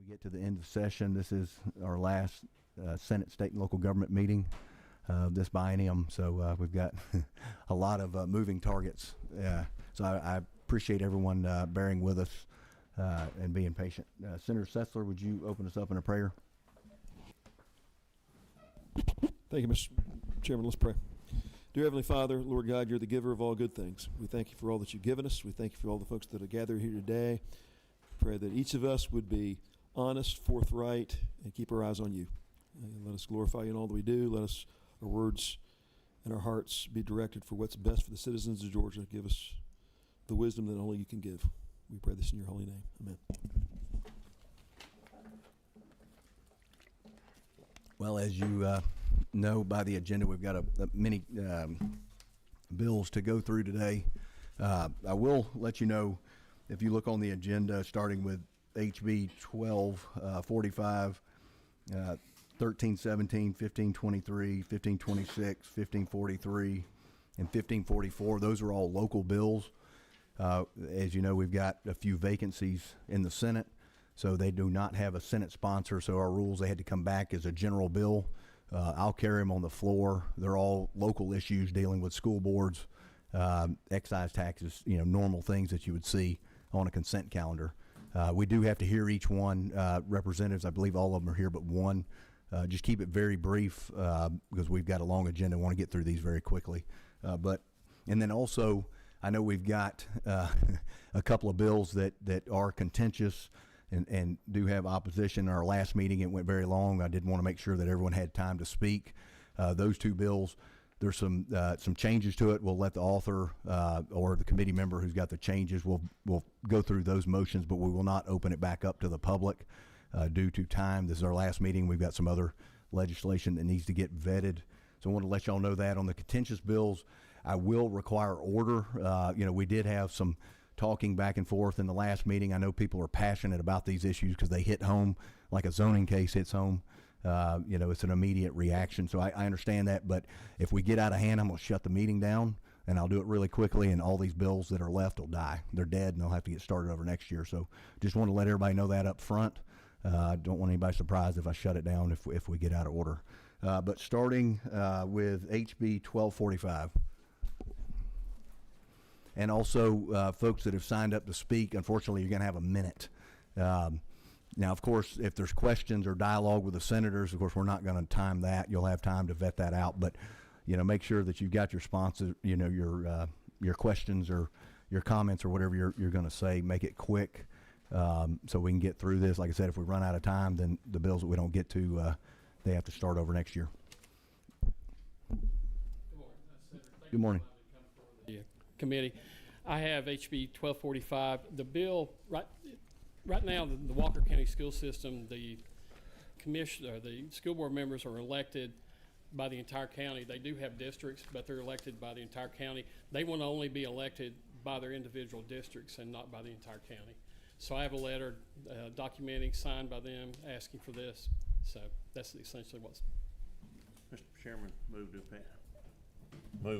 we get to the end of session. This is our last Senate, state, and local government meeting this biennium, so we've got a lot of moving targets. So I appreciate everyone bearing with us and being patient. Senator Sessler, would you open us up in a prayer? Thank you, Mr. Chairman. Let's pray. Dear Heavenly Father, Lord God, you're the giver of all good things. We thank you for all that you've given us. We thank you for all the folks that are gathered here today. Pray that each of us would be honest, forthright, and keep our eyes on you. Let us glorify you in all that we do. Let us, our words and our hearts be directed for what's best for the citizens of Georgia. Give us the wisdom that only you can give. We pray this in your holy name. Amen. Well, as you know by the agenda, we've got many bills to go through today. I will let you know, if you look on the agenda, starting with HB 1245, 1317, 1523, 1526, 1543, and 1544. Those are all local bills. As you know, we've got a few vacancies in the Senate, so they do not have a Senate sponsor, so our rules, they had to come back as a general bill. I'll carry them on the floor. They're all local issues dealing with school boards, excise taxes, normal things that you would see on a consent calendar. We do have to hear each one. Representatives, I believe all of them are here but one. Just keep it very brief because we've got a long agenda. I want to get through these very quickly. And then also, I know we've got a couple of bills that are contentious and do have opposition. In our last meeting, it went very long. I did want to make sure that everyone had time to speak. Those two bills, there's some changes to it. We'll let the author or the committee member who's got the changes, we'll go through those motions, but we will not open it back up to the public due to time. This is our last meeting. We've got some other legislation that needs to get vetted. So I want to let y'all know that on the contentious bills, I will require order. We did have some talking back and forth in the last meeting. I know people are passionate about these issues because they hit home like a zoning case hits home. It's an immediate reaction. So I understand that, but if we get out of hand, I'm going to shut the meeting down, and I'll do it really quickly, and all these bills that are left will die. They're dead, and they'll have to get started over next year. So just want to let everybody know that up front. I don't want anybody surprised if I shut it down if we get out of order. But starting with HB 1245. And also, folks that have signed up to speak, unfortunately, you're going to have a minute. Now, of course, if there's questions or dialogue with the senators, of course, we're not going to time that. You'll have time to vet that out. But, make sure that you've got your sponsor, your questions or your comments or whatever you're going to say. Make it quick so we can get through this. Like I said, if we run out of time, then the bills that we don't get to, they have to start over next year. Good morning. Committee. I have HB 1245. The bill right now, the Walker County school system, the commissioner, the school board members are elected by the entire county. They do have districts, but they're elected by the entire county. They want to only be elected by their individual districts and not by the entire county. So I have a letter documenting, signed by them, asking for this. So that's essentially what's. Mr. Chairman, move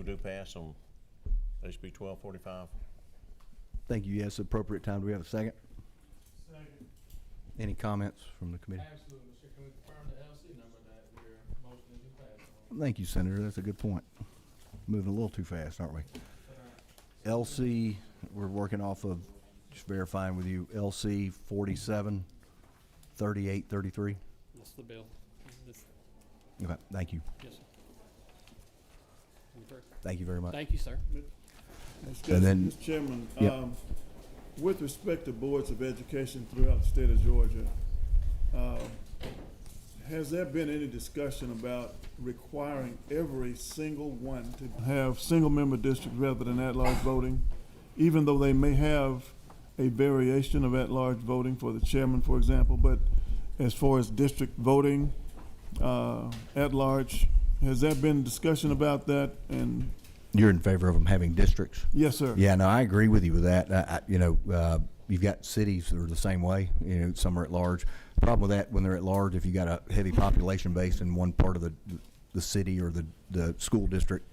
to pass on HB 1245. Thank you. Yes, appropriate time. Do we have a second? Second. Any comments from the committee? Absolutely, Mr. Can we confirm the LC number that we're motioning to pass on? Thank you, Senator. That's a good point. Moving a little too fast, aren't we? LC, we're working off of, just verifying with you, LC 473833. That's the bill. Okay, thank you. Yes, sir. Thank you very much. Thank you, sir. And then, Mr. Chairman, yep. With respect to boards of education throughout the state of Georgia, has there been any discussion about requiring every single one to have single-member districts rather than at-large voting, even though they may have a variation of at-large voting for the chairman, for example, but as far as district voting at-large, has there been discussion about that? And You're in favor of them having districts? yes, sir. Yeah, no, I agree with you with that. You've got cities that are the same way. Some are at large. The problem with that, when they're at large, if you got a heavy population base in one part of the city or the school district,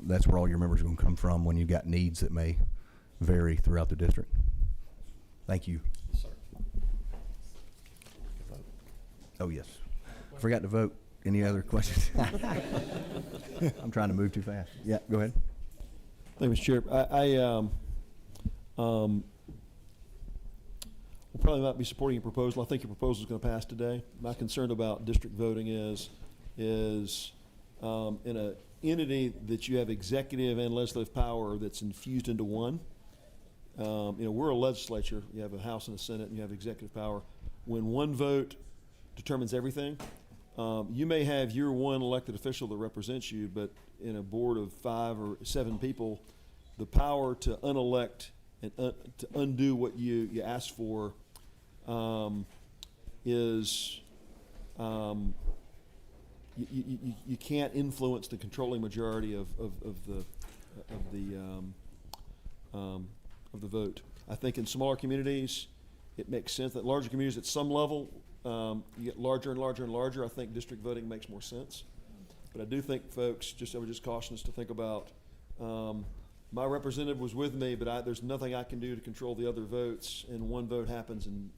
that's where all your members are going to come from when you've got needs that may vary throughout the district. Thank you. Yes, sir. Oh, yes. Forgot to vote. Any other questions? I'm trying to move too fast. Yeah, go ahead. Thank you, Mr. Chair. We'll probably not be supporting your proposal. I think your proposal is going to pass today. My concern about district voting is in a entity that you have executive and legislative power that's infused into one. We're a legislature. You have a House and a Senate, and you have executive power. When one vote determines everything, you may have your one elected official that represents you, but in a board of 5 or 7 people, the power to unelect and to undo what you asked for is you can't influence the controlling majority of the vote. I think in smaller communities, it makes sense that larger communities at some level, you get larger and larger and larger. I think district voting makes more sense. But I do think folks, I would just caution us to think about, my representative was with me, but there's nothing I can do to control the other votes, and one vote happens and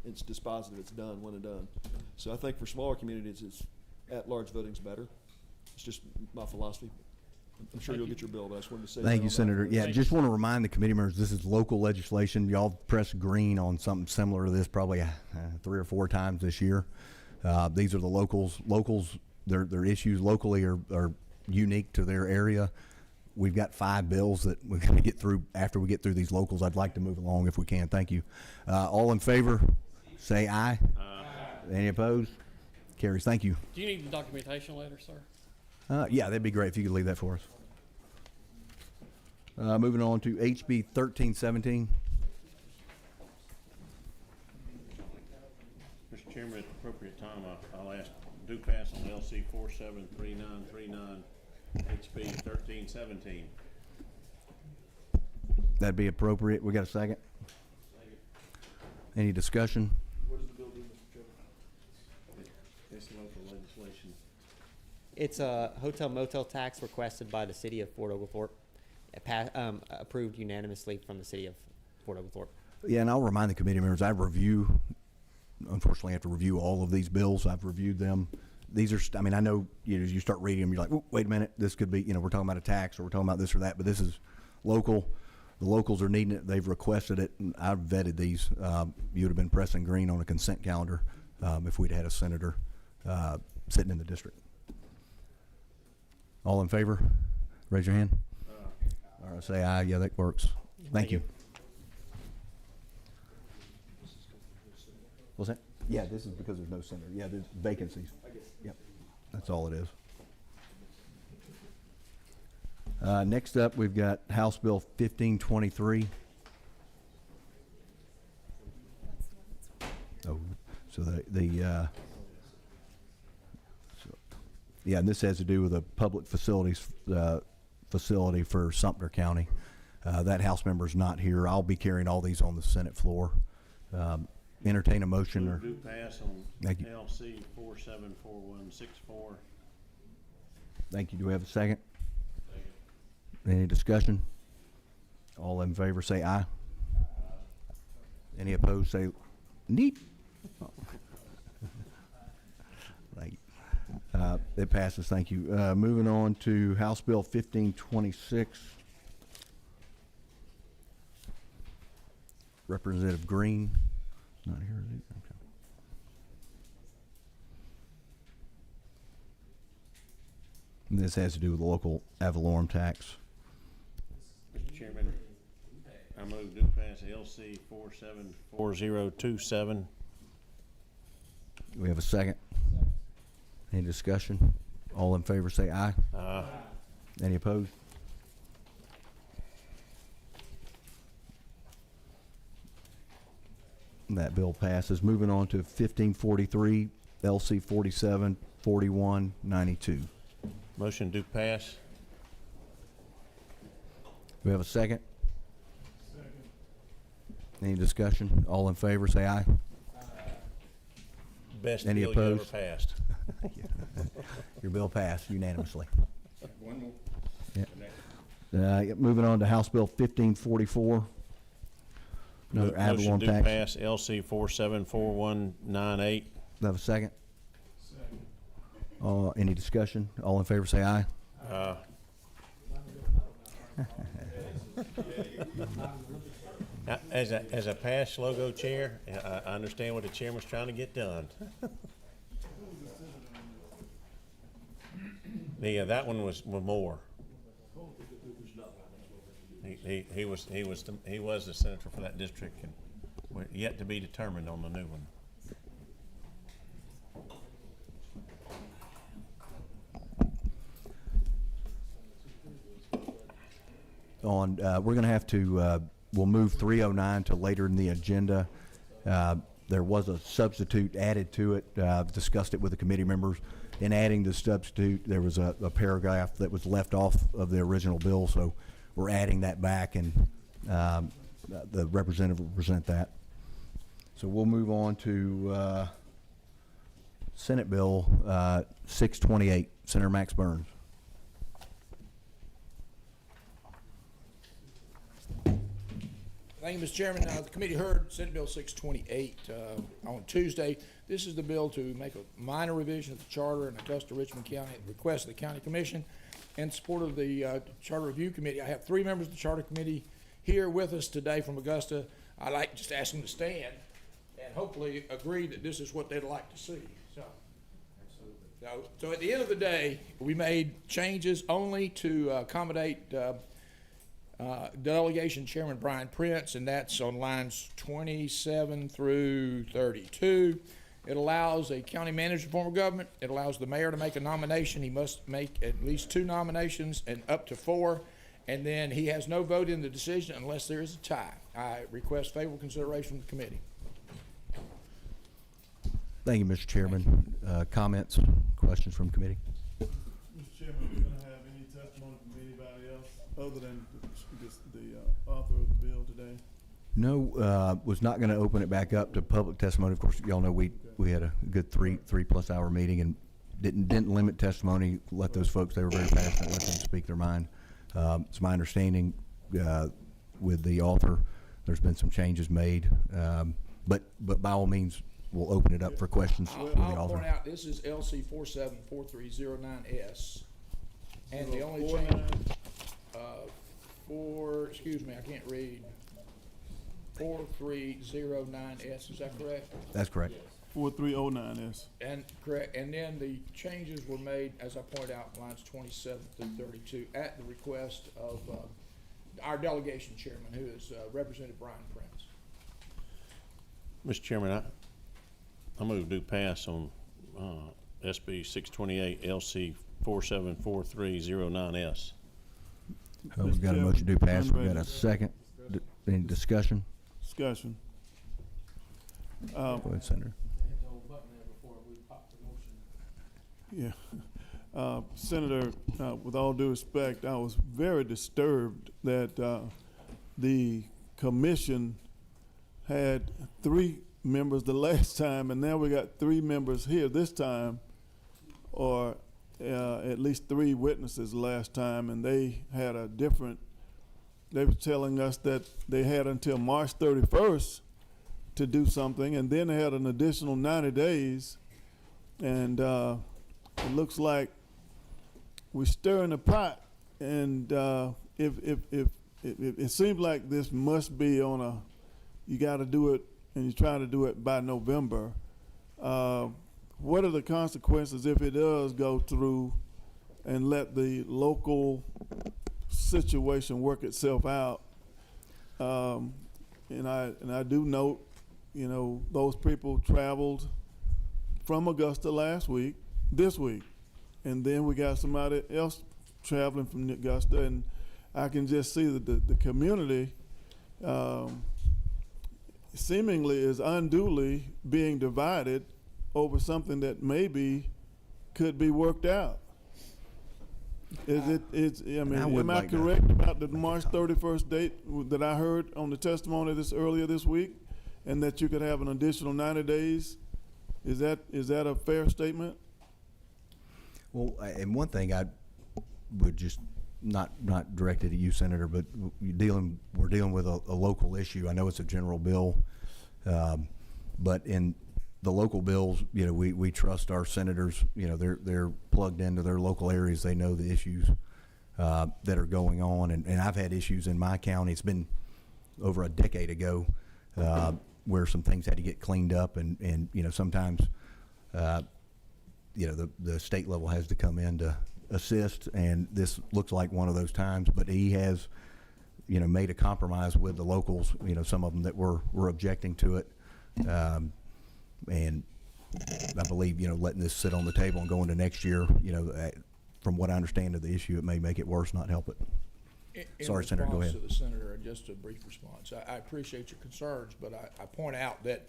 it's dispositive, it's done, one and done. So I think for smaller communities, it's at-large voting's better. It's just my philosophy. I'm sure you'll get your bill, but I just wanted to say that. Thank you, on that. Senator. Yeah, Thank just want to remind the committee members, this is local legislation. Y'all pressed green on something similar to this probably 3 or 4 times this year. These are the locals. Locals, their issues locally are unique to their area. We've got 5 bills that we're going to get through after we get through these locals. I'd like to move along if we can. Thank you. All in favor, say aye. Any opposed? Carries. Thank you. Do you need the documentation letter, sir? Yeah, that'd be great if you could leave that for us. Moving on to HB 1317. Mr. Chairman, at the appropriate time, I'll ask do pass on LC 473939, HB 1317. That'd be appropriate. We got a second? Any discussion? What does the bill do, Mr. Chairman? It's local legislation. It's a hotel motel tax requested by the city of Fort Oglethorpe, approved unanimously from the city of Fort Oglethorpe. Yeah, and I'll remind the committee members, unfortunately, I have to review all of these bills. I've reviewed them. These are, I know, as you start reading them, you're like, wait a minute, this could be, we're talking about a tax or we're talking about this or that, but this is local. The locals are needing it. They've requested it, and I've vetted these. You would have been pressing green on a consent calendar if we'd had a senator sitting in the district. All in favor? Raise your hand. All right, say aye. Yeah, that works. Thank you. What's that? Yeah, this is because there's no senator. Yeah, there's vacancies. Yep, that's all it is. Next up, we've got House Bill 1523. Oh, so yeah, and this has to do with a public facilities facility for Sumter County. That House member's not here. I'll be carrying all these on the Senate floor. Entertain a motion or Do pass on Thank you. LC 474164. Thank you. Do we have a second? Any discussion? All in favor say aye. Any opposed say neat. Thank you. It passes. Thank you. Moving on to House Bill 1526. Representative Green. Not here, is he? Okay. And this has to do with the local ad valorem tax. Mr. Chairman, I move do pass LC 474027. We have a second. Any discussion? All in favor say aye. Any opposed? That bill passes. Moving on to 1543, LC 474192. Motion do pass. We have a second. Any discussion? All in favor say aye. Best Any bill you ever opposed? passed. Your bill passed unanimously. One more. Moving on to House Bill 1544. Another ad valorem Motion do tax. pass LC 474198. Do I have a second? Any discussion? All in favor say aye. As a past logo chair, I understand what the chairman's trying to get done. That one was Moore. He was the senator for that district, and we're yet to be determined on the new one. We're going to have to, we'll move 309 to later in the agenda. There was a substitute added to it. Discussed it with the committee members. In adding the substitute, there was a paragraph that was left off of the original bill, so we're adding that back, and the representative will present that. So we'll move on to Senate Bill 628, Senator Max Burns. Thank you, Mr. Chairman. The committee heard Senate Bill 628 on Tuesday. This is the bill to make a minor revision of the charter in Augusta, Richmond County at the request of the County Commission in support of the Charter Review Committee. I have 3 members of the Charter Committee here with us today from Augusta. I'd like to just ask them to stand and hopefully agree that this is what they'd like to see. So at the end of the day, we made changes only to accommodate Delegation Chairman Brian Prince, and that's on lines 27 through 32. It allows a county manager form of government. It allows the mayor to make a nomination. He must make at least 2 nominations and up to 4, and then he has no vote in the decision unless there is a tie. I request favorable consideration from the committee. Thank you, Mr. Chairman. Comments, questions from committee? Mr. Chairman, are we gonna have any testimony from anybody else other than the author of the bill today? No, was not going to open it back up to public testimony. Of course, y'all know we had a good three plus hour meeting and didn't limit testimony. Let those folks, they were very passionate, let them speak their mind. It's my understanding with the author, there's been some changes made, but by all means, we'll open it up for questions from the I'll author. point out, this is LC 474309S, and the only 49. change, excuse me, I can't read, 4309S, is that correct? That's correct. 4309S. And correct, and then the changes were made, as I pointed out, lines 27 through 32, at the request of our delegation chairman, who is Representative Brian Prince. Mr. Chairman, I move do pass on SB 628 LC 474309S. We've got a motion to pass. We've got a second. Any discussion? Discussion. Go ahead, Senator. Hit the whole button there before we pop the motion. Yeah. Senator, with all due respect, I was very disturbed that the commission had 3 members the last time, and now we got 3 members here this time, or at least 3 witnesses last time, and they had a different, they were telling us that they had until March 31st to do something, and then they had an additional 90 days, and it looks like we're stirring the pot, and if it seems like this must be on a, you got to do it, and you try to do it by November. What are the consequences if it does go through and let the local situation work itself out? And I do note, you know, those people traveled from Augusta this week, and then we got somebody else traveling from Augusta, and I can just see that the community seemingly is unduly being divided over something that maybe could be worked out. Am I correct about the March 31st date that I heard on the testimony earlier this week, and that you could have an additional 90 days? Is that a fair statement? Well, and one thing I would just not directed at you, Senator, but we're dealing with a local issue. I know it's a general bill, but in the local bills, you know, we trust our senators. You know, they're plugged into their local areas. They know the issues that are going on, and I've had issues in my county. It's been over a decade ago where some things had to get cleaned up, and you know, sometimes you know, the state level has to come in to assist, and this looks like one of those times. But he has, you know, made a compromise with the locals, you know, some of them that were objecting to it, and I believe, you know, letting this sit on the table and go into next year, you know, from what I understand of the issue, it may make it worse, not help it. Sorry, Senator, go ahead. In response to the senator, just a brief response. I appreciate your concerns, but I point out that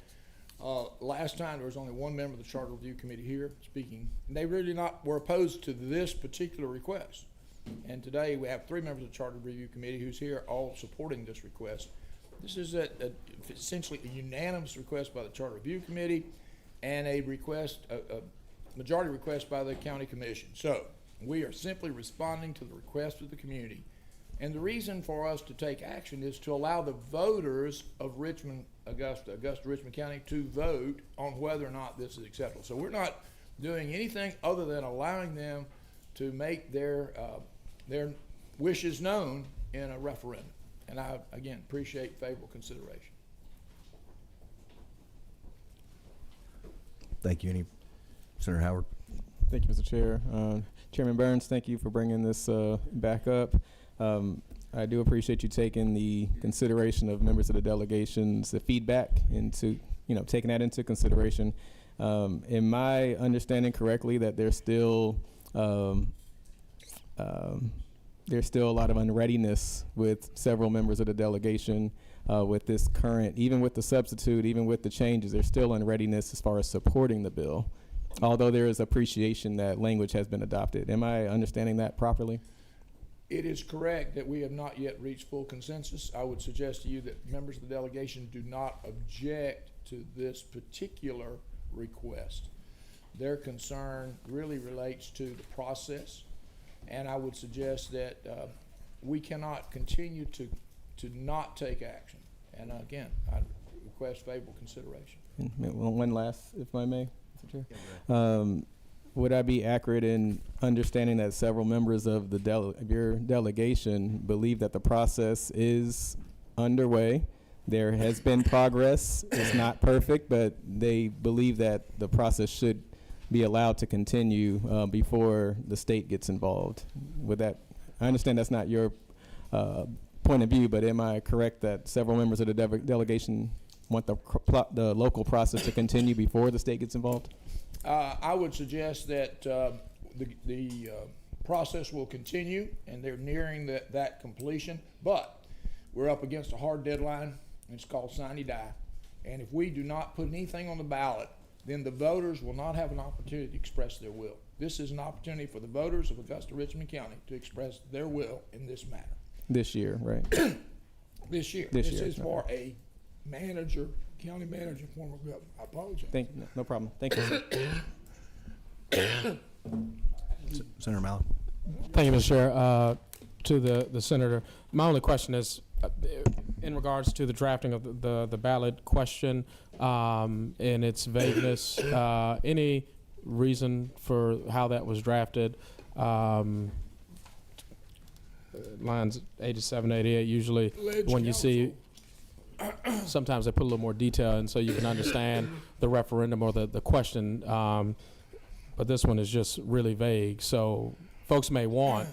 last time there was only one member of the Charter Review Committee here speaking. And they really were opposed to this particular request. And today we have 3 members of the Charter Review Committee who's here all supporting this request. This is essentially a unanimous request by the Charter Review Committee and a majority request by the County Commission. So we are simply responding to the request of the community. And the reason for us to take action is to allow the voters of Richmond, Augusta, Richmond County to vote on whether or not this is acceptable. So we're not doing anything other than allowing them to make their wishes known in a referendum. And I, again, appreciate favorable consideration. Thank you. Any, Senator Howard? Thank you, Mr. Chair. Chairman Burns, thank you for bringing this back up. I do appreciate you taking the consideration of members of the delegations, the feedback into, you know, taking that into consideration. Am I understanding correctly that there's still a lot of unreadiness with several members of the delegation with this current, even with the substitute, even with the changes, there's still unreadiness as far as supporting the bill, although there is appreciation that language has been adopted. Am I understanding that properly? It is correct that we have not yet reached full consensus. I would suggest to you that members of the delegation do not object to this particular request. Their concern really relates to the process, and I would suggest that we cannot continue to not take action. And again, I request favorable consideration. And one last, if I may, Mr. Chair. Would I be accurate in understanding that several members of the your delegation believe that the process is underway? There has been progress. It's not perfect, but they believe that the process should be allowed to continue before the state gets involved. Would that? I understand that's not your point of view, but am I correct that several members of the delegation want the local process to continue before the state gets involved? I would suggest that the process will continue, and they're nearing that completion. But we're up against a hard deadline, and it's called sine die. And if we do not put anything on the ballot, then the voters will not have an opportunity to express their will. This is an opportunity for the voters of Augusta Richmond County to express their will in this matter. This year, right? This year. This This year, is for a county manager form of government. I apologize. No problem. Thank you. Senator Mallon? Thank you, Mr. Chair. To the senator, my only question is in regards to the drafting of the ballot question and its vagueness. Any reason for how that was drafted? Lines 87, 88. Usually, when you see, sometimes they put a little more detail in so you can understand the referendum or the question. But this one is just really vague. So folks may want,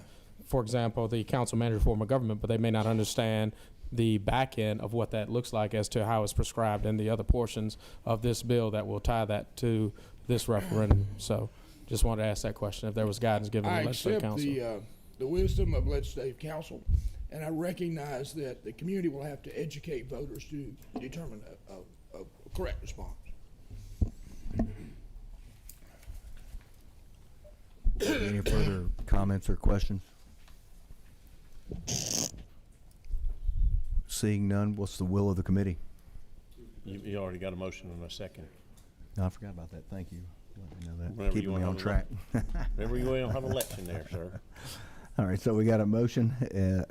for example, the council manager form of government, but they may not understand the back end of what that looks like as to how it's prescribed in the other portions of this bill that will tie that to this referendum. So just wanted to ask that question, if there was guidance given to the legislative council. I accept the wisdom of legislative council, and I recognize that the community will have to educate voters to determine a correct response. Any further comments or questions? Seeing none, what's the will of the committee? You already got a motion and a second. No, I forgot about that. Thank you. Let me know that. Whenever Keeping you me wanna on track. Remember, you don't have an election there, sir. All right, so we got a motion,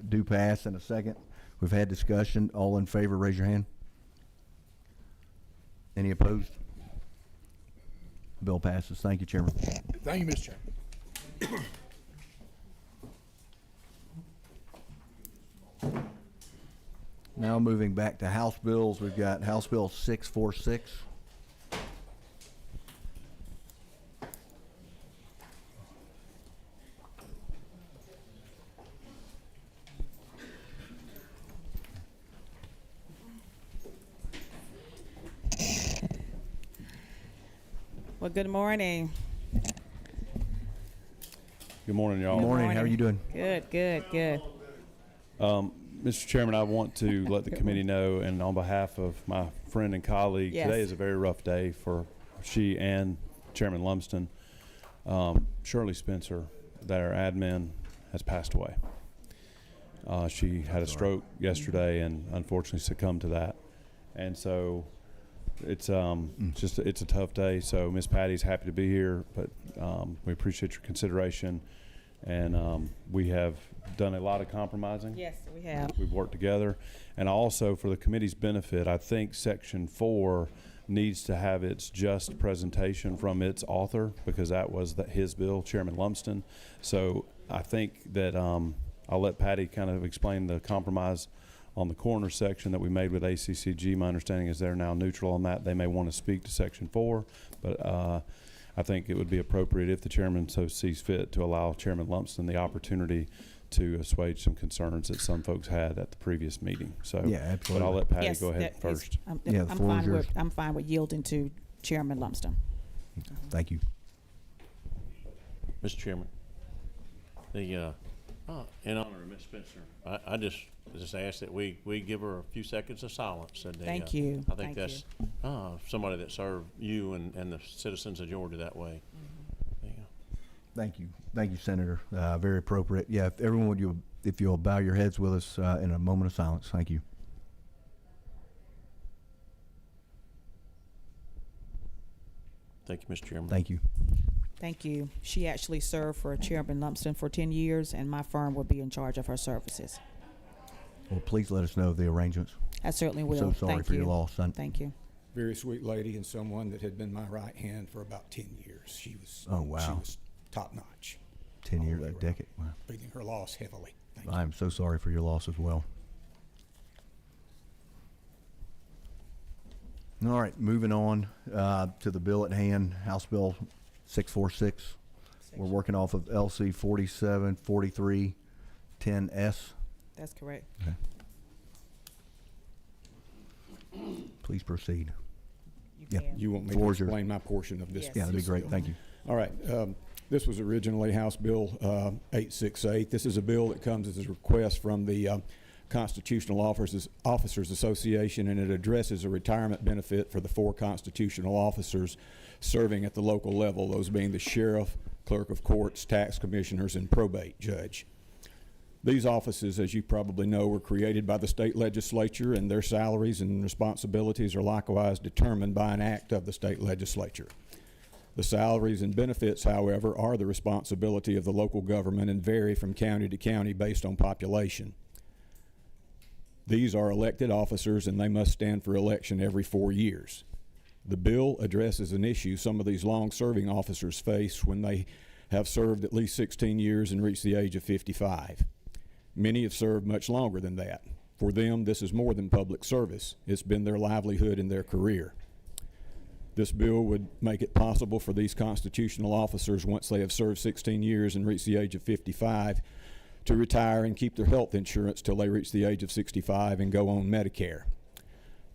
do pass, and a second. We've had discussion. All in favor, raise your hand. Any opposed? Bill passes. Thank you, Chairman. Thank you, Mr. Chairman. Now moving back to House bills, we've got House Bill 646. Well, good morning. Good morning, y'all. Good morning. How are you doing? Good, good, good. Mr. Chairman, I want to let the committee know, and on behalf of my friend and colleague, Yes. today is a very rough day for she and Chairman Lumsden. Shirley Spencer, their admin, has passed away. She had a stroke yesterday and unfortunately succumbed to that. And so it's it's a tough day. So Miss Patty's happy to be here, but we appreciate your consideration. And we have done a lot of compromising. Yes, we have. We've worked together. And also, for the committee's benefit, I think Section 4 needs to have its just presentation from its author, because that was his bill, Chairman Lumsden. So I think that I'll let Patty kind of explain the compromise on the corner section that we made with ACCG. My understanding is they're now neutral on that. They may want to speak to Section 4, but I think it would be appropriate, if the chairman so sees fit, to allow Chairman Lumsden the opportunity to assuage some concerns that some folks had at the previous meeting. So, Yeah, absolutely. But I'll let Patty Yes, go ahead that is- first. Yeah, the floor is yours. I'm fine with yielding to Chairman Lumsden. Thank you. Mr. Chairman, in honor of Ms. Spencer, I just ask that we give her a few seconds of silence. And Thank you. I think Thank that's somebody that served you and the citizens of Georgia that way. There you go. Thank you, Senator. Very appropriate. Yeah, if everyone would, if you'll bow your heads with us in a moment of silence. Thank you. Thank you, Mr. Chairman. Thank you. Thank you. She actually served for Chairman Lumsden for 10 years, and my firm will be in charge of her services. Well, please let us know of the arrangements. I certainly will. So sorry Thank for you. your loss, son. Thank you. Very sweet lady, and someone that had been my right hand for about 10 years. She was Oh, wow. She was top notch. 10 years, all a the way decade. Wow. around. Feeling her loss heavily. Thank you. I am so sorry for your loss as well. All right, moving on to the bill at hand, House Bill 646. We're working off of LC 474310S. That's correct. Please proceed. You Yeah. can. You want me to Floor is yours. explain my portion of this? Yes. Yeah, that'd be this great. bill? Thank you. All right. This was originally House Bill 868. This is a bill that comes as a request from the Constitutional Officers Association, and it addresses a retirement benefit for the 4 constitutional officers serving at the local level, those being the sheriff, clerk of courts, tax commissioners, and probate judge. These offices, as you probably know, were created by the state legislature, and their salaries and responsibilities are likewise determined by an act of the state legislature. The salaries and benefits, however, are the responsibility of the local government and vary from county to county based on population. These are elected officers, and they must stand for election every 4 years. The bill addresses an issue some of these long-serving officers face when they have served at least 16 years and reached the age of 55. Many have served much longer than that. For them, this is more than public service. It's been their livelihood and their career. This bill would make it possible for these constitutional officers, once they have served 16 years and reached the age of 55, to retire and keep their health insurance till they reach the age of 65 and go on Medicare.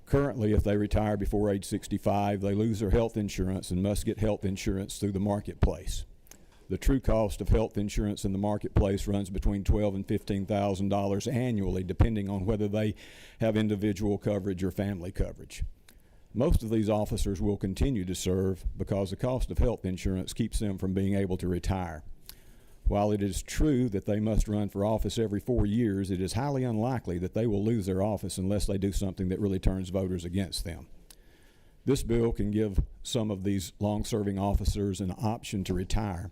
Currently, if they retire before age 65, they lose their health insurance and must get health insurance through the marketplace. The true cost of health insurance in the marketplace runs between $12,000 and $15,000 annually, depending on whether they have individual coverage or family coverage. Most of these officers will continue to serve because the cost of health insurance keeps them from being able to retire. While it is true that they must run for office every 4 years, it is highly unlikely that they will lose their office unless they do something that really turns voters against them. This bill can give some of these long-serving officers an option to retire.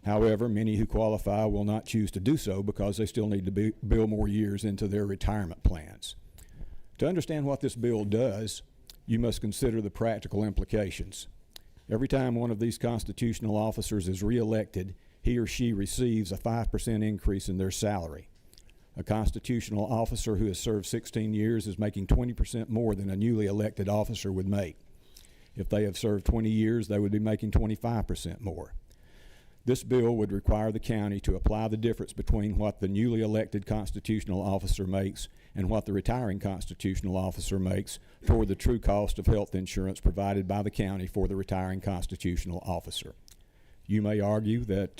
However, many who qualify will not choose to do so because they still need to build more years into their retirement plans. To understand what this bill does, you must consider the practical implications. Every time one of these constitutional officers is reelected, he or she receives a 5% increase in their salary. A constitutional officer who has served 16 years is making 20% more than a newly elected officer would make. If they have served 20 years, they would be making 25% more. This bill would require the county to apply the difference between what the newly elected constitutional officer makes and what the retiring constitutional officer makes toward the true cost of health insurance provided by the county for the retiring constitutional officer. You may argue that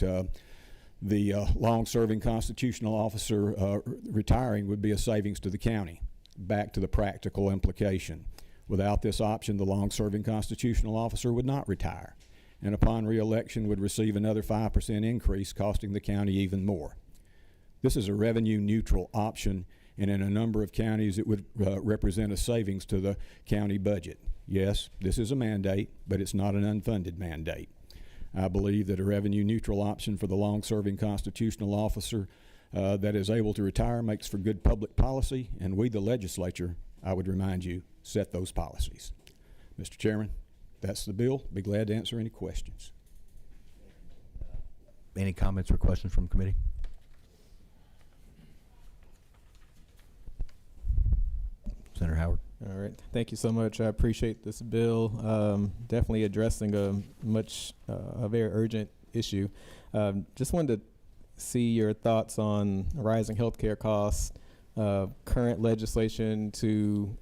the long-serving constitutional officer retiring would be a savings to the county. Back to the practical implication. Without this option, the long-serving constitutional officer would not retire, and upon re-election would receive another 5% increase, costing the county even more. This is a revenue-neutral option, and in a number of counties it would represent a savings to the county budget. Yes, this is a mandate, but it's not an unfunded mandate. I believe that a revenue-neutral option for the long-serving constitutional officer that is able to retire makes for good public policy, and we, the legislature, I would remind you, set those policies. Mr. Chairman, that's the bill. Be glad to answer any questions. Any comments or questions from committee? Senator Howard. All right. Thank you so much. I appreciate this bill. Definitely addressing a very urgent issue. Just wanted to see your thoughts on rising healthcare costs, current legislation to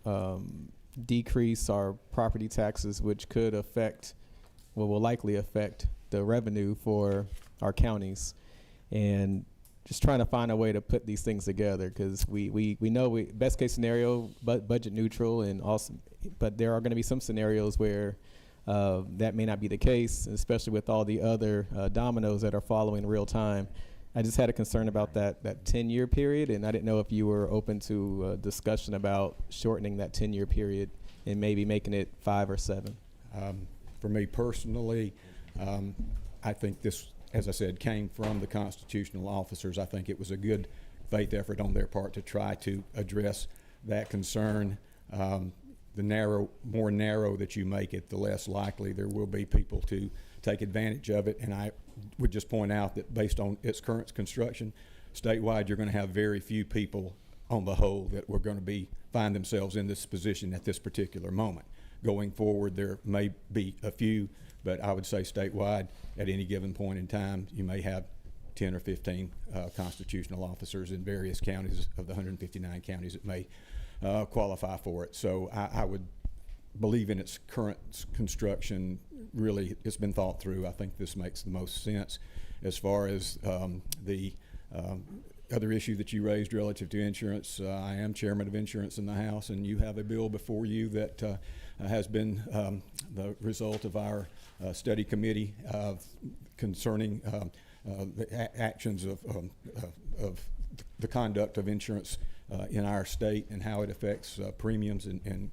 decrease our property taxes, which could affect, will likely affect the revenue for our counties, and just trying to find a way to put these things together, because we know best case scenario, budget neutral, and also, but there are going to be some scenarios where that may not be the case, especially with all the other dominoes that are following real time. I just had a concern about that 10-year period, and I didn't know if you were open to a discussion about shortening that 10-year period and maybe making it 5 or 7. For me personally, I think this, as I said, came from the constitutional officers. I think it was a good faith effort on their part to try to address that concern. The more narrow that you make it, the less likely there will be people to take advantage of it. And I would just point out that based on its current construction, statewide, you're going to have very few people on the whole that were going to find themselves in this position at this particular moment. Going forward, there may be a few, but I would say statewide, at any given point in time, you may have 10 or 15 constitutional officers in various counties of the 159 counties that may qualify for it. So I would believe in its current construction. Really, it's been thought through. I think this makes the most sense. As far as the other issue that you raised relative to insurance, I am chairman of insurance in the House, and you have a bill before you that has been the result of our study committee concerning the actions of the conduct of insurance in our state and how it affects premiums and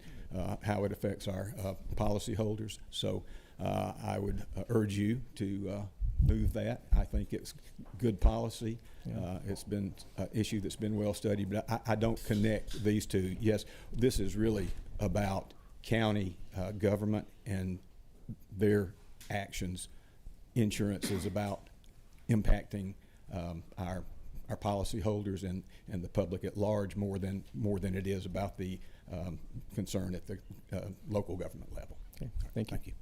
how it affects our policyholders. So I would urge you to move that. I think it's good policy. Yeah. It's been an issue that's been well studied, but I don't connect these two. Yes, this is really about county government and their actions. Insurance is about impacting our policyholders and the public at large more than it is about the concern at the local government level. Okay. Thank you.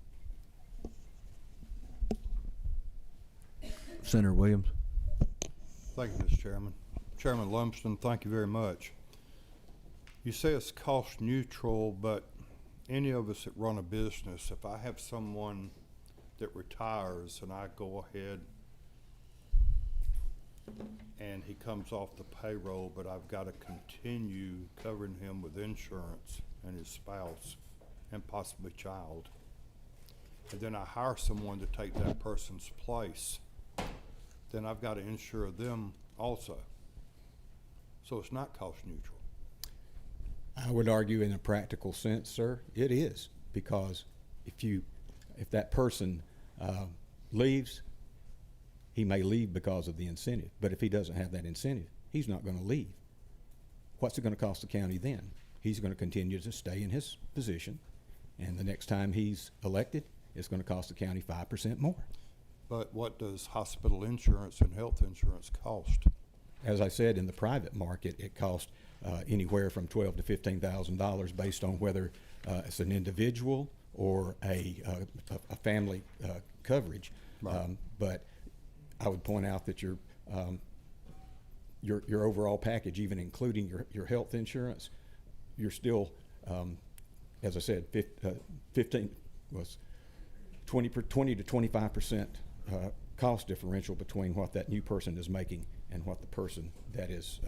Senator Williams. Thank you, Mr. Chairman. Chairman Lumsden, thank you very much. You say it's cost neutral, but any of us that run a business, if I have someone that retires and I go ahead and he comes off the payroll, but I've got to continue covering him with insurance and his spouse and possibly child, and then I hire someone to take that person's place, then I've got to insure them also. So it's not cost neutral. I would argue in a practical sense, sir, it is, because if that person leaves, he may leave because of the incentive. But if he doesn't have that incentive, he's not going to leave. What's it going to cost the county then? He's going to continue to stay in his position, and the next time he's elected, it's going to cost the county 5% more. But what does hospital insurance and health insurance cost? As I said, in the private market, it costs anywhere from $12,000 to $15,000 based on whether it's an individual or a family coverage. Right. But I would point out that your overall package, even including your health insurance, you're still, as I said, 20 to 25% cost differential between what that new person is making and what the person that is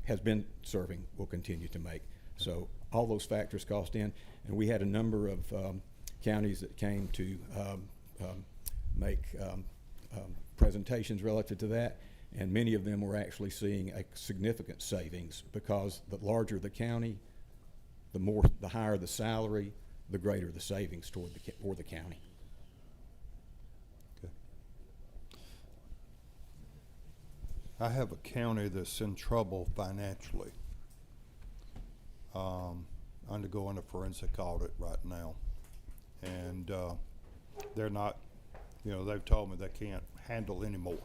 has been serving will continue to make. So all those factors cost in, and we had a number of counties that came to make presentations relative to that, and many of them were actually seeing a significant savings because the larger the county, the higher the salary, the greater the savings for the county. Okay. I have a county that's in trouble financially, undergoing a forensic audit right now, and they're not, they've told me they can't handle anymore.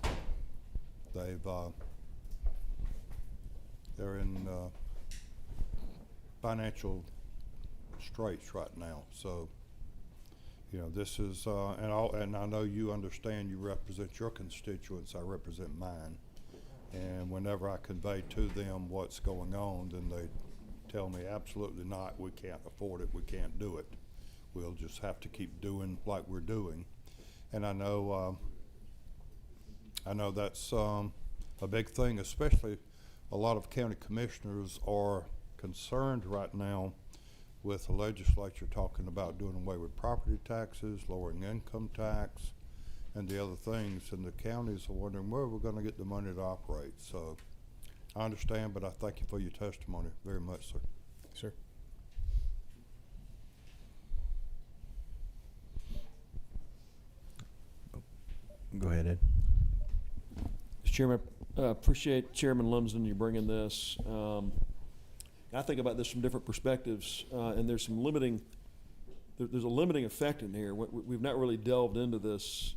They're in financial straits right now. So, this is, and I know you understand, you represent your constituents, I represent mine. And whenever I convey to them what's going on, then they tell me absolutely not, we can't afford it, we can't do it. We'll just have to keep doing like we're doing. And I know that's a big thing, especially a lot of county commissioners are concerned right now with the legislature talking about doing away with property taxes, lowering income tax, and the other things, and the counties are wondering where we're going to get the money to operate. So I understand, but I thank you for your testimony very much, sir. Sir. Go ahead, Ed. Mr. Chairman, appreciate Chairman Lumsden, you bringing this. I think about this from different perspectives, and there's some there's a limiting effect in here. We've not really delved into this,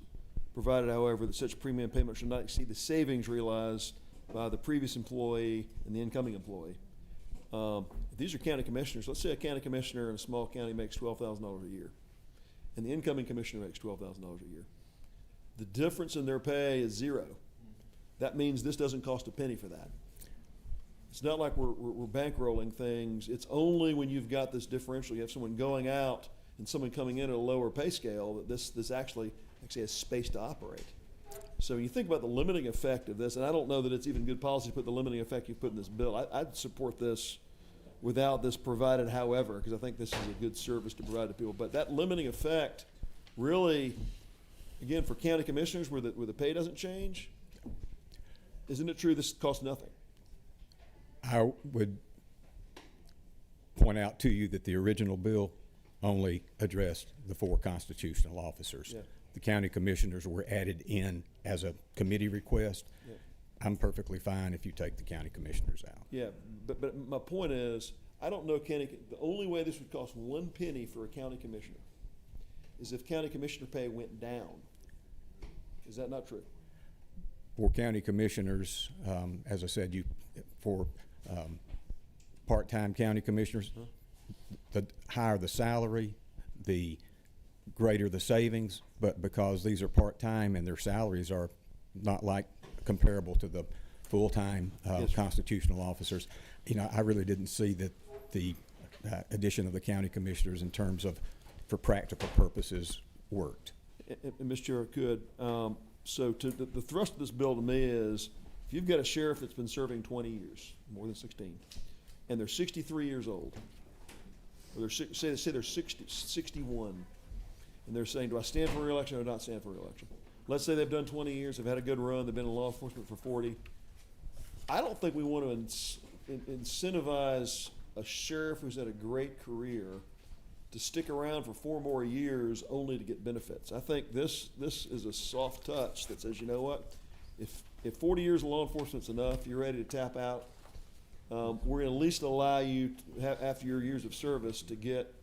provided, however, that such premium payment should not exceed the savings realized by the previous employee and the incoming employee. If these are county commissioners, let's say a county commissioner in a small county makes $12,000 a year, and the incoming commissioner makes $12,000 a year. The difference in their pay is zero. That means this doesn't cost a penny for that. It's not like we're bankrolling things. It's only when you've got this differential, you have someone going out and someone coming in at a lower pay scale, that this actually has space to operate. So when you think about the limiting effect of this, and I don't know that it's even good policy to put the limiting effect you've put in this bill. I'd support this without this provided, however, because I think this is a good service to provide to people. But that limiting effect really, again, for county commissioners where the pay doesn't change, isn't it true this costs nothing? I would point out to you that the original bill only addressed the 4 constitutional officers. Yeah. The county commissioners were added in as a committee request. Yeah. I'm perfectly fine if you take the county commissioners out. Yeah, but my point is, I don't know the only way this would cost 1 penny for a county commissioner is if county commissioner pay went down. Is that not true? For county commissioners, as I said, for part-time county commissioners, the higher the salary, the greater the savings, but because these are part-time and their salaries are not like comparable to the full-time constitutional officers, I really didn't see that the addition of the county commissioners in terms of, for practical purposes, worked. And Mr. Chair, could, so the thrust of this bill to me is, if you've got a sheriff that's been serving 20 years, more than 16, and they're 63 years old, or say they're 61, and they're saying, do I stand for re-election or not stand for re-election? Let's say they've done 20 years, they've had a good run, they've been in law enforcement for 40. I don't think we want to incentivize a sheriff who's had a great career to stick around for 4 more years only to get benefits. I think this is a soft touch that says, you know what, if 40 years of law enforcement's enough, you're ready to tap out, we're going to at least allow you, after your years of service, to get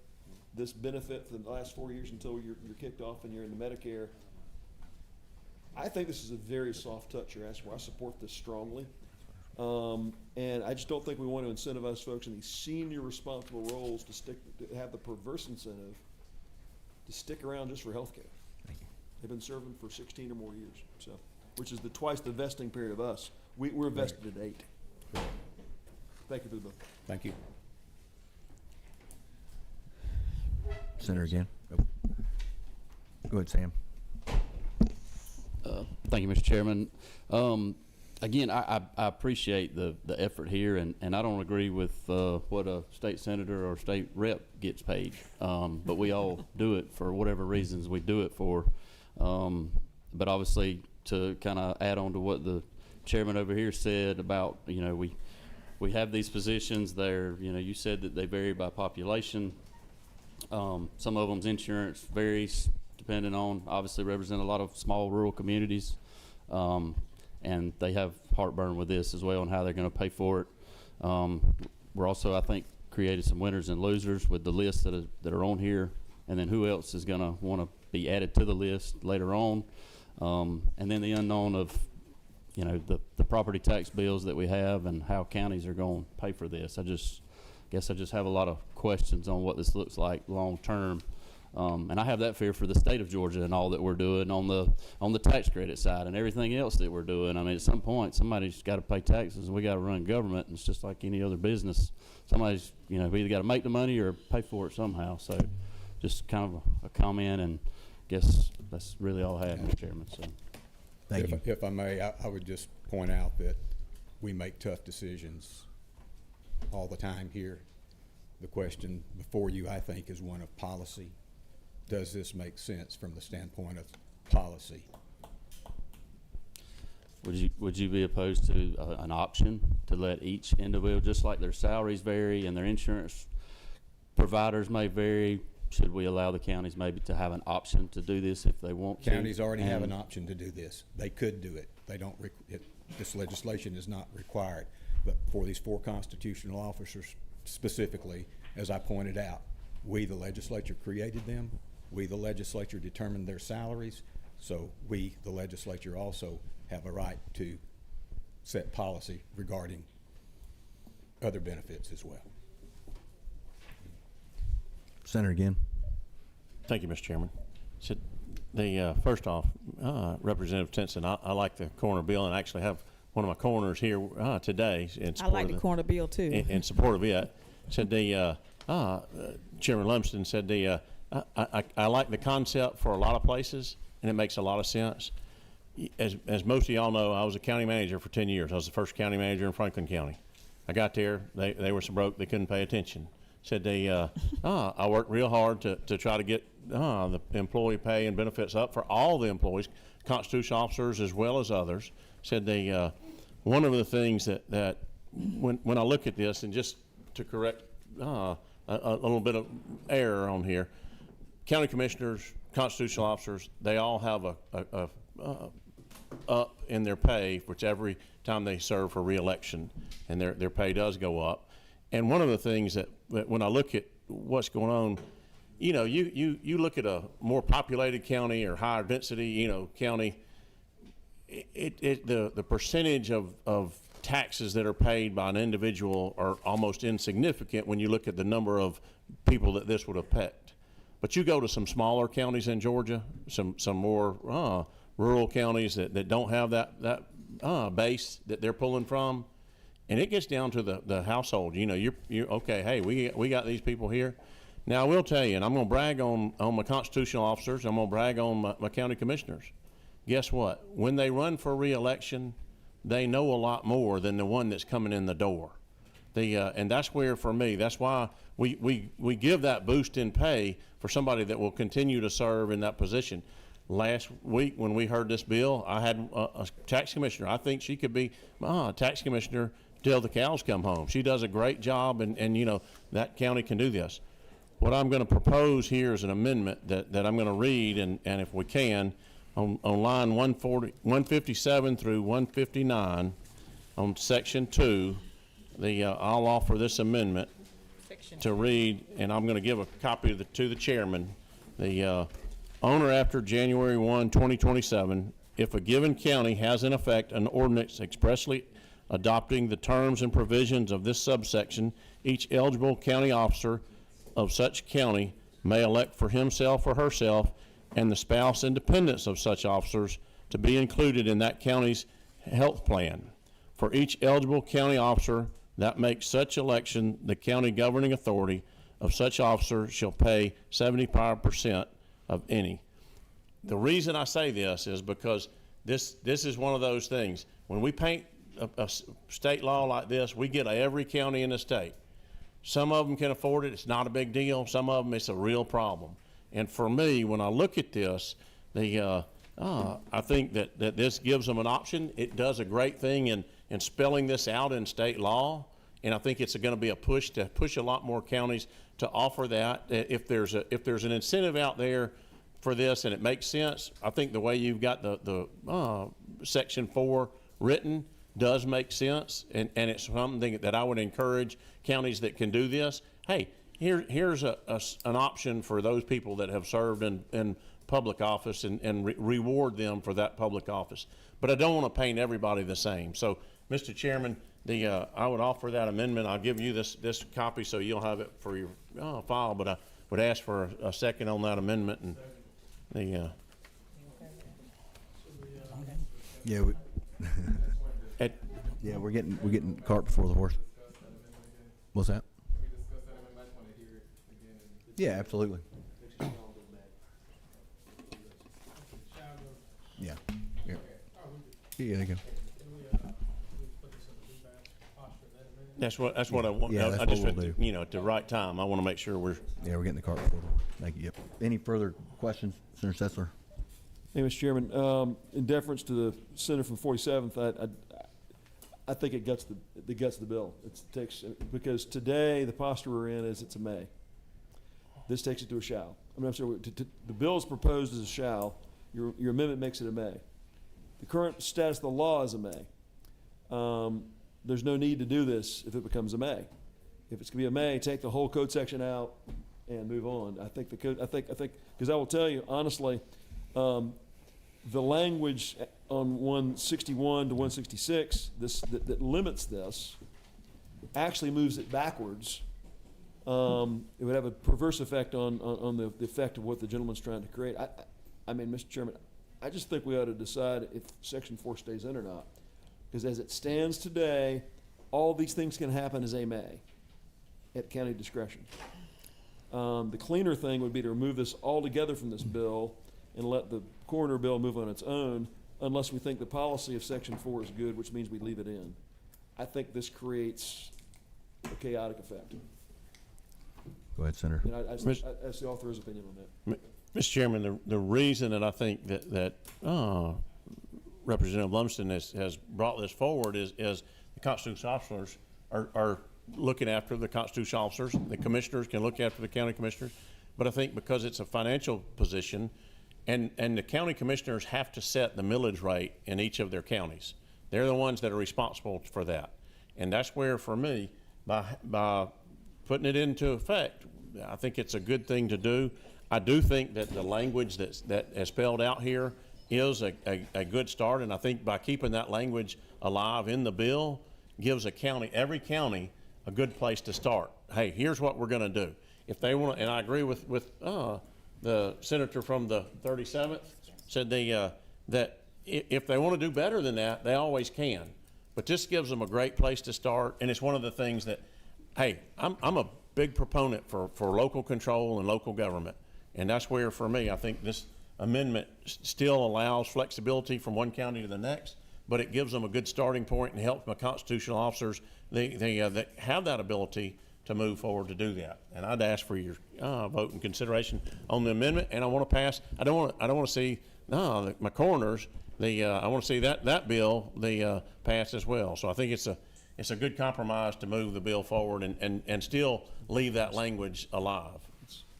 this benefit for the last 4 years until you're kicked off and you're in the Medicare. I think this is a very soft touch you're asking for. I support this strongly. And I just don't think we want to incentivize folks in these senior responsible roles to have the perverse incentive to stick around just for health care. They've been serving for 16 or more years, so, which is twice the vesting period of us. We're vested at 8. Thank you for the bill. Thank you. Senator again. Go ahead, Sam. Thank you, Mr. Chairman. Again, I appreciate the effort here, and I don't agree with what a state senator or state rep gets paid. But we all do it for whatever reasons we do it for. But obviously, to kind of add on to what the chairman over here said about, we have these positions there, you said that they vary by population. Some of them's insurance varies depending on, obviously represent a lot of small rural communities. And they have heartburn with this as well and how they're going to pay for it. We're also, I think, created some winners and losers with the lists that are on here, and then who else is going to want to be added to the list later on. And then the unknown of, the property tax bills that we have and how counties are going to pay for this. I guess I just have a lot of questions on what this looks like long term. And I have that fear for the state of Georgia and all that we're doing on the tax credit side and everything else that we're doing. I mean, at some point, somebody's got to pay taxes, and we got to run government. And it's just like any other business. Somebody's, we either got to make the money or pay for it somehow. So, just kind of a comment, and guess that's really all I have, Mr. Chairman. So, Thank you. If I may, I would just point out that we make tough decisions all the time here. The question before you, I think, is one of policy. Does this make sense from the standpoint of policy? would you be opposed to an option to let each individual, just like their salaries vary and their insurance providers may vary? Should we allow the counties maybe to have an option to do this if they want to? Counties already have an option to do this. They could do it. They don't. This legislation is not required. But for these 4 constitutional officers specifically, as I pointed out, we, the legislature, created them. We, the legislature, determined their salaries. So we, the legislature, also have a right to set policy regarding other benefits as well. Senator again. Thank you, Mr. Chairman. So first off, Representative Tinson, I like the corner bill, and I actually have one of my corners here today. I like the corner bill too. In support of it. Said Chairman Lumsden said I like the concept for a lot of places, and it makes a lot of sense. As most of y'all know, I was a county manager for 10 years. I was the first county manager in Franklin County. I got there, they were so broke they couldn't pay attention. Said I worked real hard to try to get the employee pay and benefits up for all the employees, constitutional officers as well as others. Said one of the things that when I look at this, and just to correct a little bit of error on here, county commissioners, constitutional officers, they all have a up in their pay which every time they serve for re-election, and their pay does go up. And one of the things that when I look at what's going on, you look at a more populated county or higher density, county, the percentage of taxes that are paid by an individual are almost insignificant when you look at the number of people that this would affect. But you go to some smaller counties in Georgia, some more rural counties that don't have that base that they're pulling from, and it gets down to the household. You're okay. Hey, we got these people here. Now I will tell you, and I'm going to brag on my constitutional officers. I'm going to brag on my county commissioners. Guess what? When they run for re-election, they know a lot more than the one that's coming in the door. And that's where, for me, that's why we give that boost in pay for somebody that will continue to serve in that position. Last week when we heard this bill, I had a tax commissioner. I think she could be tax commissioner till the cows come home. She does a great job, and that county can do this. What I'm going to propose here is an amendment that I'm going to read, and if we can, on line 157 through 159, on section 2, I'll offer this amendment. to read, and I'm going to give a copy to the chairman. The owner after January 1, 2027, if a given county has in effect an ordinance expressly adopting the terms and provisions of this subsection, each eligible county officer of such county may elect for himself or herself and the spouse and dependents of such officers to be included in that county's health plan. For each eligible county officer that makes such election, the county governing authority of such officer shall pay 75% of any. The reason I say this is because this is one of those things. When we paint a state law like this, we get every county in the state. Some of them can afford it. It's not a big deal. Some of them, it's a real problem. And for me, when I look at this, I think that this gives them an option. It does a great thing in spelling this out in state law. And I think it's going to be a push to push a lot more counties to offer that. If there's an incentive out there for this and it makes sense, I think the way you've got the Section 4 written does make sense, and it's something that I would encourage counties that can do this. Hey, here's an option for those people that have served in public office and reward them for that public office. But I don't want to paint everybody the same. So, Mr. Chairman, I would offer that amendment. I'll give you this copy so you'll have it for your file, but I would ask for a second on that amendment. And Yeah. Yeah, we're getting cart before the horse. What's that? Yeah, absolutely. Yeah. Yeah. Yeah, there you go. That's what I want. Yeah, that's I just what we'll do. At the right time, I want to make sure we're. Yeah, we're getting the cart before the horse. Thank you. Yep. Any further questions, Senator Sessler? Hey, Mr. Chairman, in deference to the senator from 47th, I think it guts the bill. Because today the posture we're in is it's a may. This takes it to a shall. I mean, I'm sorry, the bill is proposed as a shall. Your amendment makes it a may. The current status of the law is a may. There's no need to do this if it becomes a may. If it's gonna be a may, take the whole code section out and move on. I think because I will tell you honestly, the language on 161 to 166 that limits this actually moves it backwards. It would have a perverse effect on the effect of what the gentleman's trying to create. I mean, Mr. Chairman, I just think we ought to decide if Section 4 stays in or not. Because as it stands today, all these things can happen as a may at county discretion. The cleaner thing would be to remove this altogether from this bill and let the coroner bill move on its own, unless we think the policy of Section 4 is good, which means we leave it in. I think this creates a chaotic effect. Go ahead, Senator. And that's the author's opinion on that. Mr. Chairman, the reason that I think that Representative Lumsden has brought this forward is the constitutional officers are looking after the constitutional officers. The commissioners can look after the county commissioners. But I think because it's a financial position, and the county commissioners have to set the millage rate in each of their counties. They're the ones that are responsible for that. And that's where, for me, by putting it into effect, I think it's a good thing to do. I do think that the language that is spelled out here is a good start, and I think by keeping that language alive in the bill gives every county a good place to start. Hey, here's what we're going to do. If they want to, and I agree with the senator from the 37th said that if they want to do better than that, they always can. But this gives them a great place to start, and it's one of the things that, hey, I'm a big proponent for local control and local government, and that's where, for me, I think this amendment still allows flexibility from one county to the next, but it gives them a good starting point and helps my constitutional officers that have that ability to move forward to do that. And I'd ask for your vote and consideration on the amendment. And I want to pass. I don't want to see my coroners. I want to see that bill pass as well. So I think it's a good compromise to move the bill forward and still leave that language alive.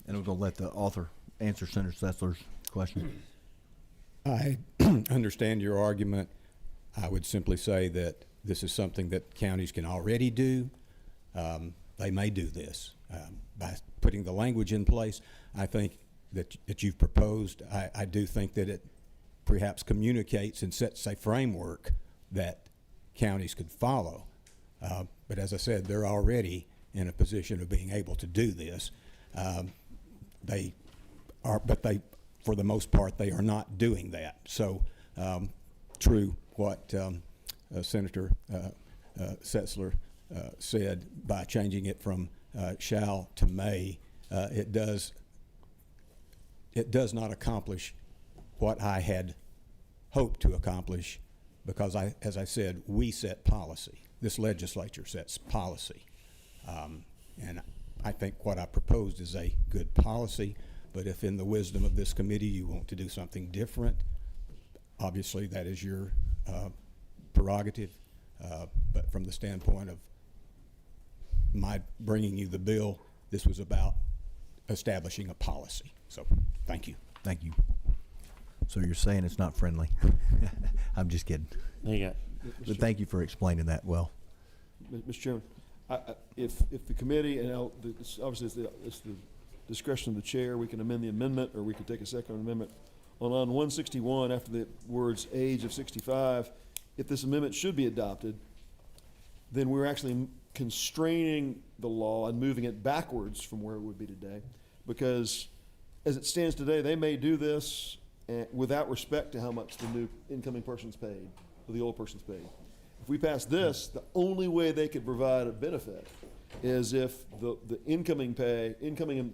And we're going to let the author answer Senator Sessler's question. I understand your argument. I would simply say that this is something that counties can already do. They may do this. by putting the language in place, I think that you've proposed, I do think that it perhaps communicates and sets a framework that counties could follow. But as I said, they're already in a position of being able to do this. But for the most part, they are not doing that. So, true what Senator Setzler said, by changing it from shall to may, it does not accomplish what I had hoped to accomplish, because as I said, we set policy. This legislature sets policy. And I think what I proposed is a good policy, but if in the wisdom of this committee you want to do something different, obviously that is your prerogative. But from the standpoint of my bringing you the bill, this was about establishing a policy. So, thank you. Thank you. So you're saying it's not friendly? I'm just kidding. There you go. But thank you for explaining that well. Mr. Chairman, if the committee, and obviously it's the discretion of the chair, we can amend the amendment, or we could take a second amendment. On 161, after the words age of 65, if this amendment should be adopted, then we're actually constraining the law and moving it backwards from where it would be today. Because as it stands today, they may do this without respect to how much the new incoming person's paid, or the old person's paid. If we pass this, the only way they could provide a benefit is if the incoming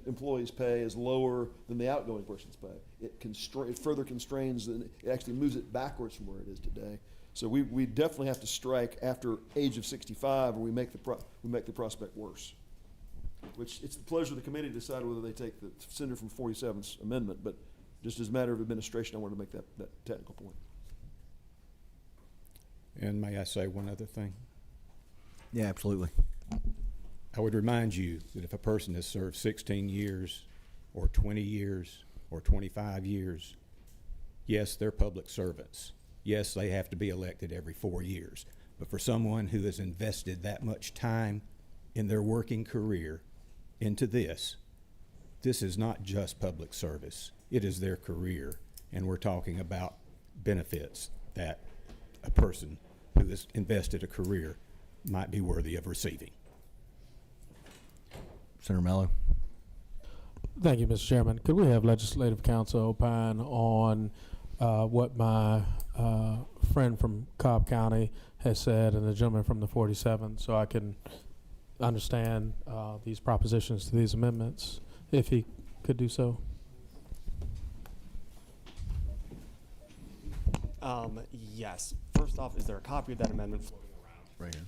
employee's pay is lower than the outgoing person's pay. It further constrains, and it actually moves it backwards from where it is today. So we definitely have to strike after age of 65, or we make the prospect worse. Which it's the pleasure of the committee to decide whether they take the Senator from 47's amendment, but just as a matter of administration, I wanted to make that technical point. And may I say one other thing? Yeah, absolutely. I would remind you that if a person has served 16 years or 20 years or 25 years, yes, they're public servants. Yes, they have to be elected every 4 years. But for someone who has invested that much time in their working career into this is not just public service. It is their career. And we're talking about benefits that a person who has invested a career might be worthy of receiving. Senator Mello. Thank you, Mr. Chairman. Could we have Legislative Counsel opine on what my friend from Cobb County has said, and the gentleman from the 47, so I can understand these propositions to these amendments, if he could do so? Yes. First off, is there a copy of that amendment floating around? Right here.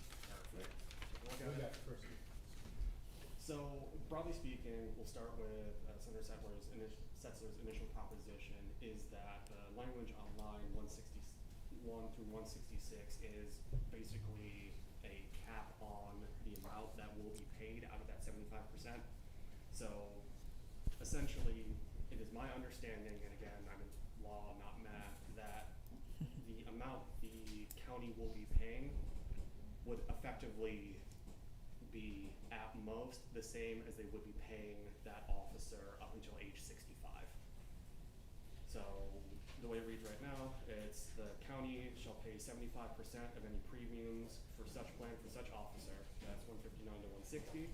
So, broadly speaking, we'll start with Senator Setzler's initial proposition is that the language on line 161 through 166 is basically a cap on the amount that will be paid out of that 75%. So, essentially, it is my understanding, and again, I'm in law, not math, that the amount the county will be paying would effectively be at most the same as they would be paying that officer up until age 65. So the way it reads right now, it's the county shall pay 75% of any premiums for such plan for such officer. That's 159 to 160.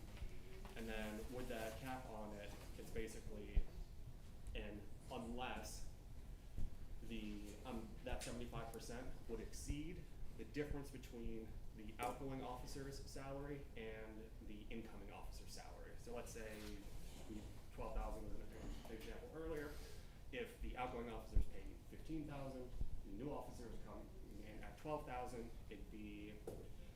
And then with that cap on it, it's basically, and unless that 75% would exceed the difference between the outgoing officer's salary and the incoming officer's salary. So let's say we 12,000 was an example earlier. If the outgoing officers pay 15,000, the new officers come in at 12,000, it'd be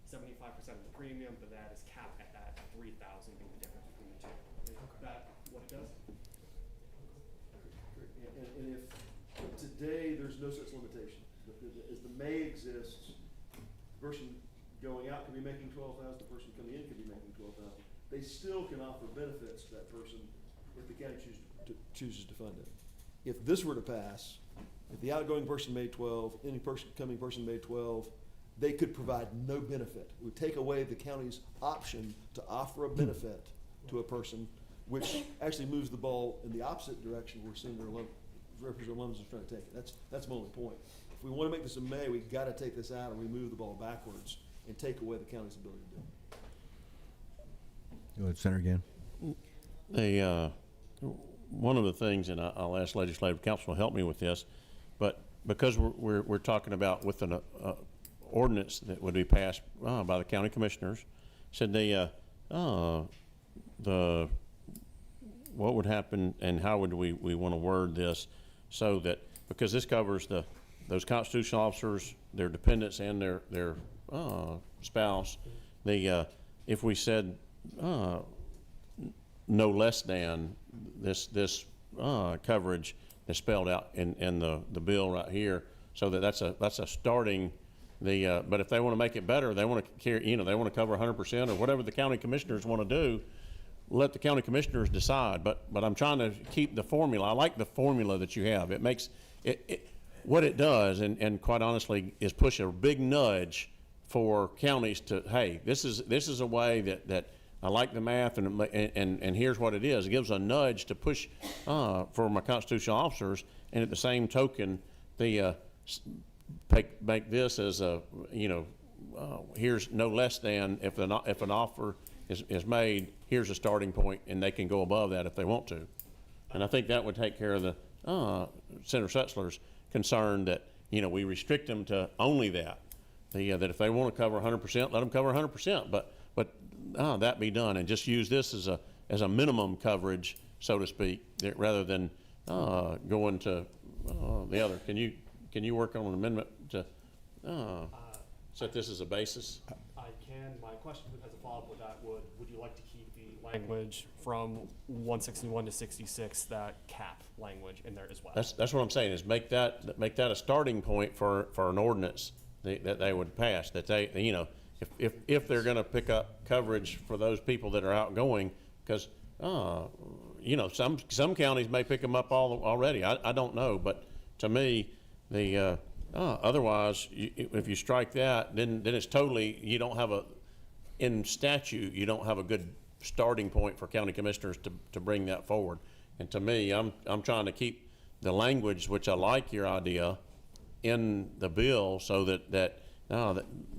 75% of the premium, but that is capped at that 3,000 being the difference between the two. Is that what it does? And if today there's no such limitation, as the may exists, the person going out could be making 12,000, the person coming in could be making 12,000. They still can offer benefits to that person if the county chooses to fund it. If this were to pass, if the outgoing person made 12, any coming person made 12, they could provide no benefit. It would take away the county's option to offer a benefit to a person, which actually moves the ball in the opposite direction where Representative Lumsden is trying to take it. That's my only point. If we want to make this a May, we've got to take this out and remove the ball backwards and take away the county's ability to do it. Go ahead, Senator Gann. One of the things, and I'll ask Legislative Council to help me with this, but because we're talking about with an ordinance that would be passed by the county commissioners, said what would happen and how would we want to word this so that, because this covers those constitutional officers, their dependents, and their spouse, if we said no less than this coverage that's spelled out in the bill right here, so that's a starting. But if they want to make it better, they want to carry, they want to cover 100% or whatever the county commissioners want to do. Let the county commissioners decide. But I'm trying to keep the formula. I like the formula that you have. It makes what it does, and quite honestly, is push a big nudge for counties to, hey, this is a way that I like the math, and here's what it is. It gives a nudge to push for my constitutional officers, and at the same token, make this as a, here's no less than, if an offer is made, here's a starting point, and they can go above that if they want to. And I think that would take care of the Senator Setzler's concern that, we restrict them to only that. That if they want to cover 100%, let them cover 100%, but that be done, and just use this as a minimum coverage, so to speak, rather than going to the other. Can you work on an amendment to set this as a basis? I can. My question as a follow-up with that would you like to keep the language from 161 to 66, that cap language in there as well? That's what I'm saying, is make that a starting point for an ordinance that they would pass, that they, if they're going to pick up coverage for those people that are outgoing, because some counties may pick them up already. I don't know, but to me, otherwise, if you strike that, then it's totally, you don't have in statute, you don't have a good starting point for county commissioners to bring that forward. And to me, I'm trying to keep the language, which I like your idea, in the bill, so that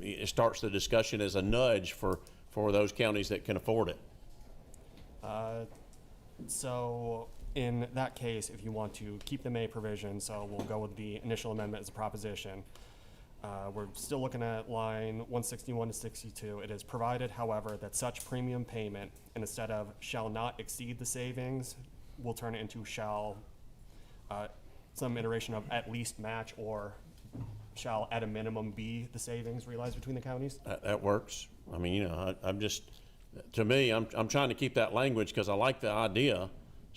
it starts the discussion as a nudge for those counties that can afford it. So in that case, if you want to keep the May provision, so we'll go with the initial amendment as a proposition. We're still looking at line 161 to 62. It is provided, however, that such premium payment, and instead of shall not exceed the savings, we'll turn it into shall, some iteration of at least match, or shall at a minimum be the savings realized between the counties? That works. I mean, I'm just, to me, I'm trying to keep that language because I like the idea.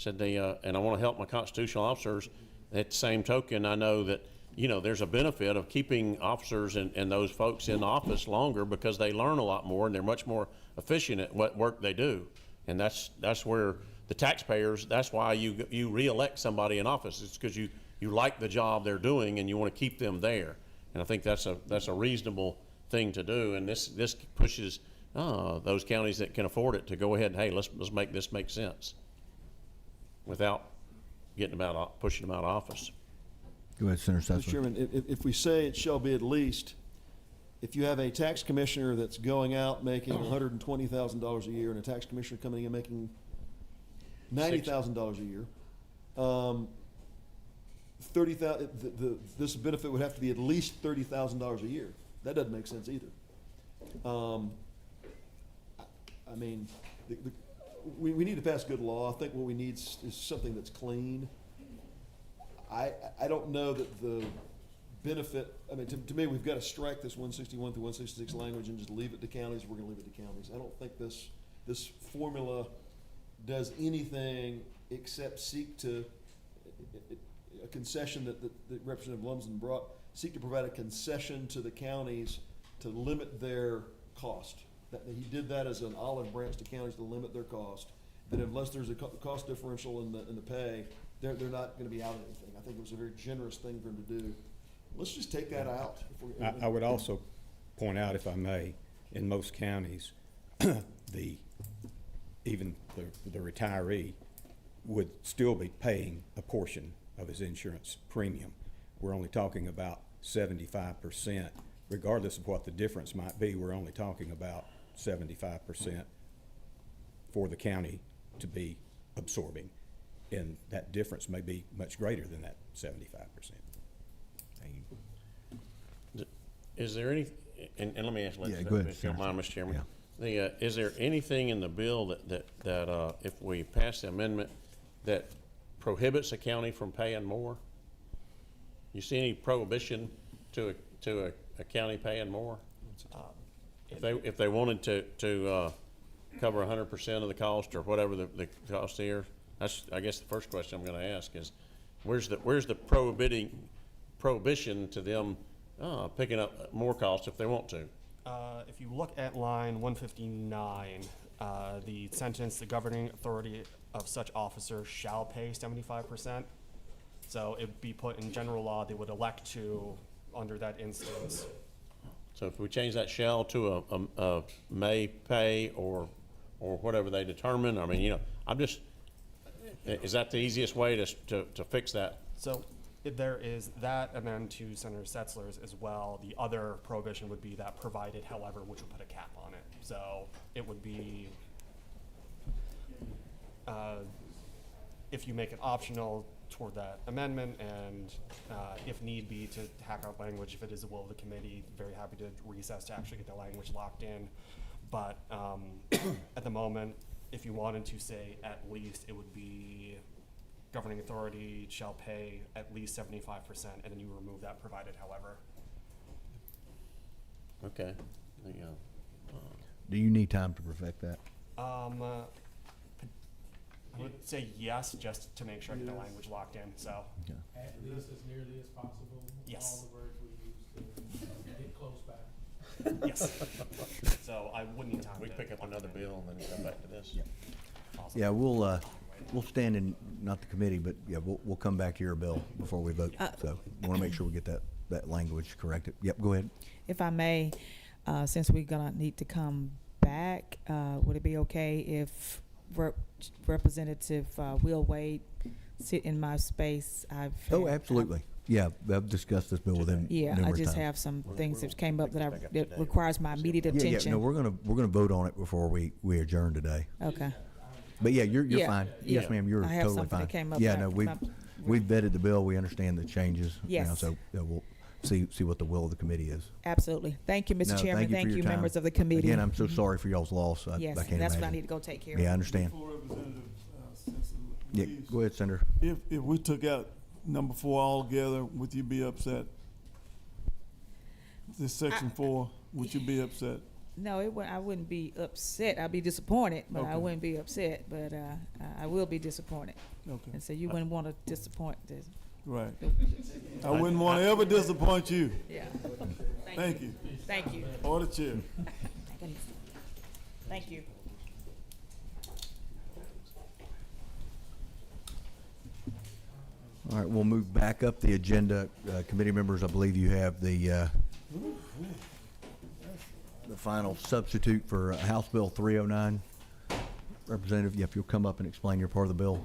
And I want to help my constitutional officers. At the same token, I know that, there's a benefit of keeping officers and those folks in office longer, because they learn a lot more and they're much more efficient at what work they do. And that's where the taxpayers, that's why you re-elect somebody in office. It's because you like the job they're doing and you want to keep them there. And I think that's a reasonable thing to do. And this pushes those counties that can afford it to go ahead and, hey, let's make this make sense without pushing them out of office. Go ahead, Senator Setzler. Mr. Chairman, if we say it shall be at least, if you have a tax commissioner that's going out making $120,000 a year, and a tax commissioner coming in making $90,000 a year, this benefit would have to be at least $30,000 a year. That doesn't make sense either. I mean, we need to pass good law. I think what we need is something that's clean. I don't know that the benefit, I mean, to me, we've got to strike this 161 through 166 language and just leave it to counties. We're going to leave it to counties. I don't think this formula does anything except seek to, a concession that Representative Lumsden brought, seek to provide a concession to the counties to limit their cost. He did that as an olive branch to counties to limit their cost. That unless there's a cost differential in the pay, they're not going to be out anything. I think it was a very generous thing for him to do. Let's just take that out. I would also point out, if I may, in most counties, the even the retiree would still be paying a portion of his insurance premium. We're only talking about 75%. Regardless of what the difference might be, we're only talking about 75% for the county to be absorbing. And that difference may be much greater than that 75%. Is there any, and let me ask, Yeah, go ahead, if you don't Senator. mind, Mr. Chairman. Is there anything in the bill that if we pass the amendment, that prohibits a county from paying more? You see any prohibition to a county paying more? If they wanted to cover 100% of the cost or whatever the cost here, that's, I guess, the first question I'm gonna ask is, where's the prohibition to them picking up more cost if they want to? If you look at line 159, the sentence, the governing authority of such officer shall pay 75%. So it'd be put in general law, they would elect to under that instance. So if we change that shall to a may pay or whatever they determine, I mean, you know, I'm just, is that the easiest way to fix that? So if there is that, and then to Senator Setzler's as well, the other prohibition would be that provided, however, which would put a cap on it. So it would be, if you make it optional toward that amendment, and if need be to hack out language, if it is the will of the committee, very happy to recess to actually get the language locked in. But at the moment, if you wanted to say at least, it would be governing authority shall pay at least 75%, and then you remove that provided, however. Okay. Do you need time to perfect that? I would say yes, just to make sure I get the language locked in, so. Okay. At least as nearly as possible. Yes. All the words we use to get close back. Yes. So I wouldn't need time We to pick up another bill and then come back to this? Awesome. Yeah, we'll stand in, not the committee, but yeah, we'll come back to your bill before we vote. So we want to make sure we get that language corrected. Yep, go ahead. If I may, since we're gonna need to come back, would it be okay if Representative Will Wade sit in my space? Oh, absolutely. Yeah, I've discussed this bill with him Yeah, I numerous just times. have some things that came up that requires my immediate Yeah, attention. no, we're gonna vote on it before we adjourn today. Okay. But yeah, you're Yeah, fine. yeah. Yes, ma'am, you're I have totally something fine. that came up Yeah, that no, I- we've vetted the bill. We understand the changes. Yes. Now, so yeah, we'll see what the will of the committee is. Absolutely. Thank you, Mr. No, Chairman. for Thank your you, time. members of the committee. Again, I'm so sorry for y'all's loss. I Yes, can't that's what I imagine. need to go take care of. Yeah, I understand. Before Representative Simpson Yeah, leaves, go ahead, Senator. if we took out number 4 altogether, would you be upset? This section 4, would you be upset? No, I wouldn't be upset. I'd be disappointed, but I Okay. wouldn't be upset. But I will be disappointed. Okay. And so you wouldn't want to disappoint this. Right. I wouldn't want to ever disappoint you. Yeah. Thank you. Thank you. Order chair. Thank you. All right, we'll move back up the agenda. Committee members, I believe you have the final substitute for House Bill 309. Representative, if you'll come up and explain your part of the bill.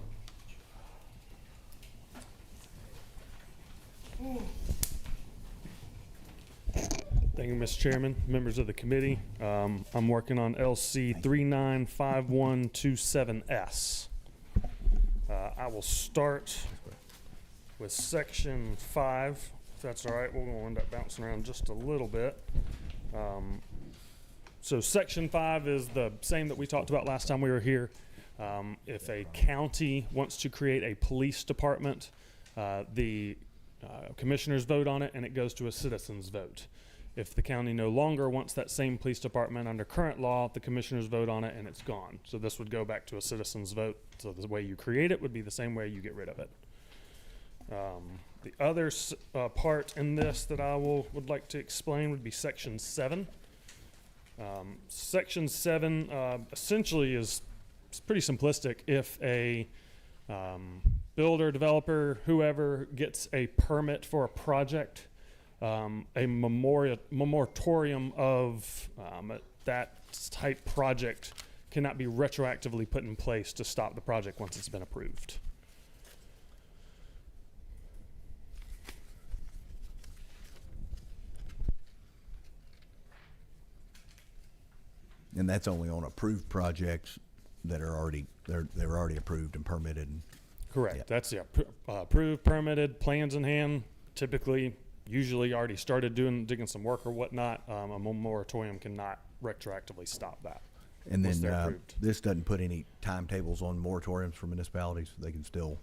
Thank you, Mr. Chairman, members of the committee. I'm working on LC 395127S. I will start with section 5, if that's all right. We're going to end up bouncing around just a little bit. So section 5 is the same that we talked about last time we were here. If a county wants to create a police department, the commissioners vote on it and it goes to a citizens vote. If the county no longer wants that same police department under current law, the commissioners vote on it and it's gone. So this would go back to a citizens vote. So the way you create it would be the same way you get rid of it. The other part in this that I would like to explain would be section 7. Section 7 essentially is pretty simplistic. If a builder, developer, whoever gets a permit for a project, a moratorium of that type project cannot be retroactively put in place to stop the project once it's been approved. And that's only on approved projects that are already, they're already approved and permitted. Correct. Yeah. That's approved, permitted, plans in hand. Typically, usually already started digging some work or whatnot. A moratorium cannot retroactively stop that. And once then they're approved. this doesn't put any timetables on moratoriums for municipalities. They can still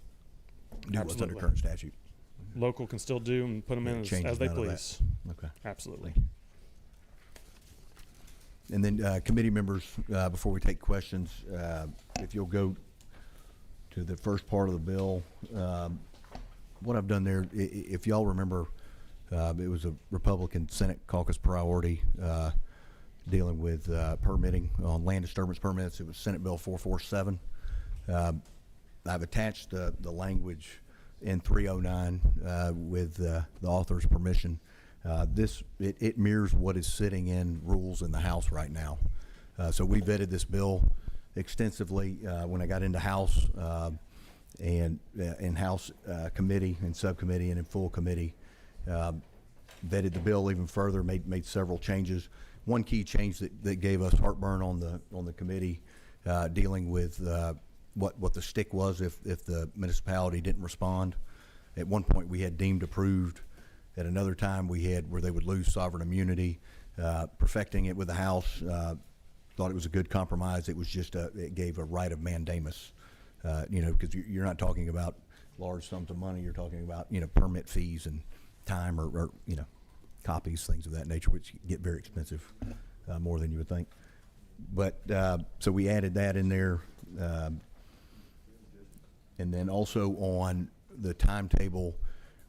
do what's under Absolutely. current statute. Local can still do and put them Yeah, in changes as they none of that. please. Okay. Absolutely. And then committee members, before we take questions, if you'll go to the first part of the bill, what I've done there, if y'all remember, it was a Republican Senate caucus priority dealing with permitting on land disturbance permits. It was Senate Bill 447. I've attached the language in 309 with the author's permission. It mirrors what is sitting in rules in the House right now. So we vetted this bill extensively when I got into House and in House committee and subcommittee and in full committee. Vetted the bill even further, made several changes. One key change that gave us heartburn on the committee dealing with what the stick was if the municipality didn't respond. At one point we had deemed approved. At another time we had where they would lose sovereign immunity. Perfecting it with the House, thought it was a good compromise. It was just it gave a right of mandamus, because you're not talking about large sums of money. You're talking about permit fees and time or copies, things of that nature, which get very expensive, more than you would think. But so we added that in there, and then also on the timetable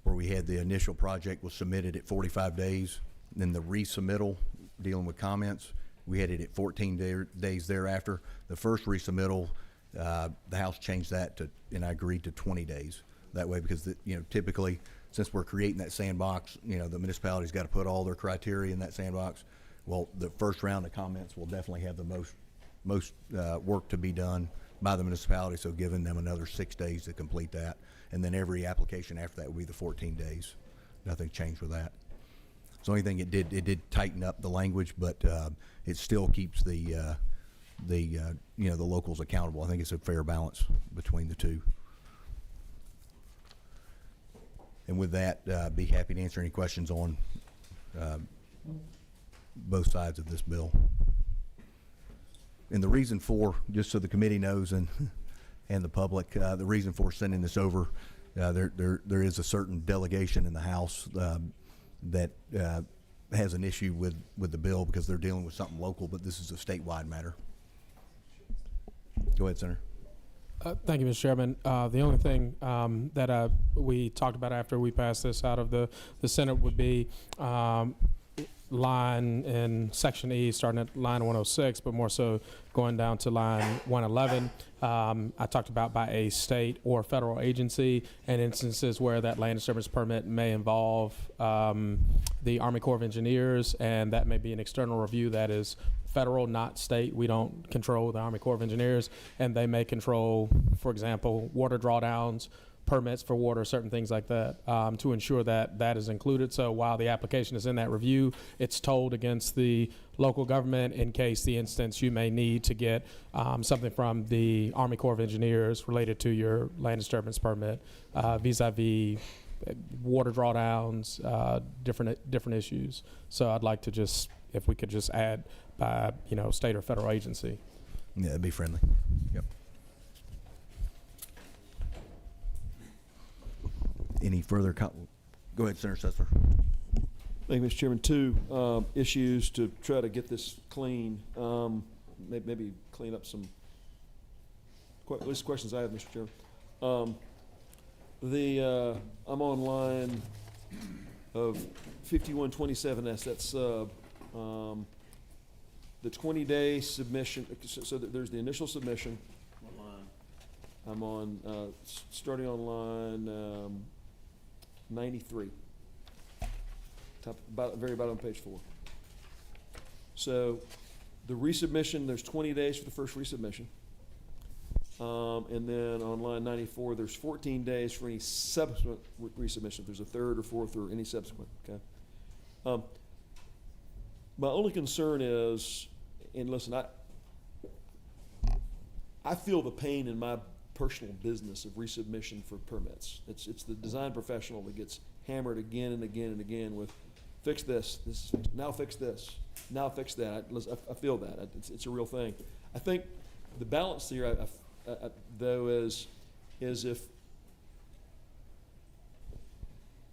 where we had the initial project was submitted at 45 days, then the resubmittal dealing with comments, we had it at 14 days thereafter. The first resubmittal, the House changed that to, and I agreed to 20 days. That way, because typically, since we're creating that sandbox, the municipality's got to put all their criteria in that sandbox. Well, the first round of comments will definitely have the most work to be done by the municipality, so giving them another 6 days to complete that. And then every application after that will be the 14 days. Nothing changed with that. So the only thing it did tighten up the language, but it still keeps the locals accountable. I think it's a fair balance between the two. And with that, be happy to answer any questions on both sides of this bill. And the reason for, just so the committee knows and the public, the reason for sending this over, there is a certain delegation in the House that has an issue with the bill because they're dealing with something local, but this is a statewide matter. Go ahead, Senator. Thank you, Mr. Chairman. The only thing that we talked about after we passed this out of the Senate would be line in section E, starting at line 106, but more so going down to line 111. I talked about by a state or federal agency, and instances where that land disturbance permit may involve the Army Corps of Engineers, and that may be an external review that is federal, not state. We don't control the Army Corps of Engineers, and they may control, for example, water drawdowns, permits for water, certain things like that, to ensure that that is included. So while the application is in that review, it's told against the local government in case the instance you may need to get something from the Army Corps of Engineers related to your land disturbance permit, vis-a-vis water drawdowns, different issues. So I'd like to just, if we could just add by, state or federal agency. Yeah, it'd be friendly. Yep. Any further go ahead, Senator Sessler. Thank you, Mr. Chairman. Two issues to try to get this clean. Maybe clean up some list of questions I have, Mr. Chairman. I'm on line of 5127S. That's the 20-day submission. So there's the initial submission. What line? I'm on starting on line 93. Very bottom of page 4. So The resubmission, there's 20 days for the first resubmission. And then on line 94, there's 14 days for any subsequent resubmission, if there's a third or fourth or any subsequent, okay? My only concern is, and listen, I feel the pain in my personal business of resubmission for permits. It's the design professional that gets hammered again and again and again with, fix this, this is fixed, now fix this, now fix that. I feel that. It's a real thing. I think the balance here, though, is if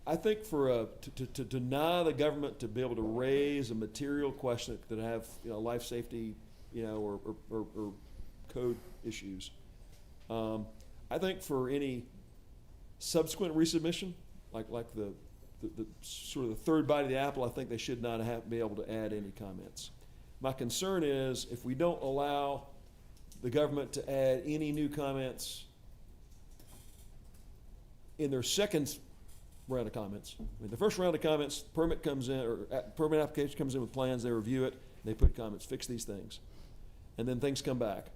I think to deny the government to be able to raise a material question that could have, life safety, or code issues. I think for any subsequent resubmission, like the sort of the third bite of the apple, I think they should not be able to add any comments. My concern is if we don't allow the government to add any new comments in their second round of comments. I mean, the first round of comments, permit comes in, or permit application comes in with plans, they review it, they put comments, fix these things. And then things come back.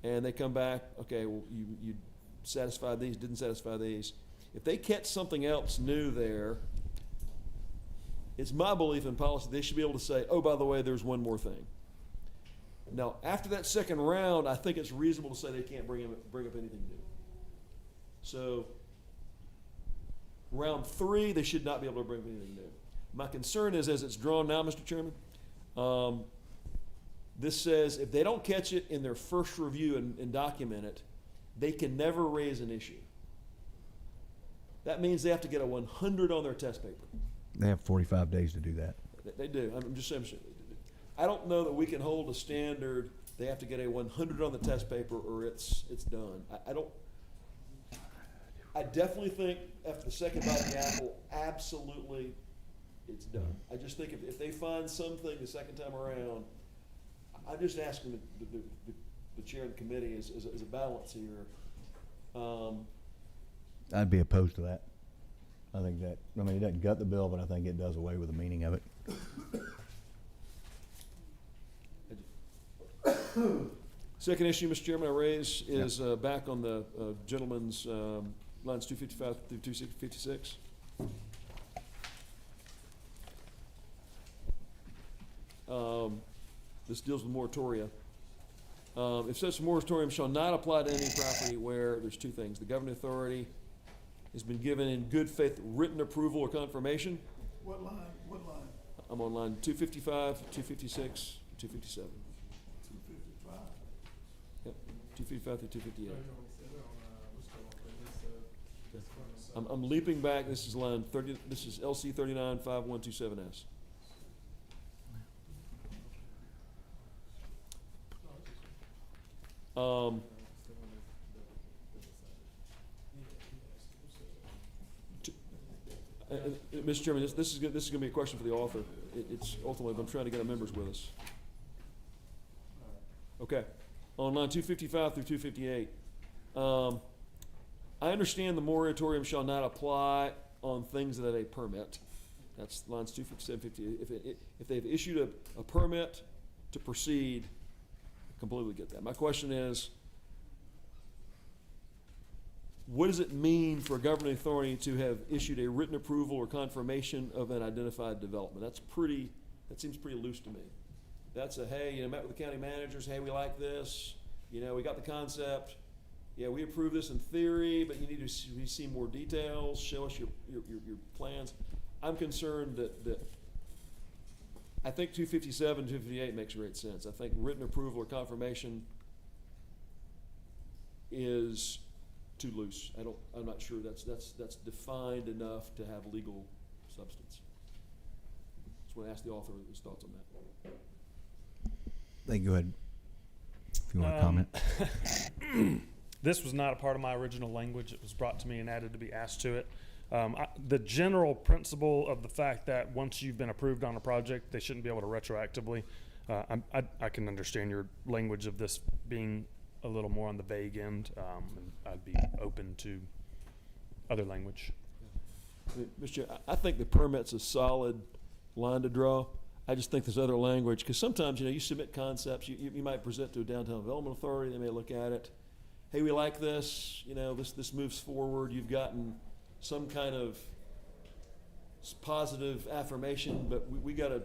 And they come back, okay, well, you satisfied these, didn't satisfy these. If they catch something else new there, it's my belief in policy, they should be able to say, oh, by the way, there's one more thing. Now, after that second round, I think it's reasonable to say they can't bring up anything new. So, round 3, they should not be able to bring up anything new. My concern is, as it's drawn now, Mr. Chairman, this says if they don't catch it in their first review and document it, they can never raise an issue. That means they have to get a 100 on their test paper. They have 45 days to do that. They do. I'm just saying. I don't know that we can hold a standard. They have to get a 100 on the test paper, or it's done. I definitely think after the second bite of the apple, absolutely, it's done. I just think if they find something the second time around, I'm just asking the chair of the committee as a balance here. I'd be opposed to that. I think that, it doesn't gut the bill, but I think it does away with the meaning of it. Second issue, Mr. Chairman, I raise is back on the gentleman's lines 255 through 256. This deals with moratoria. If such moratorium shall not apply to any property where, there's two things, the governing authority has been given in good faith written approval or confirmation. What line? I'm on line 255, 256, 257. 255. Yep, 255 through 258. I'm leaping back. This is line 30. This is LC 395127S. Mr. Chairman, this is going to be a question for the author. It's ultimately, I'm trying to get our members with us. Okay, on line 255 through 258. I understand the moratorium shall not apply on things that have a permit. That's lines 257, 58. If they've issued a permit to proceed, I completely get that. My question is, what does it mean for a governing authority to have issued a written approval or confirmation of an identified development? That seems pretty loose to me. That's hey, met with the county managers, hey, we like this, we got the concept, yeah, we approve this in theory, but you need to see more details, show us your plans. I'm concerned that I think 257, 258 makes great sense. I think written approval or confirmation is too loose. I'm not sure that's defined enough to have legal substance. Just want to ask the author his thoughts on that. Thank you. Go ahead. If you want to comment. This was not a part of my original language. It was brought to me and added to be asked to it. The general principle of the fact that once you've been approved on a project, they shouldn't be able to retroactively. I can understand your language of this being a little more on the vague end, and I'd be open to other language. Mr. Chair, I think the permit's a solid line to draw. I just think there's other language, because sometimes, you submit concepts, you might present to a downtown development authority, they may look at it. Hey, we like this, this moves forward, you've gotten some kind of positive affirmation, but we gotta,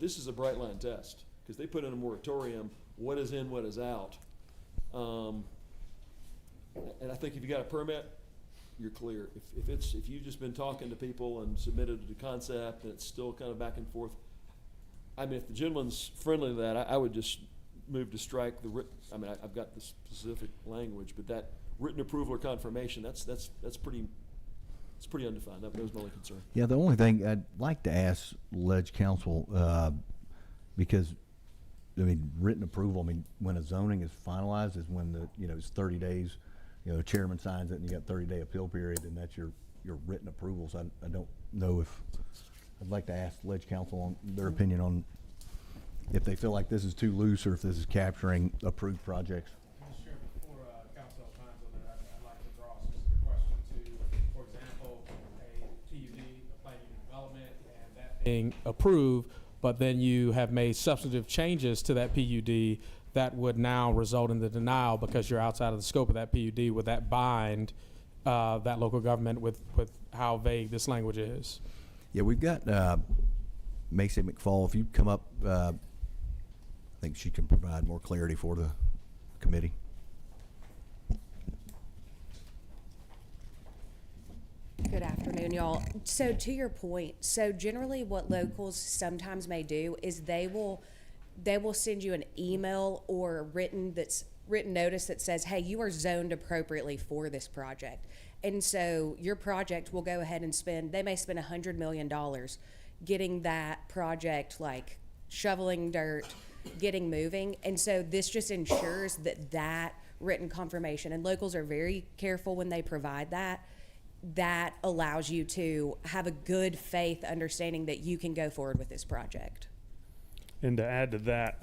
this is a bright line test, because they put in a moratorium, what is in, what is out. And I think if you got a permit, you're clear. If you've just been talking to people and submitted the concept and it's still kind of back and forth, I mean, if the gentleman's friendly to that, I would just move to strike the I've got the specific language, but that written approval or confirmation, that's pretty undefined. That was my only concern. Yeah, the only thing I'd like to ask Ledge Council, because written approval, when a zoning is finalized is when it's 30 days, the chairman signs it and you got 30-day appeal period, and that's your written approvals. I don't know if, I'd like to ask Ledge Council on their opinion on if they feel like this is too loose or if this is capturing approved projects. Mr. Chair, before council opines on that, I'd like to draw a specific question to, for example, a PUD, a plan unit development, and that being approved, but then you have made substantive changes to that PUD that would now result in the denial because you're outside of the scope of that PUD. Would that bind that local government with how vague this language is? Yeah, we've got Macy McFall. If you come up, I think she can provide more clarity for the committee. Good afternoon, y'all. So to your point, so generally what locals sometimes may do is they will send you an email or written notice that says, hey, you are zoned appropriately for this project. And so your project will go ahead and they may spend $100 million getting that project, like shoveling dirt, getting moving. And so this just ensures that written confirmation, and locals are very careful when they provide that allows you to have a good faith understanding that you can go forward with this project. And to add to that,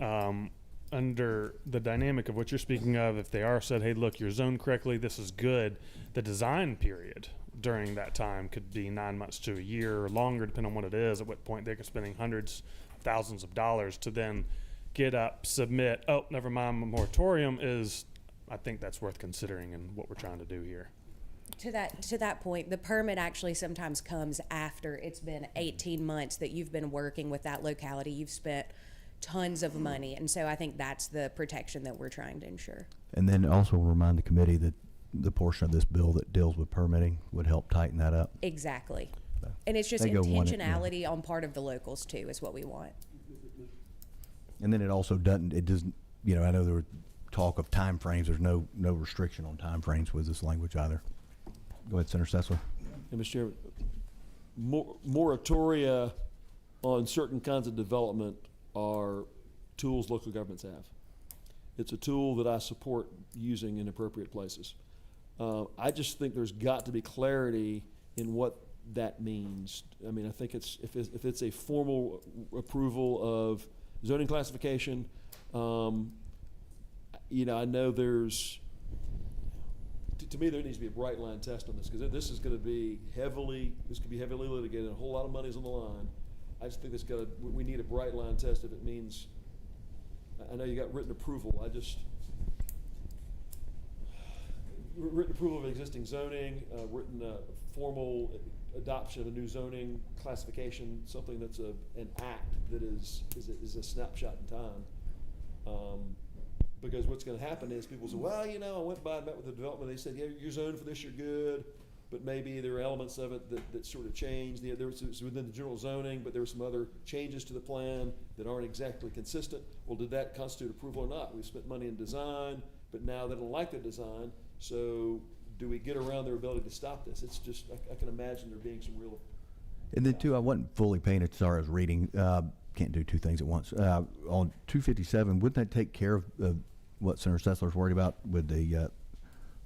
under the dynamic of what you're speaking of, if they are said, hey, look, you're zoned correctly, this is good, the design period during that time could be 9 months to a year or longer, depending on what it is, at what point they're spending hundreds of thousands of dollars to then get up, submit, oh, never mind, moratorium is, I think that's worth considering in what we're trying to do here. To that point, the permit actually sometimes comes after it's been 18 months that you've been working with that locality. You've spent tons of money, and so I think that's the protection that we're trying to ensure. And then also remind the committee that the portion of this bill that deals with permitting would help tighten that up. Exactly. So And it's just they go one- intentionality on part of the locals too is what we want. And then it also doesn't, I know there were talk of time frames. There's no restriction on time frames with this language either. Go ahead, Senator Sessler. And Mr. Chairman, moratoria on certain kinds of development are tools local governments have. It's a tool that I support using in appropriate places. I just think there's got to be clarity in what that means. I mean, I think if it's a formal approval of zoning classification, I know there's, to me, there needs to be a bright line test on this, because this is going to be heavily litigated. A whole lot of money's on the line. I just think we need a bright line test if it means, I know you got written approval. Written approval of existing zoning, written formal adoption of a new zoning classification, something that's an act that is a snapshot in time. Because what's going to happen is people say, well, I went by and met with the development. They said, yeah, you're zoned for this, you're good. But maybe there are elements of it that sort of changed. There was within the general zoning, but there were some other changes to the plan that aren't exactly consistent. Well, did that constitute approval or not? We spent money in design, but now they don't like the design. So do we get around their ability to stop this? It's just, I can imagine there being some real. And then too, I wasn't fully paying attention. Sorry, I was reading. Can't do two things at once. On 257, wouldn't that take care of what Senator Sessler's worried about with the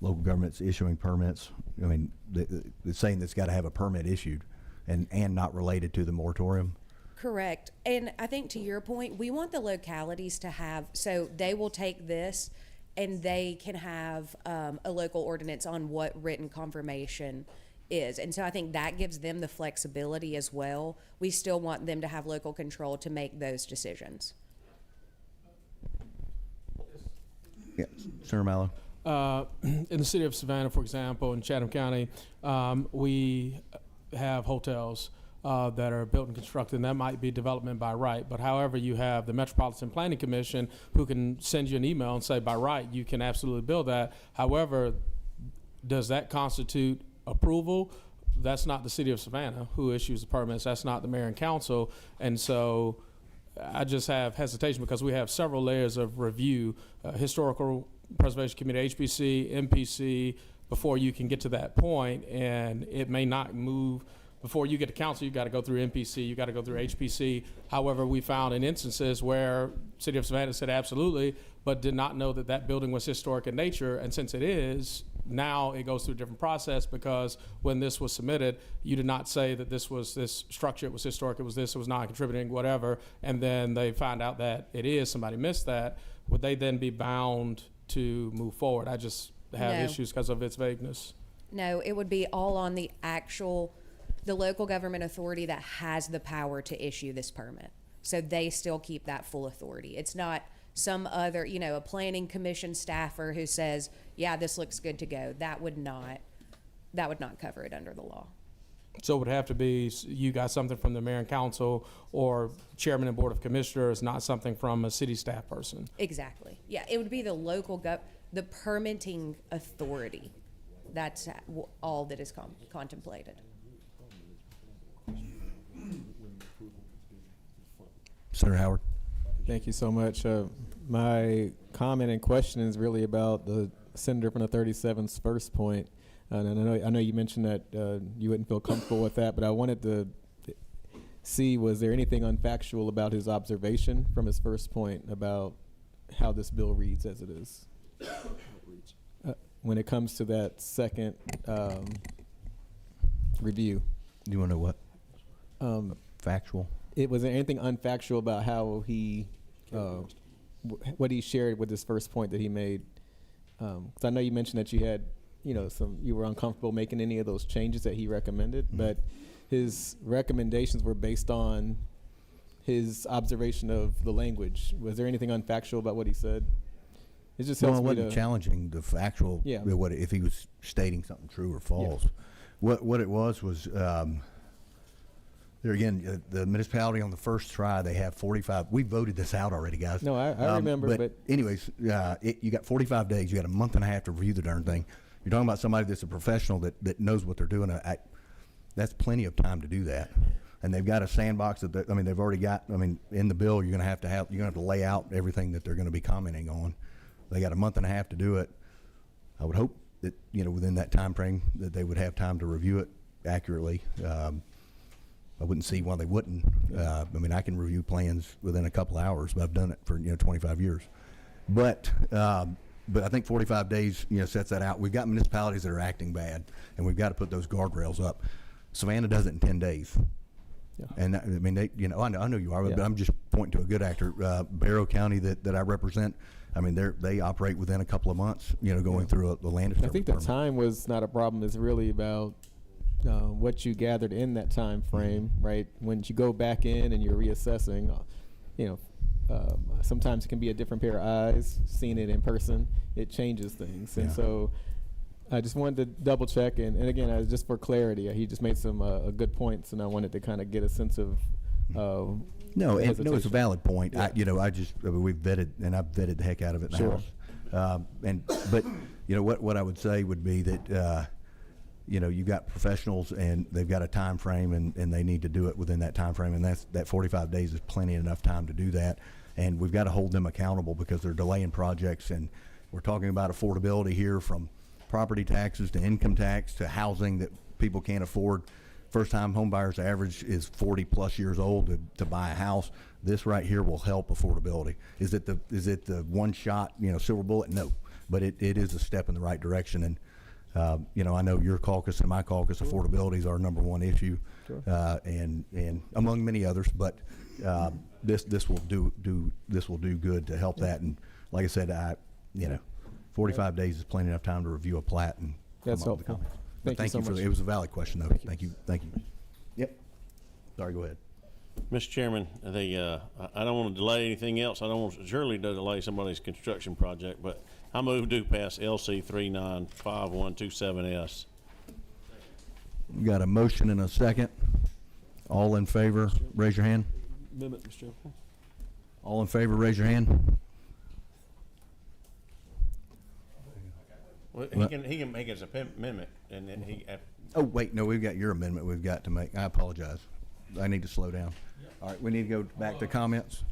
local governments issuing permits? I mean, they're saying that's got to have a permit issued and not related to the moratorium. Correct. And I think to your point, we want the localities to have, so they will take this and they can have a local ordinance on what written confirmation is. And so I think that gives them the flexibility as well. We still want them to have local control to make those decisions. Yeah, Senator Mallow. In the city of Savannah, for example, in Chatham County, we have hotels that are built and constructed, and that might be development by right. But however, you have the Metropolitan Planning Commission who can send you an email and say, by right, you can absolutely build that. However, does that constitute approval? That's not the city of Savannah who issues the permits. That's not the mayor and council. And so I just have hesitation because we have several layers of review, Historical Preservation Committee, HPC, MPC, before you can get to that point, and it may not move. Before you get to council, you got to go through MPC, you got to go through HPC. However, we found in instances where City of Savannah said absolutely, but did not know that that building was historic in nature. And since it is, now it goes through a different process, because when this was submitted, you did not say that this was this structure, it was historic, it was non-contributing, whatever. And then they find out that it is, somebody missed that. Would they then be bound to move forward? I just have No. issues because of its vagueness. No, it would be all on the local government authority that has the power to issue this permit. So they still keep that full authority. It's not some other, a planning commission staffer who says, yeah, this looks good to go. That would not cover it under the law. So it would have to be, you got something from the mayor and council or chairman and board of commissioners, not something from a city staff person. Exactly. Yeah, it would be the the permitting authority. That's all that is contemplated. Senator Howard. Thank you so much. My comment and question is really about the senator from the 37's first point. And I know you mentioned that you wouldn't feel comfortable with that, but I wanted to see, was there anything unfactual about his observation from his first point about how this bill reads as it is? When it comes to that second review. Do you want to know what? Factual? Was there anything unfactual about how he, what he shared with his first point that he made? Because I know you mentioned that you had, you were uncomfortable making any of those changes that he recommended, but his recommendations were based on his observation of the language. Was there anything unfactual about what he said? It just helps Well, it me wasn't to challenging the factual, Yeah. what if he was stating something true or false. What it was there again, the municipality on the first try, they have 45. We voted this out already, guys. No, I remember, but anyways, you got 45 days. You got a month and a half to review the darn thing. You're talking about somebody that's a professional that knows what they're doing. That's plenty of time to do that. And they've got a sandbox that they've already got. In the bill, you're going to have to lay out everything that they're going to be commenting on. They got a month and a half to do it. I would hope that within that time frame that they would have time to review it accurately. I wouldn't see why they wouldn't. I can review plans within a couple hours, but I've done it for 25 years. But I think 45 days sets that out. We've got municipalities that are acting bad, and we've got to put those guardrails up. Savannah does it in 10 days. Yeah. And I know you are, but I'm just pointing to a good actor. Barrow County that I represent, they operate within a couple of months, going through the land disturbance I think the permit. time was not a problem. It's really about what you gathered in that time frame, right? When you go back in and you're reassessing, sometimes it can be a different pair of eyes. Seeing it in person, it changes things. And so I just wanted to double check. And again, just for clarity, he just made some good points, and I wanted to kind of get a sense of No, it's a hesitation. valid point. Yeah. We've vetted, and I've vetted the heck out of it in the house. But what I would say would be that you've got professionals and they've got a time frame, and they need to do it within that time frame, and that 45 days is plenty enough time to do that. And we've got to hold them accountable because they're delaying projects, and we're talking about affordability here, from property taxes to income tax to housing that people can't afford. First-time home buyers average is 40 plus years old to buy a house. This right here will help affordability. Is it the one shot silver bullet? No, but it is a step in the right direction. And I know your caucus and my caucus, affordability is our number one issue, and among many others. But this will do good to help that. And like I said, 45 days is plenty enough time to review a plat and That's come up with helpful. comments. But Thank you so for much. it was a valid question, though. Thank you. Yep. Sorry, go ahead. Mr. Chairman, I don't want to delay anything else. I don't want surely to delay somebody's construction project, but I move to pass LC 395127S. We got a motion and a second. All in favor, raise your hand. Amendment, Mr. Chairman. All in favor, raise your hand. Well, he can make his amendment, and then Oh, wait, no, we've got your amendment we've got to make. I apologize. I need to slow down. All right, we need to go back to comments.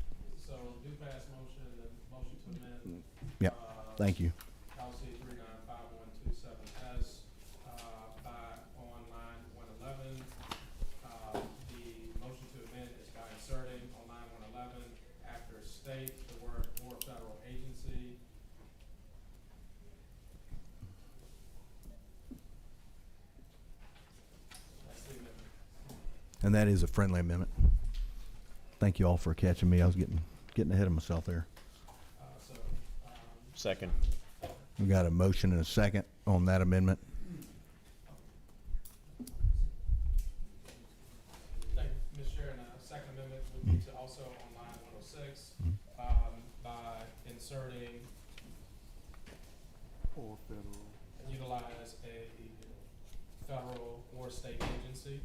So do pass motion, the motion to amend. Yep, thank you. Policy 395127S, on line 111. The motion to amend is by inserting on line 111 after state the word or federal agency. That's the amendment. And that is a friendly amendment. Thank you all for catching me. I was getting ahead of myself there. second. We got a motion and a second on that amendment. Thank you, Mr. Chair, and a second amendment would be to also on line 106, by inserting Or federal. utilize a federal or state agency,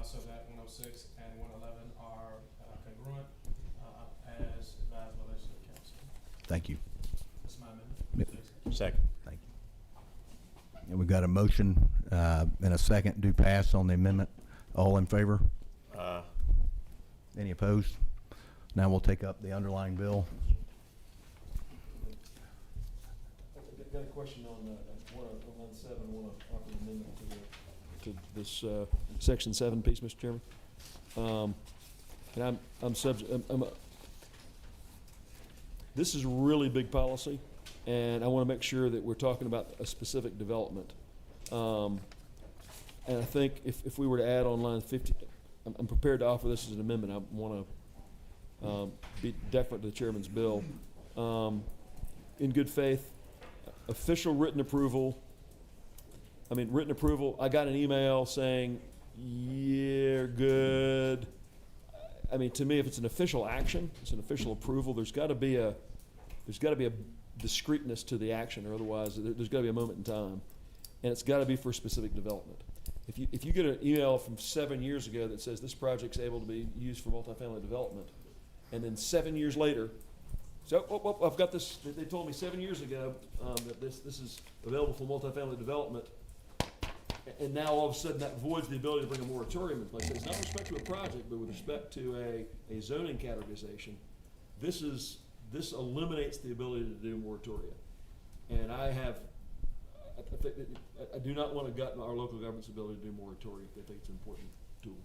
so that 106 and 111 are congruent, as advised by legislative council. Thank you. That's my amendment. Yep. Please. Second. Thank you. And we got a motion and a second to pass on the amendment. All in favor? Any opposed? Now we'll take up the underlying bill. I've got a question on line 7, one offer an amendment to this section 7 piece, Mr. Chairman. And I'm subject. This is a really big policy, and I want to make sure that we're talking about a specific development. And I think if we were to add on line 50, I'm prepared to offer this as an amendment. I want to be deferent to the chairman's bill. In good faith, official written approval. Written approval, I got an email saying, yeah, good. To me, if it's an official action, it's an official approval, there's got to be a discreteness to the action, or otherwise there's got to be a moment in time. And it's got to be for a specific development. If you get an email from 7 years ago that says this project's able to be used for multifamily development, and then 7 years later, so I've got this, they told me 7 years ago that this is available for multifamily development, and now all of a sudden that voids the ability to bring a moratorium in place. It's not with respect to a project, but with respect to a zoning categorization. This eliminates the ability to do moratoria. And I do not want to gut our local government's ability to do moratoria. I think it's an important tool.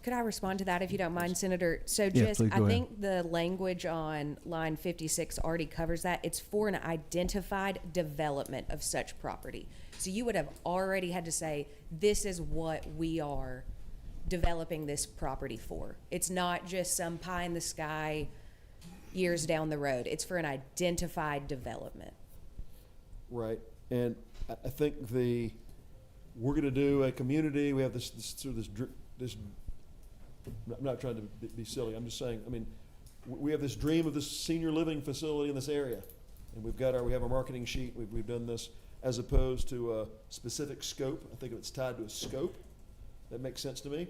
Could I respond to that if you don't mind, Senator? So Yeah, just, please go I ahead. think the language on line 56 already covers that. It's for an identified development of such property. So you would have already had to say, this is what we are developing this property for. It's not just some pie in the sky years down the road. It's for an identified development. Right, and I think we're going to do a community. We have this I'm not trying to be silly. I'm just saying. We have this dream of this senior living facility in this area, and we have our marketing sheet. We've done this as opposed to a specific scope. I think if it's tied to a scope, that makes sense to me.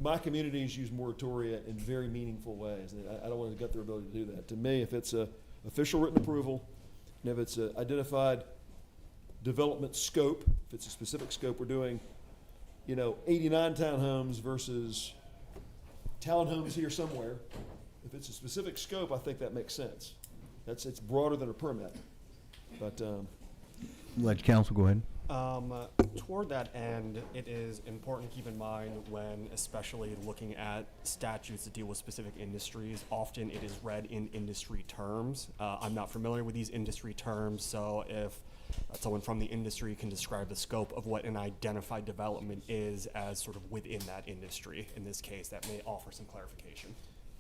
My communities use moratoria in very meaningful ways, and I don't want to gut their ability to do that. To me, if it's a official written approval, and if it's an identified development scope, if it's a specific scope, we're doing, 89 townhomes versus townhomes here somewhere. If it's a specific scope, I think that makes sense. It's broader than a permit. But Let council go ahead. Toward that end, it is important to keep in mind when especially looking at statutes that deal with specific industries, often it is read in industry terms. I'm not familiar with these industry terms, so if someone from the industry can describe the scope of what an identified development is as sort of within that industry, in this case, that may offer some clarification.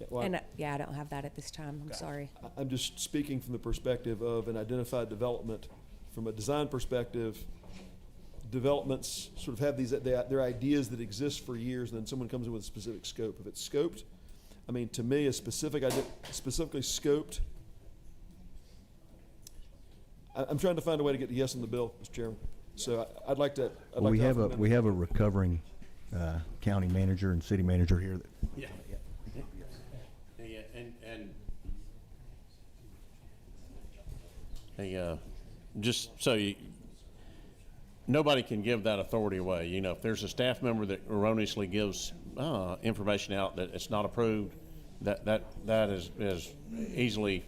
Well, And, yeah, I don't have that at this time, I'm sorry. I'm just speaking from the perspective of an identified development. From a design perspective, developments sort of have their ideas that exist for years, and then someone comes in with a specific scope. If it's scoped, I mean, to me, a specifically scoped. I'm trying to find a way to get a yes on the bill, Mr. Chairman. So I'd like to. Well, we have a recovering county manager and city manager here. Yeah. Yeah, and just so you, nobody can give that authority away. You know, if there's a staff member that erroneously gives information out that it's not approved, that is easily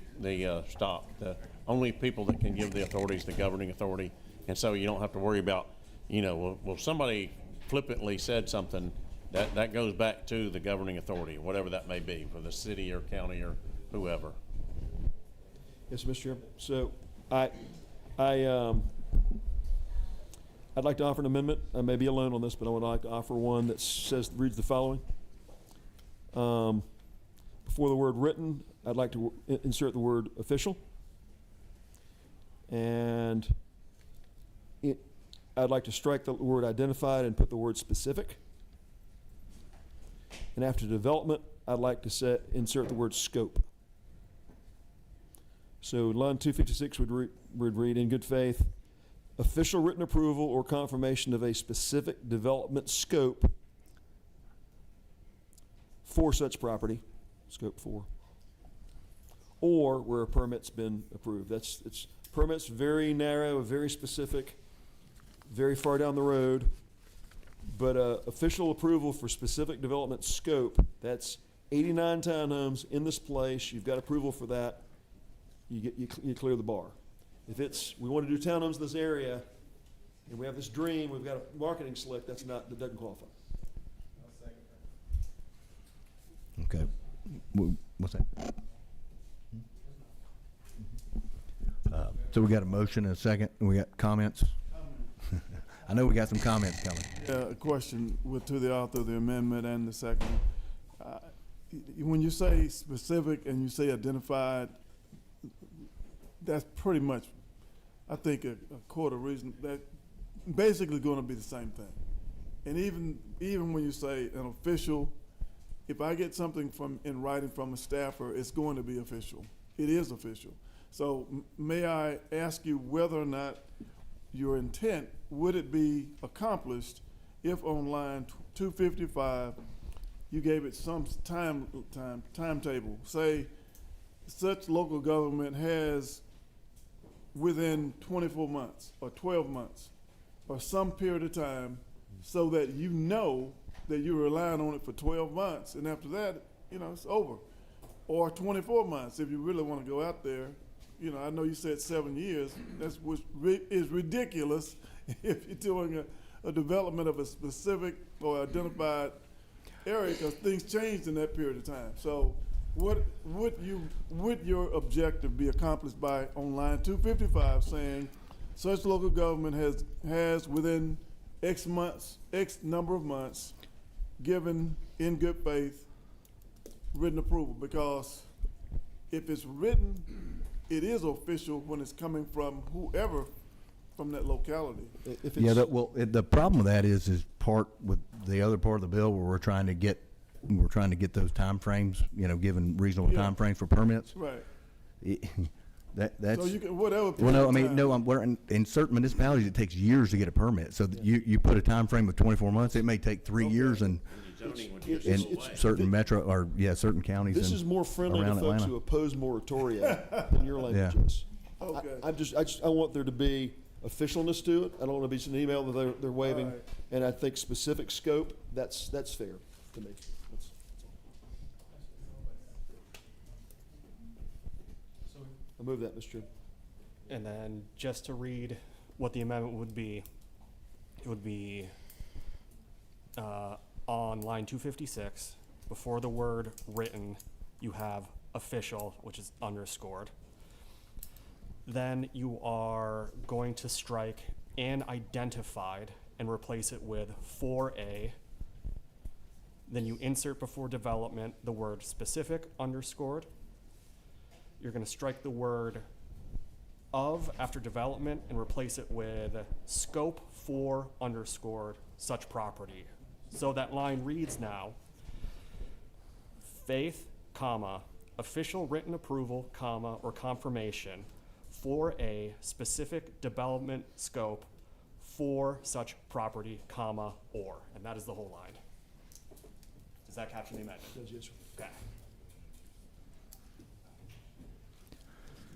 stopped. The only people that can give the authority is the governing authority, and so you don't have to worry about, you know, well somebody flippantly said something, that goes back to the governing authority, whatever that may be, for the city or county or whoever. Yes, Mr. Chairman. So I'd like to offer an amendment. I may be alone on this, but I would like to offer one that reads the following. Before the word written, I'd like to insert the word official. And I'd like to strike the word identified and put the word specific. And after development, I'd like to insert the word scope. So line 256 would read, in good faith, official written approval or confirmation of a specific development scope for such property, scope 4, or where a permit's been approved. It's permits very narrow, very specific, very far down the road, but official approval for specific development scope, that's 89 townhomes in this place, you've got approval for that, you clear the bar. If we want to do townhomes in this area, and we have this dream, we've got a marketing slick, that doesn't qualify. Okay. What's that? So we got a motion and a second, and we got comments? I know we got some comments coming. A question to the author of the amendment and the second. When you say specific and you say identified, that's pretty much, I think, a quarter reason that basically going to be the same thing. And even when you say an official, if I get something in writing from a staffer, it's going to be official. It is official. So may I ask you whether or not your intent, would it be accomplished if on line 255 you gave it some timetable? Say such local government has within 24 months or 12 months or some period of time, so that you know that you're relying on it for 12 months, and after that, it's over. Or 24 months if you really want to go out there. I know you said 7 years. That's what is ridiculous if you're doing a development of a specific or identified area, because things changed in that period of time. So would your objective be accomplished by on line 255 saying such local government has within X months, X number of months, given in good faith written approval? Because if it's written, it is official when it's coming from whoever from that locality. The problem with that is part with the other part of the bill where we're trying to get those time frames, given reasonable time frames for permits. Right. That's so you can whatever. Well, no, I mean, we're in certain municipalities it takes years to get a permit. So you put a time frame of 24 months, it may take 3 years, and certain metro or certain counties. This is more friendly to folks Atlanta. who oppose moratoria than your language is. Okay. I want there to be officialness to it. I don't want to be just an email that they're waiving, Right. and I think specific scope. That's fair to me. I'll move that, Mr. Chairman. And then just to read what the amendment would be, it would be on line 256, before the word written, you have official, which is underscored. Then you are going to strike and identified and replace it with 4A. Then you insert before development the word specific underscored. You're going to strike the word of after development and replace it with scope for underscored such property. So that line reads now, Faith, comma, official written approval, comma, or confirmation for a specific development scope for such property, comma, or. And that is the whole line. Does that capture the amendment? Yes, sir. Okay.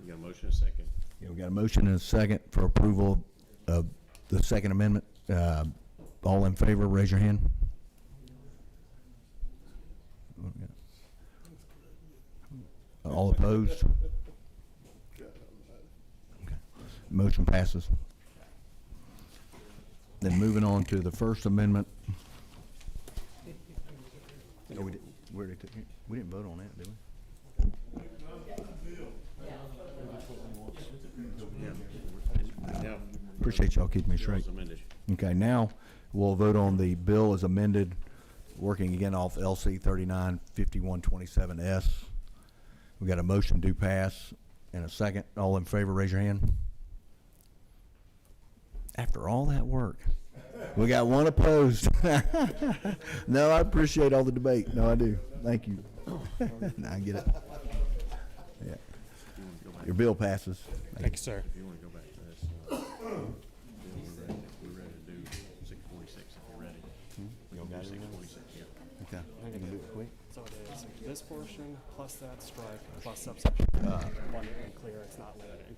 You got a motion and a second? Yeah, we got a motion and a second for approval of the Second Amendment. All in favor, raise your hand. All opposed? Okay. Motion passes. Then moving on to the First Amendment. Oh, we didn't vote on that, did we? Appreciate y'all keeping me straight. Okay, now we'll vote on the bill as amended, working again off LC 395127S. We got a motion do pass and a second. All in favor, raise your hand. After all that work, we got one opposed. No, I appreciate all the debate. No, I do. Thank you. No, I get it. Yeah. Your bill passes. Thank you, sir. If you want to go back to this, we're ready to do 646 if you're ready. You got 646, yeah. Okay. I'm gonna do it quick. So it is this portion plus that strike plus subsection. One and clear, it's not limiting.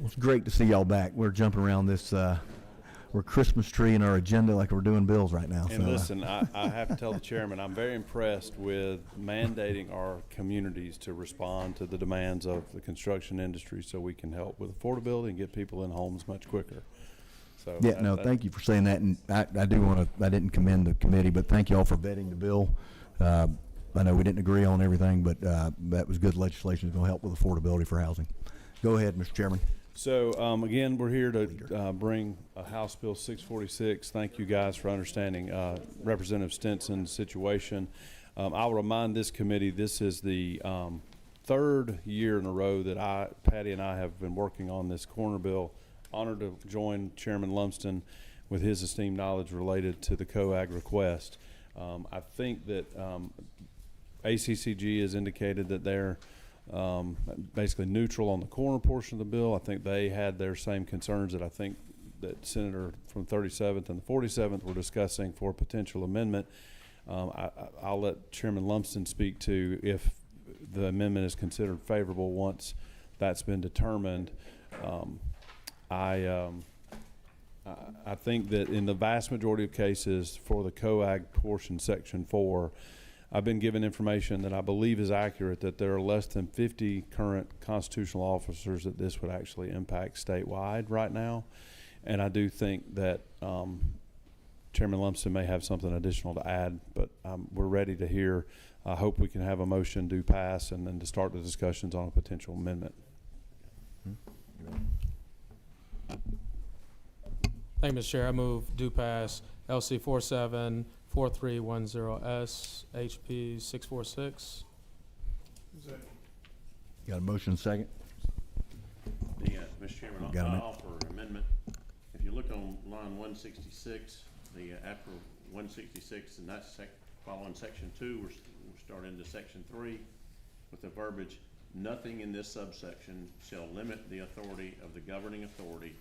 It's great to see y'all back. We're jumping around this, we're Christmas tree in our agenda like we're doing bills right now. And so, listen, I have to tell the chairman, I'm very impressed with mandating our communities to respond to the demands of the construction industry so we can help with affordability and get people in homes much quicker. So yeah, no, thank you for saying that. And I do want to, I didn't commend the committee, but thank you all for vetting the bill. I know we didn't agree on everything, but that was good legislation. It's going to help with affordability for housing. Go ahead, Mr. Chairman. So again, we're here to bring House Bill 646. Thank you guys for understanding Representative Stinson's situation. I'll remind this committee this is the third year in a row that Patty and I have been working on this corner bill. Honored to join Chairman Lumsden with his esteemed knowledge related to the COAG request. I think that ACCG has indicated that they're basically neutral on the corner portion of the bill. I think they had their same concerns that I think that Senator from 37th and the 47th were discussing for a potential amendment. I'll let Chairman Lumsden speak to if the amendment is considered favorable once that's been determined. I think that in the vast majority of cases for the COAG portion, Section 4, I've been given information that I believe is accurate that there are less than 50 current constitutional officers that this would actually impact statewide right now. And I do think that Chairman Lumsden may have something additional to add, but we're ready to hear. I hope we can have a motion do pass and then to start the discussions on a potential amendment. Thank you, Mr. Chair. I move do pass LC 474310S HP 646. Got a motion second? Mr. Chairman, Got a I'll minute? offer an amendment. If you look on line 166, after 166, and that's following section 2, we're starting to section 3 with the verbiage, nothing in this subsection shall limit the authority of the governing authority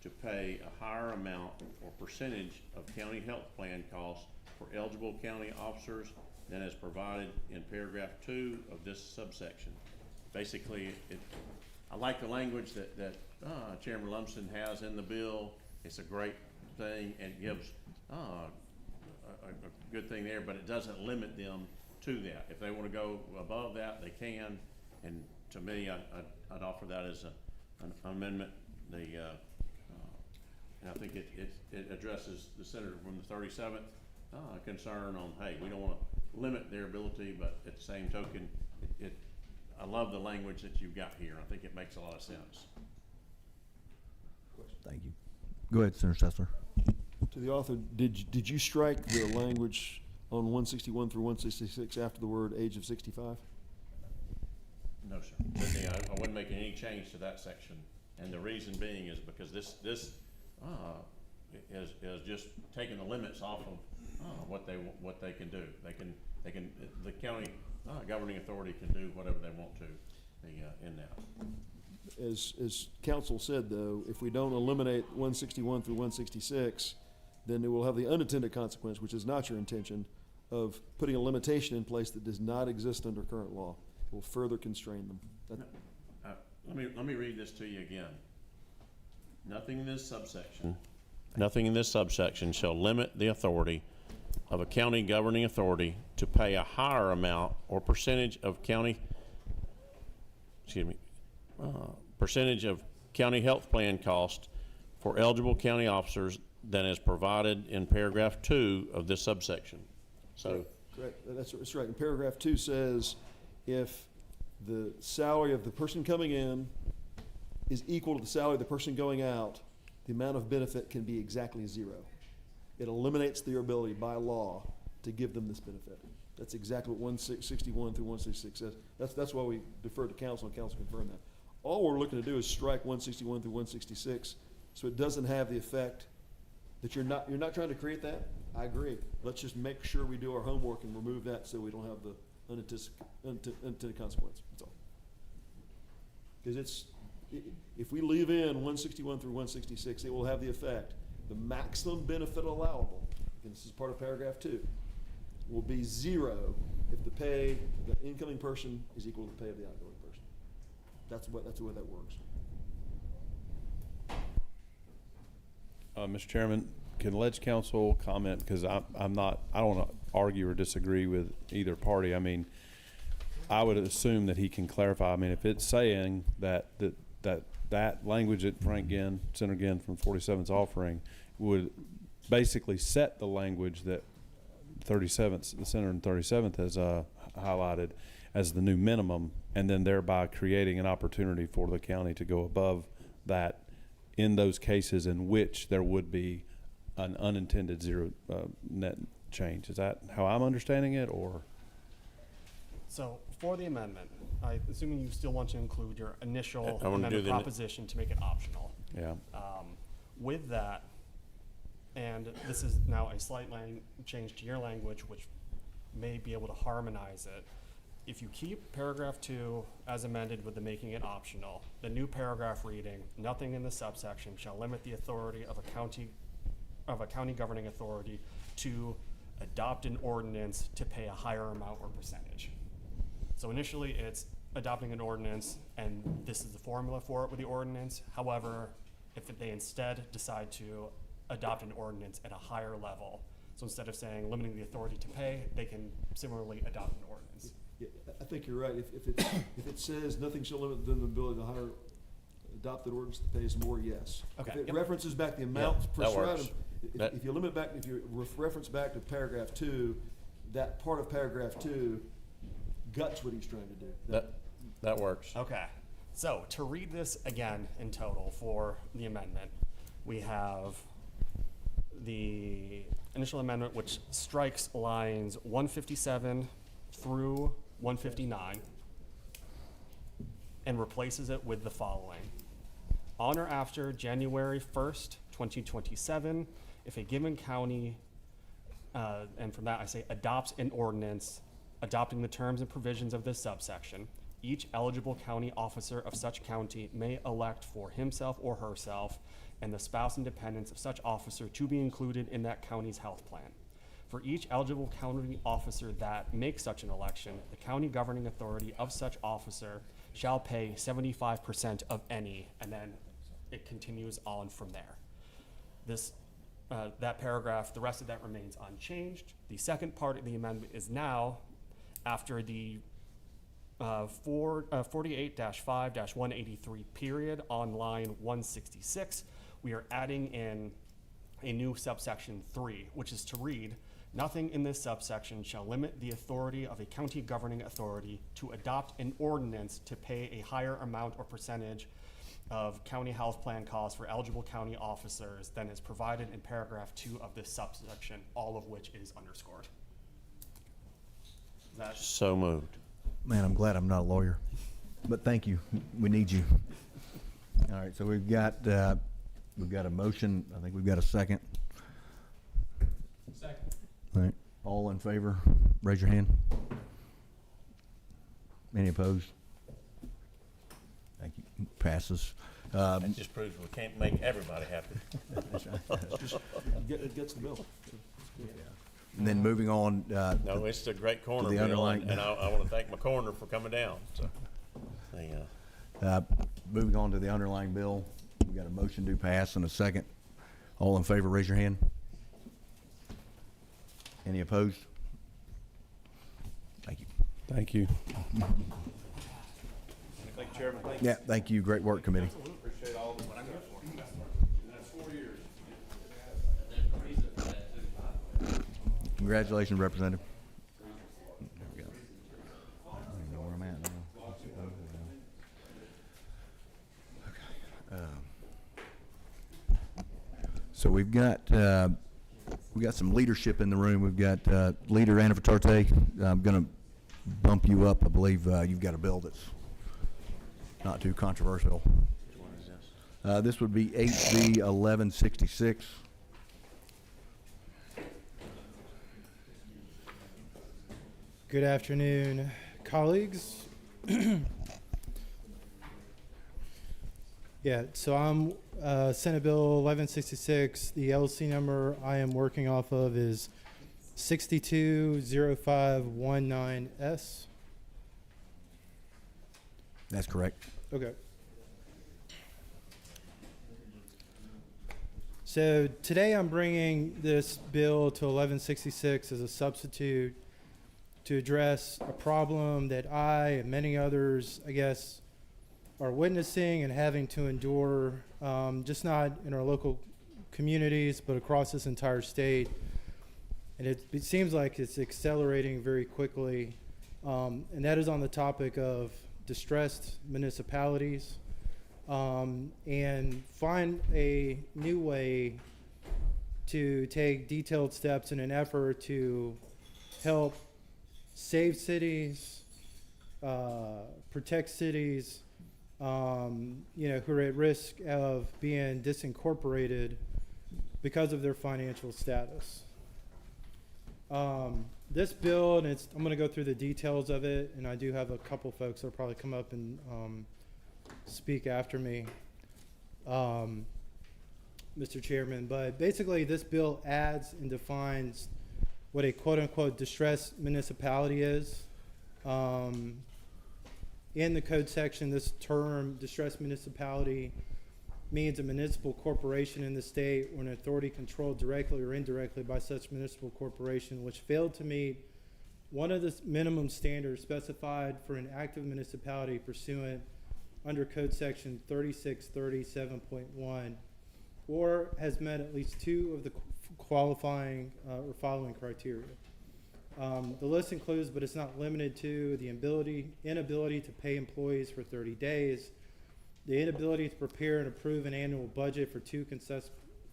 to pay a higher amount or percentage of county health plan costs for eligible county officers than is provided in paragraph 2 of this subsection. Basically, I like the language that Chairman Lumsden has in the bill. It's a great thing and gives a good thing there, but it doesn't limit them to that. If they want to go above that, they can. And to me, I'd offer that as an amendment. And I think it addresses the senator from the 37th concern on, hey, we don't want to limit their ability, but at the same token, I love the language that you've got here. I think it makes a lot of sense. Thank you. Go ahead, Senator Sessler. To the author, did you strike the language on 161 through 166 after the word age of 65? No, sir. I wasn't making any change to that section. And the reason being is because this is just taking the limits off of what they can do. The county governing authority can do whatever they want to in that. As council said, though, if we don't eliminate 161 through 166, then it will have the unintended consequence, which is not your intention, of putting a limitation in place that does not exist under current law. It will further constrain them. Let me read this to you again. Nothing in this subsection shall limit the authority of a county governing authority to pay a higher amount or percentage of county health plan cost for eligible county officers than is provided in paragraph 2 of this subsection. So, correct. That's right. And paragraph 2 says if the salary of the person coming in is equal to the salary of the person going out, the amount of benefit can be exactly 0. It eliminates their ability by law to give them this benefit. That's exactly what 161 through 166 says. That's why we defer to council, and council confirmed that. All we're looking to do is strike 161 through 166, so it doesn't have the effect that you're not trying to create that. I agree. Let's just make sure we do our homework and remove that so we don't have the unintended consequence. That's all. Because if we leave in 161 through 166, it will have the effect. The maximum benefit allowable, and this is part of paragraph 2, will be 0 if the pay of the incoming person is equal to the pay of the outgoing person. That's the way that works. Mr. Chairman, can Ledge Council comment? Because I don't want to argue or disagree with either party. I mean, I would assume that he can clarify. I mean, if it's saying that language that Frank Ginn, Senator Ginn from 47 is offering would basically set the language that the Senator in 37th has highlighted as the new minimum, and then thereby creating an opportunity for the county to go above that in those cases in which there would be an unintended 0 net change. Is that how I'm understanding it, or? So for the amendment, assuming you still want to include your initial I want to do amendment the proposition to make it optional. Yeah. With that, and this is now a slight change to your language, which may be able to harmonize it. If you keep paragraph 2 as amended with the making it optional, the new paragraph reading, nothing in the subsection shall limit the authority of a county governing authority to adopt an ordinance to pay a higher amount or percentage. So initially it's adopting an ordinance, and this is the formula for it with the ordinance. However, if they instead decide to adopt an ordinance at a higher level, so instead of saying limiting the authority to pay, they can similarly adopt an ordinance. Yeah, I think you're right. If it says nothing shall limit the ability to adopt the ordinance that pays more, yes. Okay. If it references back the amount that prescribed, works. if you reference back to paragraph 2, that part of paragraph 2 guts what he's trying to do. That works. Okay. So to read this again in total for the amendment, we have the initial amendment, which strikes lines 157 through 159. and replaces it with the following. On or after January 1st, 2027, if a given county, and from that I say adopts an ordinance adopting the terms and provisions of this subsection, each eligible county officer of such county may elect for himself or herself and the spouse and dependents of such officer to be included in that county's health plan. For each eligible county officer that makes such an election, the county governing authority of such officer shall pay 75% of any, and then it continues on from there. This, that paragraph, the rest of that remains unchanged. The second part of the amendment is now, after the 48-5-183 period on line 166, we are adding in a new subsection 3, which is to read, nothing in this subsection shall limit the authority of a county governing authority to adopt an ordinance to pay a higher amount or percentage of county health plan costs for eligible county officers than is provided in paragraph 2 of this subsection, all of which is underscored. So moved. Man, I'm glad I'm not a lawyer, but thank you. We need you. All right, so we've got a motion. I think we've got a second. Second. All right, all in favor, raise your hand. Any opposed? Thank you. Passes. That just proves we can't make everybody happy. It gets the bill. And then moving on. No, it's a great corner the bill, underlying- and I want to thank my corner for coming down. So, Moving on to the underlying bill, we got a motion to pass and a second. All in favor, raise your hand. Any opposed? Thank you. Thank you. thank you, Chairman. Thank Yeah, thank you. Great work, committee. Appreciate all of what I got for you. That's 4 years. Congratulations, Representative. There we go. I don't even know where I'm at now. So we've got some leadership in the room. We've got Leader Anna Vitarte. I'm going to bump you up. I believe you've got a bill that's not too controversial. Which one is this? This would be HB 1166. Good afternoon, colleagues. Yeah, so I'm Senate Bill 1166. The LC number I am working off of is 620519S. That's correct. Okay. So today I'm bringing this bill to 1166 as a substitute to address a problem that I and many others, I guess, are witnessing and having to endure, just not in our local communities, but across this entire state. And it seems like it's accelerating very quickly. And that is on the topic of distressed municipalities, and find a new way to take detailed steps in an effort to help save cities, protect cities, who are at risk of being disincorporated because of their financial status. This bill, and I'm going to go through the details of it, and I do have a couple folks that'll probably come up and speak after me, Mr. Chairman. But basically, this bill adds and defines what a quote-unquote distressed municipality is. In the code section, this term, distressed municipality, means a municipal corporation in the state or an authority controlled directly or indirectly by such municipal corporation which failed to meet one of the minimum standards specified for an active municipality pursuant under code section 3637.1 or has met at least two of the qualifying or following criteria. The list includes, but it's not limited to, the inability to pay employees for 30 days, the inability to prepare and approve an annual budget for 2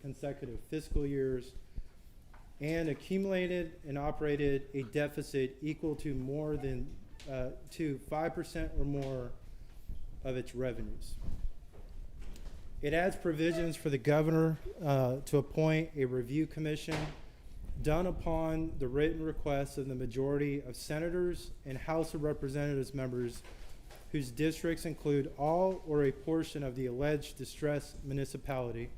consecutive fiscal years, and accumulated and operated a deficit equal to more than to 5% or more of its revenues. It adds provisions for the governor to appoint a review commission done upon the written request of the majority of senators and House of Representatives members whose districts include all or a portion of the alleged distressed municipality.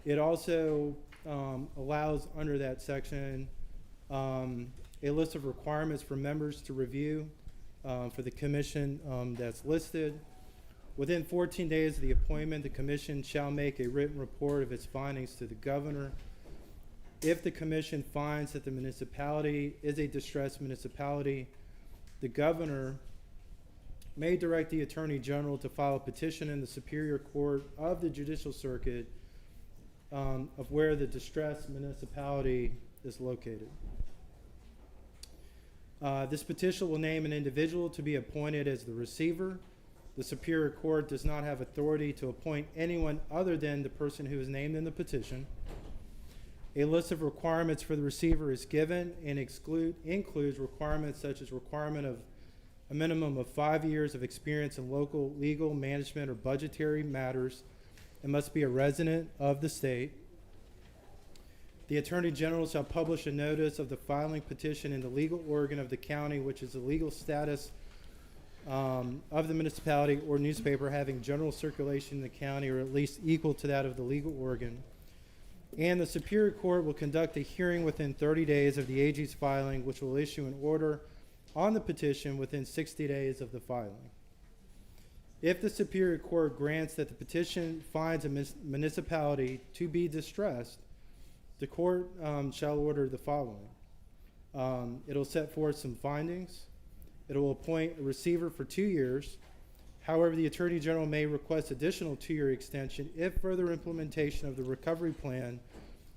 It also allows under that section a list of requirements for members to review for the commission that's listed. Within 14 days of the appointment, the commission shall make a written report of its findings to the governor. If the commission finds that the municipality is a distressed municipality, the governor may direct the Attorney General to file a petition in the Superior Court of the Judicial Circuit of where the distressed municipality is located. This petition will name an individual to be appointed as the receiver. The Superior Court does not have authority to appoint anyone other than the person who is named in the petition. A list of requirements for the receiver is given and includes requirements such as requirement of a minimum of 5 years of experience in local legal, management, or budgetary matters, and must be a resident of the state. The Attorney General shall publish a notice of the filing petition in the legal organ of the county, which is the legal status of the municipality, or newspaper having general circulation in the county or at least equal to that of the legal organ. And the Superior Court will conduct a hearing within 30 days of the AG's filing, which will issue an order on the petition within 60 days of the filing. If the Superior Court grants that the petition finds a municipality to be distressed, the court shall order the following. It'll set forth some findings. It will appoint a receiver for 2 years. However, the Attorney General may request additional 2-year extension if further implementation of the recovery plan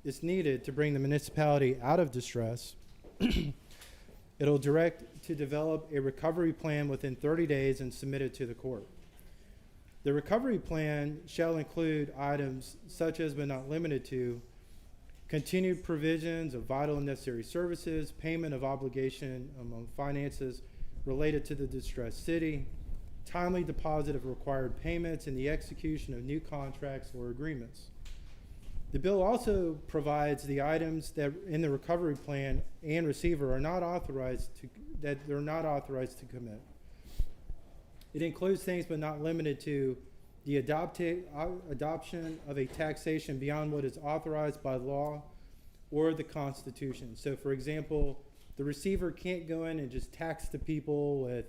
is needed to bring the municipality out of distress. It'll direct to develop a recovery plan within 30 days and submit it to the court. The recovery plan shall include items such as, but not limited to, continued provisions of vital and necessary services, payment of obligation among finances related to the distressed city, timely deposit of required payments, and the execution of new contracts or agreements. The bill also provides the items that in the recovery plan and receiver are not authorized to commit. It includes things but not limited to the adoption of a taxation beyond what is authorized by law or the Constitution. So, for example, the receiver can't go in and just tax the people with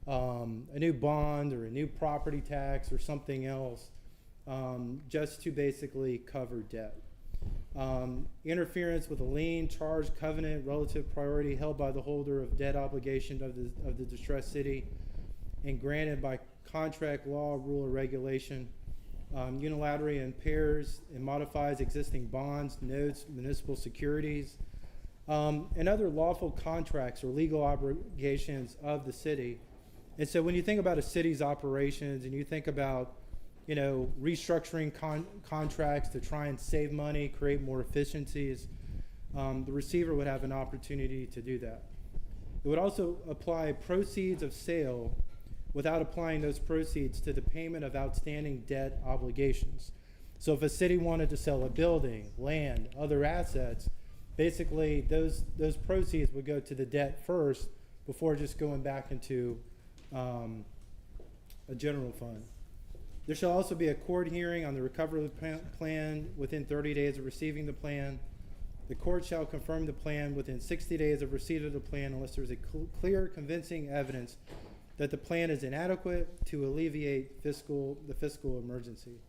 a new bond or a new property tax or something else just to basically cover debt. Interference with a lien, charge, covenant, relative priority held by the holder of debt obligation of the distressed city and granted by contract, law, rule, or regulation, unilaterally impairs and modifies existing bonds, notes, municipal securities, and other lawful contracts or legal obligations of the city. And so when you think about a city's operations and you think about, restructuring contracts to try and save money, create more efficiencies, the receiver would have an opportunity to do that. It would also apply proceeds of sale without applying those proceeds to the payment of outstanding debt obligations. So if a city wanted to sell a building, land, other assets, basically those proceeds would go to the debt first before just going back into a general fund. There shall also be a court hearing on the recovery plan within 30 days of receiving the plan. The court shall confirm the plan within 60 days of receipt of the plan unless there is a clear, convincing evidence that the plan is inadequate to alleviate the fiscal emergency.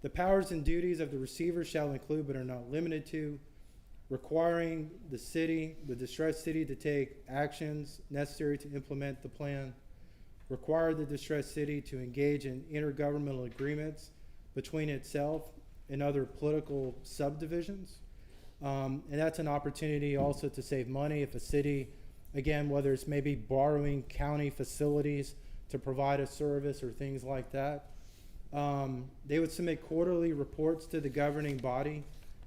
The powers and duties of the receiver shall include, but are not limited to, requiring the distressed city to take actions necessary to implement the plan, require the distressed city to engage in intergovernmental agreements between itself and other political subdivisions. And that's an opportunity also to save money if a city, again, whether it's maybe borrowing county facilities to provide a service or things like that. They would submit quarterly reports to the governing body.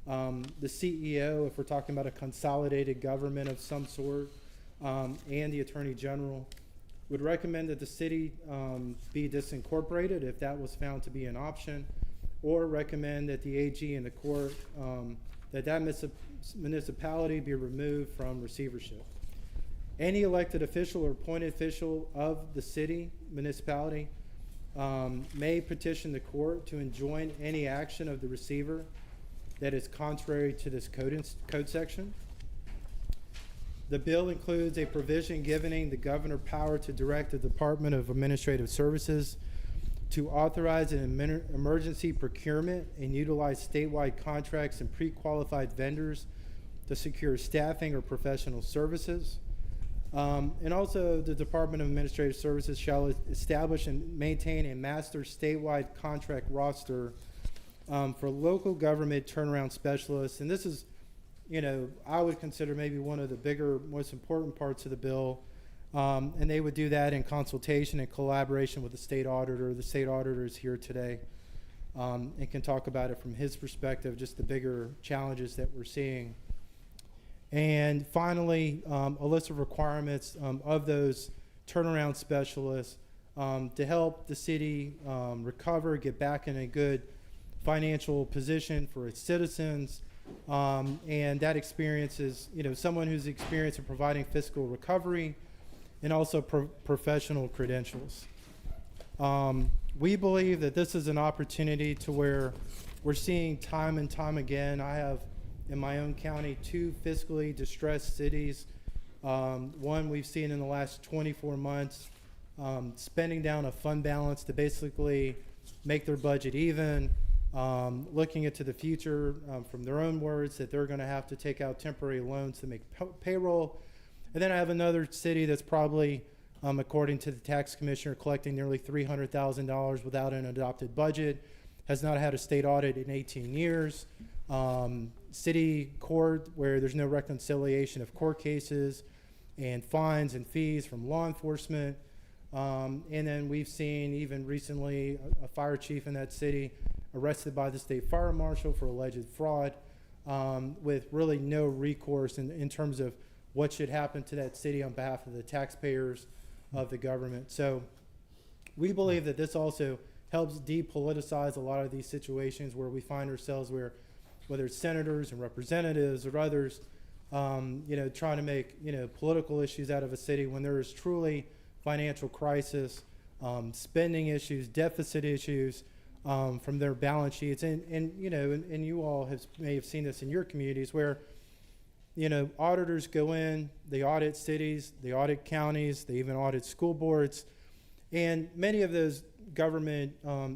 The CEO, if we're talking about a consolidated government of some sort, and the Attorney General. would recommend that the city be disincorporated if that was found to be an option, or recommend that the AG and the court, that municipality be removed from receivership. Any elected official or appointed official of the city, municipality, may petition the court to enjoin any action of the receiver that is contrary to this code section. The bill includes a provision giving the governor power to direct the Department of Administrative Services to authorize an emergency procurement and utilize statewide contracts and pre-qualified vendors to secure staffing or professional services. And also, the Department of Administrative Services shall establish and maintain a master statewide contract roster for local government turnaround specialists. And this is, I would consider maybe one of the bigger, most important parts of the bill. And they would do that in consultation and collaboration with the state auditor. The state auditor is here today and can talk about it from his perspective, just the bigger challenges that we're seeing. And finally, a list of requirements of those turnaround specialists to help the city recover, get back in a good financial position for its citizens. And that experience is, someone who's experienced in providing fiscal recovery and also professional credentials. We believe that this is an opportunity to where we're seeing time and time again. I have in my own county 2 fiscally distressed cities. One we've seen in the last 24 months spending down a fund balance to basically make their budget even, looking into the future from their own words that they're going to have to take out temporary loans to make payroll. And then I have another city that's probably, according to the tax commissioner, collecting nearly $300,000 without an adopted budget, has not had a state audit in 18 years. City court where there's no reconciliation of court cases and fines and fees from law enforcement. And then we've seen even recently a fire chief in that city arrested by the state fire marshal for alleged fraud, with really no recourse in terms of what should happen to that city on behalf of the taxpayers of the government. So we believe that this also helps depoliticize a lot of these situations where we find ourselves whether it's senators and representatives or others, trying to make, political issues out of a city when there is truly financial crisis, spending issues, deficit issues from their balance sheets. And you all may have seen this in your communities where, auditors go in, they audit cities, they audit counties, they even audit school boards. And many of those government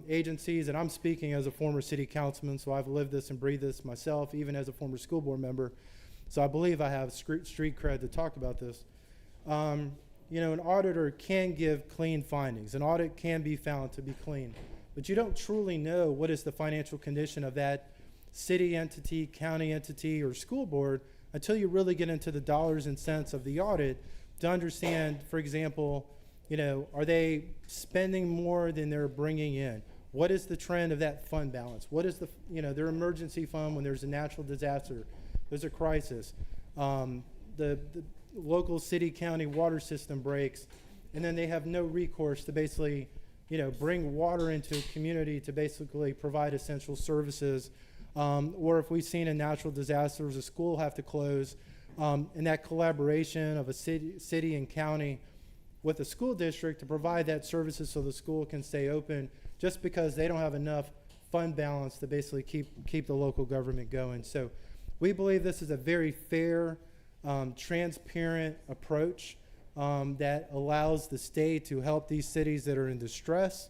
agencies, and I'm speaking as a former city councilman, so I've lived this and breathed this myself, even as a former school board member. So I believe I have street cred to talk about this. An auditor can give clean findings. An audit can be found to be clean, but you don't truly know what is the financial condition of that city entity, county entity, or school board until you really get into the dollars and cents of the audit to understand, for example, are they spending more than they're bringing in? What is the trend of that fund balance? What is their emergency fund when there's a natural disaster, there's a crisis, the local city, county water system breaks, and then they have no recourse to basically, bring water into a community to basically provide essential services. Or if we've seen a natural disaster, a school have to close, and that collaboration of a city and county with the school district to provide that services so the school can stay open just because they don't have enough fund balance to basically keep the local government going. So we believe this is a very fair, transparent approach that allows the state to help these cities that are in distress,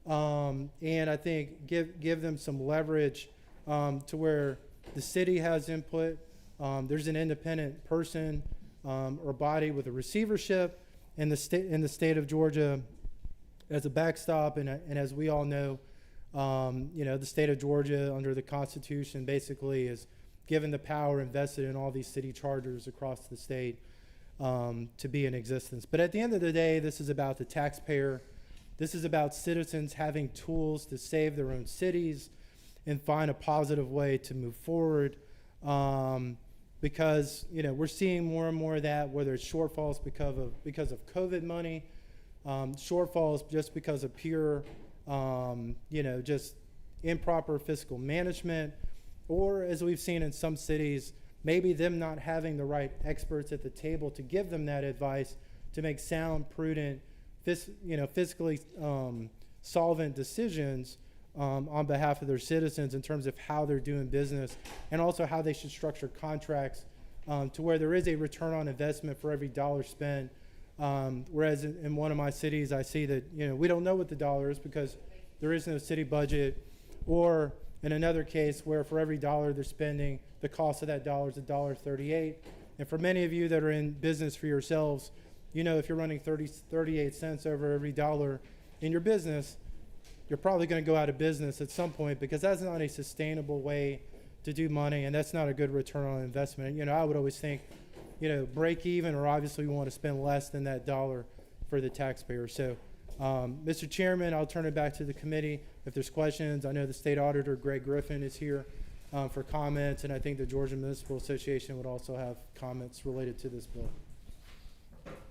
and I think give them some leverage to where the city has input. There's an independent person or body with a receivership in the state of Georgia as a backstop, and as we all know, the state of Georgia under the Constitution basically is given the power invested in all these city charters across the state to be in existence. But at the end of the day, this is about the taxpayer. This is about citizens having tools to save their own cities and find a positive way to move forward. Because we're seeing more and more of that, whether it's shortfalls because of COVID money, shortfalls just because of pure, just improper fiscal management, or as we've seen in some cities, maybe them not having the right experts at the table to give them that advice to make sound, prudent, fiscally solvent decisions on behalf of their citizens in terms of how they're doing business, and also how they should structure contracts to where there is a return on investment for every dollar spent. Whereas in one of my cities, I see that we don't know what the dollar is because there is no city budget, or in another case where for every dollar they're spending, the cost of that dollar is $1.38. And for many of you that are in business for yourselves, if you're running 38 cents over every dollar in your business, you're probably going to go out of business at some point, because that's not a sustainable way to do money, and that's not a good return on investment. I would always think, break even, or obviously we want to spend less than that dollar for the taxpayer. So, Mr. Chairman, I'll turn it back to the committee if there's questions. I know the state auditor, Greg Griffin, is here for comments, and I think the Georgia Municipal Association would also have comments related to this bill.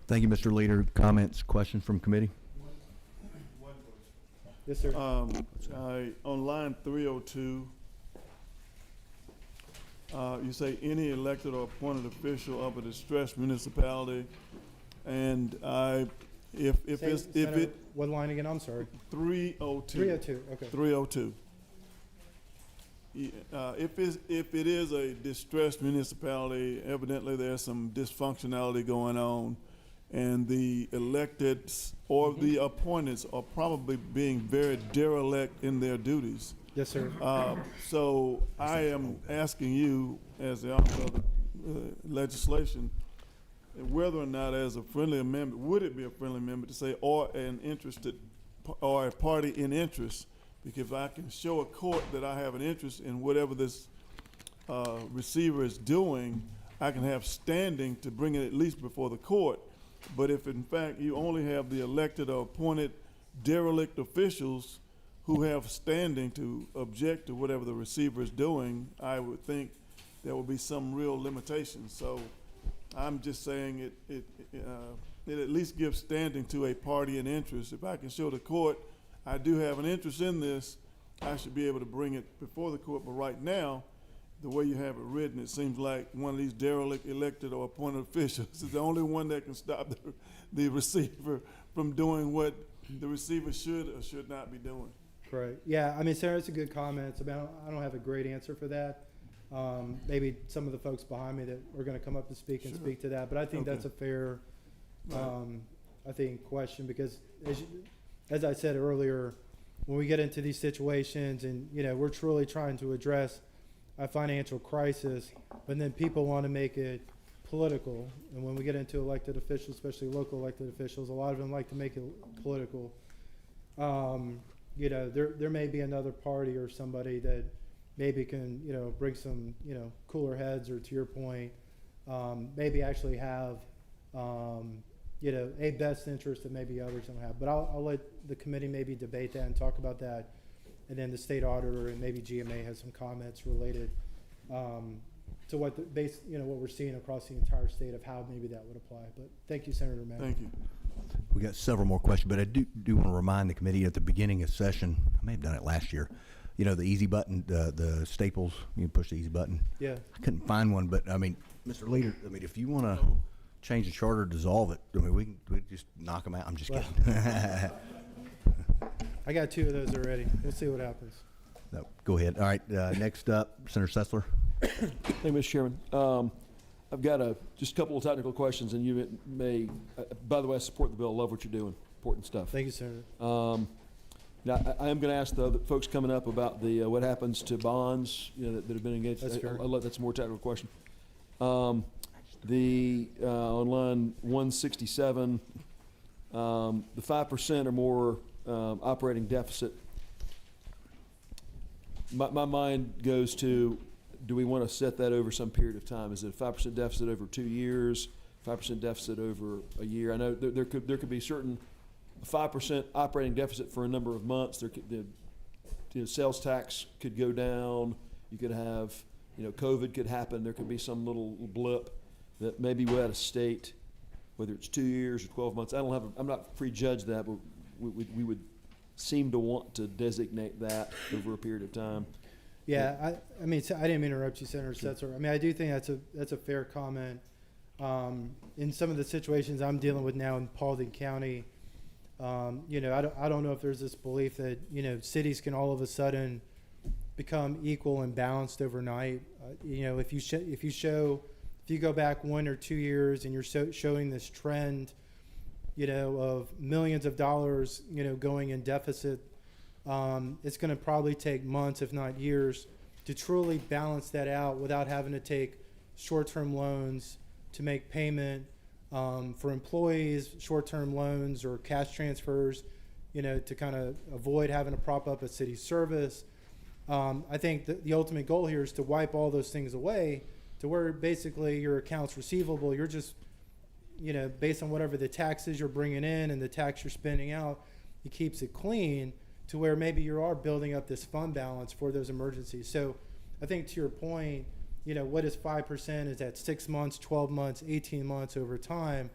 Thank you, Mr. Leader. Comments, questions from committee? Yes, sir. On line 302, you say any elected or appointed official of a distressed municipality, and what line again? I'm sorry. 302. 302. Okay. 302. If it is a distressed municipality, evidently there's some dysfunctionality going on, and the electeds or the appointeds are probably being very derelict in their duties. Yes, sir. So I am asking you, as the author of the legislation, whether or not, as a friendly amendment, would it be a friendly amendment to say, or an interested, or a party in interest? Because if I can show a court that I have an interest in whatever this receiver is doing, I can have standing to bring it at least before the court. But if in fact you only have the elected or appointed derelict officials who have standing to object to whatever the receiver is doing, I would think there will be some real limitations. So I'm just saying it at least gives standing to a party in interest. If I can show the court I do have an interest in this, I should be able to bring it before the court. But right now, the way you have it written, it seems like one of these derelict elected or appointed officials is the only one that can stop the receiver from doing what the receiver should or should not be doing. Right. Yeah. I mean, Sarah, it's a good comment. I don't have a great answer for that. Maybe some of the folks behind me that are going to come up and speak and speak to that. But I think that's a fair, question, because as I said earlier, when we get into these situations and, we're truly trying to address a financial crisis, but then people want to make it political. And when we get into elected officials, especially local elected officials, a lot of them like to make it political. There may be another party or somebody that maybe can, bring some, cooler heads, or to your point, maybe actually have, a best interest that maybe others don't have. But I'll let the committee maybe debate that and talk about that. And then the state auditor and maybe GMA has some comments related to what what we're seeing across the entire state of how maybe that would apply. But thank you, Senator Mann. Thank you. We got several more questions, but I do want to remind the committee at the beginning of session, I may have done it last year, the easy button, the staples, you push the easy button. Yeah. I couldn't find one, but Mr. Leader, if you want to change the charter, dissolve it, we can just knock them out. I'm just kidding. I got 2 of those already. We'll see what happens. No, go ahead. All right, next up, Senator Sessler. Thank you, Mr. Chairman. I've got just a couple of technical questions, and you may, by the way, I support the bill. Love what you're doing. Important stuff. Thank you, Senator. Now, I am going to ask the other folks coming up about the what happens to bonds that have been engaged. That's fair. That's a more technical question. On line 167, the 5% or more operating deficit. My mind goes to, do we want to set that over some period of time? Is it a 5% deficit over 2 years, 5% deficit over a year? I know there could be certain 5% operating deficit for a number of months. The sales tax could go down. You could have, COVID could happen. There could be some little blip that maybe we're at a state whether it's 2 years or 12 months. I'm not prejudged that, but we would seem to want to designate that over a period of time. Yeah, I mean, I didn't mean to interrupt you, Senator Setzer. I mean, I do think that's a fair comment. In some of the situations I'm dealing with now in Paulding County, you know, I don't know if there's this belief that, you know, cities can all of a sudden become equal and balanced overnight. You know, if you go back 1 or 2 years and you're showing this trend, you know, of millions of dollars, you know, going in deficit, it's going to probably take months, if not years, to truly balance that out without having to take short-term loans to make payment for employees, short-term loans or cash transfers, you know, to kind of avoid having to prop up a city service. I think the ultimate goal here is to wipe all those things away to where basically your accounts receivable, you're just, you know, based on whatever the taxes you're bringing in and the tax you're spending out, it keeps it clean to where maybe you are building up this fund balance for those emergencies. So I think to your point, you know, what is 5% is at 6 months, 12 months, 18 months over time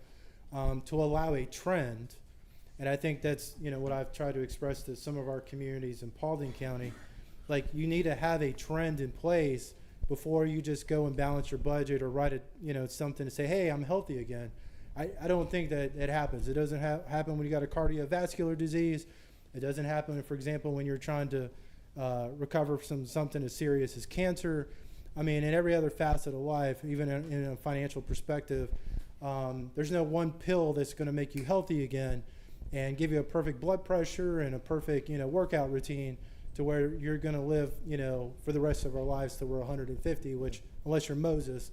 to allow a trend. And I think that's, you know, what I've tried to express to some of our communities in Paulding County. Like, you need to have a trend in place before you just go and balance your budget or write it, you know, something to say, hey, I'm healthy again. I don't think that it happens. It doesn't happen when you got a cardiovascular disease. It doesn't happen, for example, when you're trying to recover from something as serious as cancer. I mean, in every other facet of life, even in a financial perspective, there's no one pill that's going to make you healthy again and give you a perfect blood pressure and a perfect, you know, workout routine to where you're going to live, you know, for the rest of our lives till we're 150, which, unless you're Moses,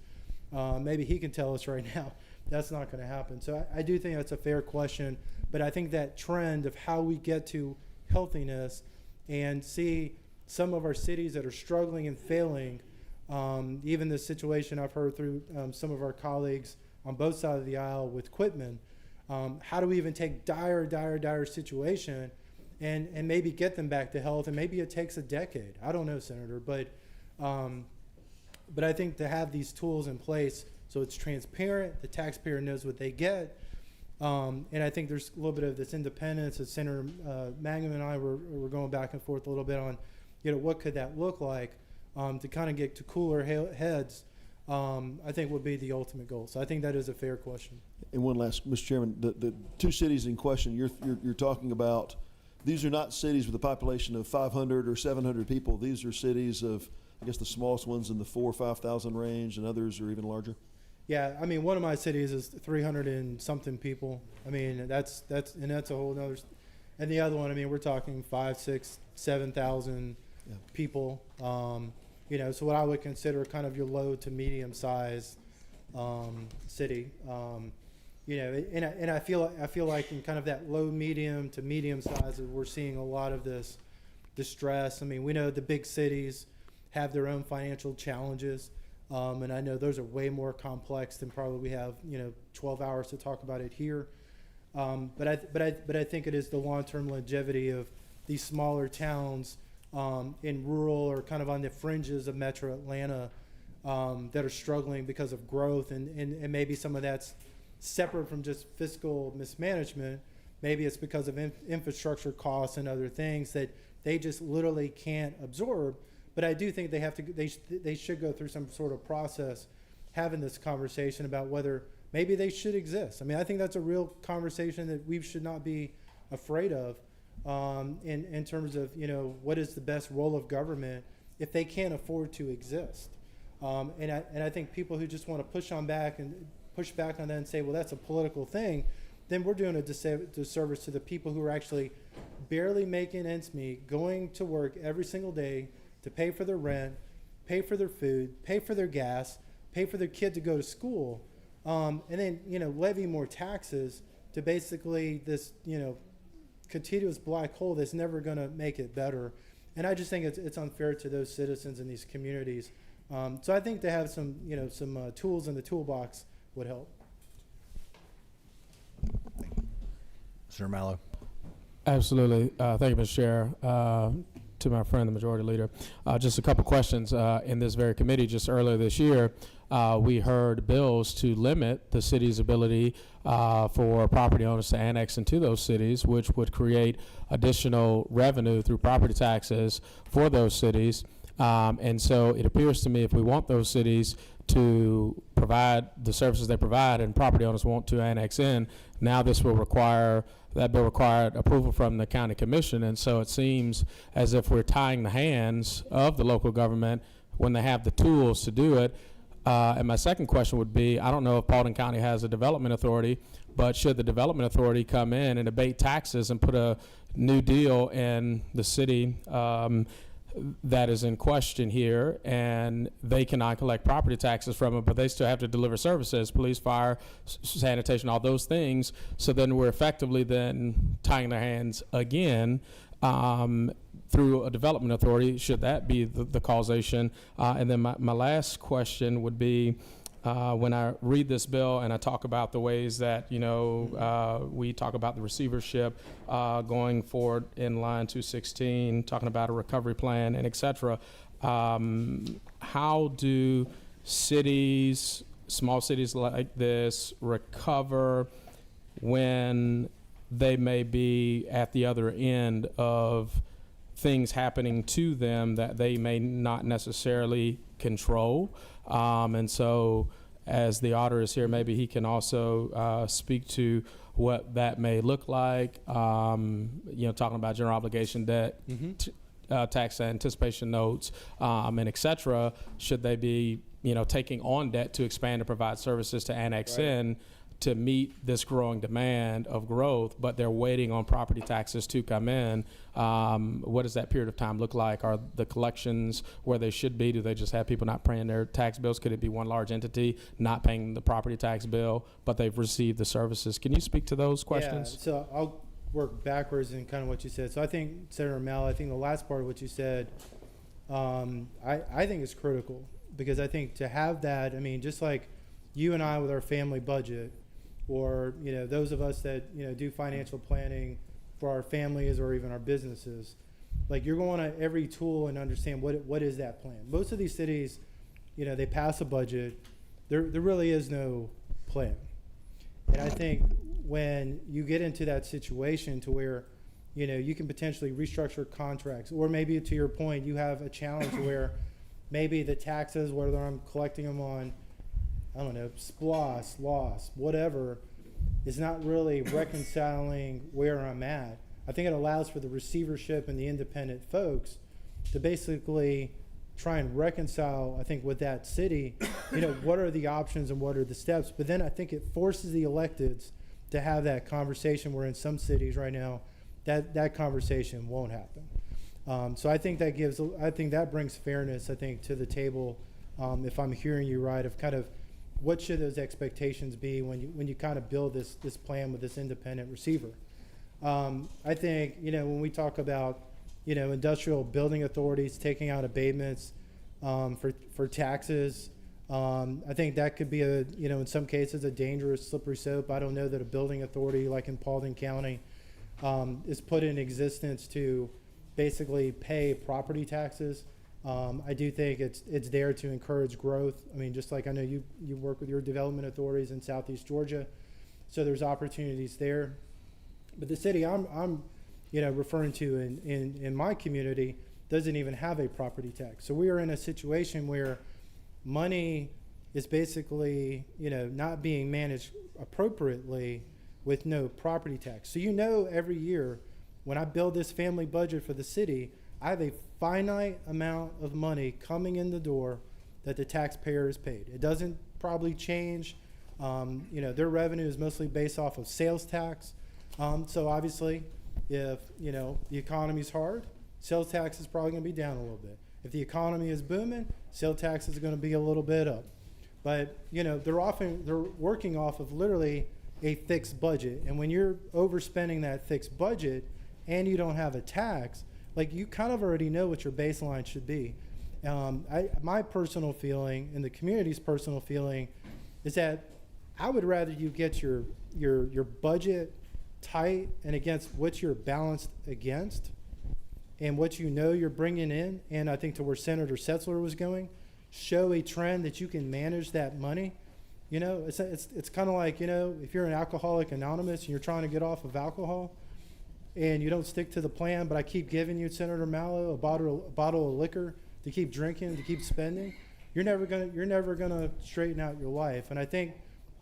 maybe he can tell us right now, that's not going to happen. So I do think that's a fair question, but I think that trend of how we get to healthiness and see some of our cities that are struggling and failing, even the situation I've heard through some of our colleagues on both sides of the aisle with Quitman, how do we even take dire situation and maybe get them back to health? And maybe it takes a decade. I don't know, Senator, but I think to have these tools in place so it's transparent, the taxpayer knows what they get, and I think there's a little bit of this independence that Senator Mangum and I were going back and forth a little bit on, you know, what could that look like to kind of get to cooler heads, I think would be the ultimate goal. So I think that is a fair question. And one last, Mr. Chairman, the two cities in question you're talking about, these are not cities with a population of 500 or 700 people. These are cities of, I guess the smallest ones in the 4,000 or 5,000 range, and others are even larger. Yeah, I mean, one of my cities is 300 and something people. I mean, that's a whole nother. And the other one, I mean, we're talking 5,000, 6,000, 7,000 people. You know, so what I would consider kind of your low to medium size city. You know, and I feel like in kind of that low, medium to medium size, we're seeing a lot of this distress. I mean, we know the big cities have their own financial challenges. And I know those are way more complex than probably we have, you know, 12 hours to talk about it here. But I think it is the long-term longevity of these smaller towns in rural or kind of on the fringes of Metro Atlanta that are struggling because of growth, and maybe some of that's separate from just fiscal mismanagement. Maybe it's because of infrastructure costs and other things that they just literally can't absorb. But I do think they should go through some sort of process having this conversation about whether maybe they should exist. I mean, I think that's a real conversation that we should not be afraid of in terms of, you know, what is the best role of government if they can't afford to exist. And I think people who just want to push back on that and say, well, that's a political thing, then we're doing a disservice to the people who are actually barely making ends meet, going to work every single day to pay for their rent, pay for their food, pay for their gas, pay for their kid to go to school, and then, you know, levy more taxes to basically this, you know, continuous black hole that's never going to make it better. And I just think it's unfair to those citizens in these communities. So I think to have some, you know, some tools in the toolbox would help. Senator Mallow. Absolutely. Thank you, Mr. Chair. To my friend, the Majority Leader, just a couple questions. In this very committee, just earlier this year, we heard bills to limit the city's ability for property owners to annex into those cities, which would create additional revenue through property taxes for those cities. And so it appears to me if we want those cities to provide the services they provide and property owners want to annex in, now this will require, that bill required approval from the county commission. And so it seems as if we're tying the hands of the local government when they have the tools to do it. And my second question would be, I don't know if Paulding County has a development authority, but should the development authority come in and abate taxes and put a new deal in the city that is in question here, and they cannot collect property taxes from it, but they still have to deliver services, police, fire, sanitation, all those things. So then we're effectively then tying their hands again through a development authority. Should that be the causation? And then my last question would be, when I read this bill and I talk about the ways that, we talk about the receivership going forward in line 216, talking about a recovery plan and et cetera, how do cities, small cities like this, recover when they may be at the other end of things happening to them that they may not necessarily control? And so as the auditor is here, maybe he can also speak to what that may look like, talking about general obligation debt, tax anticipation notes, and et cetera. Should they be, taking on debt to expand and provide services to annex in to meet this growing demand of growth, but they're waiting on property taxes to come in? What does that period of time look like? Are the collections where they should be? Do they just have people not paying their tax bills? Could it be one large entity not paying the property tax bill, but they've received the services? Can you speak to those questions? Yeah, so I'll work backwards in kind of what you said. So I think, Senator Mel, I think the last part of what you said, I think is critical, because I think to have that, just like you and I with our family budget, or those of us that do financial planning for our families or even our businesses, like you're going to every tool and understand what is that plan. Most of these cities, they pass a budget, there really is no plan. And I think when you get into that situation to where you can potentially restructure contracts, or maybe to your point, you have a challenge where maybe the taxes, whether I'm collecting them on, I don't know, SPLOST, loss, whatever, is not really reconciling where I'm at. I think it allows for the receivership and the independent folks to basically try and reconcile, I think, with that city, what are the options and what are the steps. But then I think it forces the electeds to have that conversation, where in some cities right now, that conversation won't happen. So I think that brings fairness, I think, to the table, if I'm hearing you right, of kind of what should those expectations be when you kind of build this plan with this independent receiver. I think, when we talk about, industrial building authorities taking out abatements for taxes, I think that could be in some cases a dangerous slippery slope. I don't know that a building authority like in Paulding County is put in existence to basically pay property taxes. I do think it's there to encourage growth. Just like I know you work with your development authorities in Southeast Georgia, so there's opportunities there. But the city I'm referring to in my community doesn't even have a property tax. So we are in a situation where money is basically not being managed appropriately with no property tax. So every year when I build this family budget for the city, I have a finite amount of money coming in the door that the taxpayer is paid. It doesn't probably change. Their revenue is mostly based off of sales tax. So obviously, if the economy's hard, sales tax is probably going to be down a little bit. If the economy is booming, sales tax is going to be a little bit up. But they're working off of literally a fixed budget. And when you're overspending that fixed budget and you don't have a tax, like you kind of already know what your baseline should be. My personal feeling and the community's personal feeling is that I would rather you get your budget tight and against what you're balanced against and what you're bringing in. And I think to where Senator Setzler was going, show a trend that you can manage that money. You know, it's kind of like, you know, if you're an Alcoholic Anonymous and you're trying to get off of alcohol and you don't stick to the plan, but I keep giving you, Senator Mallow, a bottle of liquor to keep drinking, to keep spending, you're never gonna straighten out your life. And I think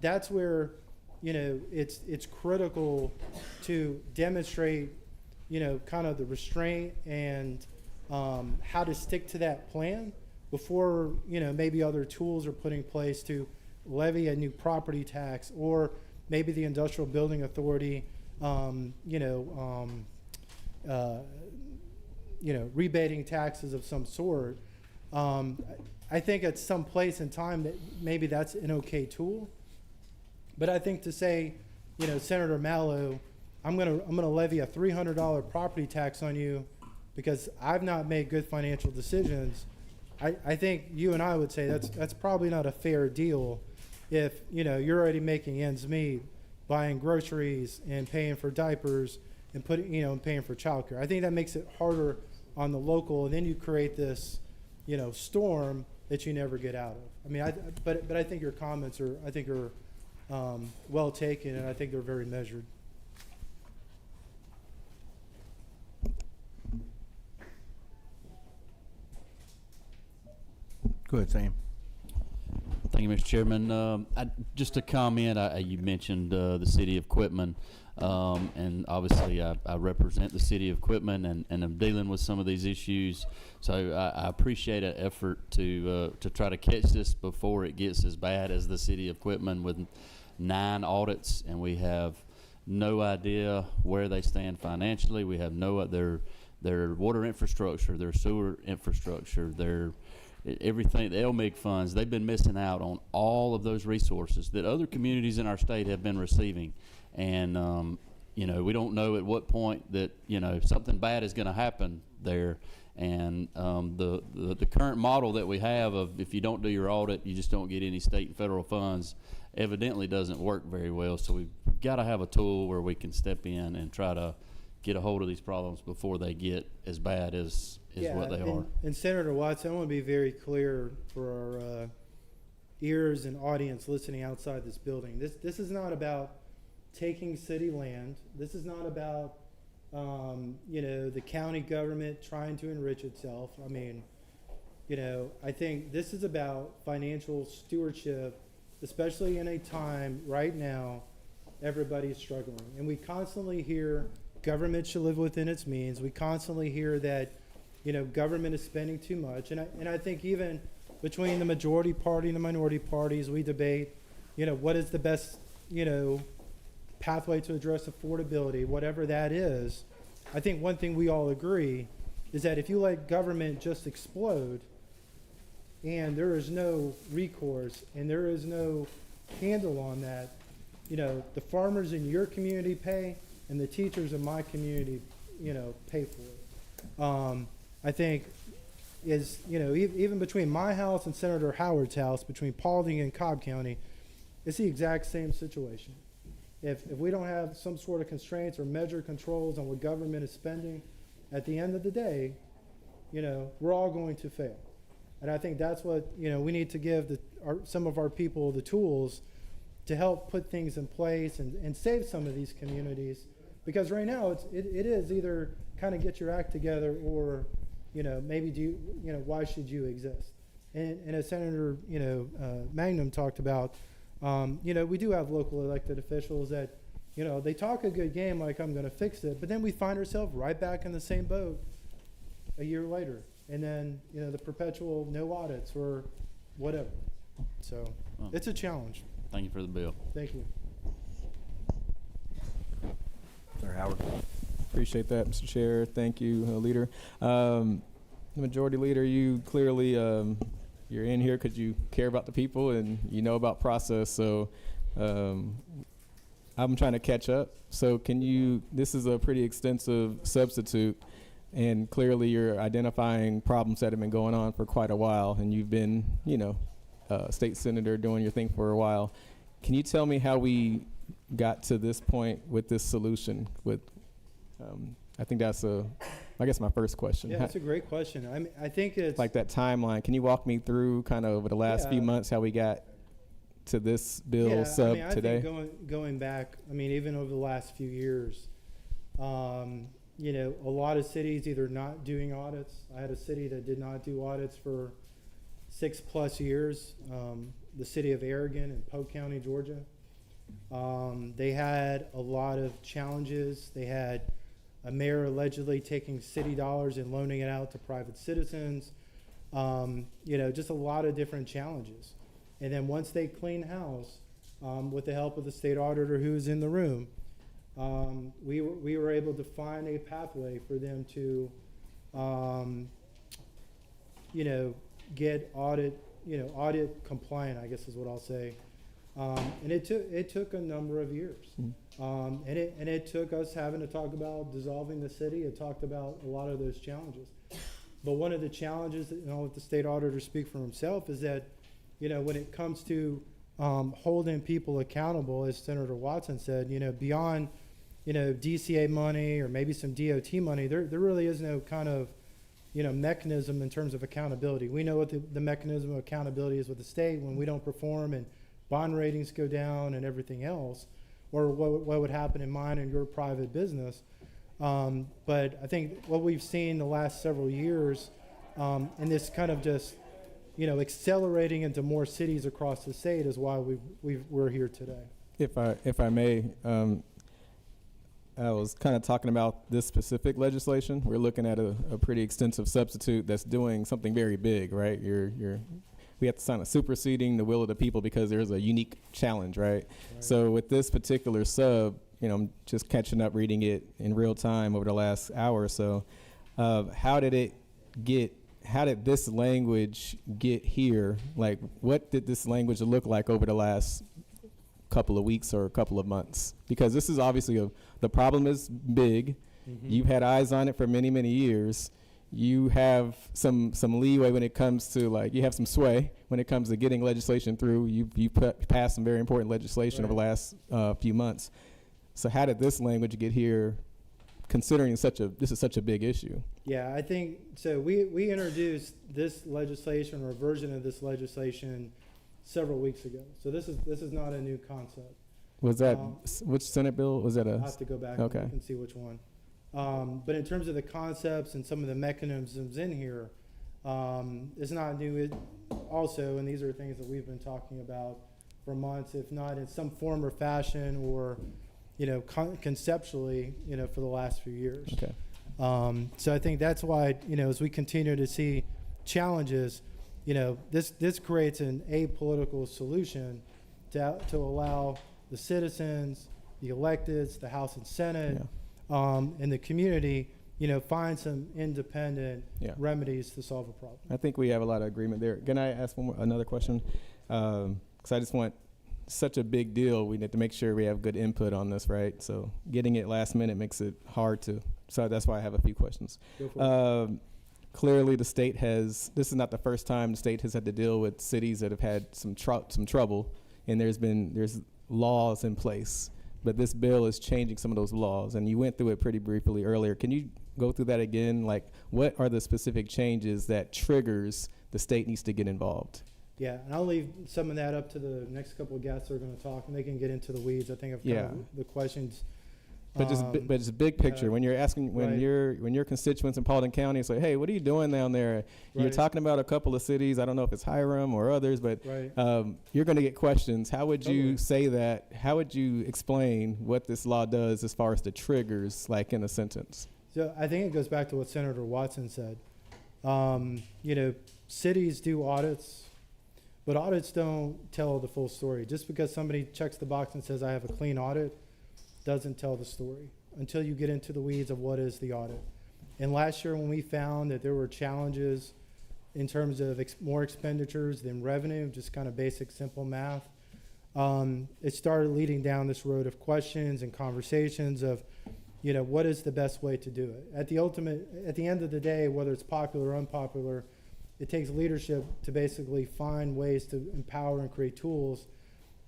that's where, you know, it's critical to demonstrate, you know, kind of the restraint and how to stick to that plan before, you know, maybe other tools are put in place to levy a new property tax, or maybe the Industrial Building Authority, rebating taxes of some sort. I think at some place in time that maybe that's an okay tool. But I think to say, you know, Senator Mallow, I'm gonna levy a $300 property tax on you because I've not made good financial decisions. I think you and I would say that's probably not a fair deal if, you know, you're already making ends meet, buying groceries and paying for diapers and paying for childcare. I think that makes it harder on the local, and then you create this, you know, storm that you never get out of. I mean, but I think your comments are well taken, and I think they're very measured. Go ahead, Sam. Thank you, Mr. Chairman. Just a comment, you mentioned the city of Quitman, and obviously I represent the city of Quitman, and I'm dealing with some of these issues. So I appreciate an effort to try to catch this before it gets as bad as the city of Quitman with 9 audits, and we have no idea where they stand financially. We have their water infrastructure, their sewer infrastructure, their everything, the LMIG funds. They've been missing out on all of those resources that other communities in our state have been receiving. And, you know, we don't know at what point that, you know, something bad is going to happen there. And the current model that we have of if you don't do your audit, you just don't get any state and federal funds, evidently doesn't work very well. So we've got to have a tool where we can step in and try to get a hold of these problems before they get as bad as what they are. And Senator Watson, I want to be very clear for our ears and audience listening outside this building. This is not about taking city land. This is not about the county government trying to enrich itself. I mean, you know, I think this is about financial stewardship, especially in a time right now everybody's struggling. And we constantly hear government should live within its means. We constantly hear that, you know, government is spending too much. And I think even between the majority party and the minority parties, we debate, you know, what is the best, you know, pathway to address affordability, whatever that is. I think one thing we all agree is that if you let government just explode and there is no recourse and there is no handle on that, you know, the farmers in your community pay and the teachers in my community, you know, pay for it. I think is, you know, even between my house and Senator Howard's house, between Paulding and Cobb County, it's the exact same situation. If we don't have some sort of constraints or measure controls on what government is spending, at the end of the day, you know, we're all going to fail. And I think that's what, you know, we need to give some of our people the tools to help put things in place and save some of these communities. Because right now it is either kind of get your act together or, you know, maybe why should you exist? And as Senator, you know, Magnum talked about, you know, we do have local elected officials that, you know, they talk a good game like I'm going to fix it, but then we find ourselves right back in the same boat a year later. And then, you know, the perpetual no audits or whatever. So it's a challenge. Thank you for the bill. Thank you. Senator Howard. Appreciate that, Mr. Chair. Thank you, Leader. The Majority Leader, you clearly, you're in here because you care about the people and you know about process. So I'm trying to catch up. So this is a pretty extensive substitute, and clearly you're identifying problems that have been going on for quite a while, and you've been, you know, state senator doing your thing for a while. Can you tell me how we got to this point with this solution? I think that's a I guess my first question. Yeah, that's a great question. I mean, I think it's Like that timeline. Can you walk me through kind of over the last few Yeah. months how we got to this bill yeah, sub I mean, I today? think going back, I mean, even over the last few years, you know, a lot of cities either not doing audits. I had a city that did not do audits for 6+ years. The city of Aragon in Polk County, Georgia. They had a lot of challenges. They had a mayor allegedly taking city dollars and loaning it out to private citizens. You know, just a lot of different challenges. And then once they clean house, with the help of the state auditor who's in the room, we were able to find a pathway for them to, you know, get audit compliant, I guess is what I'll say. And it took a number of years. And it took us having to talk about dissolving the city. It talked about a lot of those challenges. But one of the challenges, that, I'll let the state auditor speak for himself, is that, you know, when it comes to holding people accountable, as Senator Watson said, you know, beyond, you know, DCA money or maybe some DOT money, there really is no kind of, you know, mechanism in terms of accountability. We know what the mechanism of accountability is with the state when we don't perform and bond ratings go down and everything else, or what would happen in mine and your private business. But I think what we've seen the last several years, and this kind of just, you know, accelerating into more cities across the state is why we're here today. If I may, I was kind of talking about this specific legislation. We're looking at a pretty extensive substitute that's doing something very big, right? We have to sign a superseding the will of the people because there's a unique challenge, right? So with this particular sub, you know, I'm just catching up reading it in real time over the last hour or so. How did this language get here? Like, what did this language look like over the last couple of weeks or a couple of months? Because this is obviously the problem is big. Mm-hmm. You've had eyes on it for many, many years. You have some leeway when it comes to, like, you have some sway when it comes to getting legislation through. You've passed some very important legislation over the last few months. So how did this language get here, considering this is such a big issue? Yeah, I think so. We introduced this legislation or a version of this legislation several weeks ago. So this is not a new concept. Was that which Senate bill was that? I'll have to go back and see which one. But in terms of the concepts and some of the mechanisms in here, it's not new. Also, and these are things that we've been talking about for months, if not in some form or fashion, or, you know, conceptually, you know, for the last few years. Okay. So I think that's why, you know, as we continue to see challenges, you know, this creates an apolitical solution to allow the citizens, the electeds, the House and Senate, and the community, you know, find some independent remedies to solve a problem. I think we have a lot of agreement there. Can I ask another question? Because I just want such a big deal. We need to make sure we have good input on this, right? So getting it last minute makes it hard to. So that's why I have a few questions. Go for it. Clearly, the state this is not the first time the state has had to deal with cities that have had some trouble, and there's laws in place. But this bill is changing some of those laws, and you went through it pretty briefly earlier. Can you go through that again? Like, what are the specific changes that triggers the state needs to get involved? Yeah, and I'll leave some of that up to the next couple of guests that are going to talk, and they can get into the weeds. I think I've covered the questions. But just big picture. When you're asking, when your constituents in Paulding County say, "Hey, what are you doing down there?" You're talking about a couple of cities. I don't know if it's Hiram or others, but you're going to get questions. How would you say that? How would you explain what this law does as far as the triggers, like in a sentence? So I think it goes back to what Senator Watson said. You know, cities do audits, but audits don't tell the full story. Just because somebody checks the box and says, "I have a clean audit," doesn't tell the story until you get into the weeds of what is the audit. And last year when we found that there were challenges in terms of more expenditures than revenue, just kind of basic simple math, it started leading down this road of questions and conversations of, you know, what is the best way to do it? At the end of the day, whether it's popular or unpopular, it takes leadership to basically find ways to empower and create tools.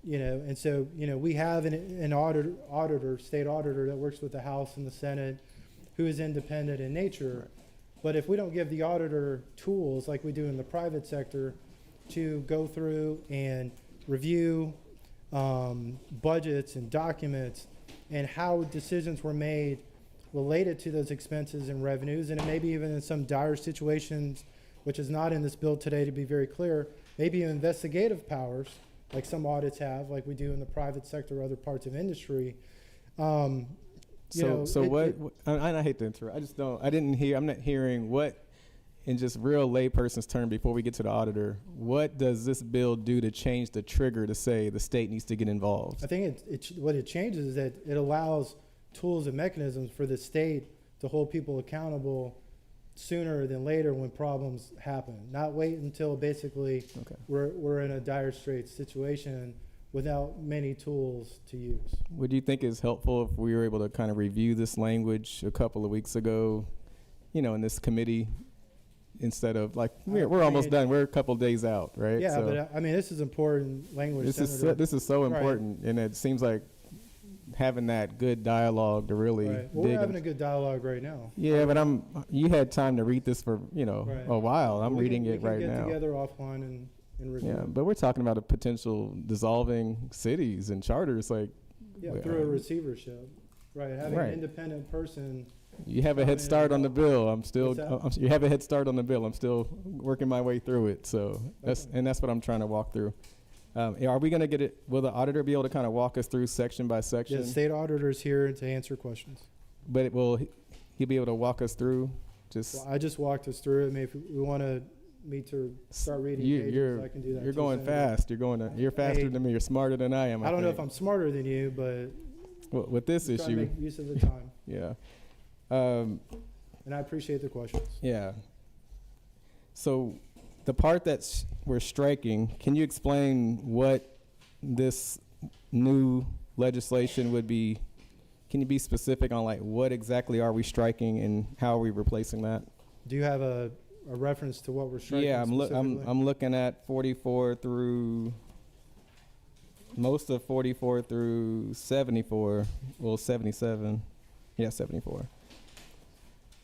You know, and so, you know, we have an state auditor that works with the House and the Senate who is independent in nature. But if we don't give the auditor tools like we do in the private sector to go through and review budgets and documents and how decisions were made related to those expenses and revenues, and maybe even in some dire situations, which is not in this bill today to be very clear, maybe investigative powers, like some audits have, like we do in the private sector or other parts of industry. I hate to interrupt. I'm not hearing what, in just real layperson's term before we get to the auditor, what does this bill do to change the trigger to say the state needs to get involved? I think what it changes is that it allows tools and mechanisms for the state to hold people accountable sooner than later when problems happen. Not wait until basically we're in a dire straits situation without many tools to use. Would you think it's helpful if we were able to kind of review this language a couple of weeks ago, in this committee, instead of like, we're almost done, we're a couple of days out, right? Yeah, but this is important language. This is so important, and it seems like having that good dialogue to really dig we're having a good dialogue right now. Yeah, but you had time to read this for, a while. I'm reading it right now. We can get together offline and review. Yeah, but we're talking about a potential dissolving cities and charters, like through a receivership, right? Having an independent person. You have a head start on the bill. You have a head start on the bill. I'm still working my way through it. So that's what I'm trying to walk through. Are we going to get it? Will the auditor be able to kind of walk us through section by section? The state auditor's here to answer questions. But will he be able to walk us through? I just walked us through it. I mean, if we want me to start reading pages, I can do that. You're going fast. You're faster than me. You're smarter than I am. I don't know if I'm smarter than you, but with this issue, try to make use of the time. Yeah. And I appreciate the questions. Yeah. So the part that we're striking, can you explain what this new legislation would be? Can you be specific on like what exactly are we striking and how are we replacing that? Do you have a reference to what we're striking? Yeah, I'm looking at 44 through most of 44 through 74. Well, 77. Yeah, 74.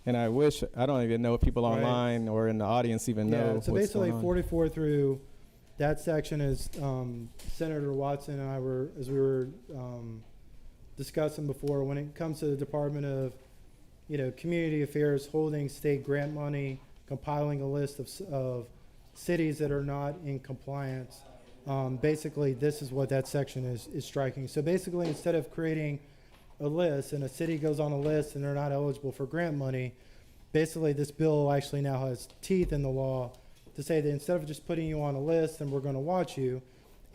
And I don't even know if people online or in the audience even know. So what's basically 44 through that section is Senator Watson and I we were discussing before, when it comes to the Department of Community Affairs holding state grant money, compiling a list of cities that are not in compliance. Basically, this is what that section is striking. So basically, instead of creating a list and a city goes on a list and they're not eligible for grant money, basically this bill actually now has teeth in the law to say that instead of just putting you on a list and we're going to watch you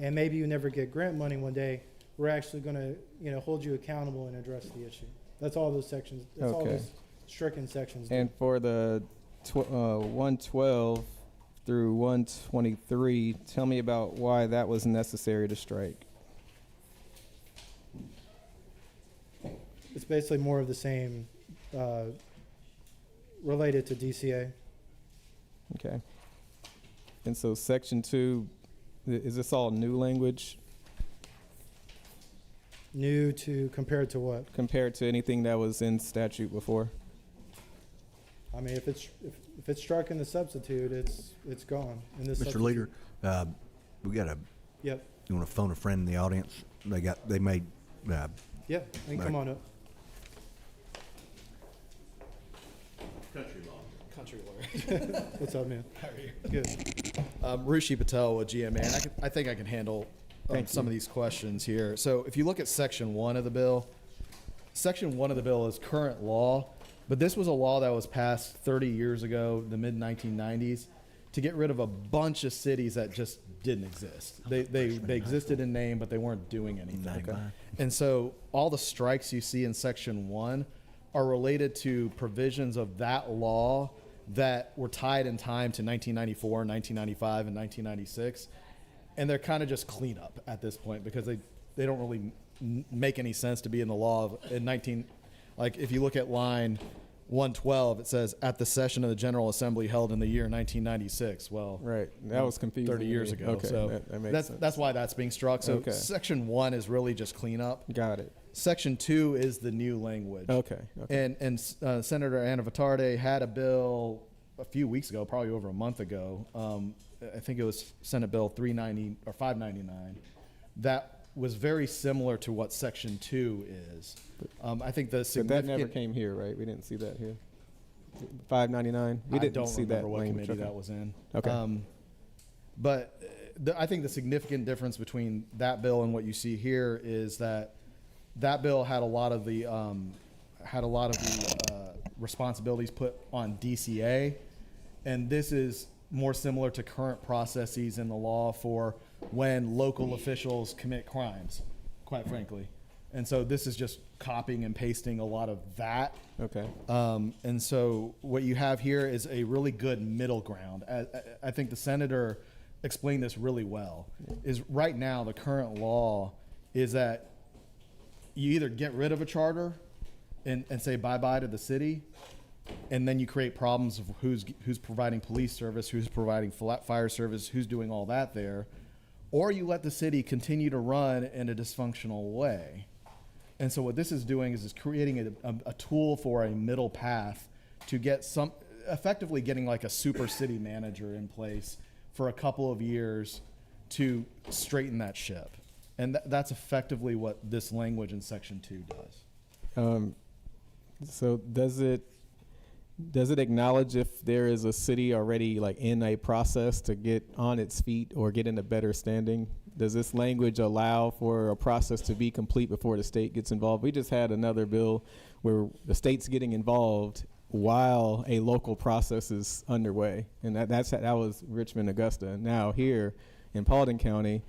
and maybe you never get grant money one day, we're actually going to hold you accountable and address the issue. That's all those sections. That's all those stricken sections. And for the 112 through 123, tell me about why that was necessary to strike. It's basically more of the same related to DCA. Okay. And so section 2, is this all new language? New to compared to what? Compared to anything that was in statute before. I mean, if it's struck in the substitute, it's gone. In this Mr. Leader, we got a. Yep. You want to phone a friend in the audience? They made. Yeah, they can come on up. Country lawyer. What's up, man? How are you? Good. Rushi Patel with GMA. I think I can handle some of these questions here. So if you look at Section 1 of the bill, Section 1 of the bill is current law, but this was a law that was passed 30 years ago, the mid-1990s, to get rid of a bunch of cities that just didn't exist. They existed in name, but they weren't doing anything. Okay. And so all the strikes you see in Section 1 are related to provisions of that law that were tied in time to 1994, 1995, and 1996. And they're kind of just cleanup at this point because they don't really make any sense to be in the law like if you look at line 112, it says at the session of the General Assembly held in the year 1996. Well, right, that was confusing. 30 years ago. Okay, so that makes sense. That's why that's being struck. So Section 1 is really just cleanup. Got it. Section 2 is the new language. Okay. And Senator Anna Vitarde had a bill a few weeks ago, probably over a month ago. I think it was Senate Bill 390 or 599. That was very similar to what Section 2 is. I think the But significant. that never came here, right? We didn't see that here. 599. We I didn't don't see remember that what language. committee Okay. that was in. Okay. But I think the significant difference between that bill and what you see here is that that bill had a lot of the responsibilities put on DCA, and this is more similar to current processes in the law for when local officials commit crimes, quite frankly. And so this is just copying and pasting a lot of that. Okay. And so what you have here is a really good middle ground. I think the senator explained this really well. Is right now the current law is that you either get rid of a charter and say bye-bye to the city, and then you create problems of who's providing police service, who's providing fire service, who's doing all that there, or you let the city continue to run in a dysfunctional way. And so what this is doing is creating a tool for a middle path to get effectively getting like a super city manager in place for a couple of years to straighten that ship. And that's effectively what this language in Section 2 does. So does it acknowledge if there is a city already like in a process to get on its feet or get in a better standing? Does this language allow for a process to be complete before the state gets involved? We just had another bill where the state's getting involved while a local process is underway, and that was Richmond, Augusta. Now here in Paulding County,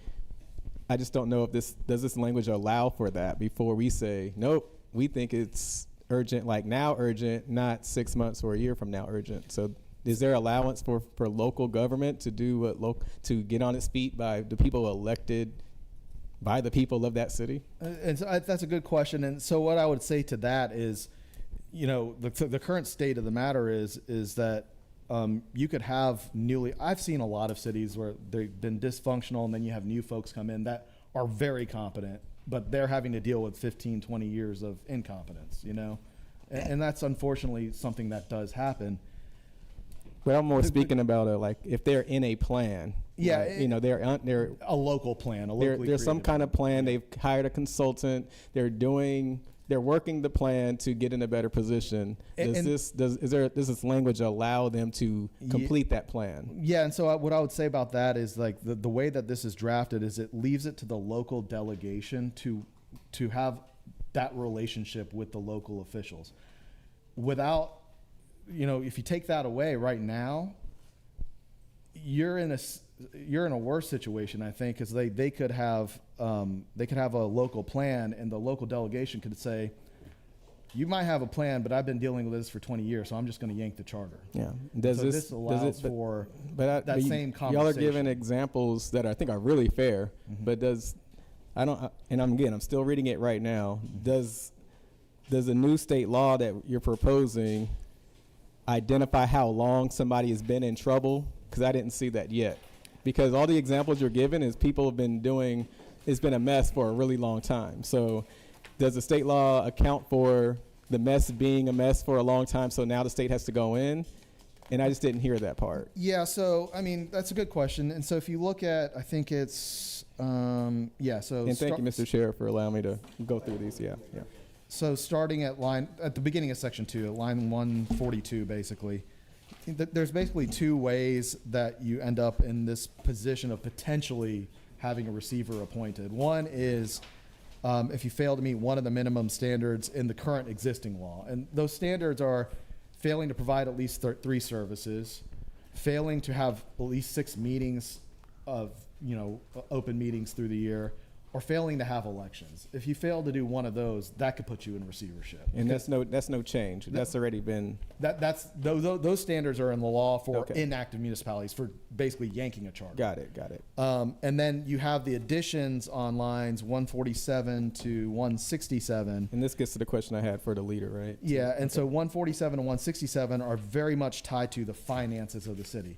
I just don't know if does this language allow for that before we say, nope, we think it's urgent, like now urgent, not 6 months or a year from now urgent. So is there allowance for local government to do what to get on its feet by the people elected by the people of that city? And so that's a good question. And so what I would say to that is, the current state of the matter is that you could have I've seen a lot of cities where they've been dysfunctional, and then you have new folks come in that are very competent, but they're having to deal with 15, 20 years of incompetence, and that's unfortunately something that does happen. But I'm more speaking about like if they're in a plan. Yeah, right? They're a local plan. There's some kind of plan. They've hired a consultant. They're working the plan to get in a better position. Does this language allow them to complete that plan? Yeah, and so what I would say about that is like the way that this is drafted is it leaves it to the local delegation to have that relationship with the local officials. Without, if you take that away right now, you're in a worse situation, I think, because they could have a local plan, and the local delegation could say, you might have a plan, but I've been dealing with this for 20 years, so I'm just going to yank the charter. Yeah. This allows for that same conversation. Y'all are giving examples that I think are really fair, but I'm still reading it right now. Does the new state law that you're proposing identify how long somebody has been in trouble? Because I didn't see that yet. Because all the examples you're giving is people have been it's been a mess for a really long time. So does the state law account for the mess being a mess for a long time, so now the state has to go in? And I just didn't hear that part. Yeah, so, that's a good question. And so if you look at, I think it's, And thank you, Mr. Chair, for allowing me to go through these, yeah. So starting at the beginning of Section 2, at line 142, basically, there's basically two ways that you end up in this position of potentially having a receiver appointed. One is if you fail to meet one of the minimum standards in the current existing law. And those standards are failing to provide at least 3 services, failing to have at least 6 meetings of, open meetings through the year, or failing to have elections. If you fail to do one of those, that could put you in receivership. And that's no change. That's already been. Those standards are in the law for inactive municipalities for basically yanking a charter. Got it. And then you have the additions on lines 147 to 167. And this gets to the question I had for the leader, right? Yeah, and so 147 and 167 are very much tied to the finances of the city.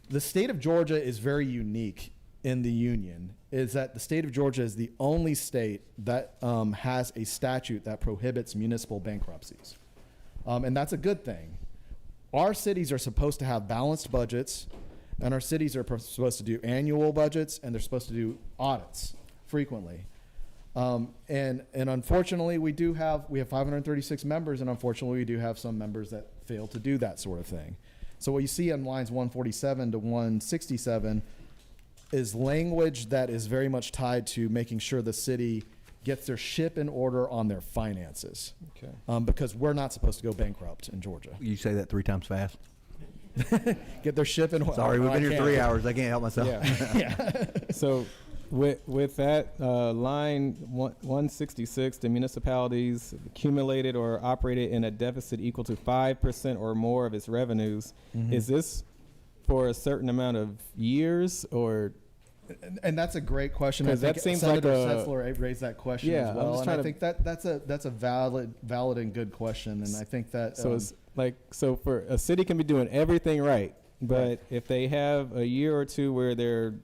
The state of Georgia is very unique in the union is that the state of Georgia is the only state that has a statute that prohibits municipal bankruptcies. And that's a good thing. Our cities are supposed to have balanced budgets, and our cities are supposed to do annual budgets, and they're supposed to do audits frequently. And unfortunately, we have 536 members, and unfortunately, we do have some members that fail to do that sort of thing. So what you see on lines 147 to 167 is language that is very much tied to making sure the city gets their ship in order on their finances. Okay. Because we're not supposed to go bankrupt in Georgia. You say that 3 times fast. Get their ship in order. Sorry, we've been here 3 hours. I can't help myself. Yeah. So with that, line 166, the municipalities accumulated or operated in a deficit equal to 5% or more of its revenues. Mhm. Is this for a certain amount of years, or? And that's a great question. I 'Cause that think seems Senator like a- Setzler raised that question Yeah, as I'm well. just And trying I to- think that's a valid and good question. And I think that So it's like, so for a city can be doing everything right, but if they have a year or two where they're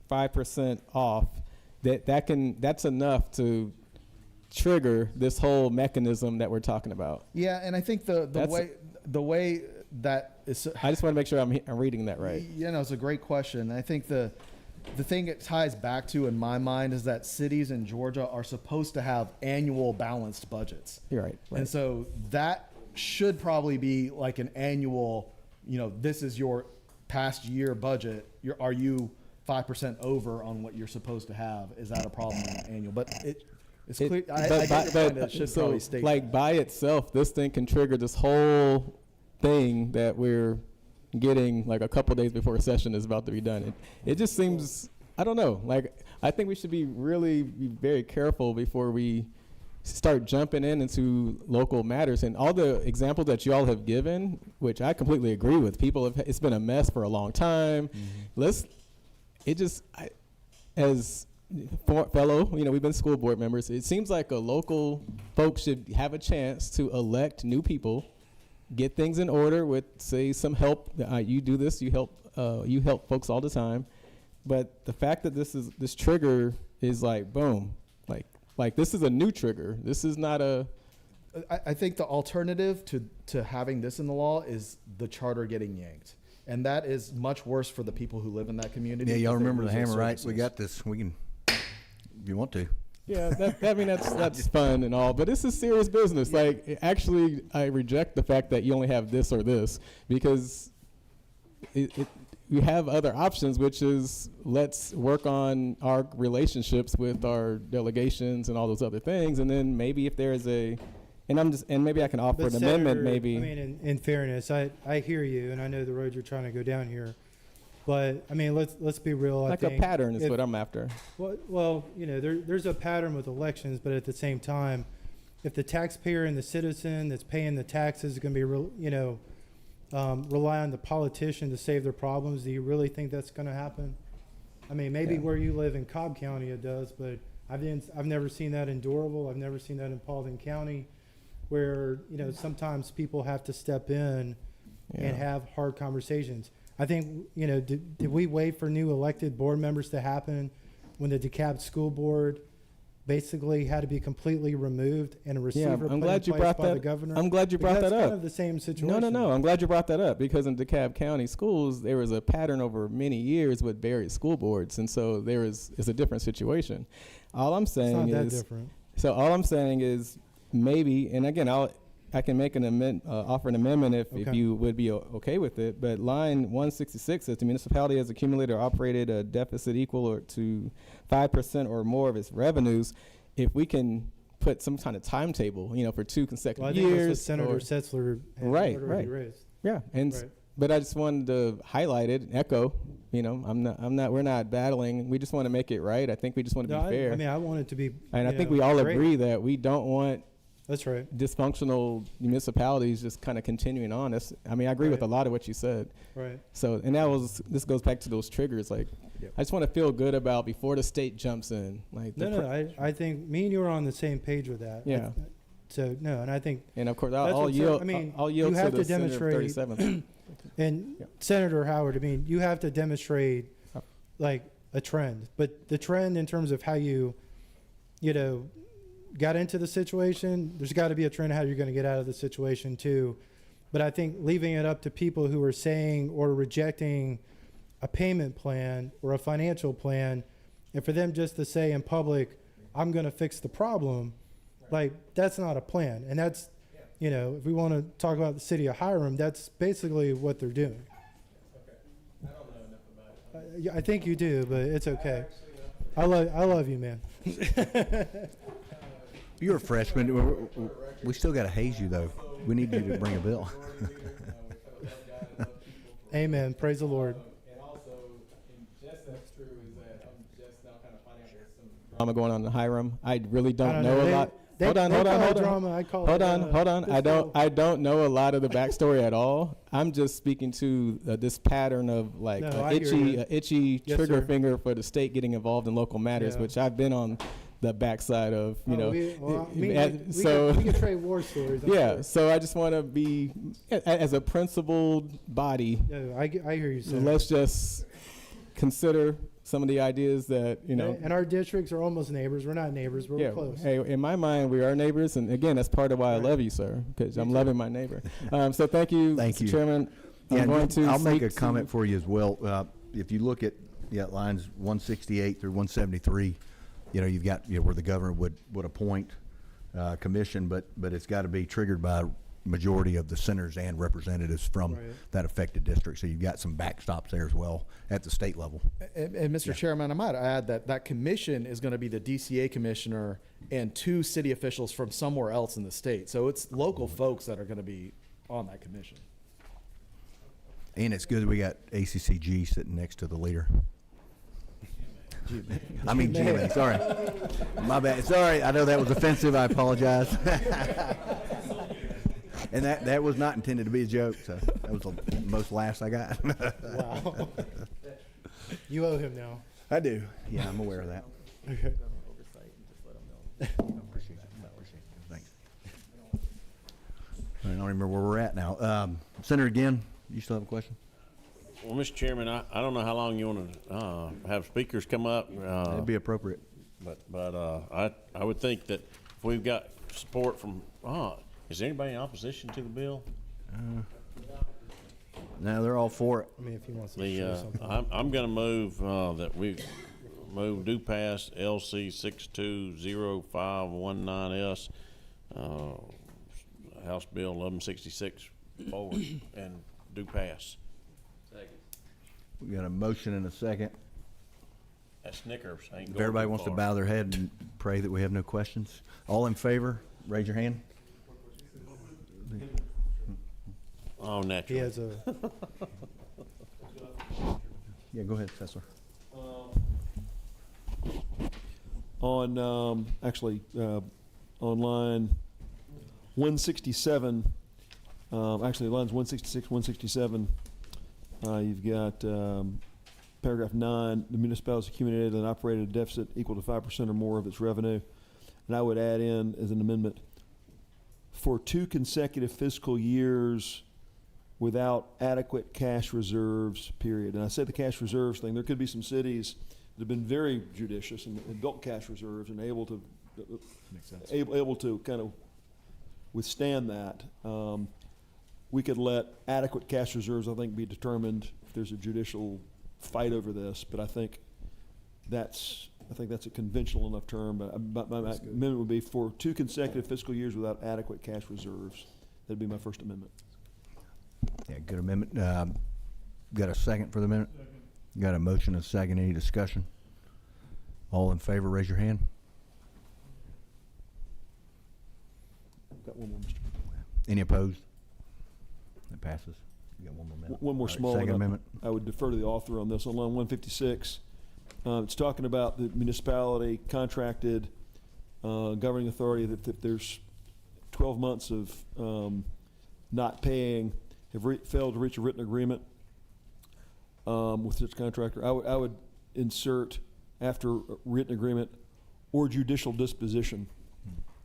5% off, that's enough to trigger this whole mechanism that we're talking about. yeah, and I think the way that is. I just want to make sure I'm reading that right. You know, it's a great question. I think the thing it ties back to in my mind is that cities in Georgia are supposed to have annual balanced budgets. You're right. And so that should probably be like an annual, this is your past year budget. Are you 5% over on what you're supposed to have? Is that a problem on an annual? But it's clear. I get your point that it should so probably state like that. by itself, this thing can trigger this whole thing that we're getting like a couple days before a session is about to be done. It just seems, I don't know, like I think we should be very careful before we start jumping into local matters. And all the examples that you all have given, which I completely agree with, it's been a mess for a long time. As fellow, we've been school board members, it seems like a local folks should have a chance to elect new people, get things in order with, say, some help. You do this, you help folks all the time. But the fact that this trigger is like, boom, like this is a new trigger. This is not a... I think the alternative to having this in the law is the charter getting yanked. And that is much worse for the people who live in that community. Yeah, y'all because they remember the lose their hammer, right? We services. got this. We can, if you want to. Yeah, that's fun and all, but this is serious business. Like, actually, I reject the fact that you only have this or this, because we have other options, which is let's work on our relationships with our delegations and all those other things, and then maybe if there is and maybe I can offer But an amendment. Senator, Maybe I mean, in fairness, I hear you, and I know the road you're trying to go down here, but I mean, let's be real. like I a think pattern is if- what I'm after. Well, there's a pattern with elections, but at the same time, if the taxpayer and the citizen that's paying the taxes is going to be, rely on the politician to save their problems, do you really think that's going to happen? I mean, maybe Yeah. where you live in Cobb County it does, but I've never seen that in Doraville. I've never seen that in Paulding County, where sometimes people have to step in and have hard conversations. I think did we wait for new elected board members to happen when the DeKalb School Board basically had to be completely removed and a receiver I'm put in glad you place brought by the that. governor? I'm glad you brought Because that that's up. kind of the same situation. No. I'm glad you brought that up, because in DeKalb County schools there was a pattern over many years with various school boards, and so it's a different situation. All I'm saying It's not is that different. So all I'm saying is maybe, and again, I can make an offer an amendment if Okay. you would be okay with it. But line 166 says the municipality has accumulated or operated a deficit equal to 5% or more of its revenues. If we can put some kind of timetable, for 2 consecutive Well, I think years, that's what Senator or- Setzler had right, already raised. yeah, and Right. but I just wanted to highlight it, echo. We're not battling. We just want to make it right. I think we just want to No, be fair. I mean, I want it to be. And I think we all agree that we don't want That's right. dysfunctional municipalities just kind of continuing on. I agree with a lot of what you said. Right. So, and this goes back to those triggers. Like, I just want to feel good about before the state jumps in. Like, I think me and you are on the same page with that. Yeah. And I think. And of course, that's I'll what yield. I mean, I'll yield you have to the to Senator of demonstrate. 37th. And Senator Howard, I mean, you have to demonstrate like a trend. But the trend in terms of how you know, got into the situation, there's got to be a trend how you're going to get out of the situation too. But I think leaving it up to people who are saying or rejecting a payment plan or a financial plan, and for them just to say in public, I'm going to fix the problem, like that's not a plan. And that's, you know, if we want to talk about the city of Hiram, that's basically what they're doing. I don't know enough about it. I think you do, but it's okay. I love you, man. You're a freshman. We still got to haze you, though. We need you to bring a bill. Amen. Praise the Lord. And also, just as true is that I'm just now kind of finding out there's some drama going on in Hiram. I really don't know a lot. Hold on. I don't know a lot of the backstory at all. I'm just speaking to this pattern of like itchy Yes, trigger sir. finger for the state getting involved in local matters, Yeah. which I've been on the backside of, you know. We So can trade war stories. I'm yeah, sure. so I just want to be, as a principled body, No, I hear you. Sir. let's just consider some of the ideas that, you know. And our districts are almost neighbors. We're not neighbors, but Yeah, we're close. hey, in my mind, we are neighbors, and again, that's part of why I love you, sir, because I'm loving my neighbor. So thank you, Thank Mr. you. Chairman. Yeah, I'm going to I'll make a speak comment to- for you as well. If you look at lines 168 through 173, you know, you've got where the governor would appoint commission, but it's got to be triggered by a majority of the senators and representatives from Right. that affected district. So you've got some backstops there as well at the state level. And Mr. Chairman, I might add that commission is going to be the DCA commissioner and 2 city officials from somewhere else in the state. So it's local folks that are going to be on that commission. And it's good that we got ACCG sitting next to the leader. I mean, GMA, sorry. My bad. Sorry, I know that was offensive. I apologize. And that was not intended to be a joke, so that was the most laughs I got. Wow. You owe him now. I do. Yeah, I'm aware of that. Okay. Appreciate it. Thanks. I don't remember where we're at now. Senator, again, you still have a question? Well, Mr. Chairman, I don't know how long you want to have speakers come up. That'd be appropriate. But I would think that if we've got support from, is there anybody in opposition to the bill? No, they're all for it. I mean, if he wants to share something. I'm going to move that we move do pass LC 620519S, House Bill 1166 forward and do pass. We got a motion and a second. That Snickers ain't If going everybody too wants to far. bow their head and pray that we have no questions. All in favor, raise your hand. Oh, He naturally. has a. Yeah, go ahead, Cessler. On on line 167, actually lines 166, 167, you've got paragraph 9, the municipalities accumulated and operated a deficit equal to 5% or more of its revenue. And I would add in as an amendment, for 2 consecutive fiscal years without adequate cash reserves, period. And I said the cash reserves thing, there could be some cities that have been very judicious and built cash reserves and able to able to kind of withstand that. We could let adequate cash reserves, I think, be determined if there's a judicial fight over this. But I think that's a conventional enough term. But my amendment would be for 2 consecutive fiscal years without adequate cash reserves. That'd be my first amendment. Yeah, good amendment. Got a second for the amendment? Got a motion and a second. Any discussion? All in favor, raise your hand. Got one more, Mr. Any opposed? That passes. You got one more minute. One more All right, small second one. amendment. I would defer to the author on this. On line 156, it's talking about the municipality contracted governing authority that if there's 12 months of not paying, have failed to reach a written agreement with such contractor. I would insert after a written agreement or judicial disposition.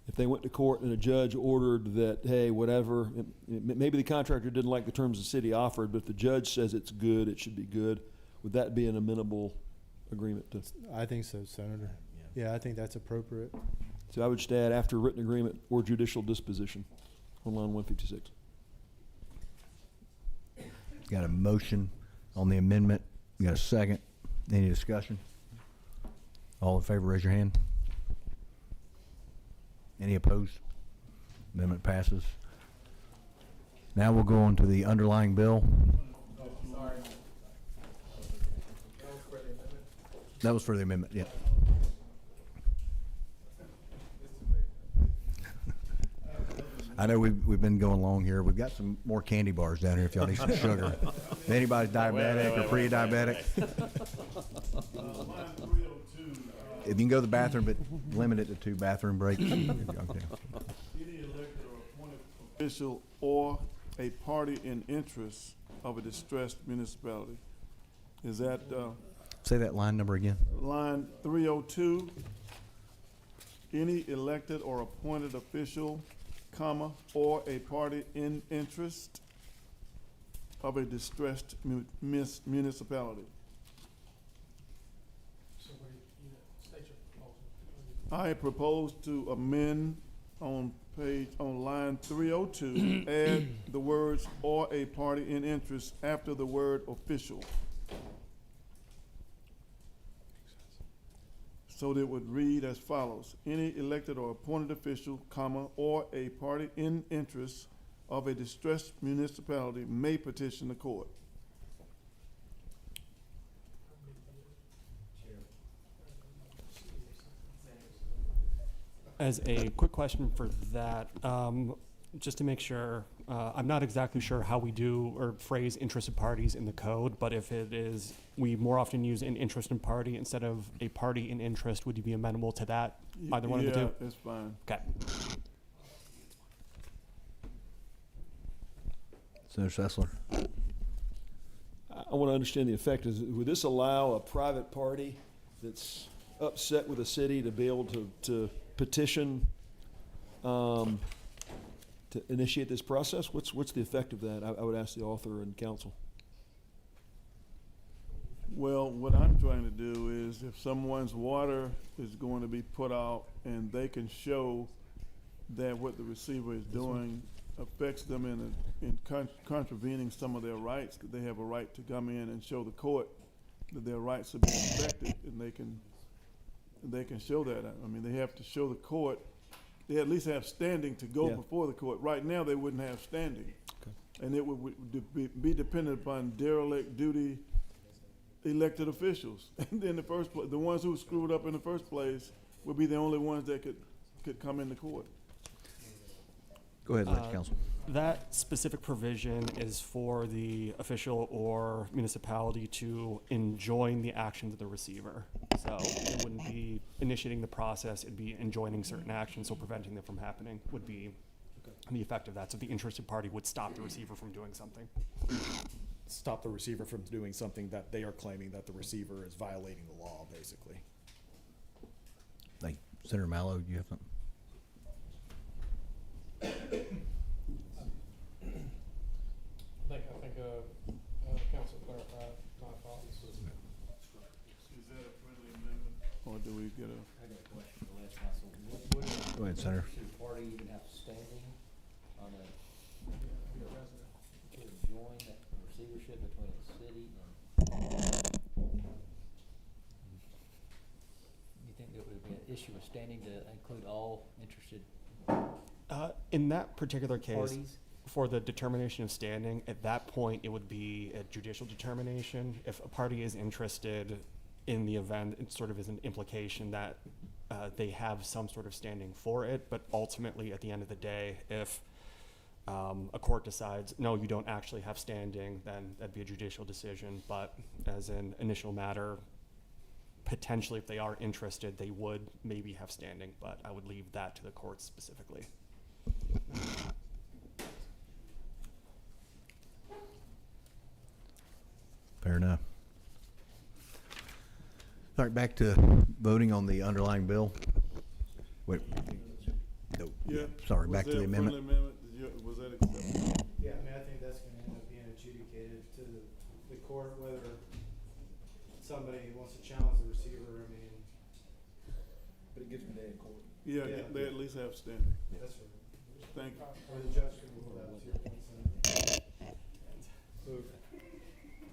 If they went to court and a judge ordered that, hey, whatever, maybe the contractor didn't like the terms the city offered, but if the judge says it's good, it should be good, would that be an amenable agreement to. I think so, Senator. Yeah, I think that's appropriate. So I would just add after written agreement or judicial disposition on line 156. Got a motion on the amendment. Got a second. Any discussion? All in favor, raise your hand. Any opposed? Amendment passes. Now we'll go on to the underlying bill. That was for the amendment, yeah. I know we've been going long here. We've got some more candy bars down here if y'all need some sugar. If anybody's diabetic or pre-diabetic. If you can go to the bathroom, but limit it to 2 bathroom breaks. Okay. Any elected or appointed official or a party in interest of a distressed municipality. Is that, Say that line number again. line 302? Any elected or appointed official, comma, or a party in interest of a distressed municipality. I propose to amend on line 302, add the words "or a party in interest" after the word "official." So that it would read as follows: any elected or appointed official, comma, or a party in interest of a distressed municipality may petition the court. As a quick question for that, just to make sure, I'm not exactly sure how we do or phrase interested parties in the code, but if it is, we more often use an interested party instead of a party in interest, would you be amenable to that? Either one of the two? Yeah, that's fine. Okay. Senator Sessler. I want to understand the effect. Would this allow a private party that's upset with the city to be able to petition to initiate this process? What's the effect of that? I would ask the author and counsel. Well, what I'm trying to do is if someone's water is going to be put out and they can show that what the receiver is doing affects them in contravening some of their rights, that they have a right to come in and show the court that their rights are being affected, and they can show that. I mean, they have to show the court, they at least have standing to go before the court. Right now, they wouldn't have standing. Okay. And it would be dependent upon derelict duty elected officials. And in the first place, the ones who screwed up in the first place would be the only ones that could come into court. Go ahead, counsel. That specific provision is for the official or municipality to enjoin the actions of the receiver. So it wouldn't be initiating the process, it'd be enjoining certain actions, so preventing them from happening would be the effect of that. So the interested party would stop the receiver from doing something. Stop the receiver from doing something that they are claiming that the receiver is violating the law, basically. Like Senator Mallow, do you have something? I think council clarified my thoughts. Is that a friendly amendment, or do we get a? I got a question for Les Council. Go ahead, Senator. Should the party even have standing on a, to join that receivership between the city and? You think there would be an issue of standing to include all interested In that particular case, parties? for the determination of standing, at that point, it would be a judicial determination. If a party is interested in the event, it sort of is an implication that they have some sort of standing for it. But ultimately, at the end of the day, if a court decides, no, you don't actually have standing, then that'd be a judicial decision. But as an initial matter, potentially, if they are interested, they would maybe have standing. But I would leave that to the courts specifically. Fair enough. All right, back to voting on the underlying bill. Wait. No. Yeah. Sorry, Was back to there the a amendment. friendly amendment? Was that acceptable? Yeah, I mean, I think that's gonna end up being adjudicated to the court, whether somebody wants to challenge the receiver, I mean. But it gives me day in court. Yeah, Yeah. they at least have standing. That's right. Thank you. Or the judge can rule that to your point, Move.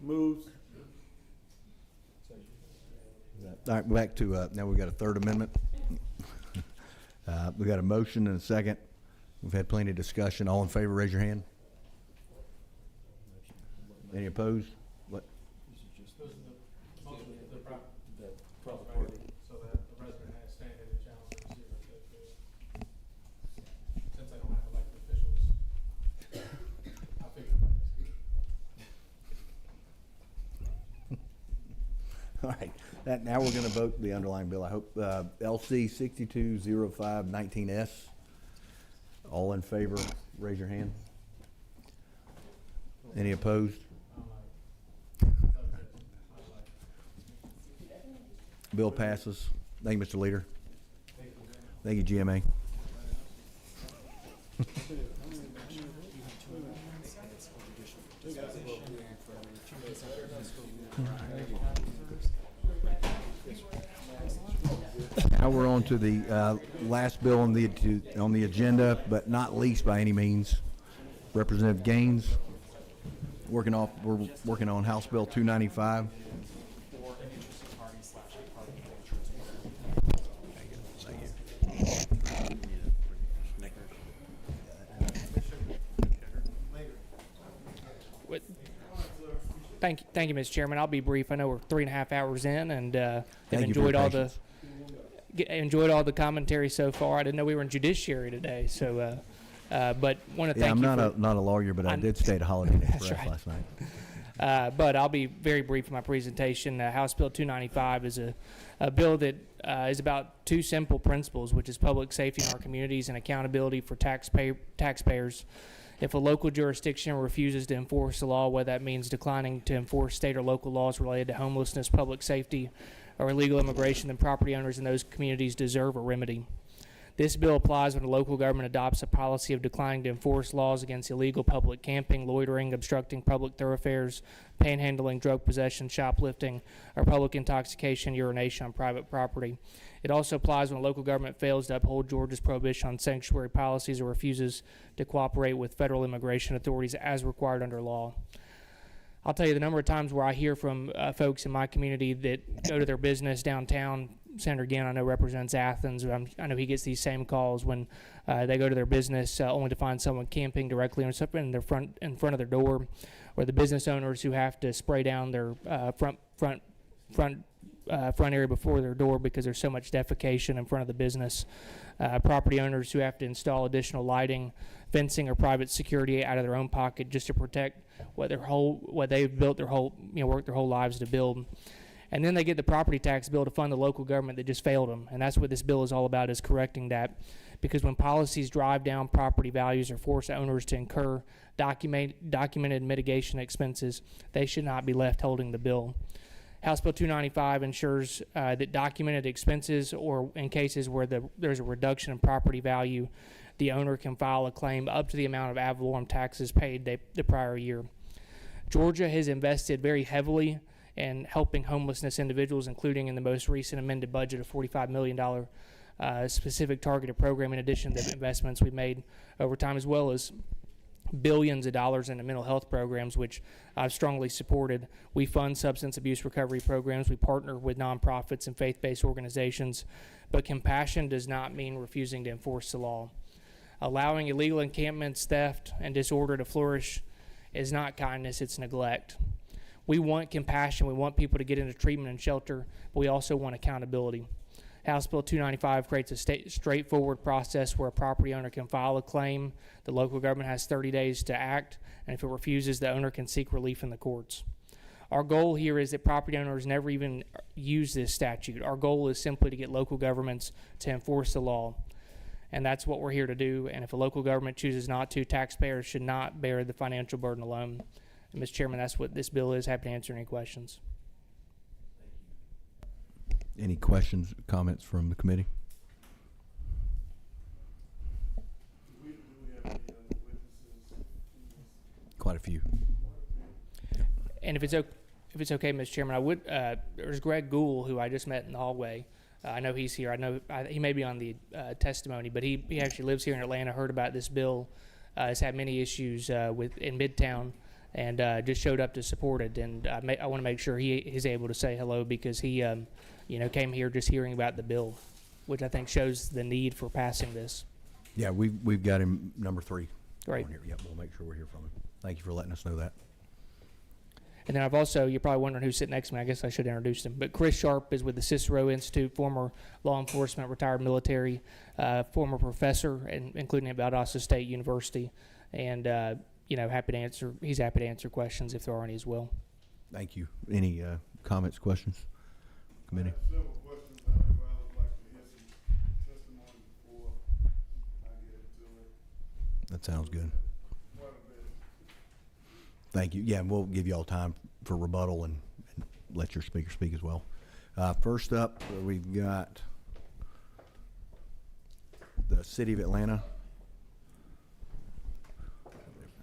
Moves. All right, back to, now we got a third amendment. We got a motion and a second. We've had plenty of discussion. All in favor, raise your hand. Any opposed? What? So that the resident has standing to challenge the receiver. Since they don't have elected officials, I figured All right, now we're gonna vote the underlying bill. I hope, LC 620519S. All in favor, raise your hand. Any opposed? Bill passes. Thank you, Mr. Leader. Thank you, GMA. Now we're on to the last bill on the agenda, but not least by any means. Representative Gaines, we're working on House Bill 295. Thank you, Mr. Chairman. I'll be brief. I know we're 3.5 hours in, and have Thank you for your enjoyed all the commentary so far. I didn't know we were in judiciary today, so but want to thank I'm you. not a lawyer, but I did stay at Holiday Inn Express right. last night. But I'll be very brief in my presentation. House Bill 295 is a bill that is about two simple principles, which is public safety in our communities and accountability for taxpayers. If a local jurisdiction refuses to enforce the law, whether that means declining to enforce state or local laws related to homelessness, public safety, or illegal immigration, then property owners in those communities deserve a remedy. This bill applies when a local government adopts a policy of declining to enforce laws against illegal public camping, loitering, obstructing public thoroughfares, panhandling, drug possession, shoplifting, or public intoxication, urination on private property. It also applies when a local government fails to uphold Georgia's prohibition on sanctuary policies or refuses to cooperate with federal immigration authorities as required under law. I'll tell you the number of times where I hear from folks in my community that go to their business downtown. Senator Gann, I know, represents Athens. I know he gets these same calls when they go to their business only to find someone camping directly in front of their door, or the business owners who have to spray down their front area before their door because there's so much defecation in front of the business. Property owners who have to install additional lighting, fencing, or private security out of their own pocket just to protect what they've built their whole, worked their whole lives to build. And then they get the property tax bill to fund the local government that just failed them. And that's what this bill is all about, is correcting that. Because when policies drive down property values or force owners to incur documented mitigation expenses, they should not be left holding the bill. House Bill 295 ensures that documented expenses, or in cases where there's a reduction in property value, the owner can file a claim up to the amount of ad valorem taxes paid the prior year. Georgia has invested very heavily in helping homelessness individuals, including in the most recent amended budget of $45 million specific targeted program, in addition to the investments we made over time, as well as billions of dollars into mental health programs, which I've strongly supported. We fund substance abuse recovery programs. We partner with nonprofits and faith-based organizations. But compassion does not mean refusing to enforce the law. Allowing illegal encampments, theft, and disorder to flourish is not kindness, it's neglect. We want compassion. We want people to get into treatment and shelter, but we also want accountability. House Bill 295 creates a straightforward process where a property owner can file a claim. The local government has 30 days to act, and if it refuses, the owner can seek relief in the courts. Our goal here is that property owners never even use this statute. Our goal is simply to get local governments to enforce the law, and that's what we're here to do. And if a local government chooses not to, taxpayers should not bear the financial burden alone. And Mr. Chairman, that's what this bill is. Happy to answer any questions. Any questions, comments from the committee? witnesses? Quite a few. And if it's okay, if it's okay, Mr. Chairman, I would, there's Greg Gould, who I just met in the hallway. I know he's here. I know he may be on the testimony, but he actually lives here in Atlanta, heard about this bill, has had many issues in Midtown, and just showed up to support it. And I want to make sure he is able to say hello, because he came here just hearing about the bill, which I think shows the need for passing this. Yeah, we've got him number 3. Great. On here. Yep, we'll make sure we're here from him. Thank you for letting us know that. And then I've also, you're probably wondering who's sitting next to me. I guess I should introduce him. But Chris Sharp is with the Cicero Institute, former law enforcement, retired military, former professor, including at Valdosta State University. And, he's happy to answer questions if there are any as well. Thank you. Any comments, questions? Committee? Several questions. However, I would like to hear some testimony before I get to it. That sounds good. Quite a bit. Thank you. Yeah, and we'll give you all time for rebuttal and let your speaker speak as well. First up, we've got the City of Atlanta.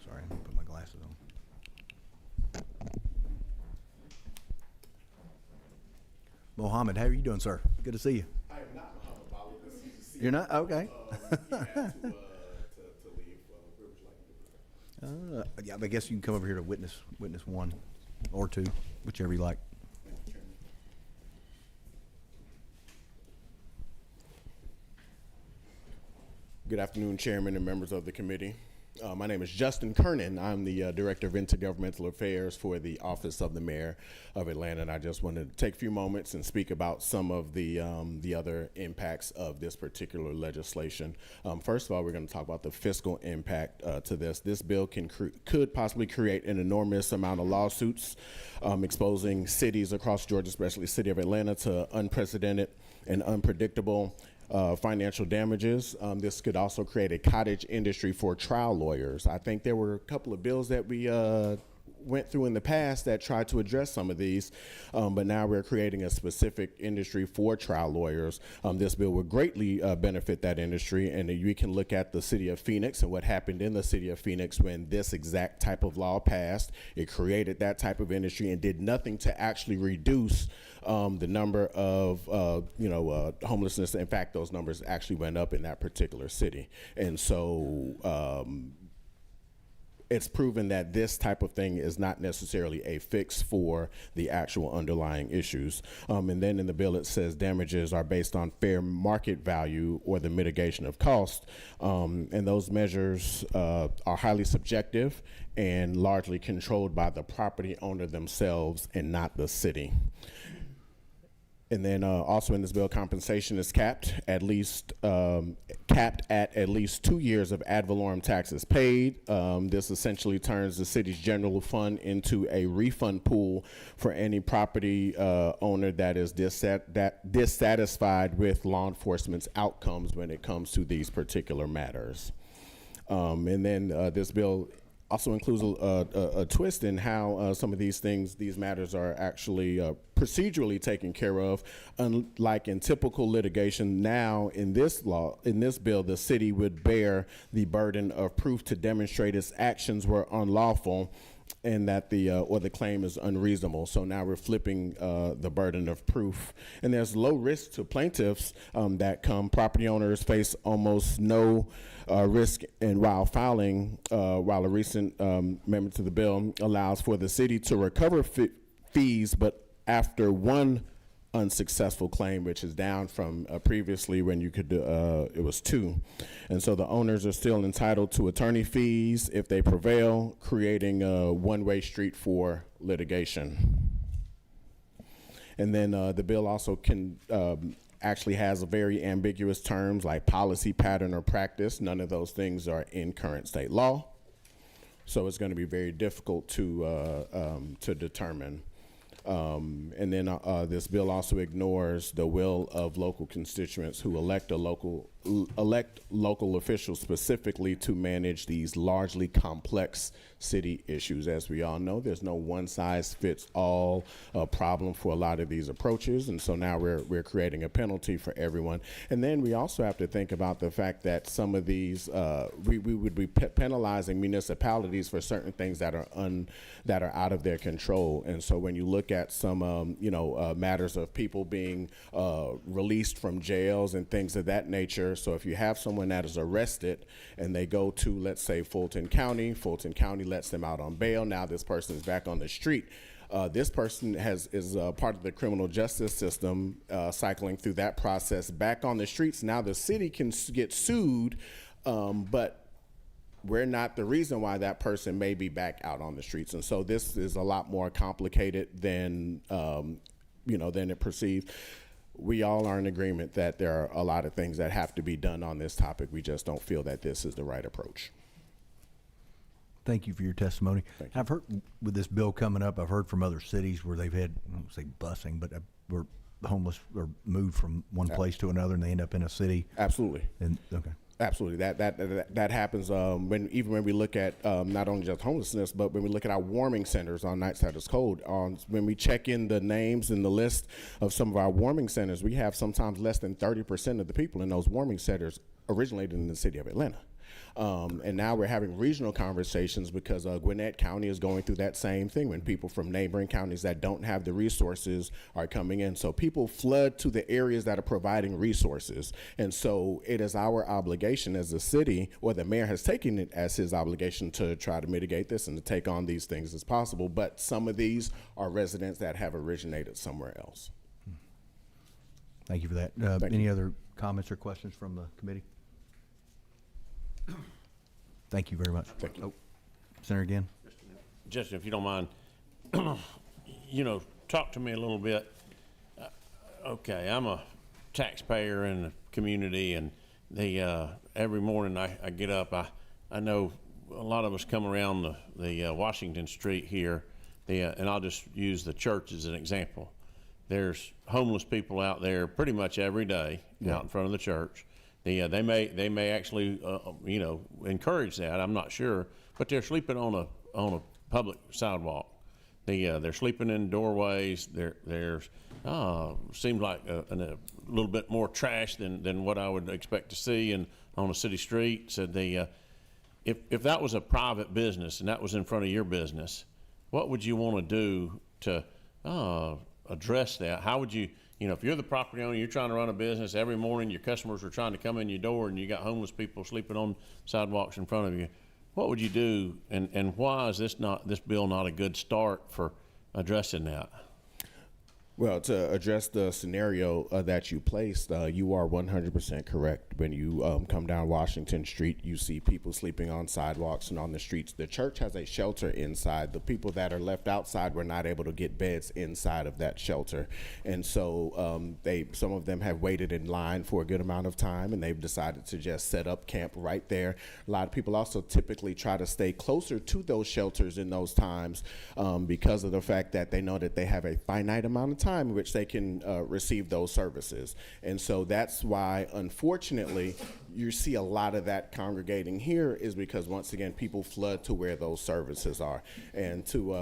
Sorry, I'm gonna put my glasses on. Mohammed, how are you doing, sir? Good to see you. I am not Mohammed Bali. This is the You're not? Okay. he had to leave. Where would you like to go? Yeah, I guess you can come over here to witness 1 or 2, whichever you like. Good afternoon, Chairman and members of the committee. My name is Justin Kernan. I'm the Director of Intergovernmental Affairs for the Office of the Mayor of Atlanta, and I just wanted to take a few moments and speak about some of the other impacts of this particular legislation. First of all, we're going to talk about the fiscal impact to this. This bill could possibly create an enormous amount of lawsuits exposing cities across Georgia, especially the city of Atlanta, to unprecedented and unpredictable financial damages. This could also create a cottage industry for trial lawyers. I think there were a couple of bills that we went through in the past that tried to address some of these, but now we're creating a specific industry for trial lawyers. This bill would greatly benefit that industry, and we can look at the city of Phoenix and what happened in the city of Phoenix when this exact type of law passed. It created that type of industry and did nothing to actually reduce the number of homelessness. In fact, those numbers actually went up in that particular city. And so it's proven that this type of thing is not necessarily a fix for the actual underlying issues. And then in the bill it says damages are based on fair market value or the mitigation of cost. And those measures are highly subjective and largely controlled by the property owner themselves and not the city. And then also in this bill, compensation is capped at least 2 years of ad valorem taxes paid. This essentially turns the city's general fund into a refund pool for any property owner that is dissatisfied with law enforcement's outcomes when it comes to these particular matters. And then this bill also includes a twist in how some of these matters are actually procedurally taken care of. Unlike in typical litigation, now in this bill, the city would bear the burden of proof to demonstrate its actions were unlawful and that the claim is unreasonable. So now we're flipping the burden of proof. And there's low risk to plaintiffs that come. Property owners face almost no risk, and while a recent amendment to the bill allows for the city to recover fees, but after one unsuccessful claim, which is down from previously when you could it was 2. And so the owners are still entitled to attorney fees if they prevail, creating a one-way street for litigation. And then the bill also can actually has very ambiguous terms like policy, pattern, or practice. None of those things are in current state law, so it's going to be very difficult to determine. And then this bill also ignores the will of local constituents who elect a local elect local officials specifically to manage these largely complex city issues. As we all know, there's no one-size-fits-all problem for a lot of these approaches, and so now we're creating a penalty for everyone. And then we also have to think about the fact that some of these we would be penalizing municipalities for certain things that are out of their control. And so when you look at some matters of people being released from jails and things of that nature, so if you have someone that is arrested and they go to, let's say, Fulton County lets them out on bail. Now this person is back on the street. This person is part of the criminal justice system, cycling through that process back on the streets. Now the city can get sued, but we're not the reason why that person may be back out on the streets. And so this is a lot more complicated than than it perceives. We all are in agreement that there are a lot of things that have to be done on this topic. We just don't feel that this is the right approach. Thank you for your testimony. Thank you. I've heard with this bill coming up, I've heard from other cities where they've had, I won't say busing, but where homeless are moved from one place to another and they end up in a city. Absolutely. And okay. Absolutely, that happens when we look at not only just homelessness, but when we look at our warming centers on nights that it's cold. When we check in the names and the list of some of our warming centers, we have sometimes less than 30% of the people in those warming centers originated in the city of Atlanta. And now we're having regional conversations because Gwinnett County is going through that same thing when people from neighboring counties that don't have the resources are coming in. So people flood to the areas that are providing resources. And so it is our obligation as a city, or the mayor has taken it as his obligation to try to mitigate this and to take on these things as possible. But some of these are residents that have originated somewhere else. Thank you for that. Any other comments or questions from the committee? Thank you very much. Thank you. Senator again. Justin, if you don't mind, talk to me a little bit. Okay, I'm a taxpayer in the community, and every morning I get up, I know a lot of us come around the Washington Street here, and I'll just use the church as an example. There's homeless people out there pretty much every day out in front of the church. They may actually encourage that. I'm not sure, but they're sleeping on a public sidewalk. They're sleeping in doorways. There's seems like a little bit more trash than what I would expect to see on a city street. So if that was a private business and that was in front of your business, what would you want to do to address that? How would you? If you're the property owner, you're trying to run a business, every morning your customers are trying to come in your door and you got homeless people sleeping on sidewalks in front of you, what would you do, and why is this bill not a good start for addressing that? Well, to address the scenario that you placed, you are 100% correct. When you come down Washington Street, you see people sleeping on sidewalks and on the streets. The church has a shelter inside. The people that are left outside were not able to get beds inside of that shelter. And so some of them have waited in line for a good amount of time, and they've decided to just set up camp right there. A lot of people also typically try to stay closer to those shelters in those times because of the fact that they know that they have a finite amount of time in which they can receive those services. And so that's why, unfortunately, you see a lot of that congregating here, is because, once again, people flood to where those services are. And to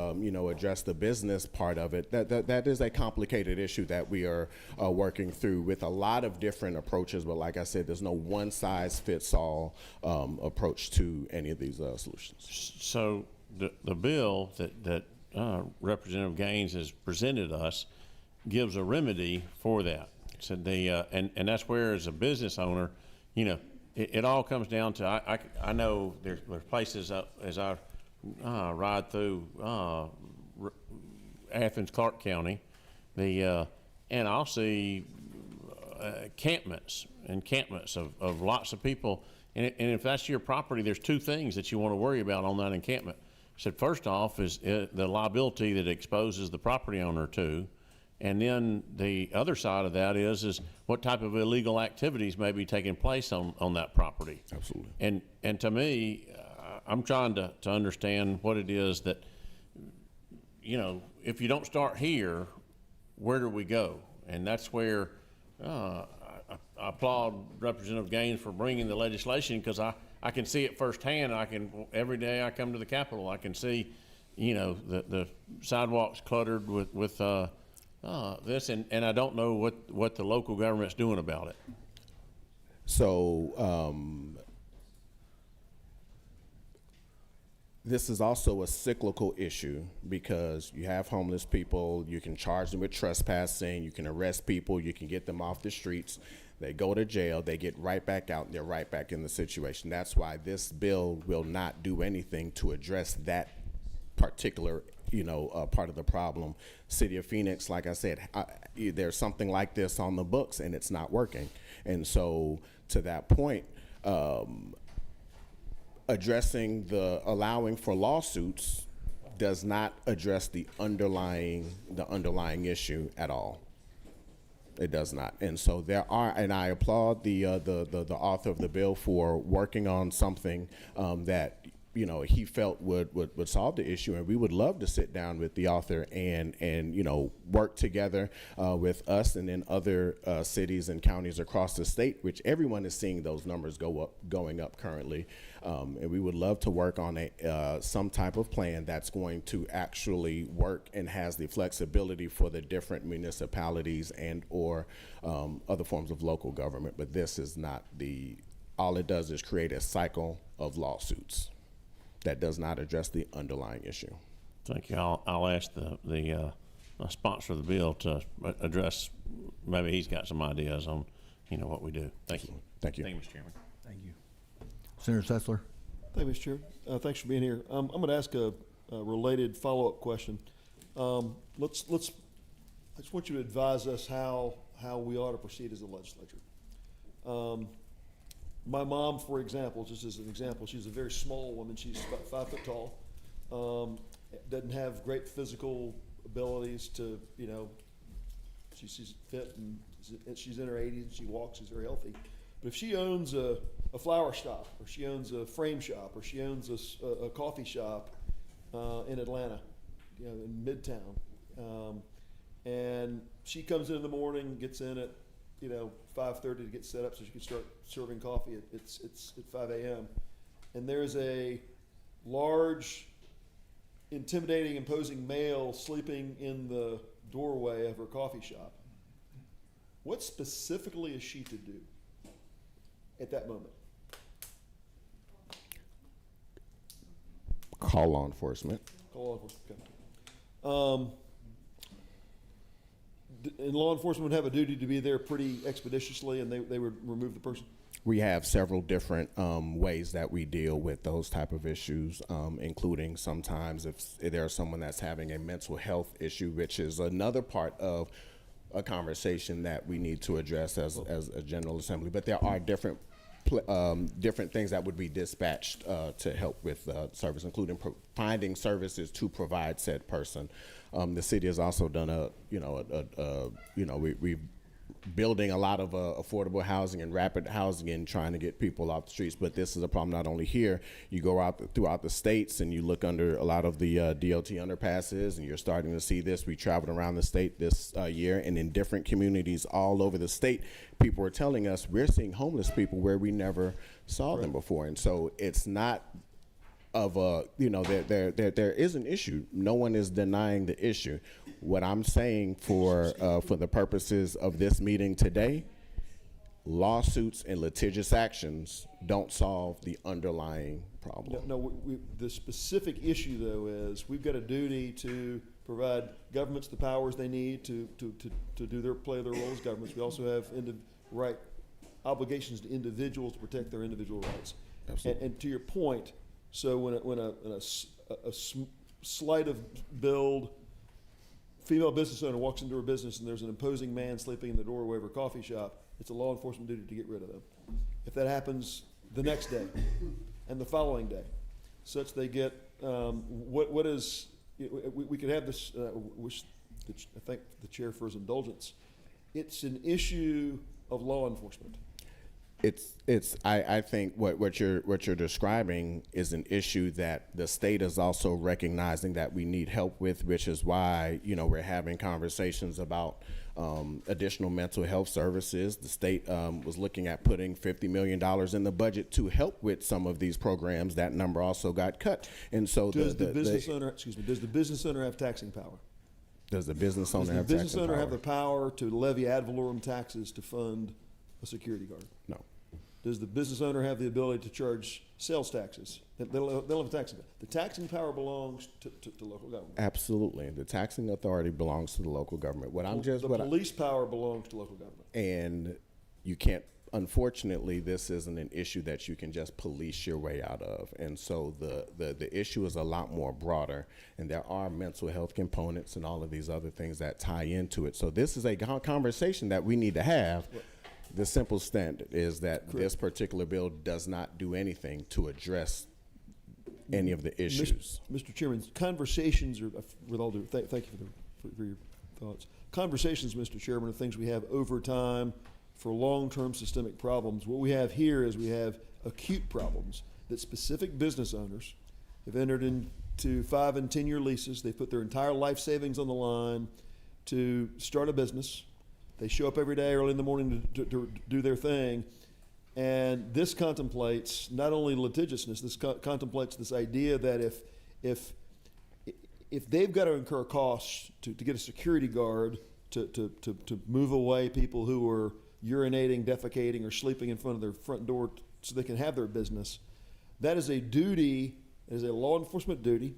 address the business part of it, that is a complicated issue that we are working through with a lot of different approaches. But like I said, there's no one-size-fits-all approach to any of these solutions. So the bill that Representative Gaines has presented us gives a remedy for that. So and that's where, as a business owner, it all comes down to, I know there's places up as I ride through Athens, Clark County, and I'll see encampments of lots of people. And if that's your property, there's two things that you want to worry about on that encampment. So first off is the liability that exposes the property owner to. And then the other side of that is what type of illegal activities may be taking place on that property. Absolutely. And to me, I'm trying to understand what it is that, if you don't start here, where do we go? And that's where I applaud Representative Gaines for bringing the legislation, because I can see it firsthand. Every day I come to the Capitol, I can see, you know, the sidewalks cluttered with this, and I don't know what the local government's doing about it. So this is also a cyclical issue, because you have homeless people, you can charge them with trespassing, you can arrest people, you can get them off the streets, they go to jail, they get right back out, and they're right back in the situation. That's why this bill will not do anything to address that particular, part of the problem. City of Phoenix, like I said, there's something like this on the books and it's not working. And so to that point, allowing for lawsuits does not address the underlying issue at all. It does not. And so and I applaud the author of the bill for working on something that he felt would solve the issue, and we would love to sit down with the author and work together with us and then other cities and counties across the state, which everyone is seeing those numbers going up currently, and we would love to work on some type of plan that's going to actually work and has the flexibility for the different municipalities and or other forms of local government. But this is not all it does is create a cycle of lawsuits that does not address the underlying issue. Thank you. I'll ask the sponsor of the bill to address. Maybe he's got some ideas on, what we do. Thank you. Thank you. Thank you, Mr. Chairman. Thank you. Senator Sessler. Thank you, Mr. Chair. Thanks for being here. I'm going to ask a related follow-up question. I just want you to advise us how we ought to proceed as a legislature. My mom, for example, just as an example, she's a very small woman. She's about 5 foot tall. Doesn't have great physical abilities to, she's fit and she's in her 80s and she walks, she's very healthy. But if she owns a flower shop, or she owns a frame shop, or she owns a coffee shop in Atlanta, in Midtown, and she comes in the morning, gets in at 5:30 to get set up so she can start serving coffee at 5 a.m. And there's a large, intimidating, imposing male sleeping in the doorway of her coffee shop. What specifically is she to do at that moment? Call law enforcement. Call law enforcement. Okay. And law enforcement would have a duty to be there pretty expeditiously, and they would remove the person? We have several different ways that we deal with those type of issues, including sometimes if there's someone that's having a mental health issue, which is another part of a conversation that we need to address as a General Assembly. But there are different things that would be dispatched to help with service, including finding services to provide said person. The city has also done we've building a lot of affordable housing and rapid housing and trying to get people off the streets. But this is a problem not only here. You go out throughout the states and you look under a lot of the DOT underpasses, and you're starting to see this. We traveled around the state this year, and in different communities all over the state, people are telling us we're seeing homeless people where we never saw them before. And so it's not of there is an issue. No one is denying the issue. What I'm saying for the purposes of this meeting today, lawsuits and litigious actions don't solve the underlying problem. No, the specific issue though is we've got a duty to provide governments the powers they need to play their role as governments. We also have obligations to individuals to protect their individual rights. Absolutely. And to your point, so when a sleight of build female business owner walks into her business and there's an imposing man sleeping in the doorway of her coffee shop, it's a law enforcement duty to get rid of them. If that happens the next day and the following day, such they get what is we could have this. I thank the chair for his indulgence. It's an issue of law enforcement. I think what you're describing is an issue that the state is also recognizing that we need help with, which is why, we're having conversations about additional mental health services. The state was looking at putting $50 million in the budget to help with some of these programs. That number also got cut. And so does the business owner have taxing power? Does the business owner have taxing power? Does the business owner have the power to levy ad valorem taxes to fund a security guard? No. Does the business owner have the ability to charge sales taxes? They'll have a taxing power. The taxing power belongs to local government. Absolutely. The taxing authority belongs to the local government. The police power belongs to local government. And you can't, unfortunately, this isn't an issue that you can just police your way out of. And so the issue is a lot more broader, and there are mental health components and all of these other things that tie into it. So this is a conversation that we need to have. The simple standard is that this particular bill does not do anything to address any of the issues. Mr. Chairman, conversations are, with all due, thank you for your thoughts. Conversations, Mr. Chairman, are things we have over time for long-term systemic problems. What we have here is we have acute problems that specific business owners have entered into 5 and 10-year leases. They've put their entire life savings on the line to start a business. They show up every day early in the morning to do their thing. And this contemplates not only litigiousness, this contemplates this idea that if they've got to incur costs to get a security guard to move away people who are urinating, defecating, or sleeping in front of their front door so they can have their business, that is a duty, it is a law enforcement duty,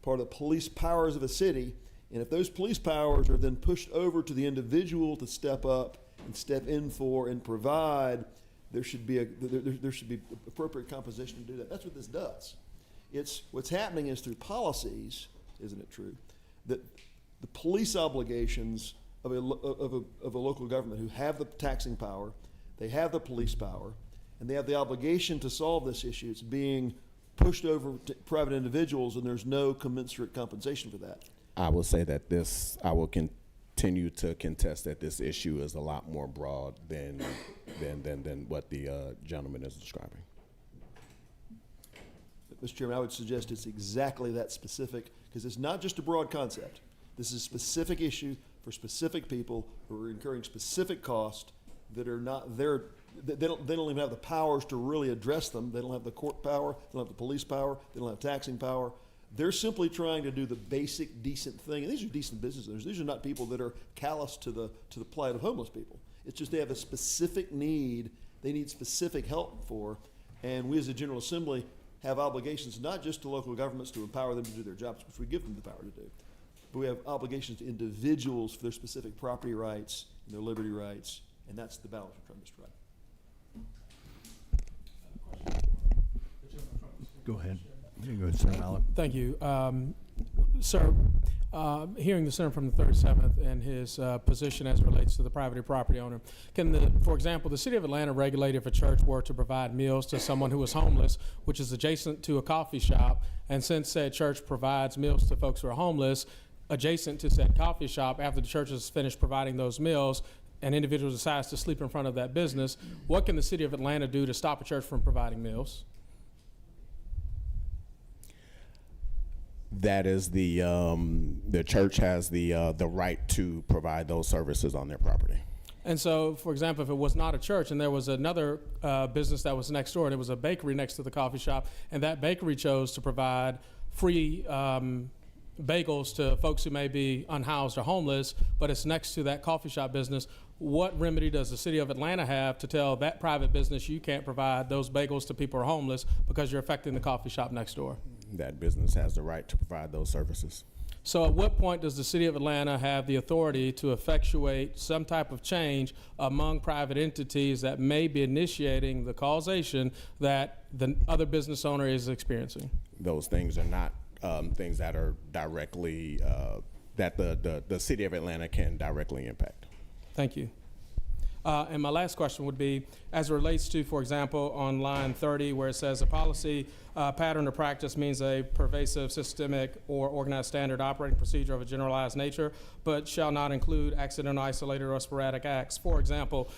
part of the police powers of a city. And if those police powers are then pushed over to the individual to step up and step in for and provide, there should be appropriate composition to do that. That's what this does. It's what's happening is through policies, isn't it true, that the police obligations of a local government who have the taxing power, they have the police power, and they have the obligation to solve this issue. It's being pushed over to private individuals, and there's no commensurate compensation for that. I will say that I will continue to contest that this issue is a lot more broad than what the gentleman is describing. Mr. Chairman, I would suggest it's exactly that specific, because it's not just a broad concept. This is a specific issue for specific people who are incurring specific costs that are not there. They don't even have the powers to really address them. They don't have the court power. They don't have the police power. They don't have taxing power. They're simply trying to do the basic, decent thing. And these are decent business owners. These are not people that are callous to the plight of homeless people. It's just they have a specific need. They need specific help for. And we as a General Assembly have obligations not just to local governments to empower them to do their jobs, which we give them the power to do, but we have obligations to individuals for their specific property rights and their liberty rights. And that's the balance we're trying to strike. Go ahead. You go ahead, Senator Mallett. Thank you. Sir, hearing the senator from the 37th and his position as it relates to the private property owner, for example, the city of Atlanta regulate if a church were to provide meals to someone who is homeless, which is adjacent to a coffee shop, and since said church provides meals to folks who are homeless, adjacent to said coffee shop, after the church has finished providing those meals, an individual decides to sleep in front of that business, what can the city of Atlanta do to stop a church from providing meals? That is the church has the right to provide those services on their property. And so, for example, if it was not a church and there was another business that was next door and it was a bakery next to the coffee shop, and that bakery chose to provide free bagels to folks who may be unhoused or homeless, but it's next to that coffee shop business, what remedy does the city of Atlanta have to tell that private business you can't provide those bagels to people who are homeless because you're affecting the coffee shop next door? That business has the right to provide those services. So at what point does the city of Atlanta have the authority to effectuate some type of change among private entities that may be initiating the causation that the other business owner is experiencing? Those things are not things that are directly, that the city of Atlanta can directly impact. Thank you. And my last question would be, as it relates to, for example, on line 30, where it says a policy Pattern or practice means a pervasive, systemic, or organized standard operating procedure of a generalized nature, but shall not include accidental, isolated, or sporadic acts. For example,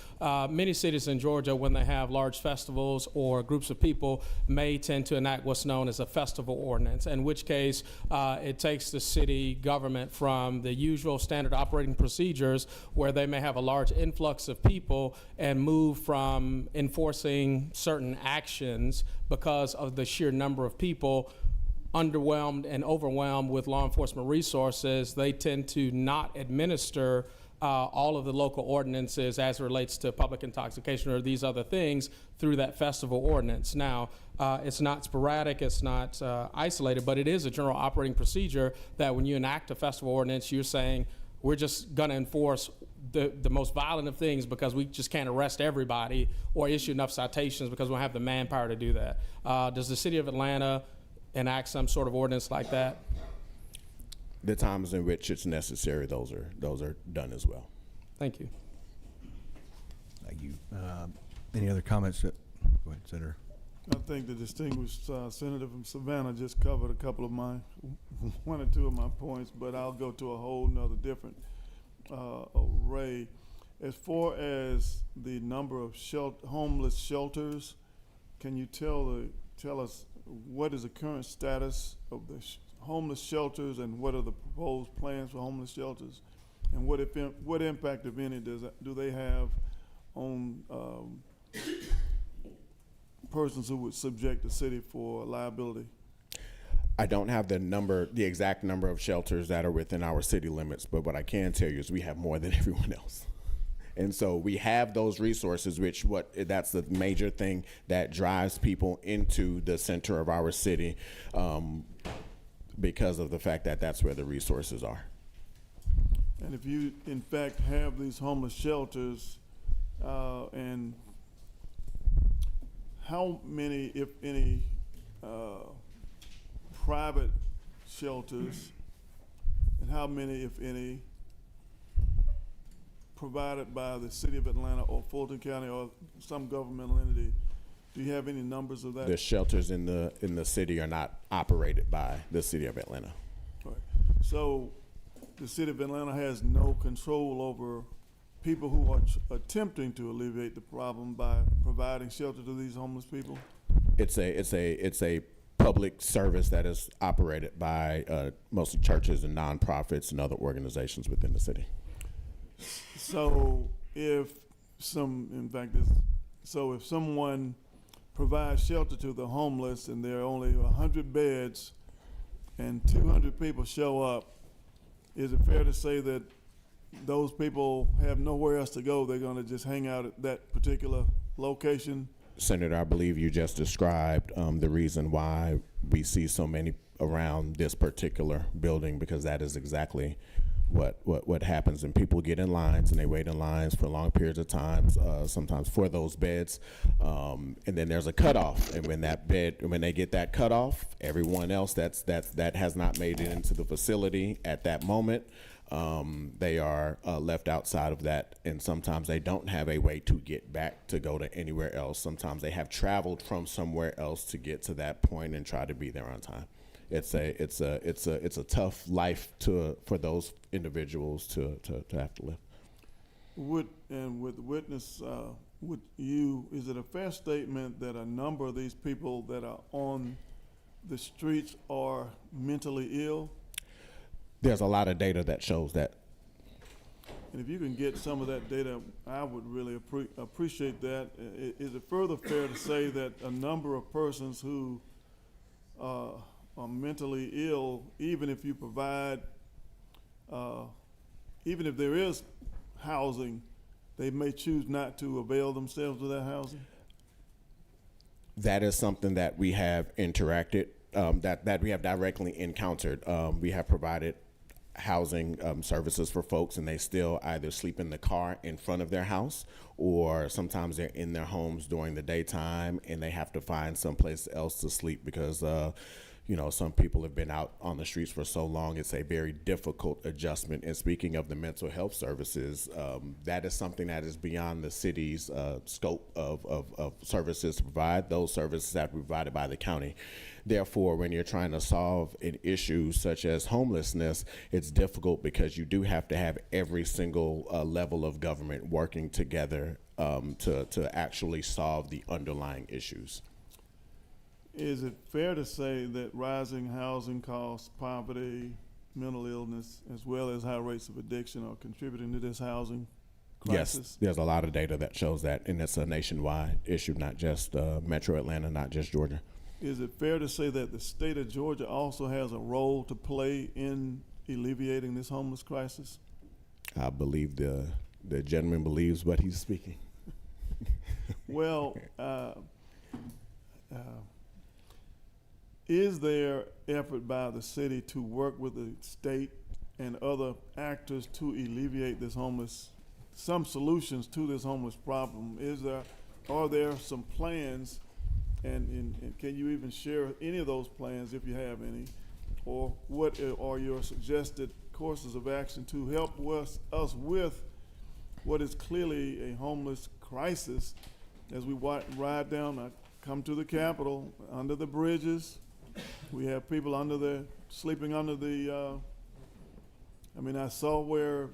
many cities in Georgia, when they have large festivals or groups of people, may tend to enact what's known as a festival ordinance, in which case it takes the city government from the usual standard operating procedures where they may have a large influx of people and move from enforcing certain actions because of the sheer number of people underwhelmed and overwhelmed with law enforcement resources. They tend to not administer all of the local ordinances as it relates to public intoxication or these other things through that festival ordinance. Now, it's not sporadic, it's not isolated, but it is a general operating procedure that when you enact a festival ordinance, you're saying we're just going to enforce the most violent of things because we just can't arrest everybody or issue enough citations because we don't have the manpower to do that. Does the city of Atlanta enact some sort of ordinance like that? The times in which it's necessary, those are done as well. Thank you. Thank you. Any other comments? Go ahead, Senator. I think the distinguished senator from Savannah just covered a couple of one or two of my points, but I'll go to a whole nother different array. As far as the number of homeless shelters, can you tell us what is the current status of the homeless shelters and what are the proposed plans for homeless shelters, and what impact, if any, do they have on persons who would subject the city for liability? I don't have the exact number of shelters that are within our city limits, but what I can tell you is we have more than everyone else. And so we have those resources, that's the major thing that drives people into the center of our city, because of the fact that that's where the resources are. And if you, in fact, have these homeless shelters, and how many, if any, private shelters, and how many, if any, provided by the city of Atlanta or Fulton County or some governmental entity? Do you have any numbers of that? The shelters in the city are not operated by the city of Atlanta. Right. So the city of Atlanta has no control over people who are attempting to alleviate the problem by providing shelter to these homeless people? It's a public service that is operated by mostly churches and nonprofits and other organizations within the city. So if someone provides shelter to the homeless and there are only 100 beds and 200 people show up, is it fair to say that those people have nowhere else to go? They're going to just hang out at that particular location? Senator, I believe you just described the reason why we see so many around this particular building, because that is exactly what happens. And people get in lines and they wait in lines for long periods of time, sometimes for those beds, and then there's a cutoff. And when they get that cutoff, everyone else that has not made it into the facility at that moment, they are left outside of that, and sometimes they don't have a way to get back to go to anywhere else. Sometimes they have traveled from somewhere else to get to that point and try to be there on time. It's a tough life for those individuals to have to live. With the witness, is it a fair statement that a number of these people that are on the streets are mentally ill? There's a lot of data that shows that. And if you can get some of that data, I would really appreciate that. Is it further fair to say that a number of persons who are mentally ill, even if you provide, even if there is housing, they may choose not to avail themselves of that housing? That is something that we have interacted, that we have directly encountered. We have provided housing services for folks, and they still either sleep in the car in front of their house, or sometimes they're in their homes during the daytime and they have to find someplace else to sleep because You know, some people have been out on the streets for so long, it's a very difficult adjustment. And speaking of the mental health services, that is something that is beyond the city's scope of services to provide. Those services have to be provided by the county. Therefore, when you're trying to solve an issue such as homelessness, it's difficult because you do have to have every single level of government working together to actually solve the underlying issues. Is it fair to say that rising housing costs, poverty, mental illness, as well as high rates of addiction are contributing to this housing crisis? Yes, there's a lot of data that shows that, and it's a nationwide issue, not just Metro Atlanta, not just Georgia. Is it fair to say that the state of Georgia also has a role to play in alleviating this homeless crisis? I believe the gentleman believes what he's speaking. Well, is there effort by the city to work with the state and other actors to alleviate this some solutions to this homeless problem? Are there some plans, and can you even share any of those plans if you have any? Or what are your suggested courses of action to help us with what is clearly a homeless crisis as we ride down, I come to the Capitol, under the bridges? We have people sleeping under the, I saw where,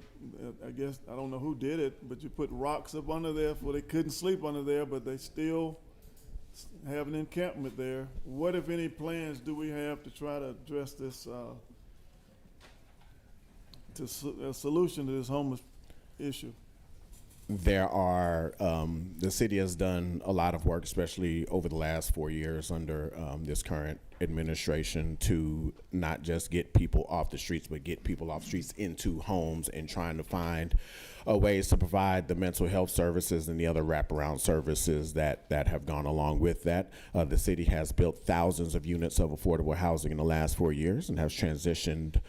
I guess, I don't know who did it, but you put rocks up under there where they couldn't sleep under there, but they still have an encampment there. What, if any, plans do we have to try to address this, a solution to this homeless issue? There are, the city has done a lot of work, especially over the last 4 years under this current administration, to not just get people off the streets, but get people off streets into homes and trying to find ways to provide the mental health services and the other wraparound services that have gone along with that. The city has built thousands of units of affordable housing in the last 4 years and has transitioned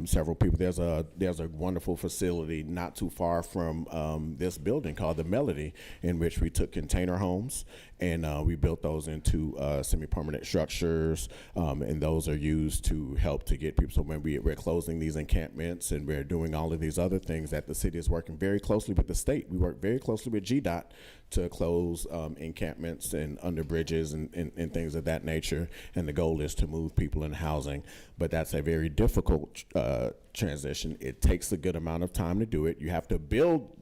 several people. There's a wonderful facility not too far from this building called the Melody, in which we took container homes and we built those into semi-permanent structures, and those are used to help to get people. So when we're closing these encampments and we're doing all of these other things, that the city is working very closely with the state. We work very closely with GDOT to close encampments and under bridges and things of that nature. And the goal is to move people in housing. But that's a very difficult transition. It takes a good amount of time to do it. You have to build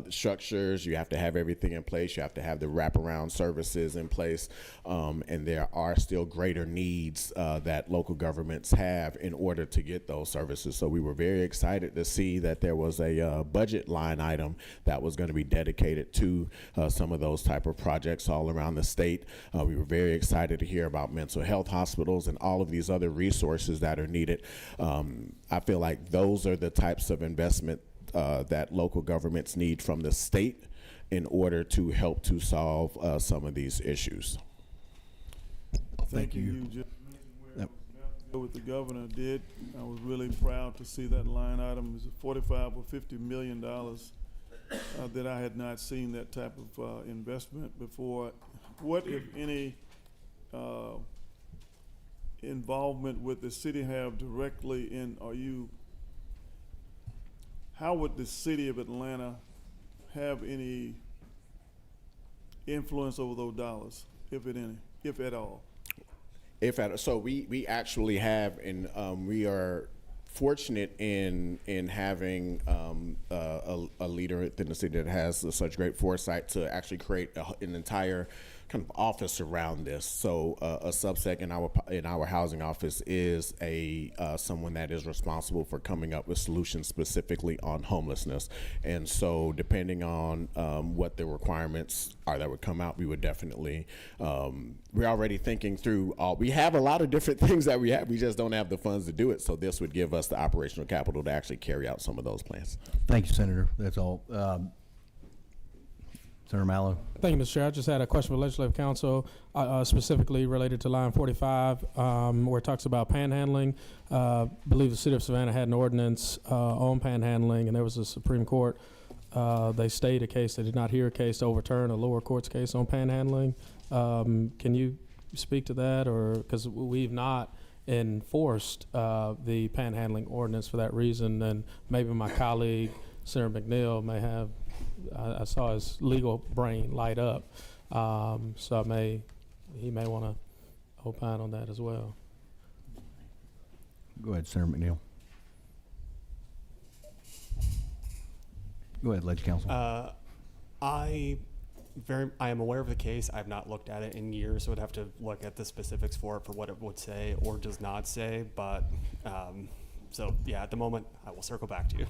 structures. You have to have everything in place. You have to have the wraparound services in place. And there are still greater needs that local governments have in order to get those services. So we were very excited to see that there was a budget line item that was going to be dedicated to some of those type of projects all around the state. We were very excited to hear about mental health hospitals and all of these other resources that are needed. I feel like those are the types of investment that local governments need from the state in order to help to solve some of these issues. Thank you. Yep. What the governor did, I was really proud to see that line item. Is $45 or $50 million that I had not seen that type of investment before. What, if any, involvement would the city have directly in, how would the city of Atlanta have any influence over those dollars, if at all? So we actually have, and we are fortunate in having a leader in the city that has such great foresight to actually create an entire kind of office around this. So a subsec in our housing office is someone that is responsible for coming up with solutions specifically on homelessness. And so depending on what the requirements are that would come out, we would definitely, we're already thinking through we have a lot of different things that we have, we just don't have the funds to do it. So this would give us the operational capital to actually carry out some of those plans. Thank you, Senator. That's all. Senator Mallow. Thank you, Mr. Chair. I just had a question for Legislative Council, specifically related to line 45, where it talks about panhandling. I believe the city of Savannah had an ordinance on panhandling, and there was a Supreme Court. They stayed a case. They did not hear a case to overturn a lower court's case on panhandling. Can you speak to that, or because we've not enforced the panhandling ordinance for that reason. And maybe my colleague, Senator McNeil, may have, I saw his legal brain light up. So he may want to opine on that as well. Go ahead, Senator McNeil. Go ahead, Ledge Counsel. I am aware of the case. I have not looked at it in years, so I'd have to look at the specifics for what it would say or does not say. But so yeah, at the moment, I will circle back to you.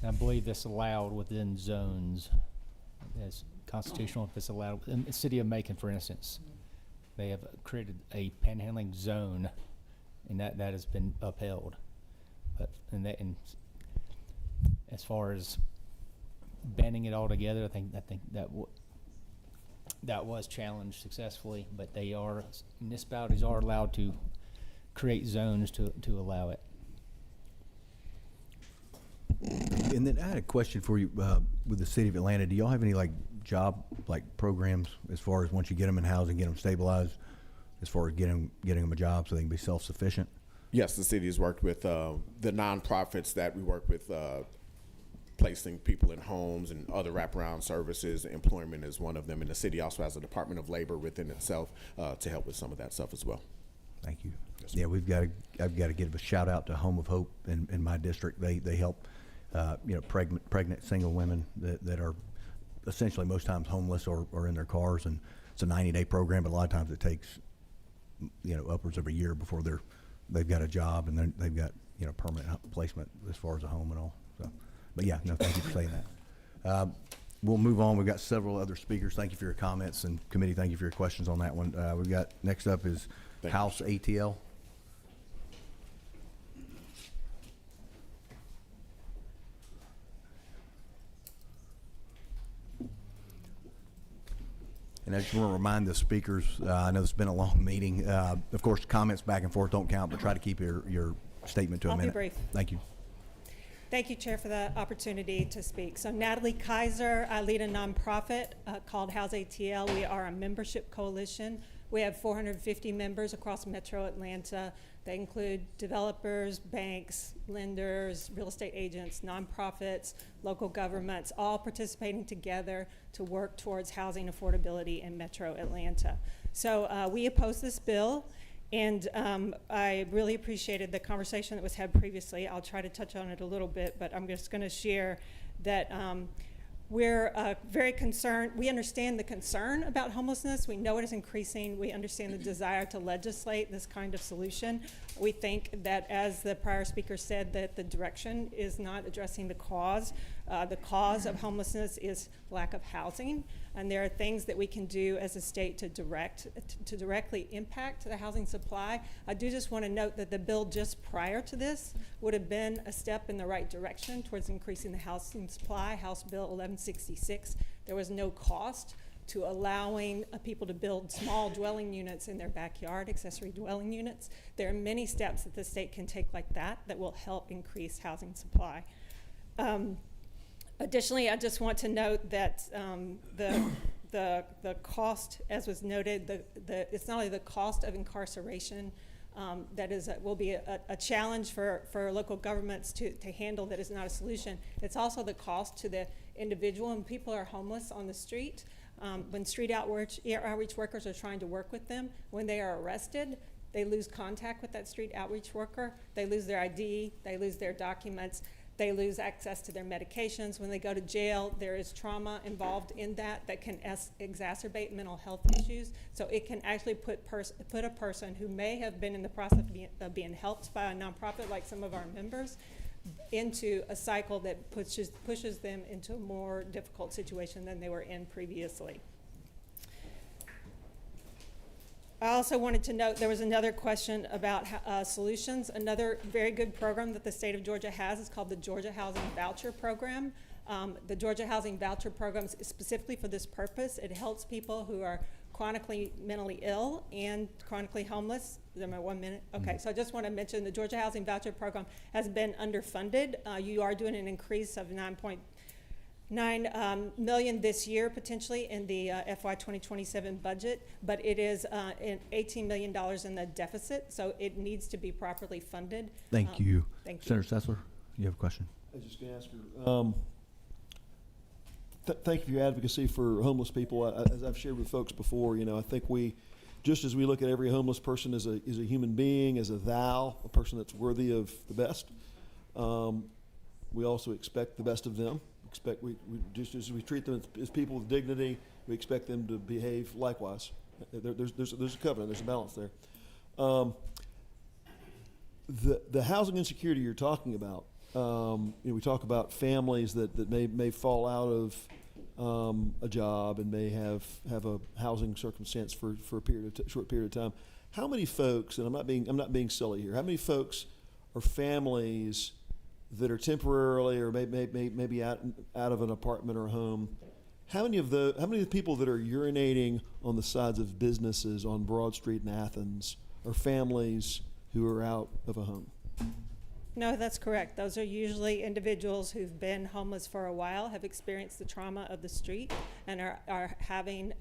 I believe that's allowed within zones. It's constitutional if it's allowed. In the city of Macon, for instance, they have created a panhandling zone, and that has been upheld. But and as far as banning it altogether, I think that was challenged successfully. But municipalities are allowed to create zones to allow it. And then I had a question for you with the city of Atlanta. Do y'all have any job programs as far as once you get them in housing, get them stabilized, as far as getting them a job so they can be self-sufficient? Yes, the city has worked with the nonprofits that we work with, placing people in homes and other wraparound services. Employment is one of them, and the city also has a Department of Labor within itself to help with some of that stuff as well. Thank you. Yeah, I've got to give a shout out to Home of Hope in my district. They help pregnant single women that are essentially most times homeless or in their cars, and it's a 90-day program, but a lot of times it takes upwards of a year before they've got a job and then they've got permanent placement as far as a home and all. So, but yeah, no, thank you for saying that. We'll move on. We've got several other speakers. Thank you for your comments, and committee, thank you for your questions on that one. We've got next up is House ATL. And I just want to remind the speakers, I know it's been a long meeting. Of course, comments back and forth don't count, but try to keep your statement to a minute. I'll be brief. Thank you. Thank you, Chair, for the opportunity to speak. So Natalie Kaiser, I lead a nonprofit called House ATL. We are a membership coalition. We have 450 members across Metro Atlanta. They include developers, banks, lenders, real estate agents, nonprofits, local governments, all participating together to work towards housing affordability in Metro Atlanta. So we oppose this bill. And I really appreciated the conversation that was had previously. I'll try to touch on it a little bit, but I'm just going to share that we're very concerned. We understand the concern about homelessness. We know it is increasing. We understand the desire to legislate this kind of solution. We think that, as the prior speaker said, that the direction is not addressing the cause. The cause of homelessness is lack of housing, and there are things that we can do as a state to directly impact the housing supply. I do just want to note that the bill just prior to this would have been a step in the right direction towards increasing the housing supply, House Bill 1166. There was no cost to allowing people to build small dwelling units in their backyard, accessory dwelling units. There are many steps that the state can take like that will help increase housing supply. Additionally, I just want to note that the cost, as was noted, it's not only the cost of incarceration that will be a challenge for local governments to handle. That is not a solution. It's also the cost to the individual, and people are homeless on the street. When street outreach workers are trying to work with them, when they are arrested, they lose contact with that street outreach worker. They lose their ID, they lose their documents, they lose access to their medications. When they go to jail, there is trauma involved in that can exacerbate mental health issues. So it can actually put a person who may have been in the process of being helped by a nonprofit like some of our members into a cycle that pushes them into a more difficult situation than they were in previously. I also wanted to note there was another question about solutions. Another very good program that the state of Georgia has is called the Georgia Housing Voucher Program. The Georgia Housing Voucher Program is specifically for this purpose. It helps people who are chronically mentally ill and chronically homeless. Is there my 1 minute? Okay, so I just want to mention the Georgia Housing Voucher Program has been underfunded. You are doing an increase of 9 million this year potentially in the FY 2027 budget, but it is $18 million in the deficit, so it needs to be properly funded. Thank you. Thank you. Senator Sessler, you have a question? I was just going to ask her. Thank you for your advocacy for homeless people. As I've shared with folks before, I think just as we look at every homeless person as a human being, as a thou, a person that's worthy of the best, we also expect the best of them. We just as we treat them as people with dignity, we expect them to behave likewise. There's a covenant, there's a balance there. The housing insecurity you're talking about, we talk about families that may fall out of a job and may have a housing circumstance for a short period of time. How many folks, and I'm not being silly here, how many folks or families that are temporarily or maybe out of an apartment or a home, how many of the people that are urinating on the sides of businesses on Broad Street in Athens are families who are out of a home? No, that's correct. Those are usually individuals who've been homeless for a while, have experienced the trauma of the street, and are having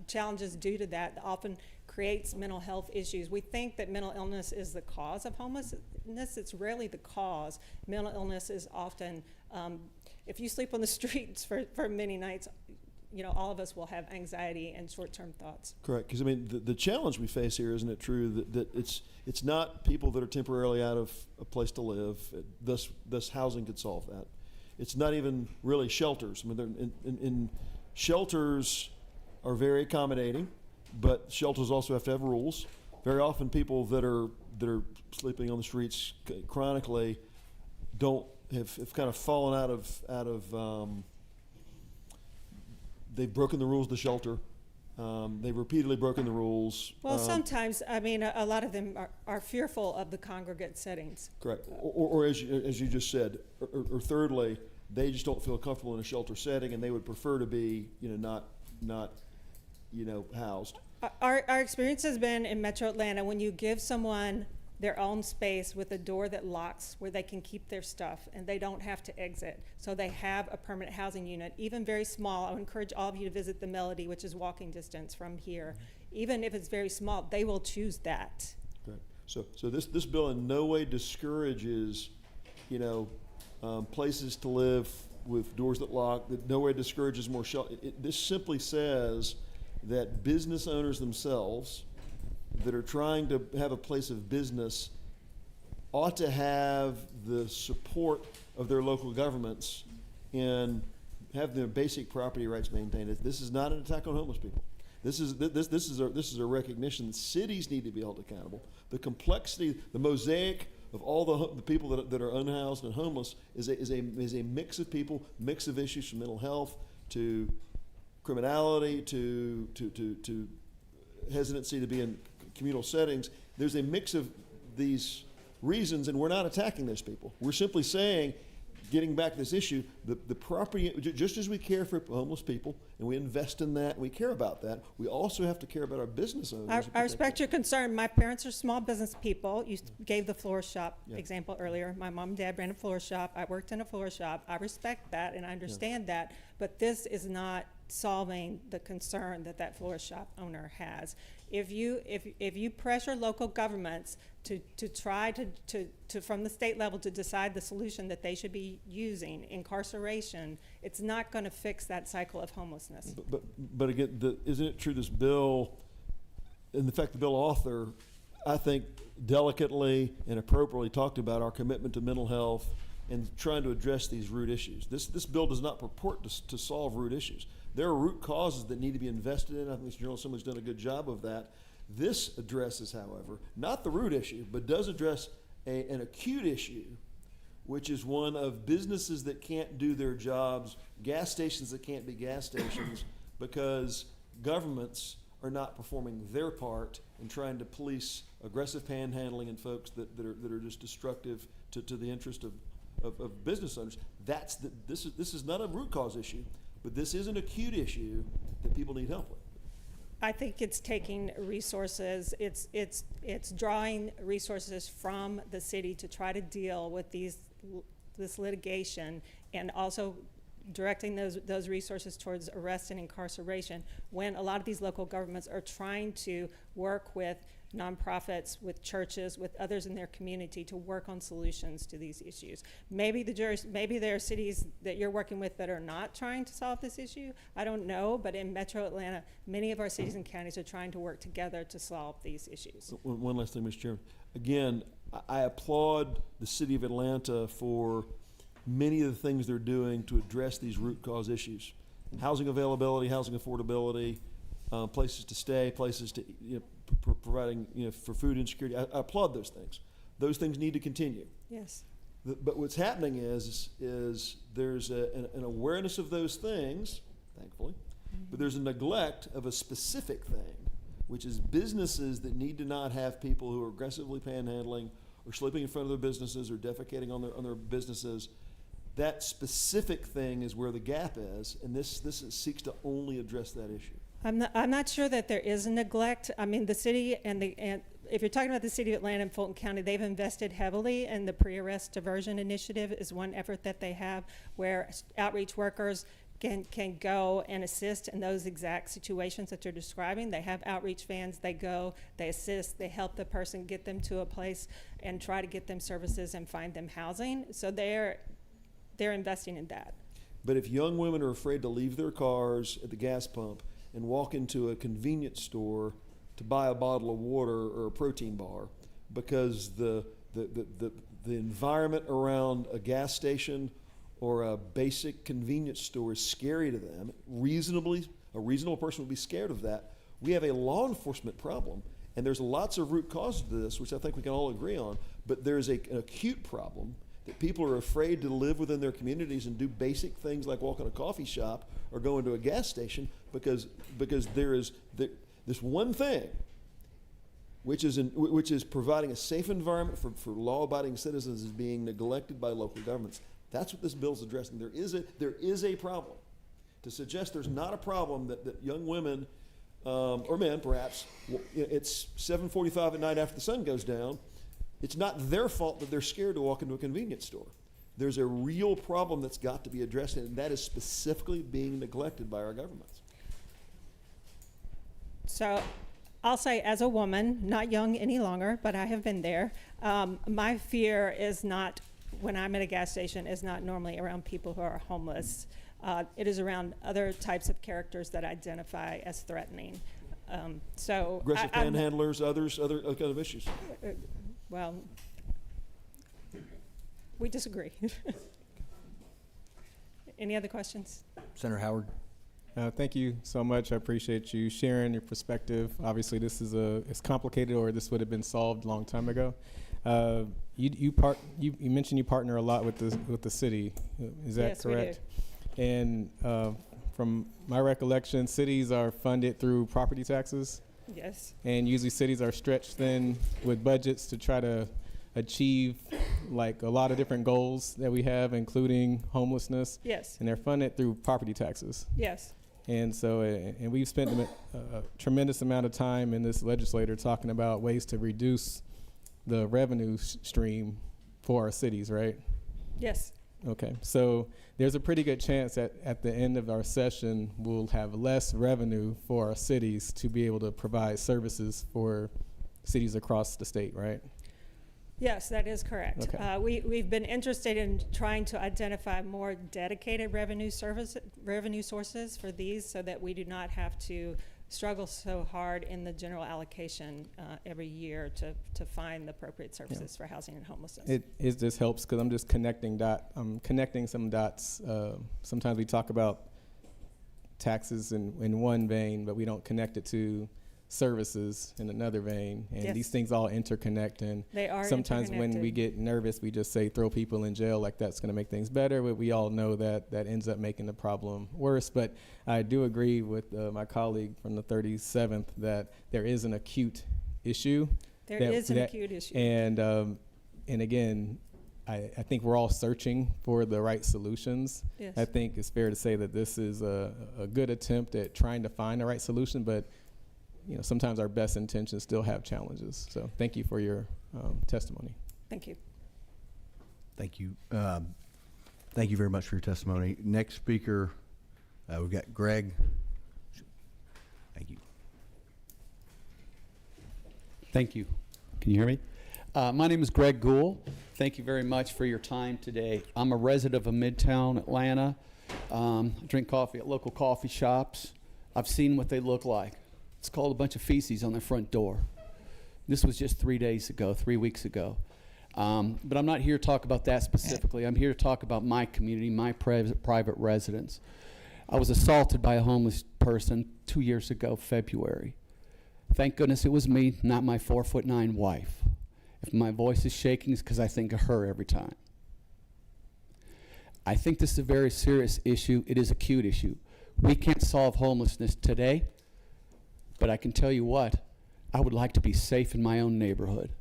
challenges due to that. Often creates mental health issues. We think that mental illness is the cause of homelessness. It's rarely the cause. Mental illness is often, if you sleep on the streets for many nights, all of us will have anxiety and short-term thoughts. Correct, because the challenge we face here, isn't it true, that it's not people that are temporarily out of a place to live, thus housing could solve that. It's not even really shelters. I mean, shelters are very accommodating, but shelters also have to have rules. Very often people that are sleeping on the streets chronically have kind of fallen out of they've broken the rules of the shelter. They've repeatedly broken the rules. Well, sometimes, a lot of them are fearful of the congregate settings. Correct. Or as you just said, or thirdly, they just don't feel comfortable in a shelter setting, and they would prefer to be, not housed. Our experience has been in Metro Atlanta, when you give someone their own space with a door that locks where they can keep their stuff and they don't have to exit. So they have a permanent housing unit, even very small. I would encourage all of you to visit the Melody, which is walking distance from here. Even if it's very small, they will choose that. Right. So this bill in no way discourages, places to live with doors that lock. That no way discourages more shelter. This simply says that business owners themselves that are trying to have a place of business ought to have the support of their local governments and have their basic property rights maintained. This is not an attack on homeless people. This is a recognition that cities need to be held accountable. The complexity, the mosaic of all the people that are unhoused and homeless is a mix of people, mix of issues from mental health to criminality to hesitancy to be in communal settings. There's a mix of these reasons, and we're not attacking those people. We're simply saying, getting back to this issue, the property, just as we care for homeless people, and we invest in that, and we care about that, we also have to care about our business owners. I respect your concern. My parents are small business people. You gave the florist shop example earlier. My mom and dad ran a florist shop. I worked in a florist shop. I respect that, and I understand that, but this is not solving the concern that florist shop owner has. If you pressure local governments to try to from the state level to decide the solution that they should be using, incarceration, it's not going to fix that cycle of homelessness. But again, isn't it true this bill, in fact the bill author, I think delicately and appropriately talked about our commitment to mental health and trying to address these root issues. This bill does not purport to solve root issues. There are root causes that need to be invested in. I think the General Assembly's done a good job of that. This addresses, however, not the root issue, but does address an acute issue, which is one of businesses that can't do their jobs, gas stations that can't be gas stations, because governments are not performing their part in trying to police aggressive panhandling and folks that are just destructive to the interest of business owners. This is not a root cause issue. But this is an acute issue that people need help with. I think it's taking resources, it's drawing resources from the city to try to deal with this litigation, and also directing those resources towards arrest and incarceration when a lot of these local governments are trying to work with nonprofits, with churches, with others in their community to work on solutions to these issues. Maybe there are cities that you're working with that are not trying to solve this issue. I don't know, but in Metro Atlanta, many of our cities and counties are trying to work together to solve these issues. One last thing, Mr. Chairman. Again, I applaud the city of Atlanta for many of the things they're doing to address these root cause issues. Housing availability, housing affordability, places to stay, places to, providing, for food insecurity. I applaud those things. Those things need to continue. Yes. But what's happening is there's an awareness of those things, thankfully, but there's a neglect of a specific thing, which is businesses that need to not have people who are aggressively panhandling or sleeping in front of their businesses or defecating on their businesses. That specific thing is where the gap is, and this seeks to only address that issue. I'm not sure that there is a neglect. I mean, the city and if you're talking about the city of Atlanta and Fulton County, they've invested heavily in the pre-arrest diversion initiative is one effort that they have where outreach workers can go and assist in those exact situations that you're describing. They have outreach vans, they go, they assist, they help the person get them to a place and try to get them services and find them housing. So they're investing in that. But if young women are afraid to leave their cars at the gas pump and walk into a convenience store to buy a bottle of water or a protein bar because the environment around a gas station or a basic convenience store is scary to them, a reasonable person would be scared of that. We have a law enforcement problem, and there's lots of root causes to this, which I think we can all agree on, but there's an acute problem that people are afraid to live within their communities and do basic things like walk in a coffee shop or go into a gas station because there is this one thing which is providing a safe environment for law-abiding citizens is being neglected by local governments. That's what this bill's addressing. There is a problem. To suggest there's not a problem that young women or men perhaps, it's 7:45 at night after the sun goes down. It's not their fault that they're scared to walk into a convenience store. There's a real problem that's got to be addressed, and that is specifically being neglected by our governments. So I'll say as a woman, not young any longer, but I have been there, my fear is not, when I'm at a gas station, is not normally around people who are homeless. It is around other types of characters that identify as threatening. Aggressive panhandlers, other kind of issues. Well, we disagree. Any other questions? Senator Howard. Thank you so much. I appreciate you sharing your perspective. Obviously, this is it's complicated, or this would have been solved a long time ago. You mentioned you partner a lot with the city. Is that correct? We do. And from my recollection, cities are funded through property taxes. Yes. And usually cities are stretched thin with budgets to try to achieve like a lot of different goals that we have, including homelessness. Yes. And they're funded through property taxes. Yes. And so, and we've spent a tremendous amount of time in this legislature talking about ways to reduce the revenue stream for our cities, right? Yes. Okay, so there's a pretty good chance that at the end of our session, we'll have less revenue for our cities to be able to provide services for cities across the state, right? Yes, that is correct. Okay. We've been interested in trying to identify more dedicated revenue sources for these so that we do not have to struggle so hard in the general allocation every year to find the appropriate services for housing and homelessness. It just helps because I'm just connecting some dots. Sometimes we talk about taxes in one vein, but we don't connect it to services in another vein, and yes. These things all interconnect, and they are sometimes when we get nervous we just say throw people in jail like that's going to make things better, but we all know that ends up making the problem worse. But I do agree with my colleague from the 37th that there is an acute issue. There is an acute issue. And again, I think we're all searching for the right solutions. Yes. I think it's fair to say that this is a good attempt at trying to find the right solution, but sometimes our best intentions still have challenges. So thank you for your testimony. Thank you. Thank you. Thank you very much for your testimony. Next speaker, we've got Greg. Thank you. Thank you. Can you hear me? My name is Greg Gould. Thank you very much for your time today. I'm a resident of Midtown Atlanta. I drink coffee at local coffee shops. I've seen what they look like. It's called a bunch of feces on their front door. This was just 3 weeks ago. But I'm not here to talk about that specifically. I'm here to talk about my community, my private residence. I was assaulted by a homeless person 2 years ago, February. Thank goodness it was me, not my 4'9" wife. If my voice is shaking, it's because I think of her every time. I think this is a very serious issue. It is a acute issue. We can't solve homelessness today, but I can tell you what, I would like to be safe in my own neighborhood.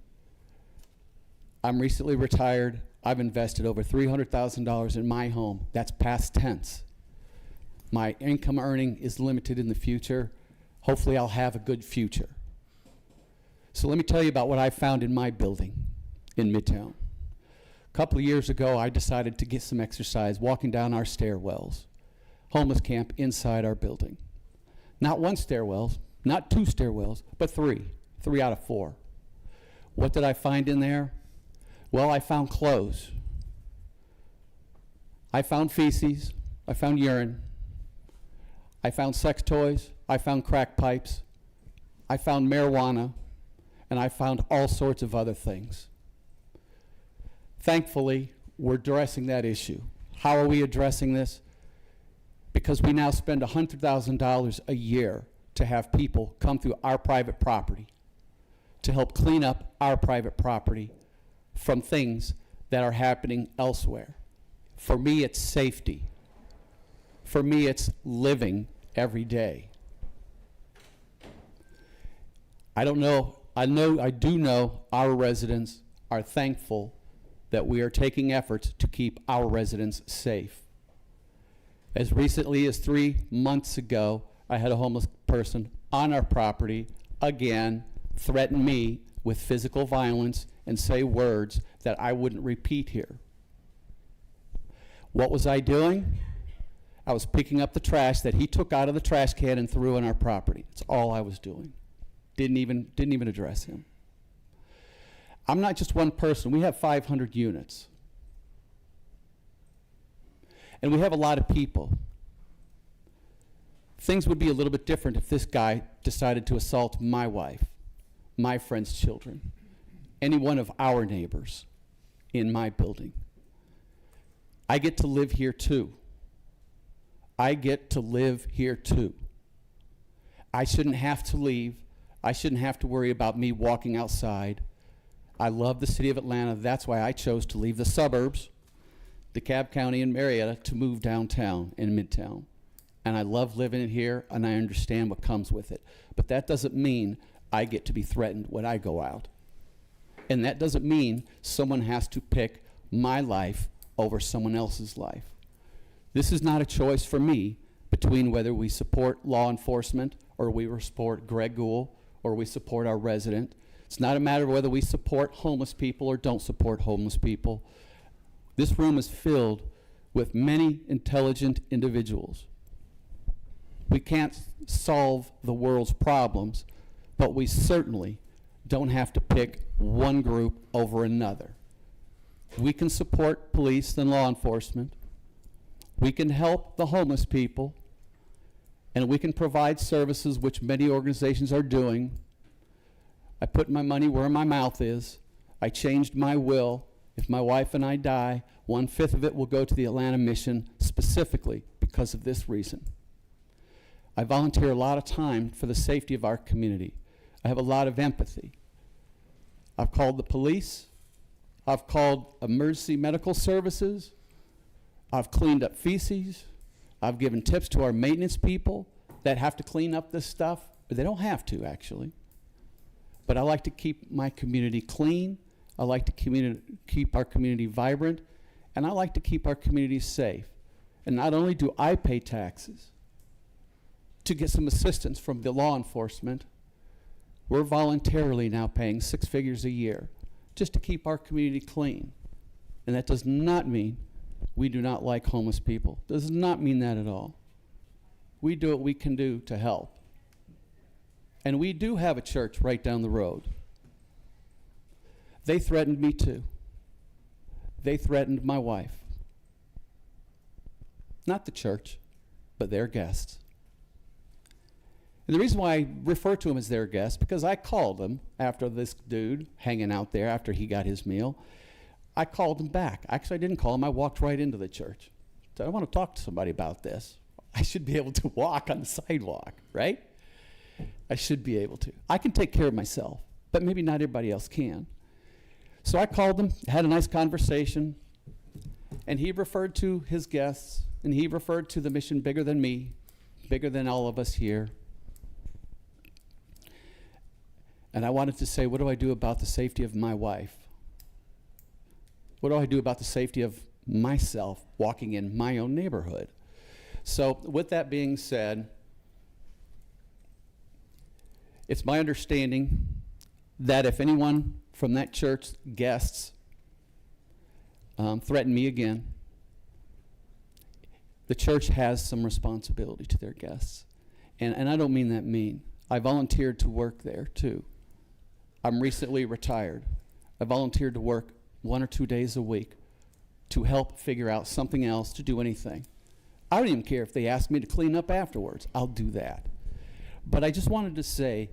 I'm recently retired. I've invested over $300,000 in my home. That's past tense. My income earning is limited in the future. Hopefully I'll have a good future. So let me tell you about what I found in my building in Midtown. A couple of years ago, I decided to get some exercise walking down our stairwells. Homeless camp inside our building. Not one stairwell, not two stairwells, but three out of four. What did I find in there? Well, I found clothes. I found feces. I found urine. I found sex toys. I found crack pipes. I found marijuana. And I found all sorts of other things. Thankfully, we're addressing that issue. How are we addressing this? Because we now spend $100,000 a year to have people come through our private property to help clean up our private property from things that are happening elsewhere. For me, it's safety. For me, it's living every day. I do know our residents are thankful that we are taking efforts to keep our residents safe. As recently as 3 months ago, I had a homeless person on our property, again, threaten me with physical violence and say words that I wouldn't repeat here. What was I doing? I was picking up the trash that he took out of the trash can and threw on our property. That's all I was doing. Didn't even address him. I'm not just one person. We have 500 units. And we have a lot of people. Things would be a little bit different if this guy decided to assault my wife, my friend's children, any one of our neighbors in my building. I get to live here too. I get to live here too. I shouldn't have to leave. I shouldn't have to worry about me walking outside. I love the city of Atlanta. That's why I chose to leave the suburbs, DeKalb County and Marietta, to move downtown in Midtown. And I love living in here, and I understand what comes with it. But that doesn't mean I get to be threatened when I go out. And that doesn't mean someone has to pick my life over someone else's life. This is not a choice for me between whether we support law enforcement or we support Greg Gould or we support our resident. It's not a matter of whether we support homeless people or don't support homeless people. This room is filled with many intelligent individuals. We can't solve the world's problems, but we certainly don't have to pick one group over another. We can support police and law enforcement. We can help the homeless people, and we can provide services which many organizations are doing. I put my money where my mouth is. I changed my will. If my wife and I die, 1/5 of it will go to the Atlanta Mission specifically because of this reason. I volunteer a lot of time for the safety of our community. I have a lot of empathy. I've called the police. I've called emergency medical services. I've cleaned up feces. I've given tips to our maintenance people that have to clean up this stuff. But they don't have to, actually. But I like to keep my community clean. I like to keep our community vibrant. And I like to keep our community safe. And not only do I pay taxes to get some assistance from the law enforcement, we're voluntarily now paying 6 figures a year just to keep our community clean. And that does not mean we do not like homeless people. Does not mean that at all. We do what we can do to help. And we do have a church right down the road. They threatened me too. They threatened my wife. Not the church, but their guests. And the reason why I refer to them as their guests, because I called them after this dude hanging out there after he got his meal. I called him back. Actually, I didn't call him. I walked right into the church. So I want to talk to somebody about this. I should be able to walk on the sidewalk, right? I should be able to. I can take care of myself, but maybe not everybody else can. So I called him, had a nice conversation, and he referred to his guests, and he referred to the mission bigger than me, bigger than all of us here. And I wanted to say, what do I do about the safety of my wife? What do I do about the safety of myself walking in my own neighborhood? So with that being said, it's my understanding that if anyone from that church guests threaten me again, the church has some responsibility to their guests. And I don't mean that mean. I volunteered to work there too. I'm recently retired. I volunteered to work 1 or 2 days a week to help figure out something else, to do anything. I don't even care if they ask me to clean up afterwards. I'll do that. But I just wanted to say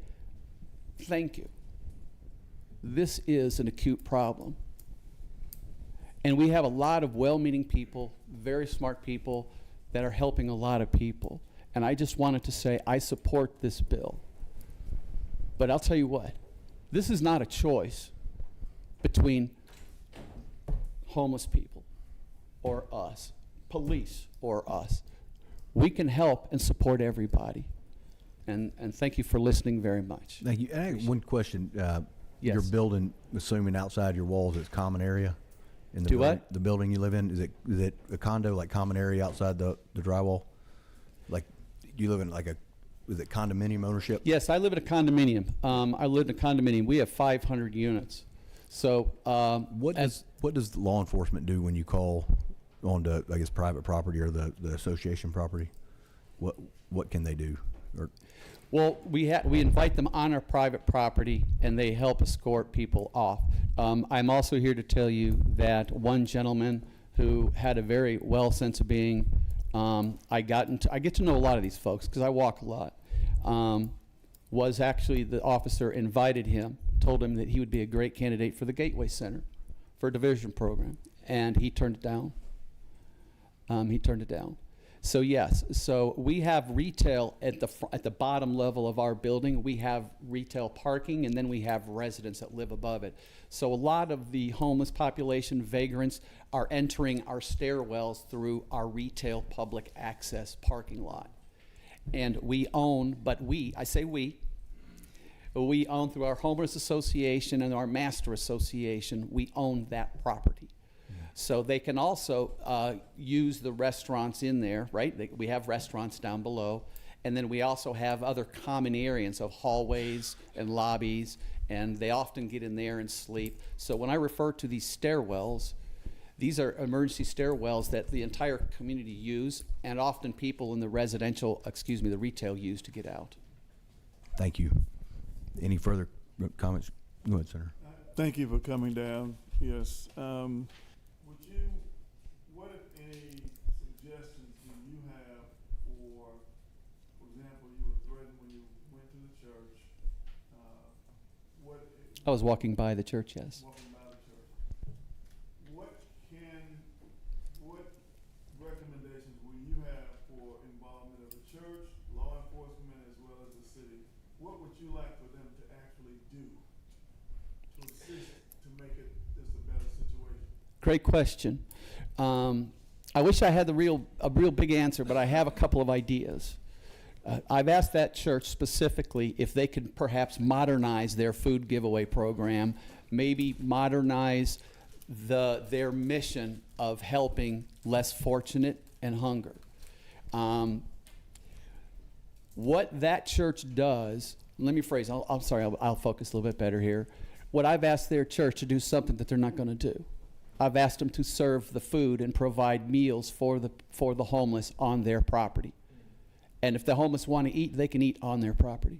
thank you. This is an acute problem. And we have a lot of well-meaning people, very smart people, that are helping a lot of people. And I just wanted to say I support this bill. But I'll tell you what, this is not a choice between homeless people or us, police or us. We can help and support everybody. And thank you for listening very much. Thank you. And I have one question. Yes. Your building, assuming outside your walls, is common area? In the Do building, what? The building you live in, is it a condo, like common area outside the drywall? Like, do you live in like is it condominium ownership? Yes, I live in a condominium. I live in a condominium. We have 500 units. So what does law enforcement do when you call onto, I guess, private property or the association property? What can they do? Well, we invite them on our private property, and they help escort people off. I'm also here to tell you that one gentleman who had a very well sense of being, I get to know a lot of these folks because I walk a lot, was actually the officer invited him, told him that he would be a great candidate for the Gateway Center for a diversion program, and he turned it down. So yes, so we have retail at the bottom level of our building. We have retail parking, and then we have residents that live above it. So a lot of the homeless population, vagrants, are entering our stairwells through our retail public access parking lot. And we own, I say we own through our homeowners association and our master association, we own that property. So they can also use the restaurants in there, right? We have restaurants down below. And then we also have other common areas of hallways and lobbies, and they often get in there and sleep. So when I refer to these stairwells, these are emergency stairwells that the entire community use, and often people in the the retail use to get out. Thank you. Any further comments? Go ahead, Senator. Thank you for coming down. Yes. What if any suggestions do you have for example, you were threatened when you went to the church? I was walking by the church, yes. Walking by the church. What recommendations will you have for involvement of the church, law enforcement, as well as the city? What would you like for them to actually do to assist to make it just a better situation? Great question. I wish I had a real big answer, but I have a couple of ideas. I've asked that church specifically if they could perhaps modernize their food giveaway program, maybe modernize their mission of helping less fortunate and hunger. What that church does, let me phrase, I'll focus a little bit better here. What I've asked their church to do something that they're not going to do. I've asked them to serve the food and provide meals for the homeless on their property. And if the homeless want to eat, they can eat on their property.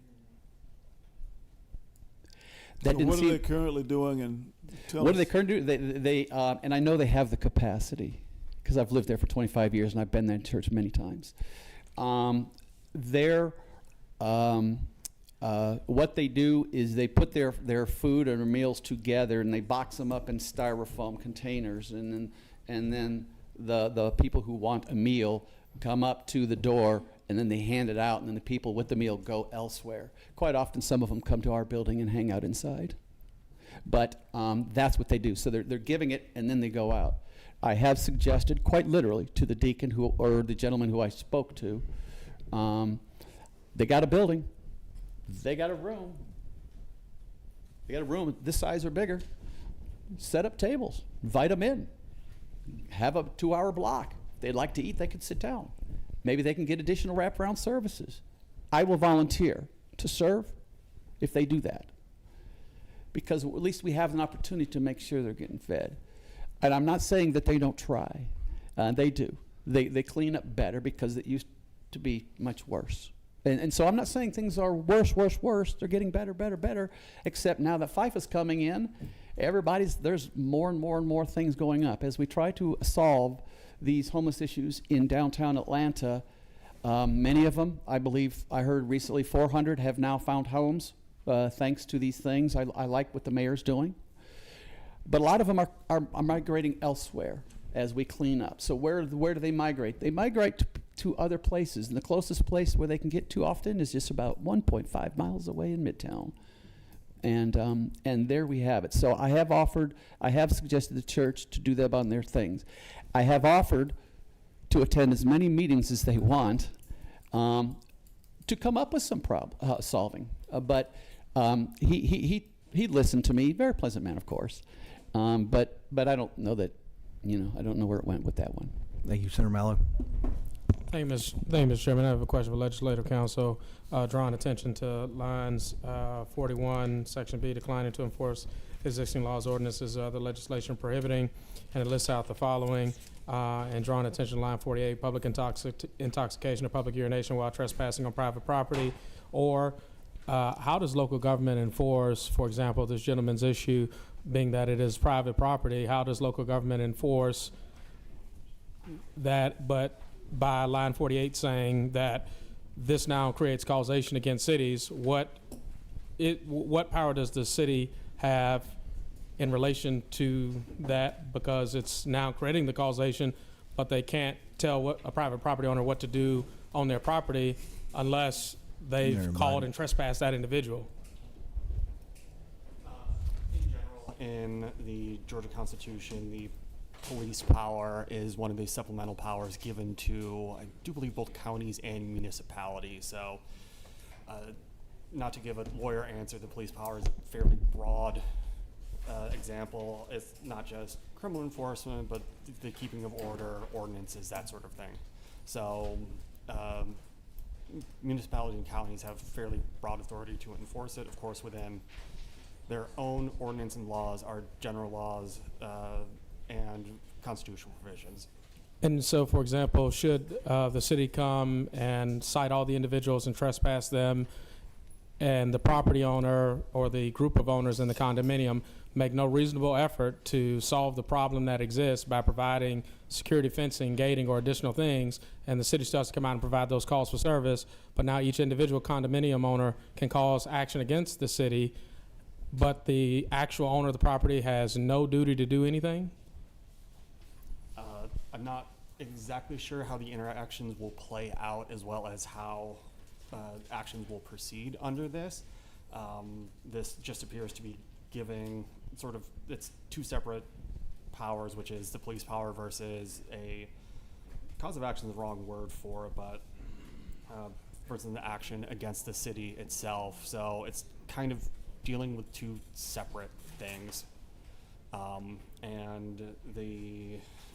So what are they currently doing? And tell what us. are they currently doing? They and I know they have the capacity because I've lived there for 25 years and I've been there in church many times. What they do is they put their food and their meals together and they box them up in styrofoam containers, and then the people who want a meal come up to the door and then they hand it out, and then the people with the meal go elsewhere. Quite often some of them come to our building and hang out inside. But that's what they do. So they're giving it and then they go out. I have suggested quite literally to the deacon or the gentleman who I spoke to, they got a building. They got a room. They got a room this size or bigger. Set up tables. Invite them in. Have a 2-hour block. If they'd like to eat, they could sit down. Maybe they can get additional wraparound services. I will volunteer to serve if they do that, because at least we have an opportunity to make sure they're getting fed. And I'm not saying that they don't try. They do. They clean up better because it used to be much worse. And so I'm not saying things are worse. They're getting better, except now that FIFA's coming in, there's more and more things going up. As we try to solve these homeless issues in downtown Atlanta, many of them, I believe I heard recently 400 have now found homes thanks to these things. I like what the mayor's doing. But a lot of them are migrating elsewhere as we clean up. So where do they migrate? They migrate to other places, and the closest place where they can get to often is just about 1.5 miles away in Midtown. And there we have it. So I have suggested the church to do that on their things. I have offered to attend as many meetings as they want to come up with some solving. But he listened to me, very pleasant man, of course. But I don't know that, I don't know where it went with that one. Thank you, Senator Mallow. Thank you, Mr. Chairman. I have a question for Legislative Council, drawing attention to lines 41, Section B, declining to enforce existing laws, ordinances, other legislation prohibiting, and it lists out the following, and drawing attention to line 48, public intoxication or public urination while trespassing on private property, or how does local government enforce, for example, this gentleman's issue being that it is private property, how does local government enforce that, but by line 48 saying that this now creates causation against cities, what power does the city have in relation to that, because it's now creating the causation, but they can't tell a private property owner what to do on their property unless they've called and trespassed that individual? In general, in the Georgia Constitution, the police power is one of the supplemental powers given to, I do believe, both counties and municipalities. So, not to give a lawyer answer, the police power is a fairly broad example. It's not just criminal enforcement, but the keeping of order, ordinances, that sort of thing. So, municipalities and counties have fairly broad authority to enforce it. Of course, within their own ordinance and laws are general laws and constitutional provisions. And so, for example, should the city come and cite all the individuals and trespass them, and the property owner or the group of owners in the condominium make no reasonable effort to solve the problem that exists by providing security fencing, gating, or additional things, and the city starts to come out and provide those calls for service, but now each individual condominium owner can cause action against the city, but the actual owner of the property has no duty to do anything? I'm not exactly sure how the interactions will play out, as well as how actions will proceed under this. This just appears to be giving sort of, it's two separate powers, which is the police power versus a cause of action is the wrong word for it, but versus an action against the city itself. So it's kind of dealing with two separate things.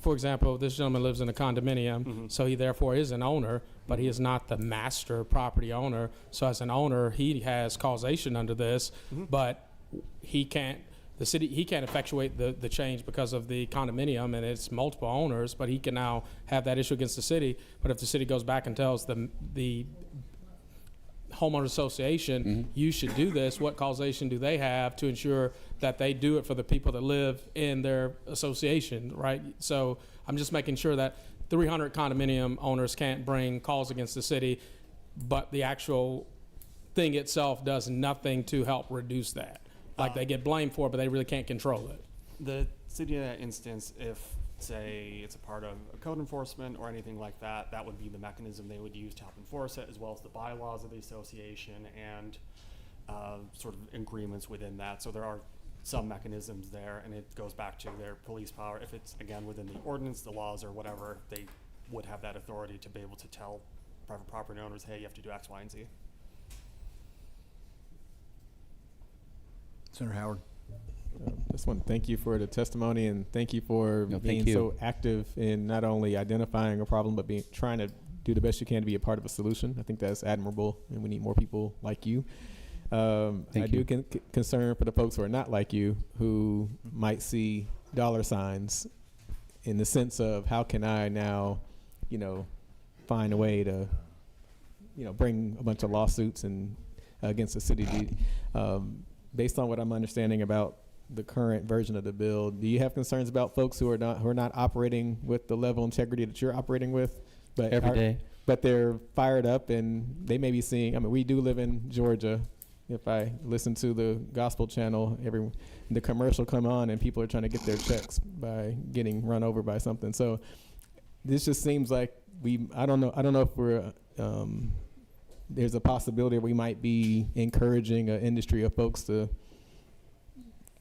For example, this gentleman lives in a condominium, so he therefore is an owner, but he is not the master property owner. So as an owner, he has causation under this, but he can't the city, he can't effectuate the change because of the condominium and it's multiple owners, but he can now have that issue against the city. But if the city goes back and tells the homeowner association, you should do this, what causation do they have to ensure that they do it for the people that live in their association, right? So I'm just making sure that 300 condominium owners can't bring calls against the city, but the actual thing itself does nothing to help reduce that. Like they get blamed for it, but they really can't control it. The city in that instance, if say it's a part of a code enforcement or anything like that, that would be the mechanism they would use to help enforce it, as well as the bylaws of the association and sort of agreements within that. So there are some mechanisms there, and it goes back to their police power. If it's, again, within the ordinance, the laws, or whatever, they would have that authority to be able to tell private property owners, hey, you have to do X, Y, and Z. Senator Howard. Just want to thank you for the testimony and thank you for being so active in not only identifying a problem, but trying to do the best you can to be a part of a solution. I think that's admirable, and we need more people like you. I do concern for the folks who are not like you, who might see dollar signs in the sense of how can I now, find a way to, bring a bunch of lawsuits and against the city. Based on what I'm understanding about the current version of the bill, do you have concerns about folks who are not operating with the level of integrity that you're operating with, but Every day. but they're fired up and they may be seeing? I mean, we do live in Georgia. If I listen to the gospel channel, the commercial come on and people are trying to get their checks by getting run over by something. So this just seems like I don't know if we're there's a possibility we might be encouraging an industry of folks to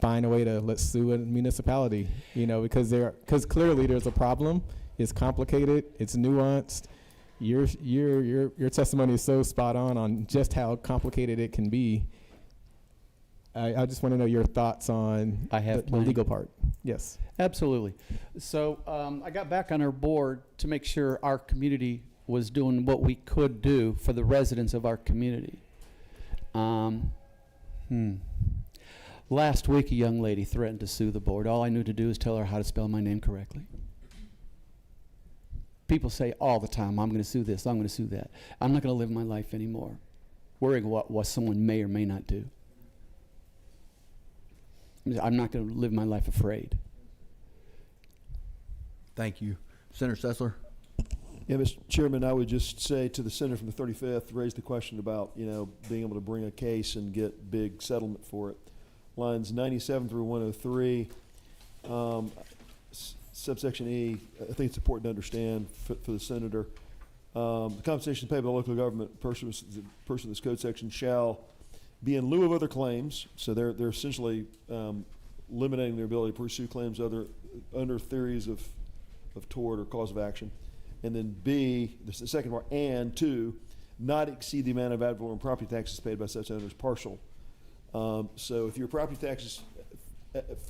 find a way to let's sue a municipality, because clearly there's a problem. It's complicated. It's nuanced. Your testimony is so spot on just how complicated it can be. I just want to know your thoughts on the legal part. Yes. Absolutely. So I got back on our board to make sure our community was doing what we could do for the residents of our community. Last week, a young lady threatened to sue the board. All I knew to do is tell her how to spell my name correctly. People say all the time, I'm going to sue this, I'm going to sue that. I'm not going to live my life anymore, worrying what someone may or may not do. I'm not going to live my life afraid. Thank you. Senator Sessler. Yeah, Mr. Chairman, I would just say to the senator from the 35th, raise the question about, being able to bring a case and get big settlement for it. Lines 97 through 103, subsection E, I think it's important to understand for the senator. The compensation paid by the local government person of this code section shall be in lieu of other claims. So they're essentially limiting their ability to pursue claims under theories of tort or cause of action. And then B, the second part, and two, not exceed the amount of ad valorem property taxes paid by such owners partial. So if your property taxes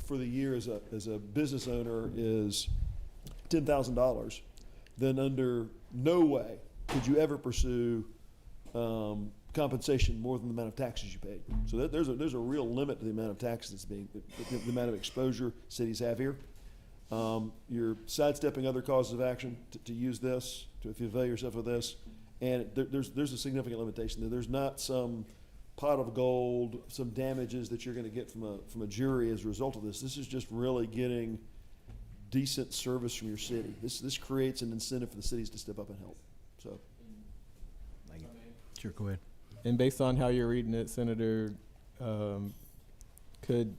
for the year as a business owner is $10,000, then under no way could you ever pursue compensation more than the amount of taxes you paid. So there's a real limit to the amount of taxes that's the amount of exposure cities have here. You're sidestepping other causes of action to use this, if you avail yourself of this, and there's a significant limitation. There's not some pot of gold, some damages that you're going to get from a jury as a result of this. This is just really getting decent service from your city. This creates an incentive for the cities to step up and help. So, sure, go ahead. And based on how you're reading it, Senator, could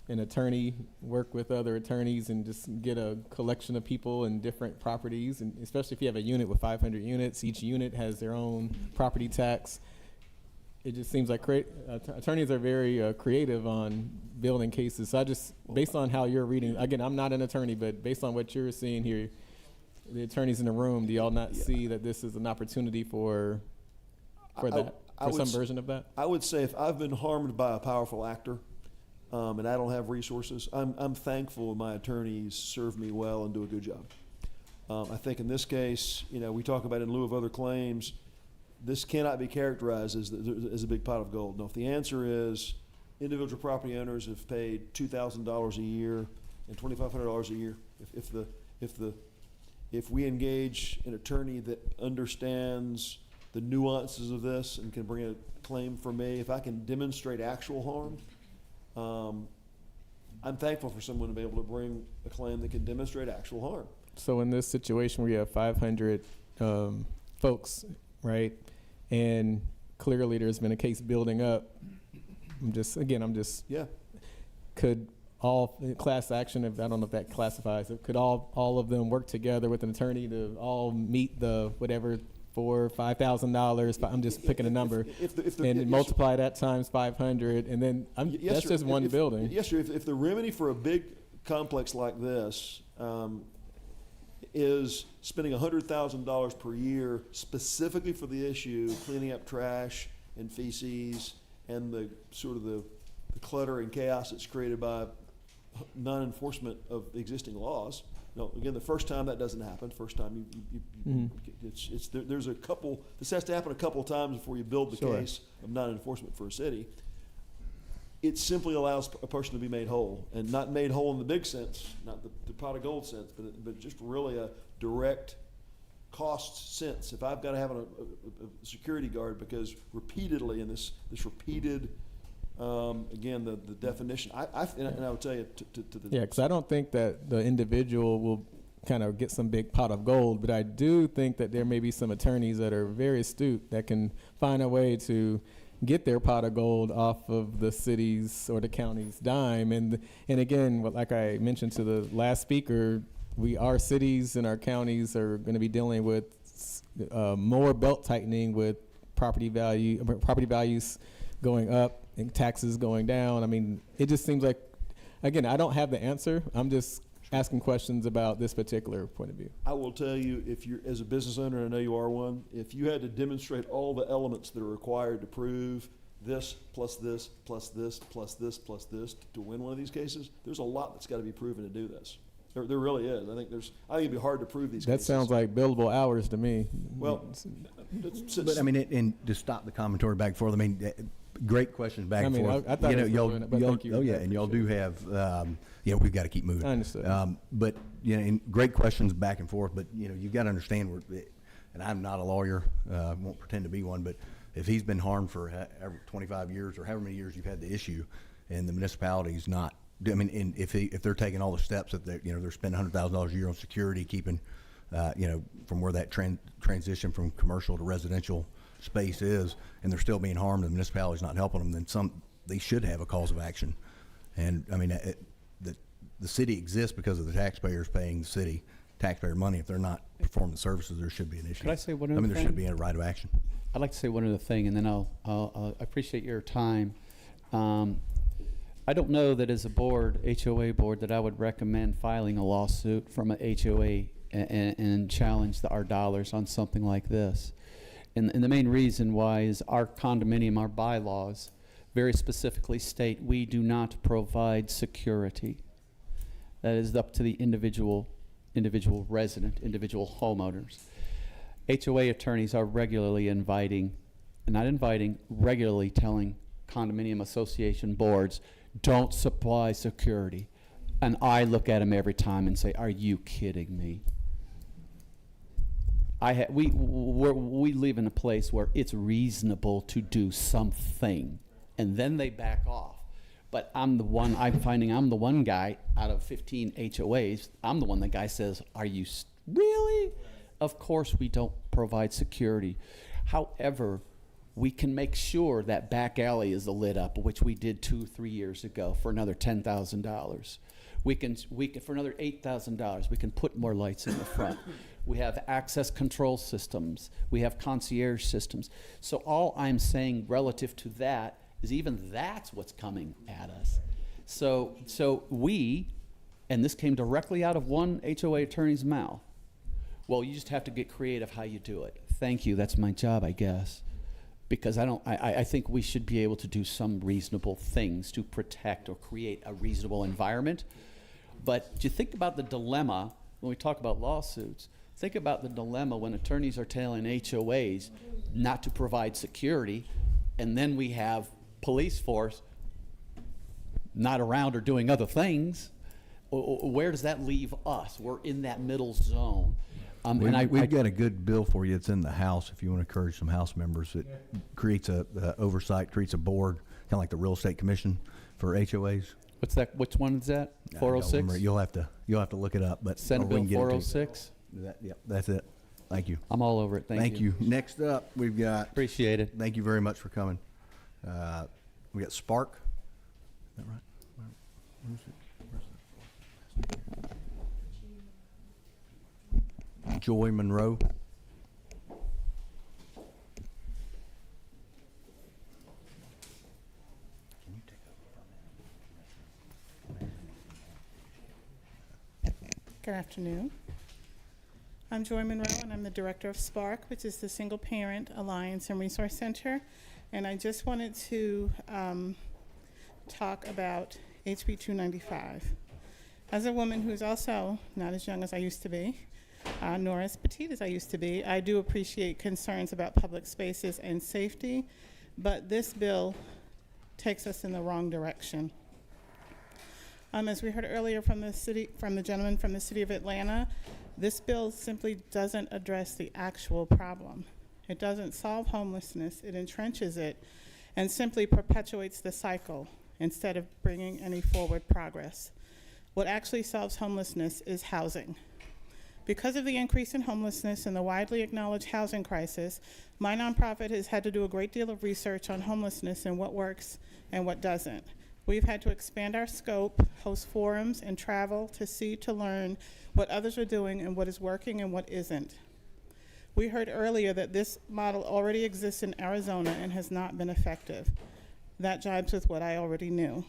an attorney work with other attorneys and just get a collection of people in different properties, and especially if you have a unit with 500 units, each unit has their own property tax. It just seems like attorneys are very creative on building cases. So based on how you're reading, again, I'm not an attorney, but based on what you're seeing here, the attorneys in the room, do y'all not see that this is an opportunity for some version of that? I would say if I've been harmed by a powerful actor, and I don't have resources, I'm thankful my attorneys serve me well and do a good job. I think in this case, we talk about in lieu of other claims, this cannot be characterized as a big pot of gold. Now, if the answer is individual property owners have paid $2,000 a year and $2,500 a year. If we engage an attorney that understands the nuances of this and can bring a claim for me, if I can demonstrate actual harm, I'm thankful for someone to be able to bring a claim that can demonstrate actual harm. So in this situation where you have 500 folks, right, and clearly there's been a case building up, Yeah. could all class action, if I don't know if that classifies it, could all of them work together with an attorney to all meet the whatever $4,000 or $5,000? I'm just picking a number, and multiply that times 500, and then that's just one building. Yes, sir. If the remedy for a big complex like this is spending $100,000 per year specifically for the issue, cleaning up trash and feces and the sort of the clutter and chaos that's created by non-enforcement of existing laws. No, again, the first time that doesn't happen. First time there's a couple. This has to happen a couple of times before you build the case of non-enforcement for a city. It simply allows a person to be made whole, and not made whole in the big sense, not the pot of gold sense, but just really a direct cost sense. If I've got to have a security guard because repeatedly in this repeated, again, the definition, and I would tell you yeah, because I don't think that the individual will kind of get some big pot of gold, but I do think that there may be some attorneys that are very astute that can find a way to get their pot of gold off of the city's or the county's dime. And again, like I mentioned to the last speaker, our cities and our counties are going to be dealing with more belt tightening with property values going up and taxes going down. I mean, it just seems like, again, I don't have the answer. I'm just asking questions about this particular point of view. I will tell you, if you're, as a business owner, and I know you are one, if you had to demonstrate all the elements that are required to prove this plus this plus this plus this plus this to win one of these cases, there's a lot that's got to be proven to do this. There really is. I think it'd be hard to prove these cases. That sounds like billable hours to me. Well, but I mean, and to stop the commentary back and forth, I mean, great questions back and forth. I thought thank you. Oh yeah, and y'all do have, we've got to keep moving. I understood. But and great questions back and forth. But you've got to understand, and I'm not a lawyer, won't pretend to be one. But if he's been harmed for 25 years or however many years you've had the issue, and the municipality's not. I mean, and if they're taking all the steps that they're spending $100,000 a year on security, keeping, from where that transition from commercial to residential space is, and they're still being harmed, and the municipality's not helping them, then they should have a cause of action. And I mean, the city exists because of the taxpayers paying the city taxpayer money. If they're not performing the services, there should be an issue. Could I say one other thing? There should be a right of action. I'd like to say one other thing, and then I'll appreciate your time. I don't know that as a board, HOA board, that I would recommend filing a lawsuit from a HOA and challenge our dollars on something like this. And the main reason why is our condominium, our bylaws, very specifically state we do not provide security. That is up to the individual resident, individual homeowners. HOA attorneys are regularly regularly telling condominium association boards, don't supply security. And I look at them every time and say, are you kidding me? We live in a place where it's reasonable to do something, and then they back off. But I'm the one guy out of 15 HOAs, I'm the one that guy says, are you really? Of course we don't provide security. However, we can make sure that back alley is lit up, which we did 2-3 years ago for another $10,000. We can for another $8,000. We can put more lights in the front. We have access control systems. We have concierge systems. So all I'm saying relative to that is even that's what's coming at us. So and this came directly out of one HOA attorney's mouth. Well, you just have to get creative how you do it. Thank you. That's my job, I guess. Because I think we should be able to do some reasonable things to protect or create a reasonable environment. But you think about the dilemma when we talk about lawsuits. Think about the dilemma when attorneys are telling HOAs not to provide security, and then we have police force not around or doing other things, where does that leave us? We're in that middle zone. We've got a good bill for you. It's in the House if you want to encourage some House members. It creates a oversight, creates a board, kind of like the Real Estate Commission for HOAs. What's that? Which one is that? 406? You'll have to look it up. But Senate Bill 406? Yep, that's it. Thank you. I'm all over it. Thank you. Next up, we've got. Appreciate it. Thank you very much for coming. We got Spark. Is that right? Where's it? Joy Monroe. Good afternoon. I'm Joy Monroe, and I'm the director of SPARK, which is the Single Parent Alliance and Resource Center. And I just wanted to talk about HB 295. As a woman who's also not as young as I used to be, nor as petite as I used to be, I do appreciate concerns about public spaces and safety, but this bill takes us in the wrong direction. As we heard earlier from the gentleman from the city of Atlanta, this bill simply doesn't address the actual problem. It doesn't solve homelessness, it entrenches it, and simply perpetuates the cycle instead of bringing any forward progress. What actually solves homelessness is housing. Because of the increase in homelessness and the widely acknowledged housing crisis, my nonprofit has had to do a great deal of research on homelessness and what works and what doesn't. We've had to expand our scope, host forums, and travel to see, to learn what others are doing and what is working and what isn't. We heard earlier that this model already exists in Arizona and has not been effective. That jibes with what I already knew.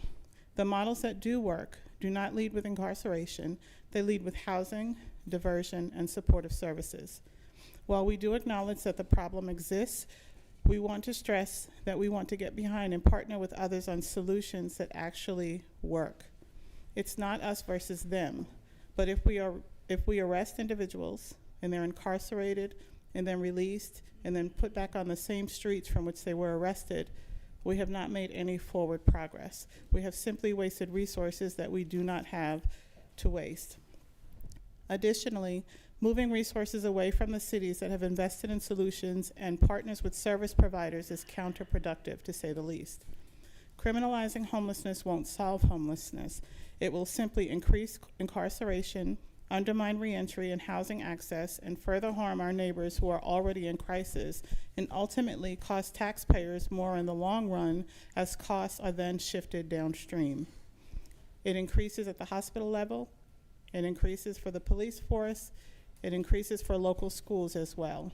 The models that do work do not lead with incarceration. They lead with housing, diversion, and supportive services. While we do acknowledge that the problem exists, we want to stress that we want to get behind and partner with others on solutions that actually work. It's not us versus them, but if we arrest individuals and they're incarcerated and then released and then put back on the same streets from which they were arrested, we have not made any forward progress. We have simply wasted resources that we do not have to waste. Additionally, moving resources away from the cities that have invested in solutions and partners with service providers is counterproductive, to say the least. Criminalizing homelessness won't solve homelessness. It will simply increase incarceration, undermine reentry and housing access, and further harm our neighbors who are already in crisis, and ultimately cost taxpayers more in the long run as costs are then shifted downstream. It increases at the hospital level, it increases for the police force, it increases for local schools as well.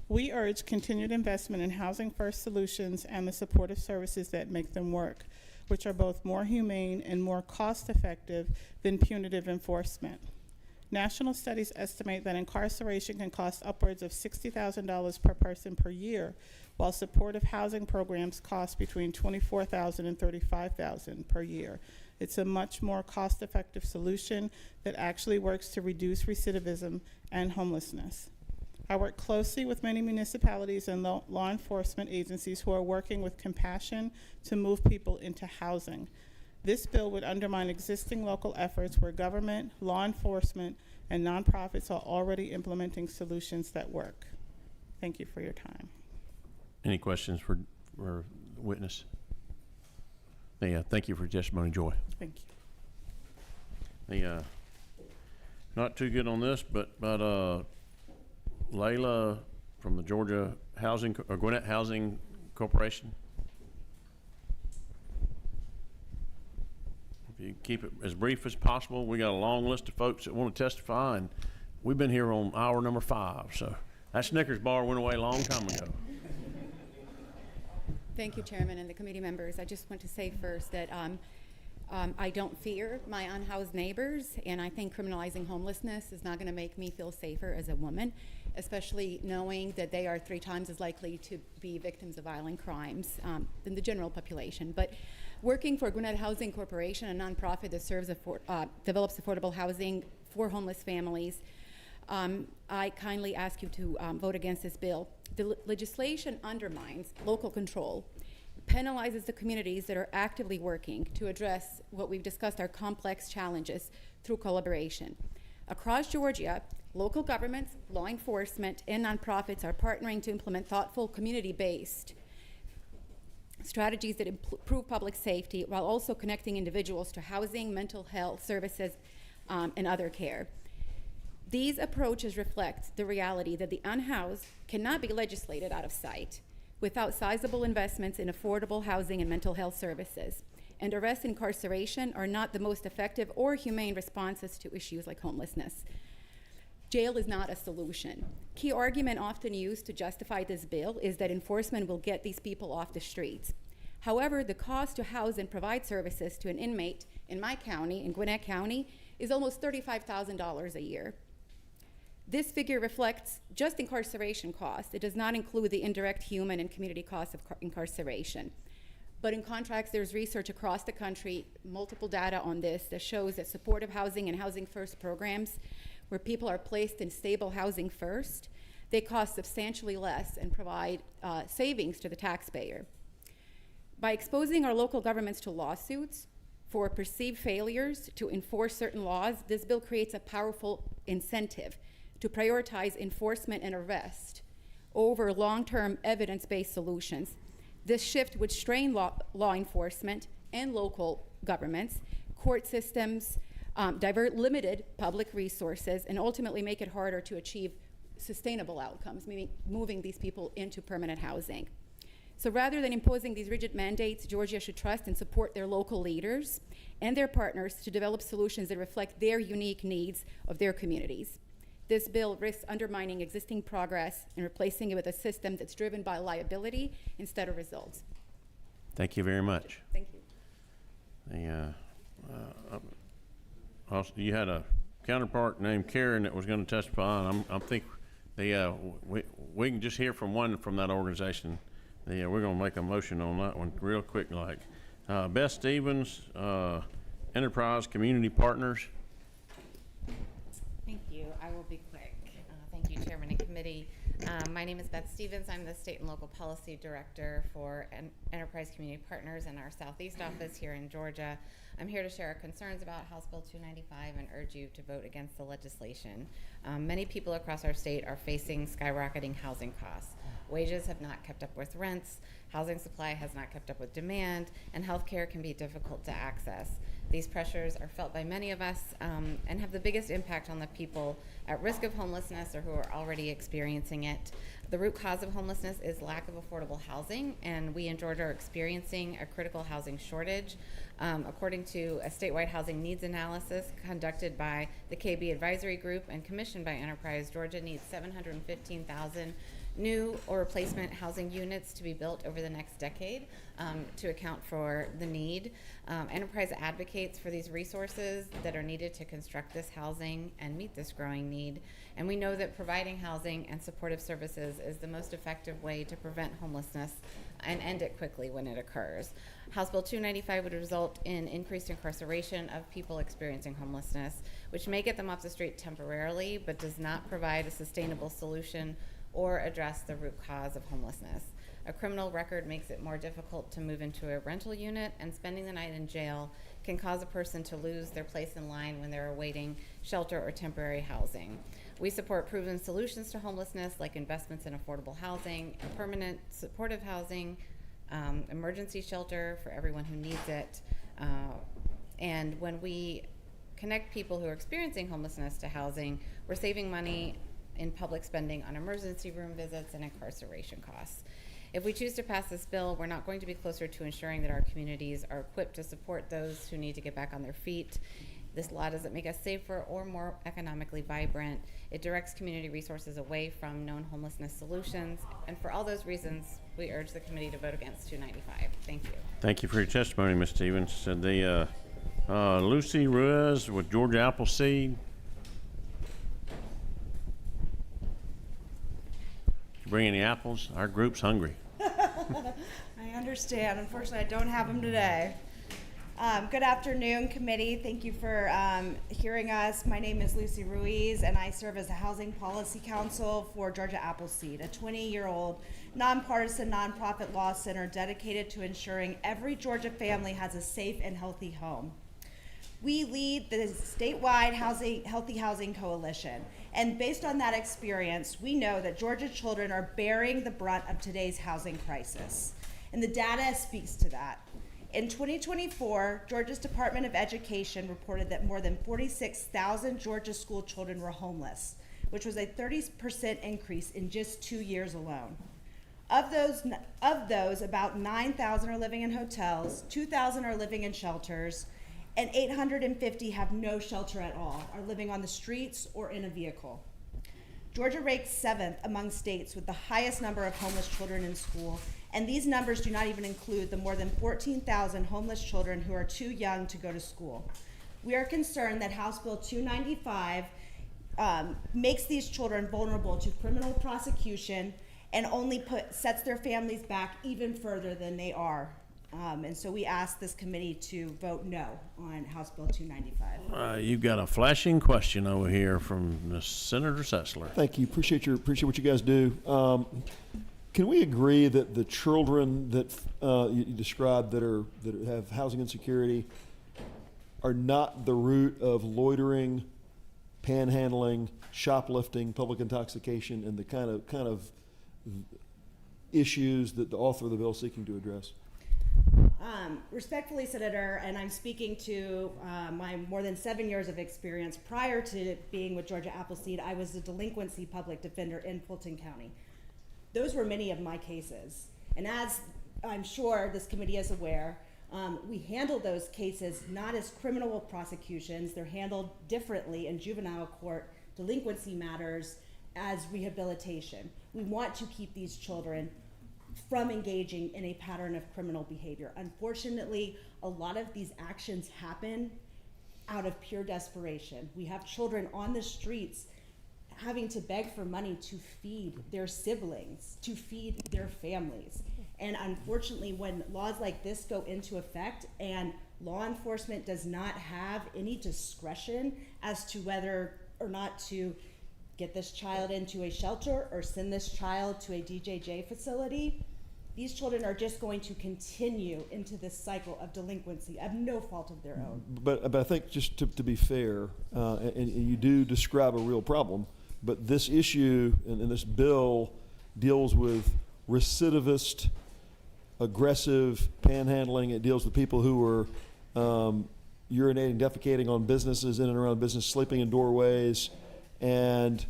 We urge continued investment in housing first solutions and the supportive services that make them work, which are both more humane and more cost effective than punitive enforcement. National studies estimate that incarceration can cost upwards of $60,000 per person per year, while supportive housing programs cost between $24,000 and $35,000 per year. It's a much more cost-effective solution that actually works to reduce recidivism and homelessness. I work closely with many municipalities and law enforcement agencies who are working with compassion to move people into housing. This bill would undermine existing local efforts where government, law enforcement, and nonprofits are already implementing solutions that work. Thank you for your time. Any questions for the witness? Thank you for your testimony, Joy. Thank you. Not too good on this, but Layla from the Georgia Housing or Gwinnett Housing Corporation. If you keep it as brief as possible, we got a long list of folks that want to testify, and we've been here on hour number 5. So that Snickers bar went away a long time ago. Thank you, Chairman, and the committee members. I just want to say first that I don't fear my unhoused neighbors, and I think criminalizing homelessness is not going to make me feel safer as a woman, especially knowing that they are 3 times as likely to be victims of violent crimes than the general population. But working for Gwinnett Housing Corporation, a nonprofit that serves develops affordable housing for homeless families, I kindly ask you to vote against this bill. The legislation undermines local control, penalizes the communities that are actively working to address what we've discussed are complex challenges through collaboration. Across Georgia, local governments, law enforcement, and nonprofits are partnering to implement thoughtful, community-based strategies that improve public safety while also connecting individuals to housing, mental health services, and other care. These approaches reflect the reality that the unhoused cannot be legislated out of sight without sizable investments in affordable housing and mental health services. And arrest and incarceration are not the most effective or humane responses to issues like homelessness. Jail is not a solution. Key argument often used to justify this bill is that enforcement will get these people off the streets. However, the cost to house and provide services to an inmate in my county, in Gwinnett County, is almost $35,000 a year. This figure reflects just incarceration costs. It does not include the indirect human and community costs of incarceration. But in contrast, there's research across the country, multiple data on this, that shows that supportive housing and housing first programs, where people are placed in stable housing first, they cost substantially less and provide savings to the taxpayer. By exposing our local governments to lawsuits for perceived failures to enforce certain laws, this bill creates a powerful incentive to prioritize enforcement and arrest over long-term evidence-based solutions. This shift would strain law enforcement and local governments, court systems, divert limited public resources, and ultimately make it harder to achieve sustainable outcomes, meaning moving these people into permanent housing. So rather than imposing these rigid mandates, Georgia should trust and support their local leaders and their partners to develop solutions that reflect their unique needs of their communities. This bill risks undermining existing progress and replacing it with a system that's driven by liability instead of results. Thank you very much. Thank you. Also, you had a counterpart named Karen that was going to testify, and I think we can just hear from one from that organization. We're going to make a motion on that one real quick. Beth Stevens, Enterprise Community Partners. Thank you. I will be quick. Thank you, Chairman and Committee. My name is Beth Stevens. I'm the State and Local Policy Director for Enterprise Community Partners in our Southeast office here in Georgia. I'm here to share our concerns about House Bill 295 and urge you to vote against the legislation. Many people across our state are facing skyrocketing housing costs. Wages have not kept up with rents, housing supply has not kept up with demand, and health care can be difficult to access. These pressures are felt by many of us and have the biggest impact on the people at risk of homelessness or who are already experiencing it. The root cause of homelessness is lack of affordable housing, and we in Georgia are experiencing a critical housing shortage. According to a statewide housing needs analysis conducted by the KB Advisory Group and commissioned by Enterprise, Georgia needs 715,000 new or replacement housing units to be built over the next decade to account for the need. Enterprise advocates for these resources that are needed to construct this housing and meet this growing need. And we know that providing housing and supportive services is the most effective way to prevent homelessness and end it quickly when it occurs. House Bill 295 would result in increased incarceration of people experiencing homelessness, which may get them off the street temporarily, but does not provide a sustainable solution or address the root cause of homelessness. A criminal record makes it more difficult to move into a rental unit, and spending the night in jail can cause a person to lose their place in line when they're awaiting shelter or temporary housing. We support proven solutions to homelessness like investments in affordable housing, permanent supportive housing, emergency shelter for everyone who needs it. And when we connect people who are experiencing homelessness to housing, we're saving money in public spending on emergency room visits and incarceration costs. If we choose to pass this bill, we're not going to be closer to ensuring that our communities are equipped to support those who need to get back on their feet. This law doesn't make us safer or more economically vibrant. It directs community resources away from known homelessness solutions. And for all those reasons, we urge the committee to vote against 295. Thank you. Thank you for your testimony, Ms. Stevens. Lucy Ruiz with Georgia Appleseed. Bring any apples? Our group's hungry. I understand. Unfortunately, I don't have them today. Good afternoon, committee. Thank you for hearing us. My name is Lucy Ruiz, and I serve as a Housing Policy Counsel for Georgia Appleseed, a 20-year-old nonpartisan nonprofit law center dedicated to ensuring every Georgia family has a safe and healthy home. We lead the statewide Healthy Housing Coalition, and based on that experience, we know that Georgia children are bearing the brunt of today's housing crisis, and the data speaks to that. In 2024, Georgia's Department of Education reported that more than 46,000 Georgia school children were homeless, which was a 30% increase in just 2 years alone. Of those, about 9,000 are living in hotels, 2,000 are living in shelters, and 850 have no shelter at all, are living on the streets or in a vehicle. Georgia ranks 7th among states with the highest number of homeless children in school, and these numbers do not even include the more than 14,000 homeless children who are too young to go to school. We are concerned that House Bill 295 makes these children vulnerable to criminal prosecution and only sets their families back even further than they are. And so we ask this committee to vote no on House Bill 295. You've got a flashing question over here from Senator Sessler. Thank you. Appreciate what you guys do. Can we agree that the children that you described that have housing insecurity are not the root of loitering, panhandling, shoplifting, public intoxication, and the kind of issues that the author of the bill is seeking to address? Respectfully, Senator, and I'm speaking to my more than 7 years of experience. Prior to being with Georgia Appleseed, I was a delinquency public defender in Fulton County. Those were many of my cases. And as I'm sure this committee is aware, we handle those cases not as criminal prosecutions. They're handled differently in juvenile court, delinquency matters, as rehabilitation. We want to keep these children from engaging in a pattern of criminal behavior. Unfortunately, a lot of these actions happen out of pure desperation. We have children on the streets having to beg for money to feed their siblings, to feed their families. And unfortunately, when laws like this go into effect and law enforcement does not have any discretion as to whether or not to get this child into a shelter or send this child to a DJJ facility, these children are just going to continue into this cycle of delinquency of no fault of their own. But I think just to be fair, and you do describe a real problem, but this issue and this bill deals with recidivist, aggressive panhandling. It deals with people who are urinating, defecating on businesses, in and around business, sleeping in doorways, and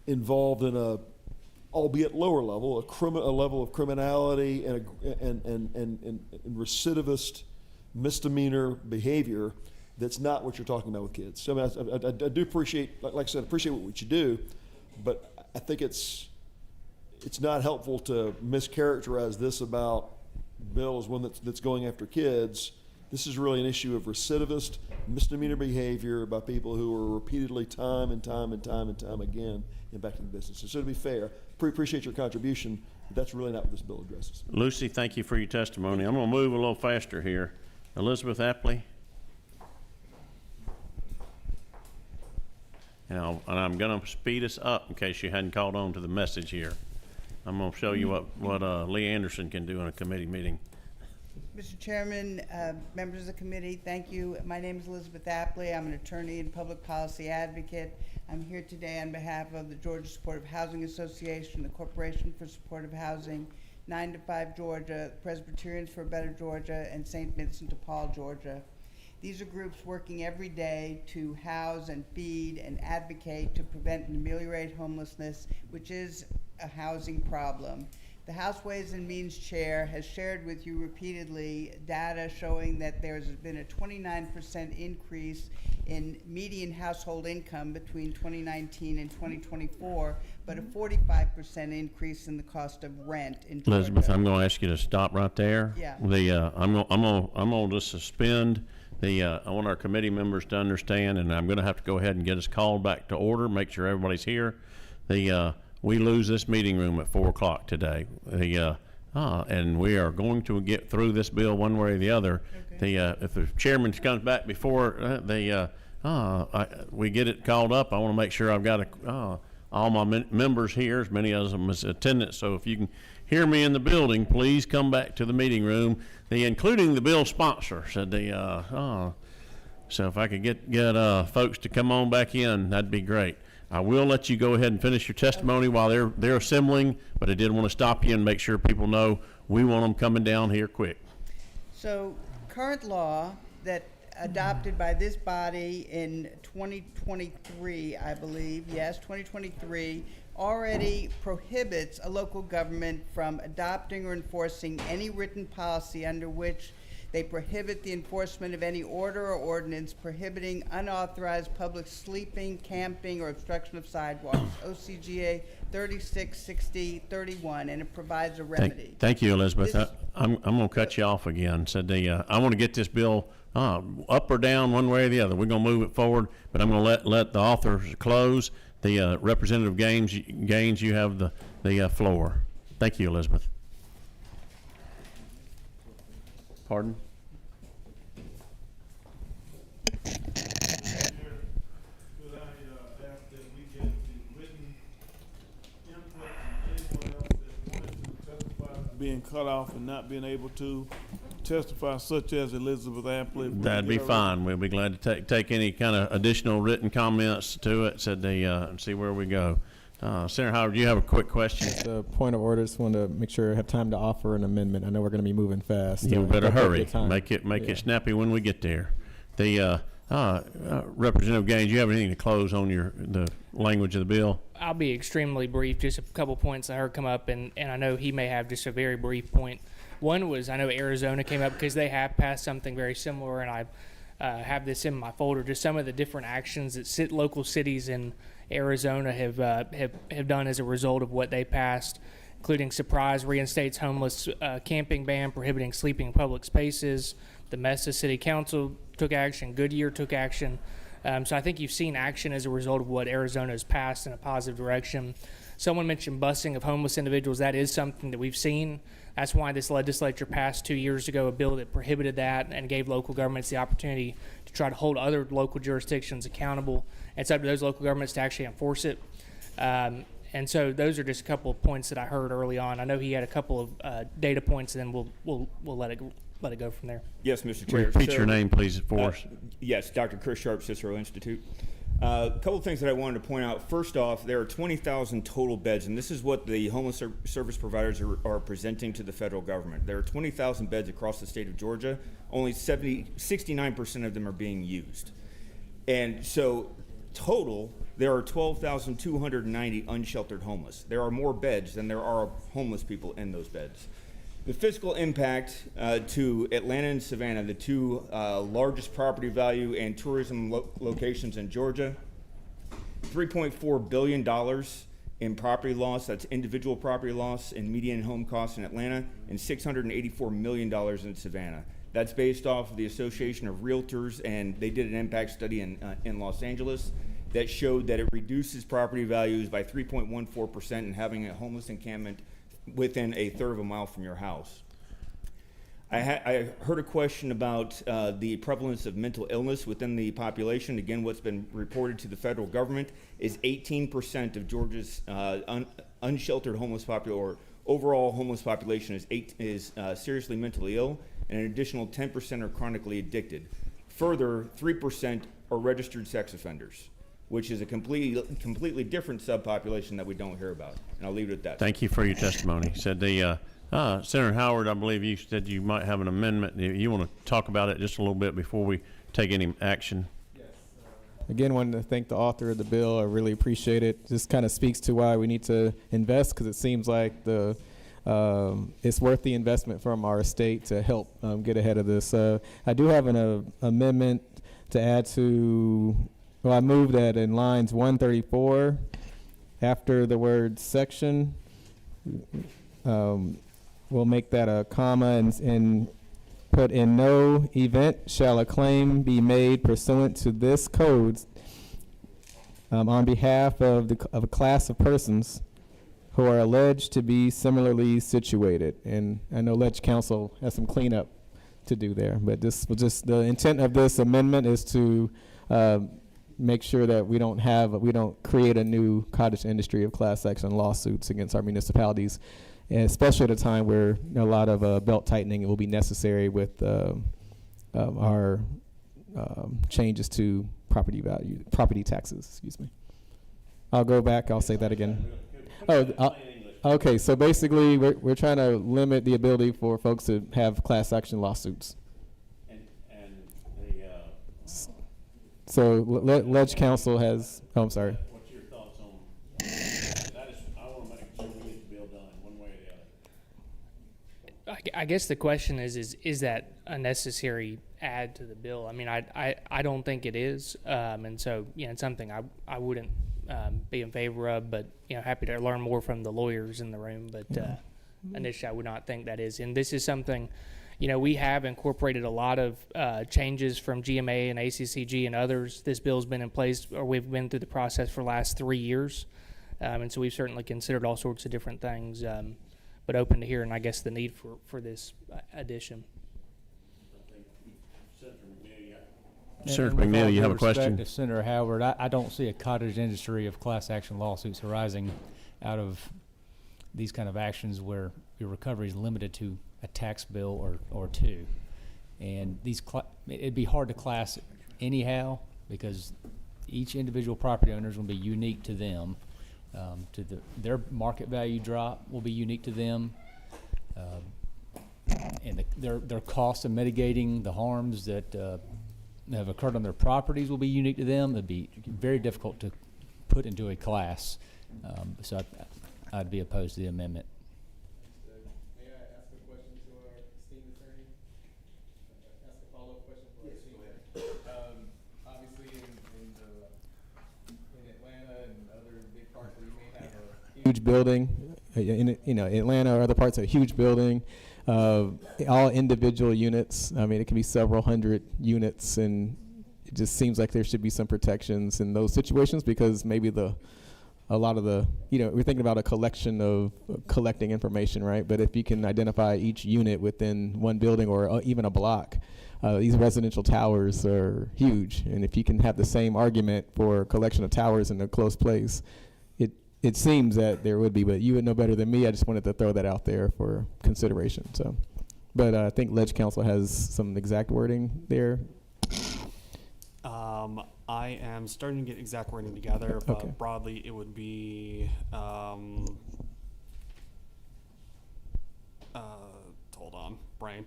involved in a, albeit lower level, a level of criminality and recidivist misdemeanor behavior that's not what you're talking about with kids. So I do appreciate, like I said, appreciate what you do, but I think it's not helpful to mischaracterize this about Bill as one that's going after kids. This is really an issue of recidivist misdemeanor behavior by people who are repeatedly time and time again impacting businesses. So to be fair, appreciate your contribution, but that's really not what this bill addresses. Lucy, thank you for your testimony. I'm going to move a little faster here. Elizabeth Apley. And I'm going to speed us up in case you hadn't caught on to the message here. I'm going to show you what Lee Anderson can do in a committee meeting. Mr. Chairman, members of the committee, thank you. My name is Elizabeth Apley. I'm an attorney and public policy advocate. I'm here today on behalf of the Georgia Supportive Housing Association, the Corporation for Supportive Housing, 9 to 5 Georgia, Presbyterians for a Better Georgia, and St. Vincent de Paul, Georgia. These are groups working every day to house and feed and advocate to prevent and ameliorate homelessness, which is a housing problem. The House Ways and Means Chair has shared with you repeatedly data showing that there's been a 29% increase in median household income between 2019 and 2024, but a 45% increase in the cost of rent in Georgia. Elizabeth, I'm going to ask you to stop right there. Yeah. I'm going to suspend I want our committee members to understand, and I'm going to have to go ahead and get us called back to order, make sure everybody's here. We lose this meeting room at 4 o'clock today. and we are going to get through this bill one way or the other. If the chairman comes back before we get it called up, I want to make sure I've got all my members here, as many of them as attendants. So if you can hear me in the building, please come back to the meeting room. Including the bill sponsor said so if I could get folks to come on back in, that'd be great. I will let you go ahead and finish your testimony while they're assembling, but I did want to stop you and make sure people know we want them coming down here quick. So current law that adopted by this body in 2023, I believe, yes, 2023, already prohibits a local government from adopting or enforcing any written policy under which they prohibit the enforcement of any order or ordinance prohibiting unauthorized public sleeping, camping, or obstruction of sidewalks, OCGA 366031, and it provides a remedy. Thank you, Elizabeth. I'm going to cut you off again. Said I want to get this bill up or down one way or the other. We're going to move it forward, but I'm going to let the authors close. The Representative Gaines, you have the floor. Thank you, Elizabeth. Pardon? Being cut off and not being able to testify, such as Elizabeth Apley. That'd be fine. We'll be glad to take any kind of additional written comments to it. Said and see where we go. Senator Howard, do you have a quick question? Just a point of order. Just want to make sure I have time to offer an amendment. I know we're going to be moving fast. You better hurry. Make it snappy when we get there. The Representative Gaines, you have anything to close on the language of the bill? I'll be extremely brief. Just a couple points I heard come up, and I know he may have just a very brief point. One was I know Arizona came up because they have passed something very similar, and I have this in my folder. Just some of the different actions that local cities in Arizona have done as a result of what they passed, including Surprise reinstates homeless camping ban, prohibiting sleeping in public spaces. The Mesa City Council took action. Goodyear took action. So I think you've seen action as a result of what Arizona has passed in a positive direction. Someone mentioned busing of homeless individuals. That is something that we've seen. That's why this legislature passed 2 years ago a bill that prohibited that and gave local governments the opportunity to try to hold other local jurisdictions accountable. It's up to those local governments to actually enforce it. And so those are just a couple of points that I heard early on. I know he had a couple of data points, and then we'll let it go from there. Yes, Mr. Chair. Repeat your name, please, for us. Yes, Dr. Chris Sharp, Cicero Institute. A couple of things that I wanted to point out. First off, there are 20,000 total beds, and this is what the homeless service providers are presenting to the federal government. There are 20,000 beds across the state of Georgia. Only 69% of them are being used. And so total, there are 12,290 unsheltered homeless. There are more beds than there are homeless people in those beds. The fiscal impact to Atlanta and Savannah, the two largest property value and tourism locations in Georgia, $3.4 billion in property loss. That's individual property loss and median home costs in Atlanta, and $684 million in Savannah. That's based off of the Association of Realtors, and they did an impact study in Los Angeles that showed that it reduces property values by 3.14% and having a homeless encampment within a third of a mile from your house. I heard a question about the prevalence of mental illness within the population. Again, what's been reported to the federal government is 18% of Georgia's unsheltered homeless population, or overall homeless population, is seriously mentally ill, and an additional 10% are chronically addicted. Further, 3% are registered sex offenders, which is a completely different subpopulation that we don't hear about. And I'll leave it at that. Thank you for your testimony. Said Senator Howard, I believe you said you might have an amendment. You want to talk about it just a little bit before we take any action? Yes. Again, wanted to thank the author of the bill. I really appreciate it. This kind of speaks to why we need to invest, because it seems like it's worth the investment from our state to help get ahead of this. I do have an amendment to add to. Well, I move that in lines 134, after the word section, we'll make that a comma and put in no event shall a claim be made pursuant to this code on behalf of a class of persons who are alleged to be similarly situated. And I know Ledge Council has some cleanup to do there, but this was just the intent of this amendment is to make sure that we don't create a new cottage industry of class action lawsuits against our municipalities, and especially at a time where a lot of belt tightening will be necessary with our changes to property taxes. Excuse me. I'll go back. I'll say that again. Okay. So basically, we're trying to limit the ability for folks to have class action lawsuits. So Ledge Council has. Oh, I'm sorry. What's your thoughts on that? I want to make sure we get the bill done one way or the other. I guess the question is that a necessary add to the bill? I mean, I don't think it is, and so it's something I wouldn't be in favor of, but happy to learn more from the lawyers in the room. But initially, I would not think that is, and this is something. We have incorporated a lot of changes from GMA and ACCG and others. This bill's been in place, or we've been through the process for the last 3 years, and so we've certainly considered all sorts of different things, but open to hearing, I guess, the need for this addition. Senator McNeil, you have a question? To Senator Howard, I don't see a cottage industry of class action lawsuits arising out of these kind of actions where your recovery is limited to a tax bill or two. And it'd be hard to class anyhow because each individual property owner is going to be unique to them. Their market value drop will be unique to them. And their cost of mitigating the harms that have occurred on their properties will be unique to them. It'd be very difficult to put into a class. So I'd be opposed to the amendment. May I ask a question to our esteemed attorney? Ask a follow-up question for our esteemed attorney. Obviously, in Atlanta and other big parts, you may have a huge building. In Atlanta or other parts, a huge building. All individual units. I mean, it can be several hundred units, and it just seems like there should be some protections in those situations because maybe a lot of we're thinking about a collection of collecting information, right? But if you can identify each unit within one building or even a block, these residential towers are huge, and if you can have the same argument for a collection of towers in a close place, it seems that there would be, but you would know better than me. I just wanted to throw that out there for consideration. So, but I think Ledge Council has some exact wording there. I am starting to get exact wording together, but broadly it would be, hold on, brain.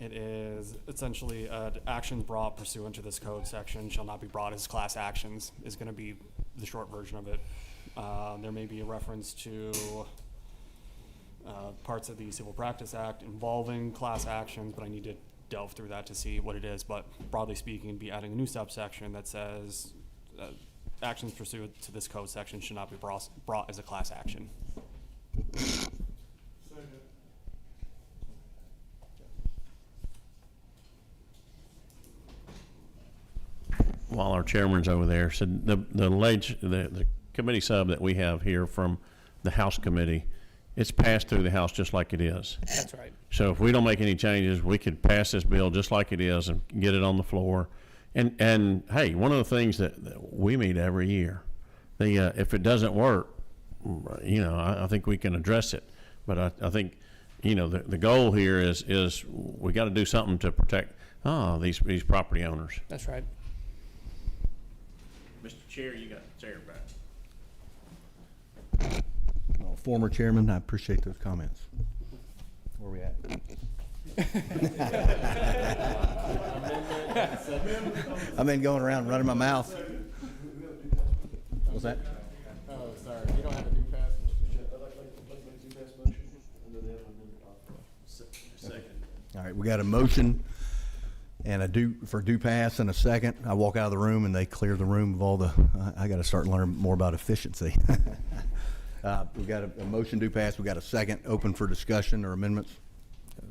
It is essentially actions brought pursuant to this code section shall not be brought as class actions is going to be the short version of it. There may be a reference to parts of the Civil Practice Act involving class actions, but I need to delve through that to see what it is. But broadly speaking, be adding a new subsection that says actions pursuant to this code section should not be brought as a class action. While our chairman's over there, so the committee sub that we have here from the House committee, it's passed through the House just like it is. That's right. So if we don't make any changes, we could pass this bill just like it is and get it on the floor. And hey, one of the things that we meet every year, if it doesn't work, I think we can address it. But I think, the goal here is we got to do something to protect these property owners. That's right. Mr. Chair, you got the chair back. Well, former chairman, I appreciate those comments. Where are we at? I've been going around running my mouth. What's that? Oh, sorry. You don't have to do pass. All right, we got a motion and for due pass and a second. I walk out of the room and they clear the room of all the. I got to start learning more about efficiency. We got a motion due pass. We got a second open for discussion or amendments.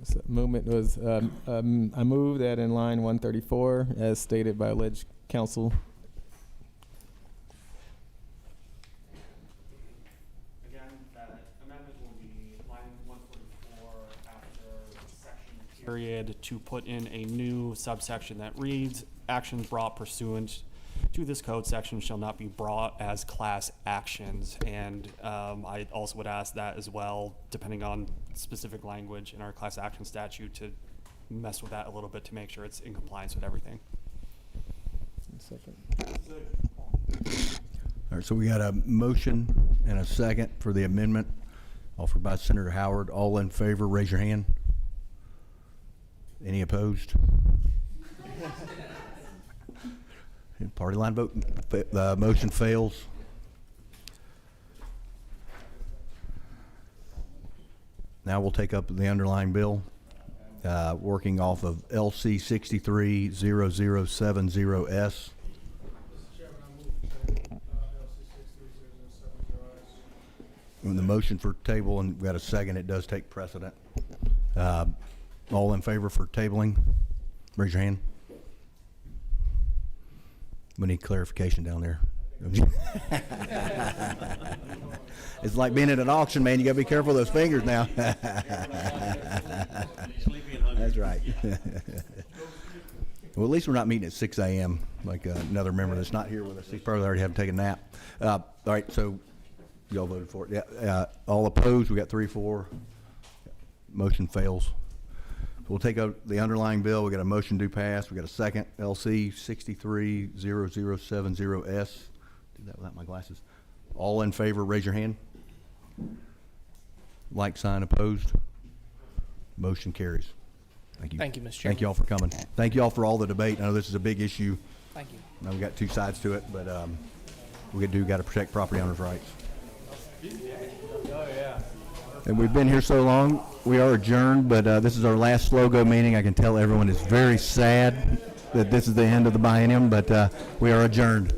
So movement was I move that in line 134 as stated by Ledge Council. period to put in a new subsection that reads, actions brought pursuant to this code section shall not be brought as class actions. And I also would ask that as well, depending on specific language in our class action statute, to mess with that a little bit to make sure it's in compliance with everything. All right, so we got a motion and a second for the amendment offered by Senator Howard. All in favor, raise your hand. Any opposed? Party line vote. The motion fails. Now we'll take up the underlying bill, working off of LC 630070S. When the motion for table and we got a second, it does take precedent. All in favor for tabling, raise your hand. We need clarification down there. It's like being at an auction, man. You got to be careful of those fingers now. That's right. Well, at least we're not meeting at 6 a.m. like another member that's not here with us. He's probably already having to take a nap. All right, so y'all voted for it. Yeah. All opposed? We got 3-4. Motion fails. We'll take up the underlying bill. We got a motion do pass. We got a second. LC 630070S. Did that without my glasses. All in favor, raise your hand. Like sign opposed. Motion carries. Thank you. Thank you, Mr. Chairman. Thank you all for coming. Thank you all for all the debate. I know this is a big issue. Thank you. I know we got two sides to it, but we got to protect property owners' rights. And we've been here so long, we are adjourned, but this is our last SLOGO meeting. I can tell everyone is very sad that this is the end of the biennium, but we are adjourned.